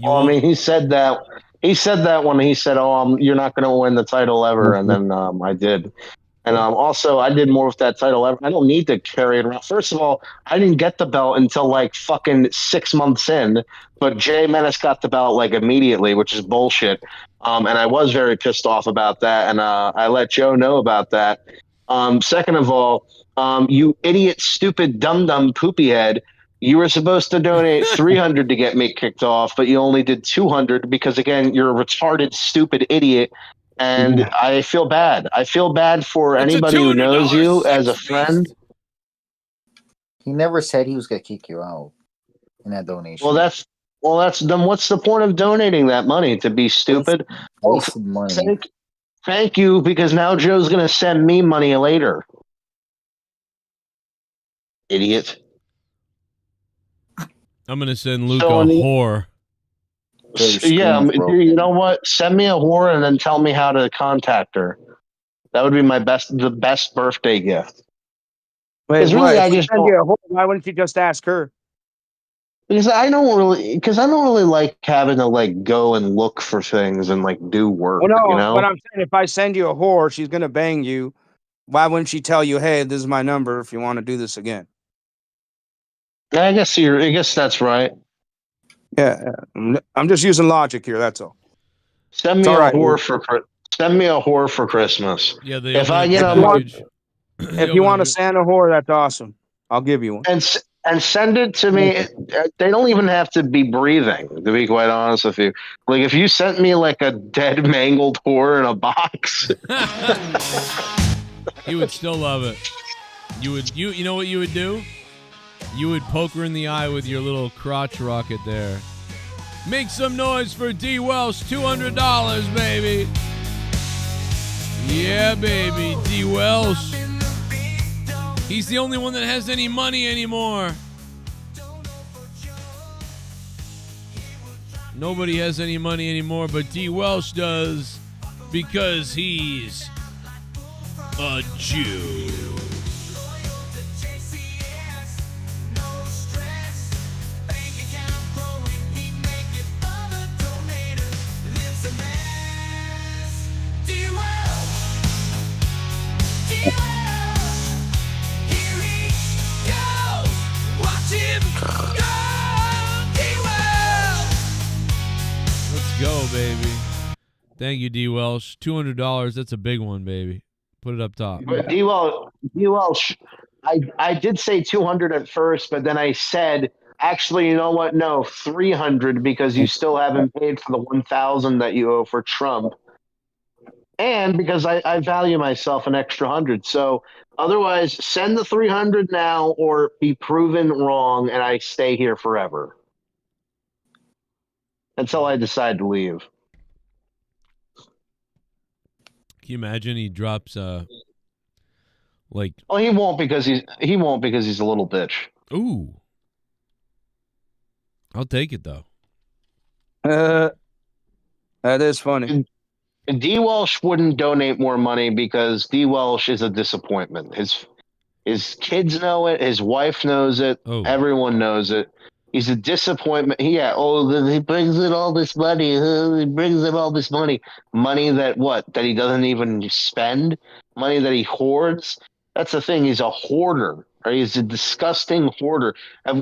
I mean, he said that He said that when he said, "Oh, you're not going to win the title ever," and then I did. And also, I did more with that title ever. I don't need to carry it around. First of all, I didn't get the belt until like fucking 6 months in, but Jay Menace got the belt like immediately, which is bullshit. And I was very pissed off about that, and I let Joe know about that. Second of all, you idiot, stupid, dumb poopy head. You were supposed to donate 300 to get me kicked off, but you only did 200 because, again, you're a retarded, stupid idiot. And I feel bad. I feel bad for anybody who knows you as a friend. He never said he was gonna kick you out in that donation. Well, that's then. What's the point of donating that money to be stupid? Wasted money. Thank you, because now Joe's gonna send me money later. Idiot. I'm gonna send Luke a whore. Yeah, you know what? Send me a whore and then tell me how to contact her. That would be the best birthday gift. Wait, really, I just send you a whore, why wouldn't you just ask her? Because I don't really like having to like go and look for things and like do work. Well, no, you know? but I'm saying if I send you a whore, she's gonna bang you. Why wouldn't she tell you, "Hey, this is my number if you want to do this again"? I guess that's right. Yeah, I'm just using logic here. That's all. Send me a whore for Christmas. Yeah, if I get if you want a Santa whore, that's awesome. I'll give you one. And send it to me. They don't even have to be breathing, to be quite honest with you. Like if you sent me like a dead, mangled whore in a box, He would still love it. You know what you would do? You would poke her in the eye with your little crotch rocket there. Make some noise for D. Welsh, $200, baby. Yeah, baby, D. Welsh. He's the only one that has any money anymore. Nobody has any money anymore, but D. Welsh does because he's a Jew. Let's go, baby. Thank you, D. Welsh. $200. That's a big one, baby. Put it up top. But D. Welsh, I did say 200 at first, but then I said, actually, you know what? No, 300 because you still haven't paid for the 1,000 that you owe for Trump, and because I value myself an extra 100. So otherwise, send the 300 now or be proven wrong, and I stay here forever until I decide to leave. Can you imagine he drops like? Well, he won't because he's a little bitch. Ooh, I'll take it though. That is funny. D. Welsh wouldn't donate more money because D. Welsh is a disappointment. His kids know it. His wife knows it. Everyone knows it. He's a disappointment. He brings in all this money. He brings in all this money. Money that he doesn't even spend. Money that he hoards. That's the thing. He's a hoarder. Right? He's a disgusting hoarder.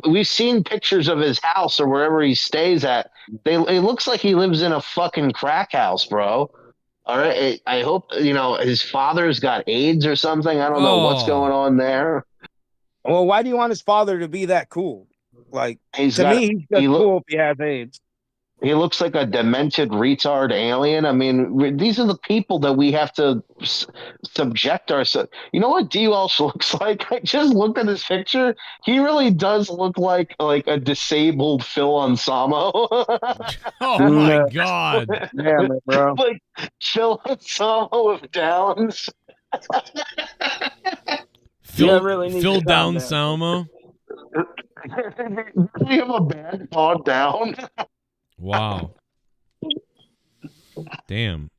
We've seen pictures of his house or wherever he stays at. It looks like he lives in a fucking crack house, bro. All right. I hope, his father's got AIDS or something. I don't know what's going on there. Well, why do you want his father to be that cool? Like, he's just cool if he has AIDS. He looks like a demented retard alien. I mean, these are the people that we have to subject ourselves. You know what D. Welsh looks like? I just looked at his picture. He really does look like a disabled Phil Ansamo. Oh my God! Damn it, bro! Like Phil Ansamo with Downs. Phil Down Salmo. Do you have a band called Down? Wow. Damn.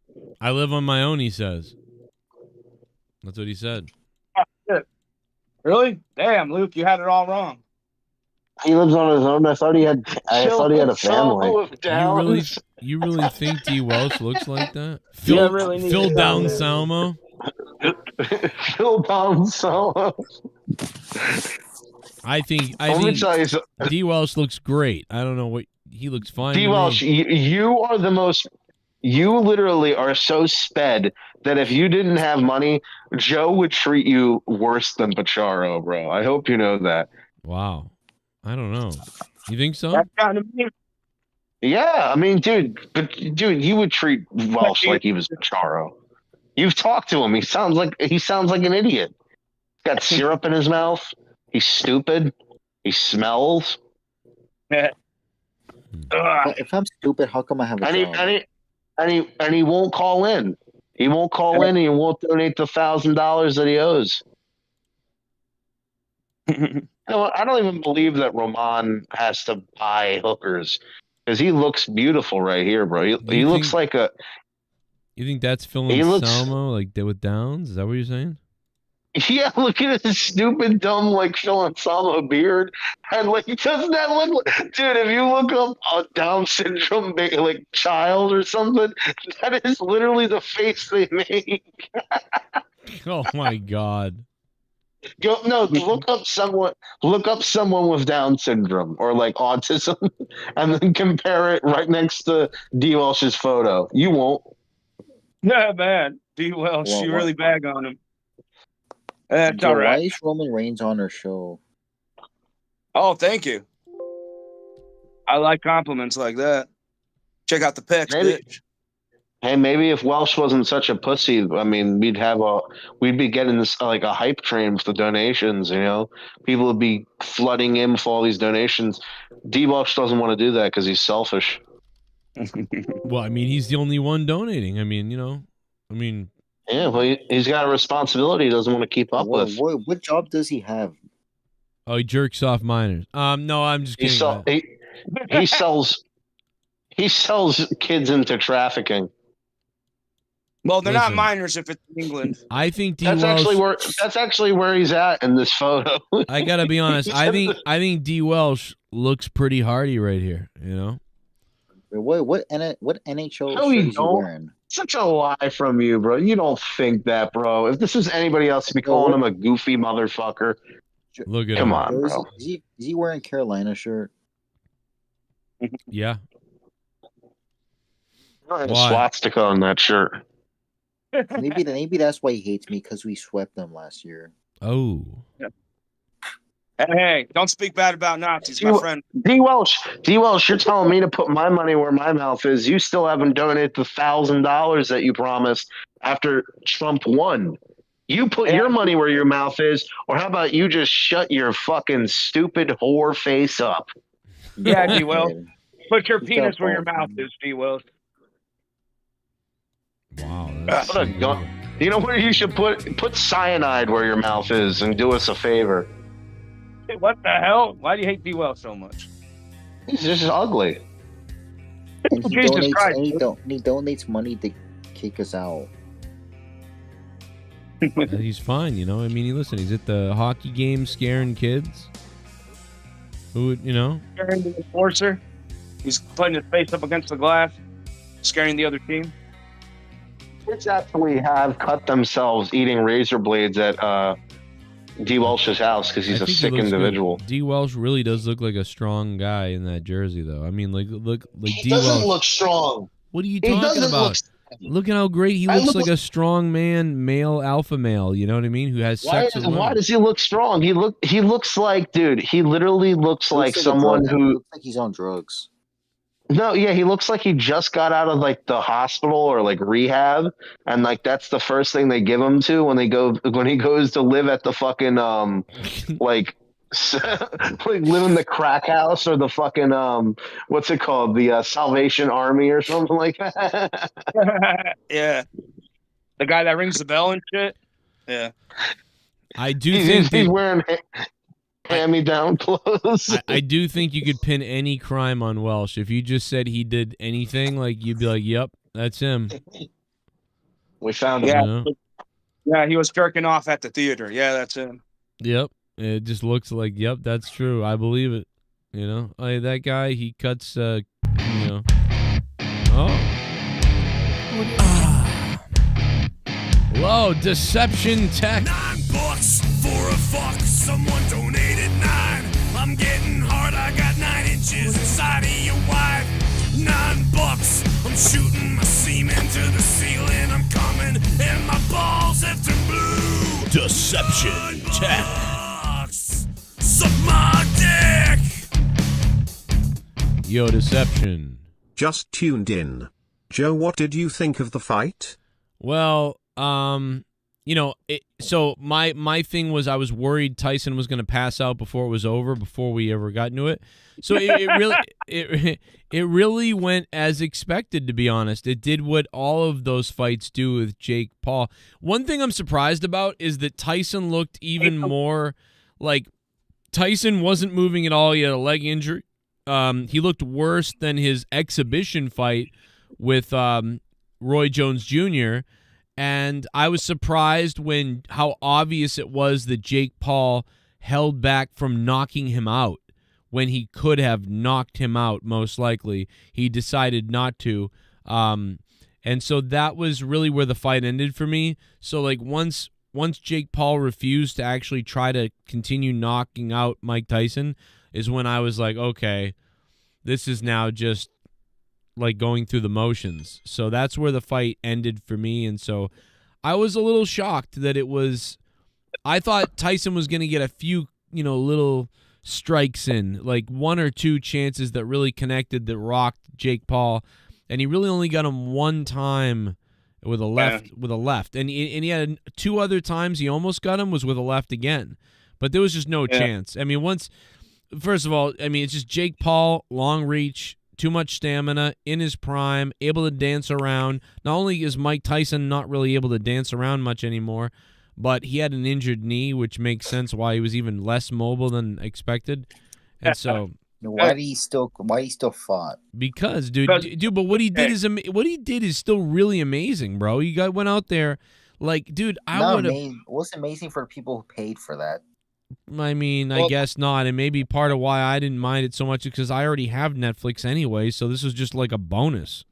I live on my own, he says. That's what he said. Really? Damn, Luke, you had it all wrong. He lives on his own. I thought he had a family. With Downs. You really think D. Welsh looks like that? Yeah, I really need Phil to Down down Salmo. Phil Down Salmo. I think Let me tell you something. D. Welsh looks great. I don't know what he looks fine. D. to Welsh, me. you are the most. You literally are so sped that if you didn't have money, Joe would treat you worse than Pacharo, bro. I hope you know that. Wow. I don't know. You think so? That's kind of me. Yeah, I mean, dude, you would treat Welsh like he was Pacharo. You've talked to him. He sounds like an idiot. He's got syrup in his mouth. He's stupid. He smells. If I'm stupid, how come I have a job? And he won't call in. He won't call in and he won't donate the $1,000 that he owes. I don't even believe that Roman has to buy hookers because he looks beautiful right here, bro. He looks like a. You think that's Phil He looks- Anselmo, like with Downs? Is that what you're saying? Yeah, look at his stupid, dumb, like Phil Anselmo beard, and like, doesn't that look like, dude? If you look up a Down syndrome, like child or something, that is literally the face they make. Oh my God. Look up someone with Down syndrome or like autism, and then compare it right next to D. Welsh's photo. You won't. Yeah, man. D. Welsh, Well, you what- really bag on him. That's Joe, all why right. is Roman Reigns on our show? Oh, thank you. I like compliments like that. Check out the pics, bitch. Hey, maybe if Welsh wasn't such a pussy, I mean, we'd be getting this like a hype train with the donations. You know, people would be flooding in for all these donations. D. Welsh doesn't want to do that because he's selfish. Well, I mean, he's the only one donating. I mean, Yeah, well, he's got a responsibility he doesn't want to keep up with. What job does he have? Oh, he jerks off minors. No, I'm just kidding. He sells kids into trafficking. Well, they're not Listen. minors if it's in England. I think D. That's Welsh. actually where he's at in this photo. I gotta be honest. I think D. Welsh looks pretty hardy right here. You know. What NHL No, shirt you is he don't. wearing? Such a lie from you, bro. You don't think that, bro. If this was anybody else, you'd be calling him a goofy motherfucker. Look at Come him. on, Joe, bro. Is he wearing Carolina shirt? Yeah. There's a Why? swastika on that shirt. Maybe that's why he hates me, because we swept them last year. Oh. Hey, don't speak bad about Nazis, my friend. D. Welsh, you're telling me to put my money where my mouth is. You still haven't donated the $1,000 that you promised after Trump won. You put your money where your mouth is, or how about you just shut your fucking stupid whore face up? Yeah, D. Welsh. Put your He's penis got where your balls, mouth is, D. Welsh. Wow. What a gun. You know what? You should put cyanide where your mouth is and do us a favor. Hey, what the hell? Why do you hate D. Welsh so much? He's just ugly. And he Jesus donates Christ. and he donates money to kick us out. He's fine, you know. I mean, listen, he's at the hockey game scaring kids. Who would, Scaring the enforcer. He's putting his face up against the glass, scaring the other team. Kids actually have cut themselves eating razor blades at D. Welsh's house because he's I a think he sick looks good. individual. D. Welsh really does look like a strong guy in that jersey, though. I mean, like He D. doesn't Welsh. look strong. What are you He talking doesn't about? look. Look at how great he I looks, look- like a strong man, male, alpha male. You know what I mean? Who has sex with Why women. does he look strong? He looks like, dude. He literally looks like a someone drug- who. looks like he's on drugs. No, yeah, he looks like he just got out of like the hospital or like rehab, and like that's the first thing they give him to when he goes to live at the fucking like like live in the crack house or the fucking what's it called, the Salvation Army or something like that. Yeah. The guy that rings the bell and shit. Yeah. I do He's think wearing hand-me-down clothes. I do think you could pin any crime on Welsh. If you just said he did anything, like you'd be like, "Yep, that's him." We found Yeah. You know? Yeah, he was jerking off at the theater. Yeah, that's him. Yep. It just looks like, "Yep, that's true. I believe it." You know, that guy, he cuts, you know. Oh. Low deception tech. $9 for a fuck. Someone donated 9. I'm getting hard. I got 9 inches inside of your wife. $9. I'm shooting my semen to the ceiling. I'm coming and my balls have turned blue. Deception tech. Suck my dick. Yo, deception. Just tuned in. Joe, what did you think of the fight? Well, you know, so my thing was I was worried Tyson was going to pass out before it was over, before we ever got into it. So it really went as expected, to be honest. It did what all of those fights do with Jake Paul. One thing I'm surprised about is that Tyson looked even more like Tyson wasn't moving at all. He had a leg injury. He looked worse than his exhibition fight with Roy Jones Jr., and I was surprised when how obvious it was that Jake Paul held back from knocking him out when he could have knocked him out, most likely. He decided not to. And so that was really where the fight ended for me. So, like, once Jake Paul refused to actually try to continue knocking out Mike Tyson is when I was like, okay, this is now just like going through the motions. So that's where the fight ended for me. And so I was a little shocked that it was, I thought Tyson was going to get a few, you know, little strikes in, like 1 or 2 chances that really connected, that rocked Jake Paul. And he really only got him one time with a left. And he had 2 other times he almost got him was with a left again. But there was just no chance. I mean, first of all, I mean, it's just Jake Paul, long reach, too much stamina, in his prime, able to dance around. Not only is Mike Tyson not really able to dance around much anymore, but he had an injured knee, which makes sense why he was even less mobile than expected. And so, why he still fought? Because, dude, but what he did is still really amazing, bro. You went out there, like, dude, I would have. What's amazing for the people who paid for that? I mean, I guess not, and maybe part of why I didn't mind it so much is because I already have Netflix anyway, so this was just like a bonus.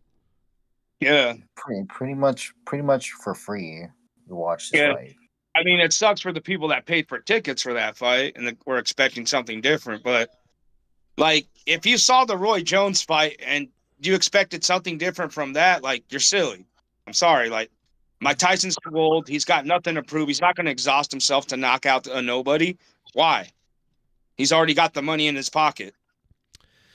Yeah, pretty much for free. You watch this fight. I mean, it sucks for the people that paid for tickets for that fight and were expecting something different. But like, if you saw the Roy Jones fight and you expected something different from that, like, you're silly. I'm sorry, like. Mike Tyson's too old. He's got nothing to prove. He's not going to exhaust himself to knock out a nobody. Why? He's already got the money in his pocket.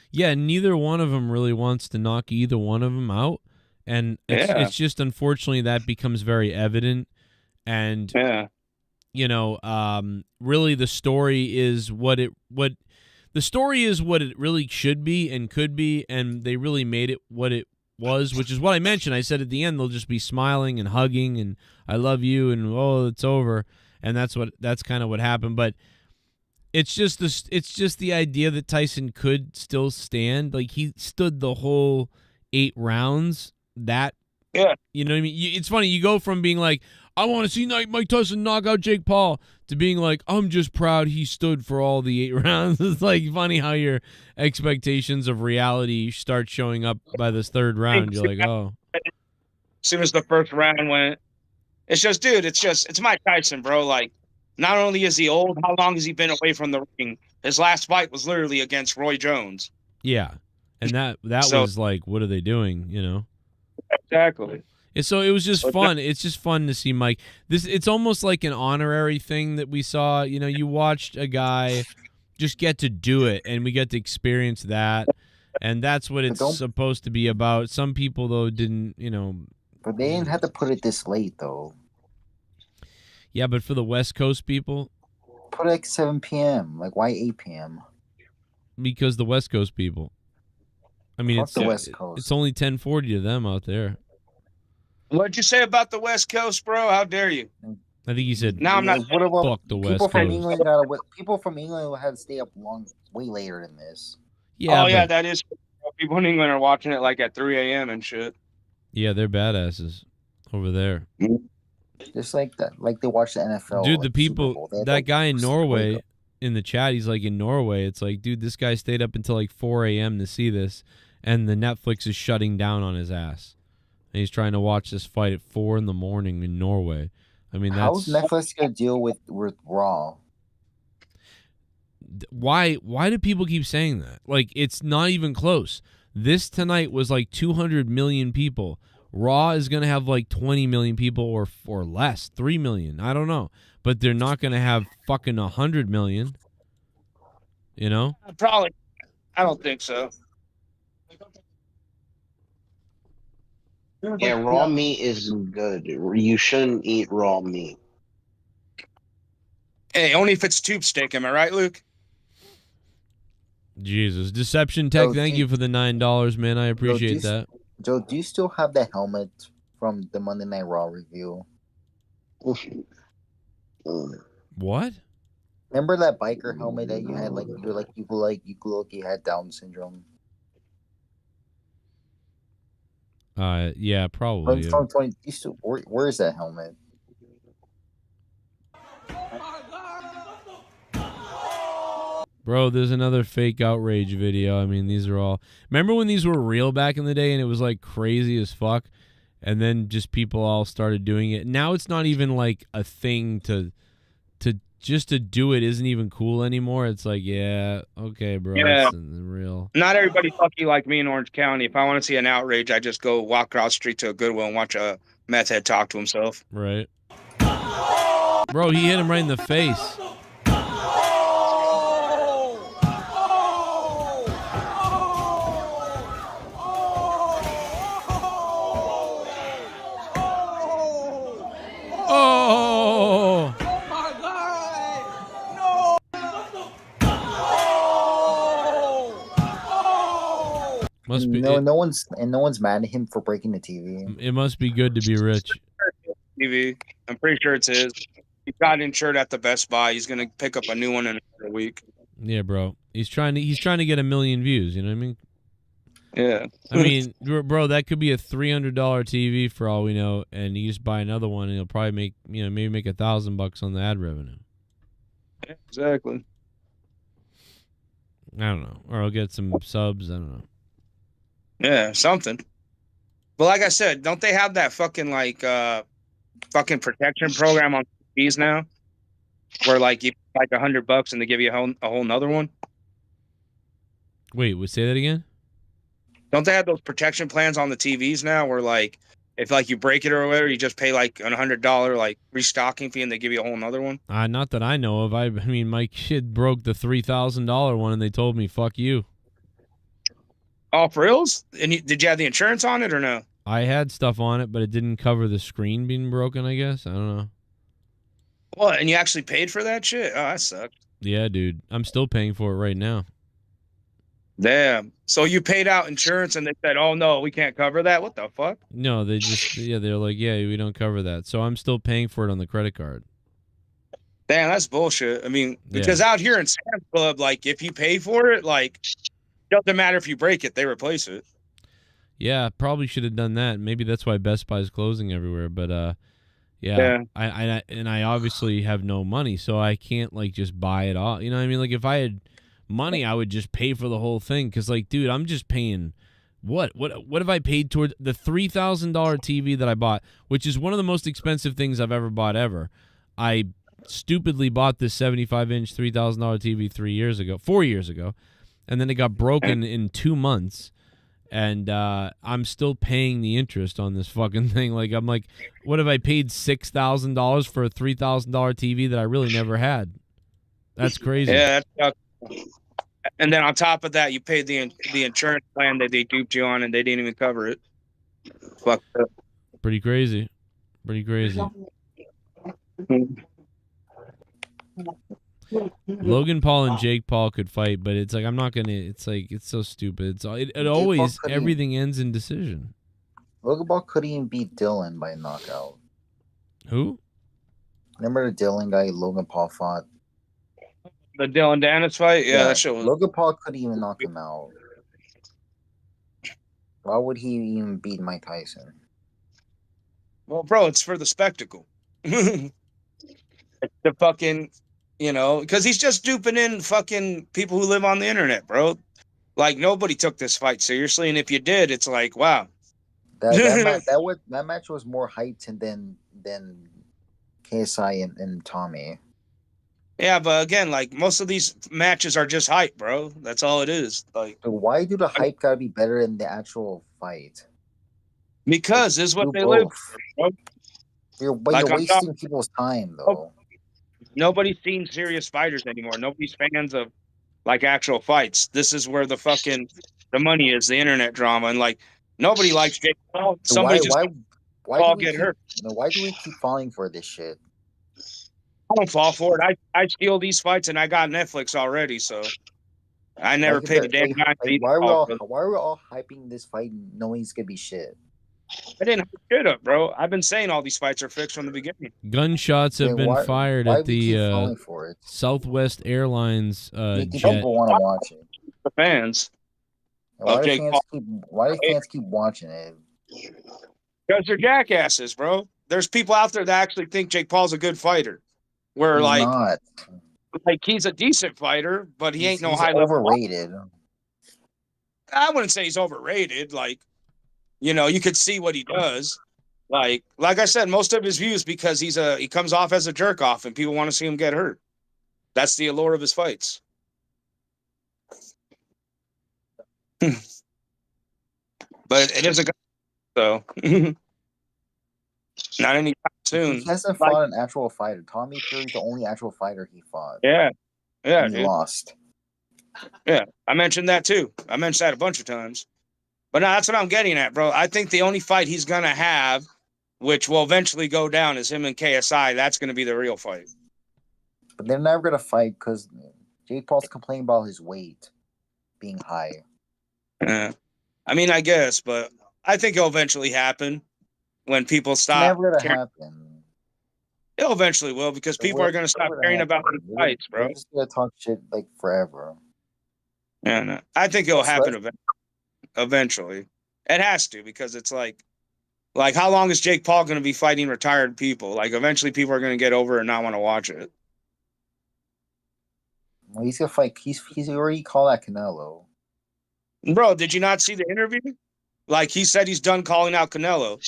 Yeah, neither one of them really wants to knock either one of them out. And it's just, unfortunately, that becomes very evident. And, you know, really the story is what it really should be and could be, and they really made it what it was, which is what I mentioned. I said at the end they'll just be smiling and hugging and I love you and oh, it's over, and that's kind of what happened. But it's just the idea that Tyson could still stand. Like, he stood the whole 8 rounds. That you know what I mean? It's funny, you go from being like, I want to see Mike Tyson knock out Jake Paul, to being like, I'm just proud he stood for all the 8 rounds. It's like funny how your expectations of reality start showing up by this 3rd round. You're like, oh. As soon as the 1st round went, it's just, dude, it's Mike Tyson, bro. Like, not only is he old, how long has he been away from the ring? His last fight was literally against Roy Jones. Yeah. And that was like, what are they doing, you know? Exactly. And so it was just fun. It's just fun to see Mike. It's almost like an honorary thing that we saw. You know, you watched a guy just get to do it, and we get to experience that, and that's what it's supposed to be about. Some people, though, didn't, you know. But they didn't have to put it this late, though. Yeah, but for the West Coast people, put it like 7 p.m. Like, why 8 p.m.? Because the West Coast people. I mean, the West Coast. It's only 10:40 to them out there. What'd you say about the West Coast, bro? How dare you? I think he said, "No, I'm not." Fuck the West Coast. People from England had to stay up way later than this. Yeah. That is. People in England are watching it like at 3 a.m. and shit. Yeah, they're badasses over there. Just like that, like they watch the NFL. Dude, the people, that guy in Norway, in the chat. He's like, in Norway, it's like, dude, this guy stayed up until like 4 a.m. to see this, and the Netflix is shutting down on his ass. And he's trying to watch this fight at 4 a.m. in Norway. I mean, how's that's Netflix gonna deal with Raw? why do people keep saying that? Like, it's not even close. This tonight was like 200 million people. Raw is going to have like 20 million people or less, 3 million. I don't know. But they're not going to have fucking 100 million. You know? Probably. I don't think so. Yeah, raw meat isn't good. You shouldn't eat raw meat. Hey, only if it's tube steak. Am I right, Luke? Jesus. Deception Tech, thank you for the $9, man. I appreciate that. Joe, do you still have that helmet from the Monday Night Raw review? What? Remember that biker helmet that you had? Like you look like you had Down syndrome. Yeah, probably. Yeah. From 20, where is that helmet? Bro, there's another fake outrage video. I mean, these are all... Remember when these were real back in the day and it was like crazy as fuck? And then just people all started doing it. Now it's not even like a thing to just to do it isn't even cool anymore. It's like, yeah, okay, bro. Yeah. It's real. Not everybody's lucky like me in Orange County. If I want to see an outrage, I just go walk across the street to a Goodwill and watch a meth head talk to himself. Right. Bro, he hit him right in the face. Oh! Must be no one's mad at him for breaking the TV. It must be good to be rich. TV. I'm pretty sure it's his. He got insured at the Best Buy. He's gonna pick up a new one in a week. Yeah, bro. He's trying to get 1 million views. You know what I mean? Yeah. I mean, bro, that could be a $300 TV for all we know, and you just buy another one, and you'll probably make maybe make $1,000 on the ad revenue. Yeah, exactly. I don't know, or I'll get some subs. I don't know. Yeah, something. But like I said, don't they have that fucking fucking protection program on TVs now, where like you pay like $100 and they give you a whole nother one? Wait, say that again? Don't they have those protection plans on the TVs now, where like if like you break it or whatever, you just pay like $100 like restocking fee and they give you a whole nother one? Not that I know of. I mean, my kid broke the $3,000 one, and they told me, "Fuck you." Oh, for reals? And did you have the insurance on it or no? I had stuff on it, but it didn't cover the screen being broken, I guess. I don't know. What? And you actually paid for that shit? Oh, that sucks. Yeah, dude. I'm still paying for it right now. Damn. So you paid out insurance and they said, "Oh no, we can't cover that." What the fuck? No, they're like, "Yeah, we don't cover that." So I'm still paying for it on the credit card. Damn, that's bullshit. I mean, because out here in Sam's Club, like if you pay for it, like doesn't matter if you break it, they replace it. Yeah, probably should have done that. Maybe that's why Best Buy is closing everywhere. But yeah. I obviously have no money, so I can't like just buy it all. You know what I mean? Like if I had money, I would just pay for the whole thing. Cause like, dude, I'm just paying. What have I paid toward the $3,000 TV that I bought, which is one of the most expensive things I've ever bought ever. I stupidly bought this 75-inch $3,000 TV 4 years ago. And then it got broken in 2 months, and I'm still paying the interest on this fucking thing. Like, I'm like, what have I paid $6,000 for a $3,000 TV that I really never had? That's crazy. Yeah, that's and then on top of that, you paid the insurance plan that they duped you on, and they didn't even cover it. Fuck. Pretty crazy. Pretty crazy. Logan Paul and Jake Paul could fight, but it's like I'm not gonna. It's like it's so stupid. It always everything ends in decision. Logan Paul couldn't even beat Dylan by knockout. Who? Remember the Dylan guy Logan Paul fought? The Dylan Dennis fight? Yeah, that shit was... Logan Paul couldn't even knock him out. Why would he even beat Mike Tyson? Well, bro, it's for the spectacle. It's the fucking... You know, because he's just duping in fucking people who live on the internet, bro. Like nobody took this fight seriously, and if you did, it's like, wow. That match was more hyped than KSI and Tommy. Yeah, but again, like most of these matches are just hype, bro. That's all it is. Like, So why do the hype gotta be better than the actual fight? because this is what Do they live both. for, bro. You're Like I'm wasting people's time though. nobody's seen serious fighters anymore. Nobody's fans of like actual fights. This is where the money is, the internet drama, and like nobody likes Jake Paul. So Somebody just why do Paul we get keep hurt. why do we keep falling for this shit? I don't fall for it. I steal these fights, and I got Netflix already, so I never paid a damn dime to why either. are we all hyping this fight knowing it's gonna be shit? I didn't hype shit up, bro. I've been saying all these fights are fixed from the beginning. Gunshots have been fired why at we keep the falling for it? Southwest Airlines jet. People want to watch it. The fans. Why do fans keep watching it? Because they're jackasses, bro. There's people out there that actually think Jake Paul's a good fighter. Where He's like, not. like he's a decent fighter, but he ain't no He's high level. overrated. I wouldn't say he's overrated. Like, you know, you could see what he does. Like I said, most of his views because he comes off as a jerk off, and people want to see him get hurt. That's the allure of his fights. But it is a guy, so not anytime soon. He hasn't fought an actual fighter. Tommy Fury's the only actual fighter he fought. Yeah, and he lost. Yeah, I mentioned that too. I mentioned that a bunch of times. But no, that's what I'm getting at, bro. I think the only fight he's gonna have, which will eventually go down, is him and KSI. That's gonna be the real fight. But they're never gonna fight because Jake Paul's complaining about his weight being high. Yeah. I mean, I guess, but I think it'll eventually happen when people stop. It's never gonna happen. It eventually will because people are gonna stop caring about the fights, bro. They're just gonna talk shit like forever. Yeah, no. I think it'll happen eventually. It has to because it's like how long is Jake Paul going to be fighting retired people? Like eventually people are going to get over it and not want to watch it. Well, he's gonna fight. He's already called out Canelo. Bro, did you not see the interview? Like he said he's done calling out Canelo.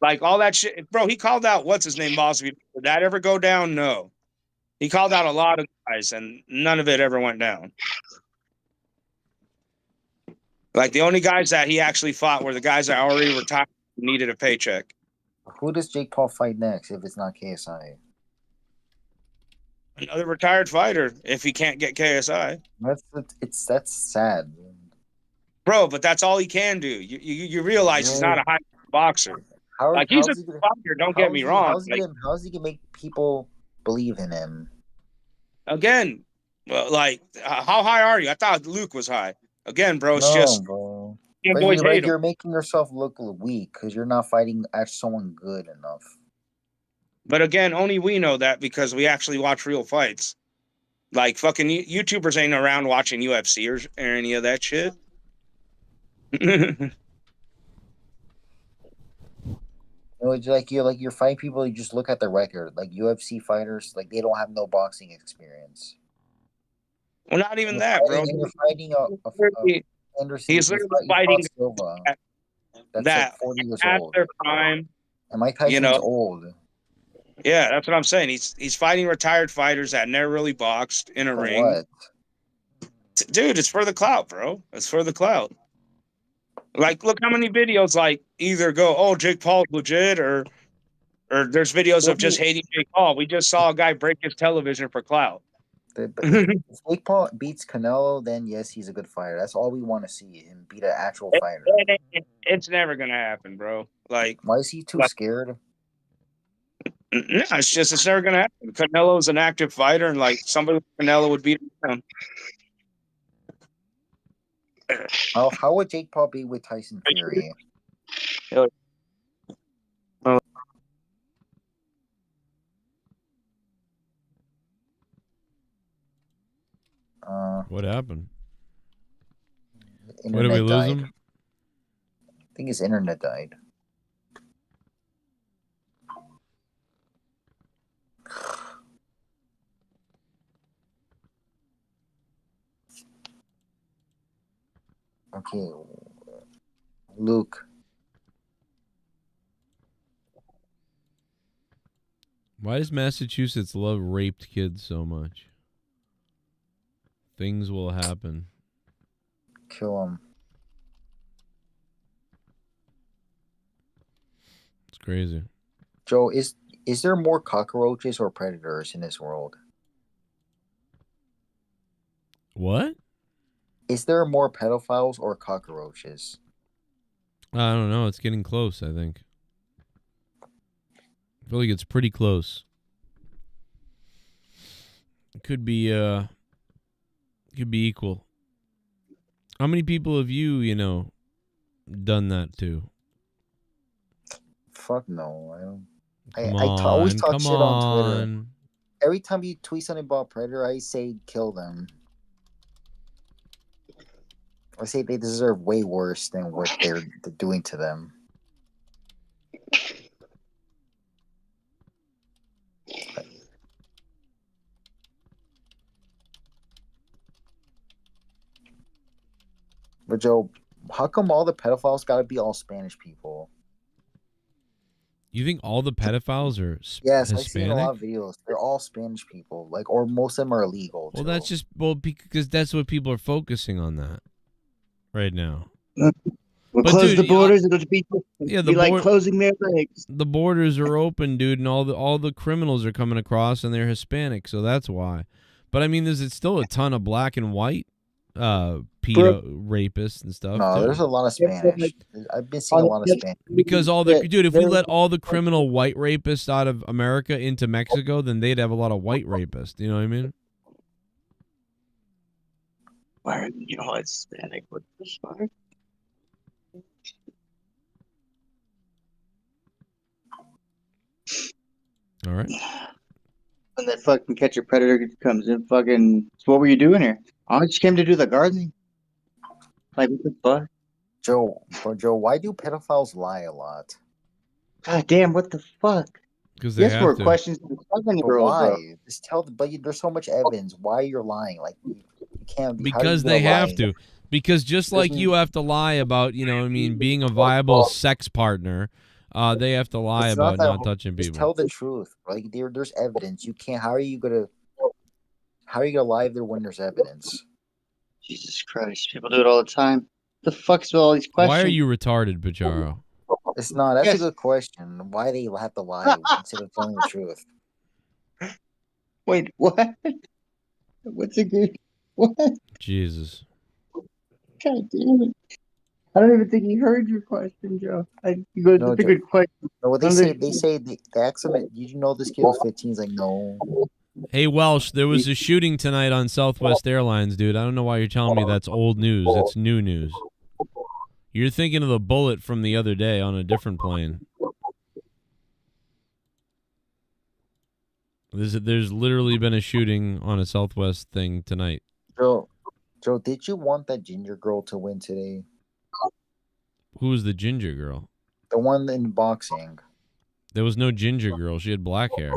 Like all that shit. Bro, he called out what's his name, Mosby. Did that ever go down? No. He called out a lot of guys and none of it ever went down. Like the only guys that he actually fought were the guys that already retired and needed a paycheck. Who does Jake Paul fight next if it's not KSI? Another retired fighter if he can't get KSI. That's sad. Bro, but that's all he can do. You realize he's not a high boxer. He's a fighter, don't get me wrong. How's he gonna make people believe in him? Again, how high are you? I thought Luke was high. Again, bro, it's bro. boys hate him. You're making yourself look weak because you're not fighting someone good enough. But again, only we know that because we actually watch real fights. Like fucking YouTubers ain't around watching UFC or any of that shit. It's like you're fighting people. You just look at the record. Like UFC fighters, like they don't have no boxing experience. Well, not even that, bro. You're fighting Anderson. He's literally fighting Silva. That's that like 40 years at old. their prime. And Mike Tyson's old. Yeah, that's what I'm saying. He's fighting retired fighters that never really boxed in a ring. What? Dude, it's for the clout, bro. It's for the clout. Like, look how many videos like either go, "Oh, Jake Paul's legit," or there's videos of just hating Jake Paul. We just saw a guy break his television for clout. If Jake Paul beats Canelo, then yes, he's a good fighter. That's all we want to see, him beat an actual fighter. It's never gonna happen, bro. Like, why is he too scared? No, it's never gonna happen. Canelo's an active fighter, and like somebody like Canelo would beat him. How would Jake Paul be with Tyson Fury? What happened? What did we lose him? I think his internet died. Okay, Luke. Why does Massachusetts love raped kids so much? Things will happen. Kill him. It's crazy. Joe, is there more cockroaches or predators in this world? What? Is there more pedophiles or cockroaches? I don't know. It's getting close, I think. I feel like it's pretty close. It could be equal. How many people have you done that to? Fuck no. I don't. Come I always on, talk come shit on Twitter. on. Every time you tweet something about Predator, I say kill them. I say they deserve way worse than what they're doing to them. But Joe, how come all the pedophiles gotta be all Spanish people? You think all the pedophiles are Yes, Hispanic? I've seen a lot of videos. They're all Spanish people, or most of them are illegal. Well, that's just because that's what people are focusing on that right now. We'll But, close dude, the borders. It'll be like closing their legs. The borders are open, dude, and all the criminals are coming across, and they're Hispanic, so that's why. But I mean, there's still a ton of black and white rapists and stuff. No, too. there's a lot of Spanish. I've been seeing a lot of Spanish. Because if we let all the criminal white rapists out of America into Mexico, then they'd have a lot of white rapists. You know what I mean? Why are you all Hispanic? What the fuck? All right. When that fucking catch a predator comes in, fucking, so what were you doing here? I just came to do the gardening. Like, what the fuck? Joe, why do pedophiles lie a lot? God damn, what the fuck? Because they Yes, have more to. questions than But 7-year-old, why? bro. Just tell. But there's so much evidence. Why you're lying? Like you can't. Because they have to. Because just like you have to lie about, being a viable sex partner, they have to lie It's about that not hard. touching Just people. tell the truth. Like there's evidence. You can't. How are you gonna lie if there when there's evidence? Jesus Christ, people do it all the time. The fuck's with all these questions? Why are you retarded, Pacharo? It's not. That's Yes. a good question. Why they have to lie instead of telling the truth? Wait, what? What's a good? What? Jesus. God damn it! I don't even think he heard your question, Joe. That's a good question. No, what they say the accident. Did you know this kid was 15? He's like, no. Hey, Welsh, there was a shooting tonight on Southwest Airlines, dude. I don't know why you're telling me that's old news. It's new news. You're thinking of the bullet from the other day on a different plane. There's literally been a shooting on a Southwest thing tonight. Joe, did you want that ginger girl to win today? Who was the ginger girl? The one in boxing. There was no ginger girl. She had black hair.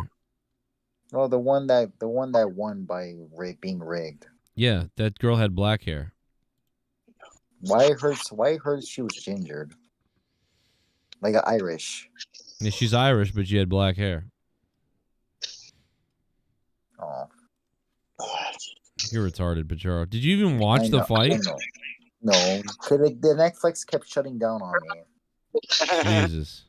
No, the one that won by being rigged. Yeah, that girl had black hair. Why I heard she was gingered, like Irish. Yeah, she's Irish, but she had black hair. Oh, You're retarded, Pacharo. Did you even watch the fight? No, the Netflix kept shutting down on me. Jesus.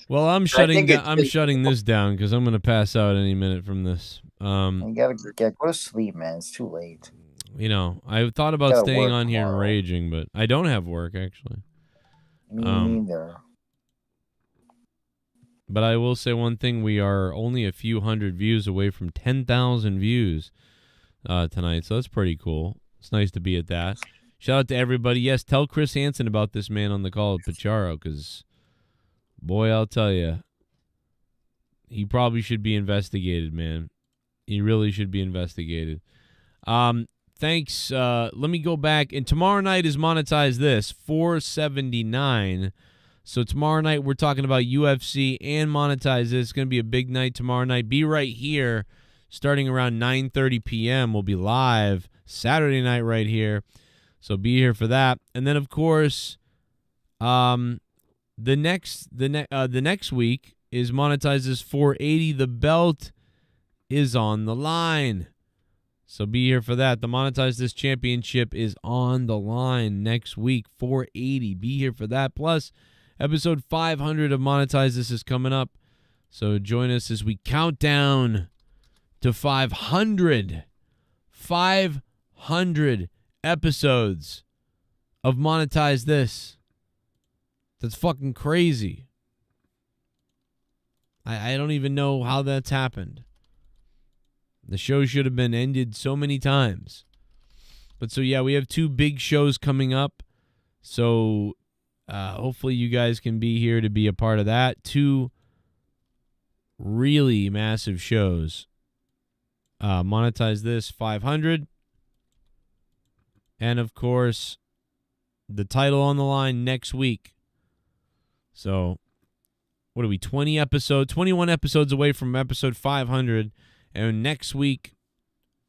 Well, I'm shutting this down because I'm gonna pass out any minute from this. You gotta go to sleep, man. It's too late. I thought about Gotta staying work on here and tomorrow. raging, but I don't have work actually. Me neither. But I will say one thing: we are only a few hundred views away from 10,000 views tonight, so that's pretty cool. It's nice to be at that. Shout out to everybody. Yes, tell Chris Hansen about this man on the call at Pacharo, because, boy, I'll tell you, he probably should be investigated, man. He really should be investigated. Thanks. Let me go back. And tomorrow night is Monetize This, $4.79. So tomorrow night we're talking about UFC and Monetize This. It's going to be a big night tomorrow night. Be right here. Starting around 9:30 p.m. We'll be live Saturday night right here. So be here for that. And then, of course, the next week is Monetizes 480. The belt is on the line. So be here for that. The Monetize This Championship is on the line next week, 480. Be here for that. Plus, episode 500 of Monetize This is coming up. So join us as we count down to 500. 500 episodes of Monetize This. That's fucking crazy. I don't even know how that's happened. The show should have been ended so many times. But so, yeah, we have 2 big shows coming up. So hopefully you guys can be here to be a part of that. 2 really massive shows. Monetize This 500. And, of course, the title on the line next week. So, what are we, 21 episodes away from episode 500. And next week,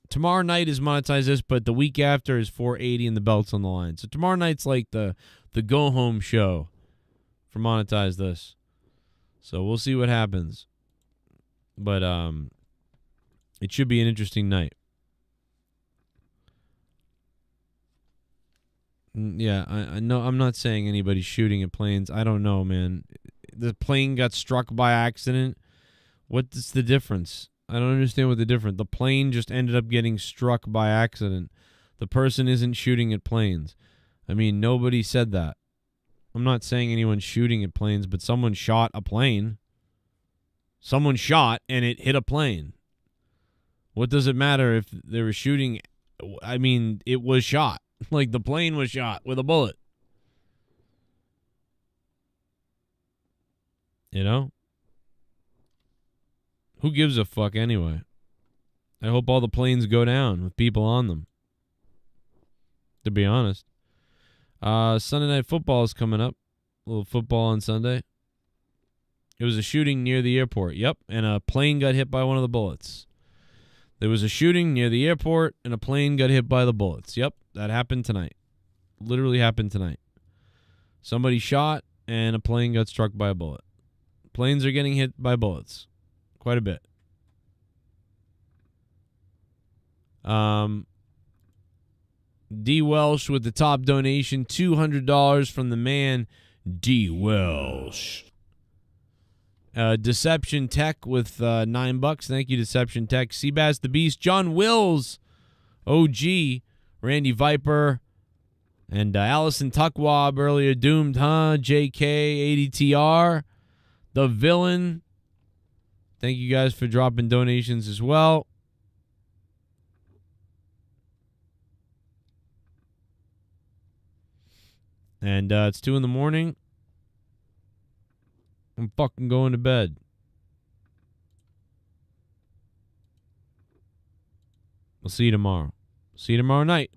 tomorrow night is Monetize This, but the week after is 480 and the belt's on the line. So tomorrow night's like the go-home show for Monetize This. So we'll see what happens. But it should be an interesting night. Yeah, I know. I'm not saying anybody's shooting at planes. I don't know, man. The plane got struck by accident. What's the difference? I don't understand what the difference. The plane just ended up getting struck by accident. The person isn't shooting at planes. I mean, nobody said that. I'm not saying anyone's shooting at planes, but someone shot a plane. Someone shot and it hit a plane. What does it matter if they were shooting? I mean, it was shot. Like the plane was shot with a bullet. You know? Who gives a fuck anyway? I hope all the planes go down with people on them. To be honest. Sunday Night Football is coming up. A little football on Sunday. It was a shooting near the airport. Yep, and a plane got hit by one of the bullets. There was a shooting near the airport, and a plane got hit by the bullets. Yep, that happened tonight. Literally happened tonight. Somebody shot, and a plane got struck by a bullet. Planes are getting hit by bullets. Quite a bit. D. Welsh with the top donation, $200 from the man, D. Welsh. Deception Tech with $9. Thank you, Deception Tech. Seabass the Beast, John Wills, OG, Randy Viper, and Allison Tuckwab earlier. Doomed, huh? JK, ADTR, The Villain. Thank you guys for dropping donations as well. And it's 2 a.m. I'm fucking going to bed. We'll see you tomorrow. See you tomorrow night.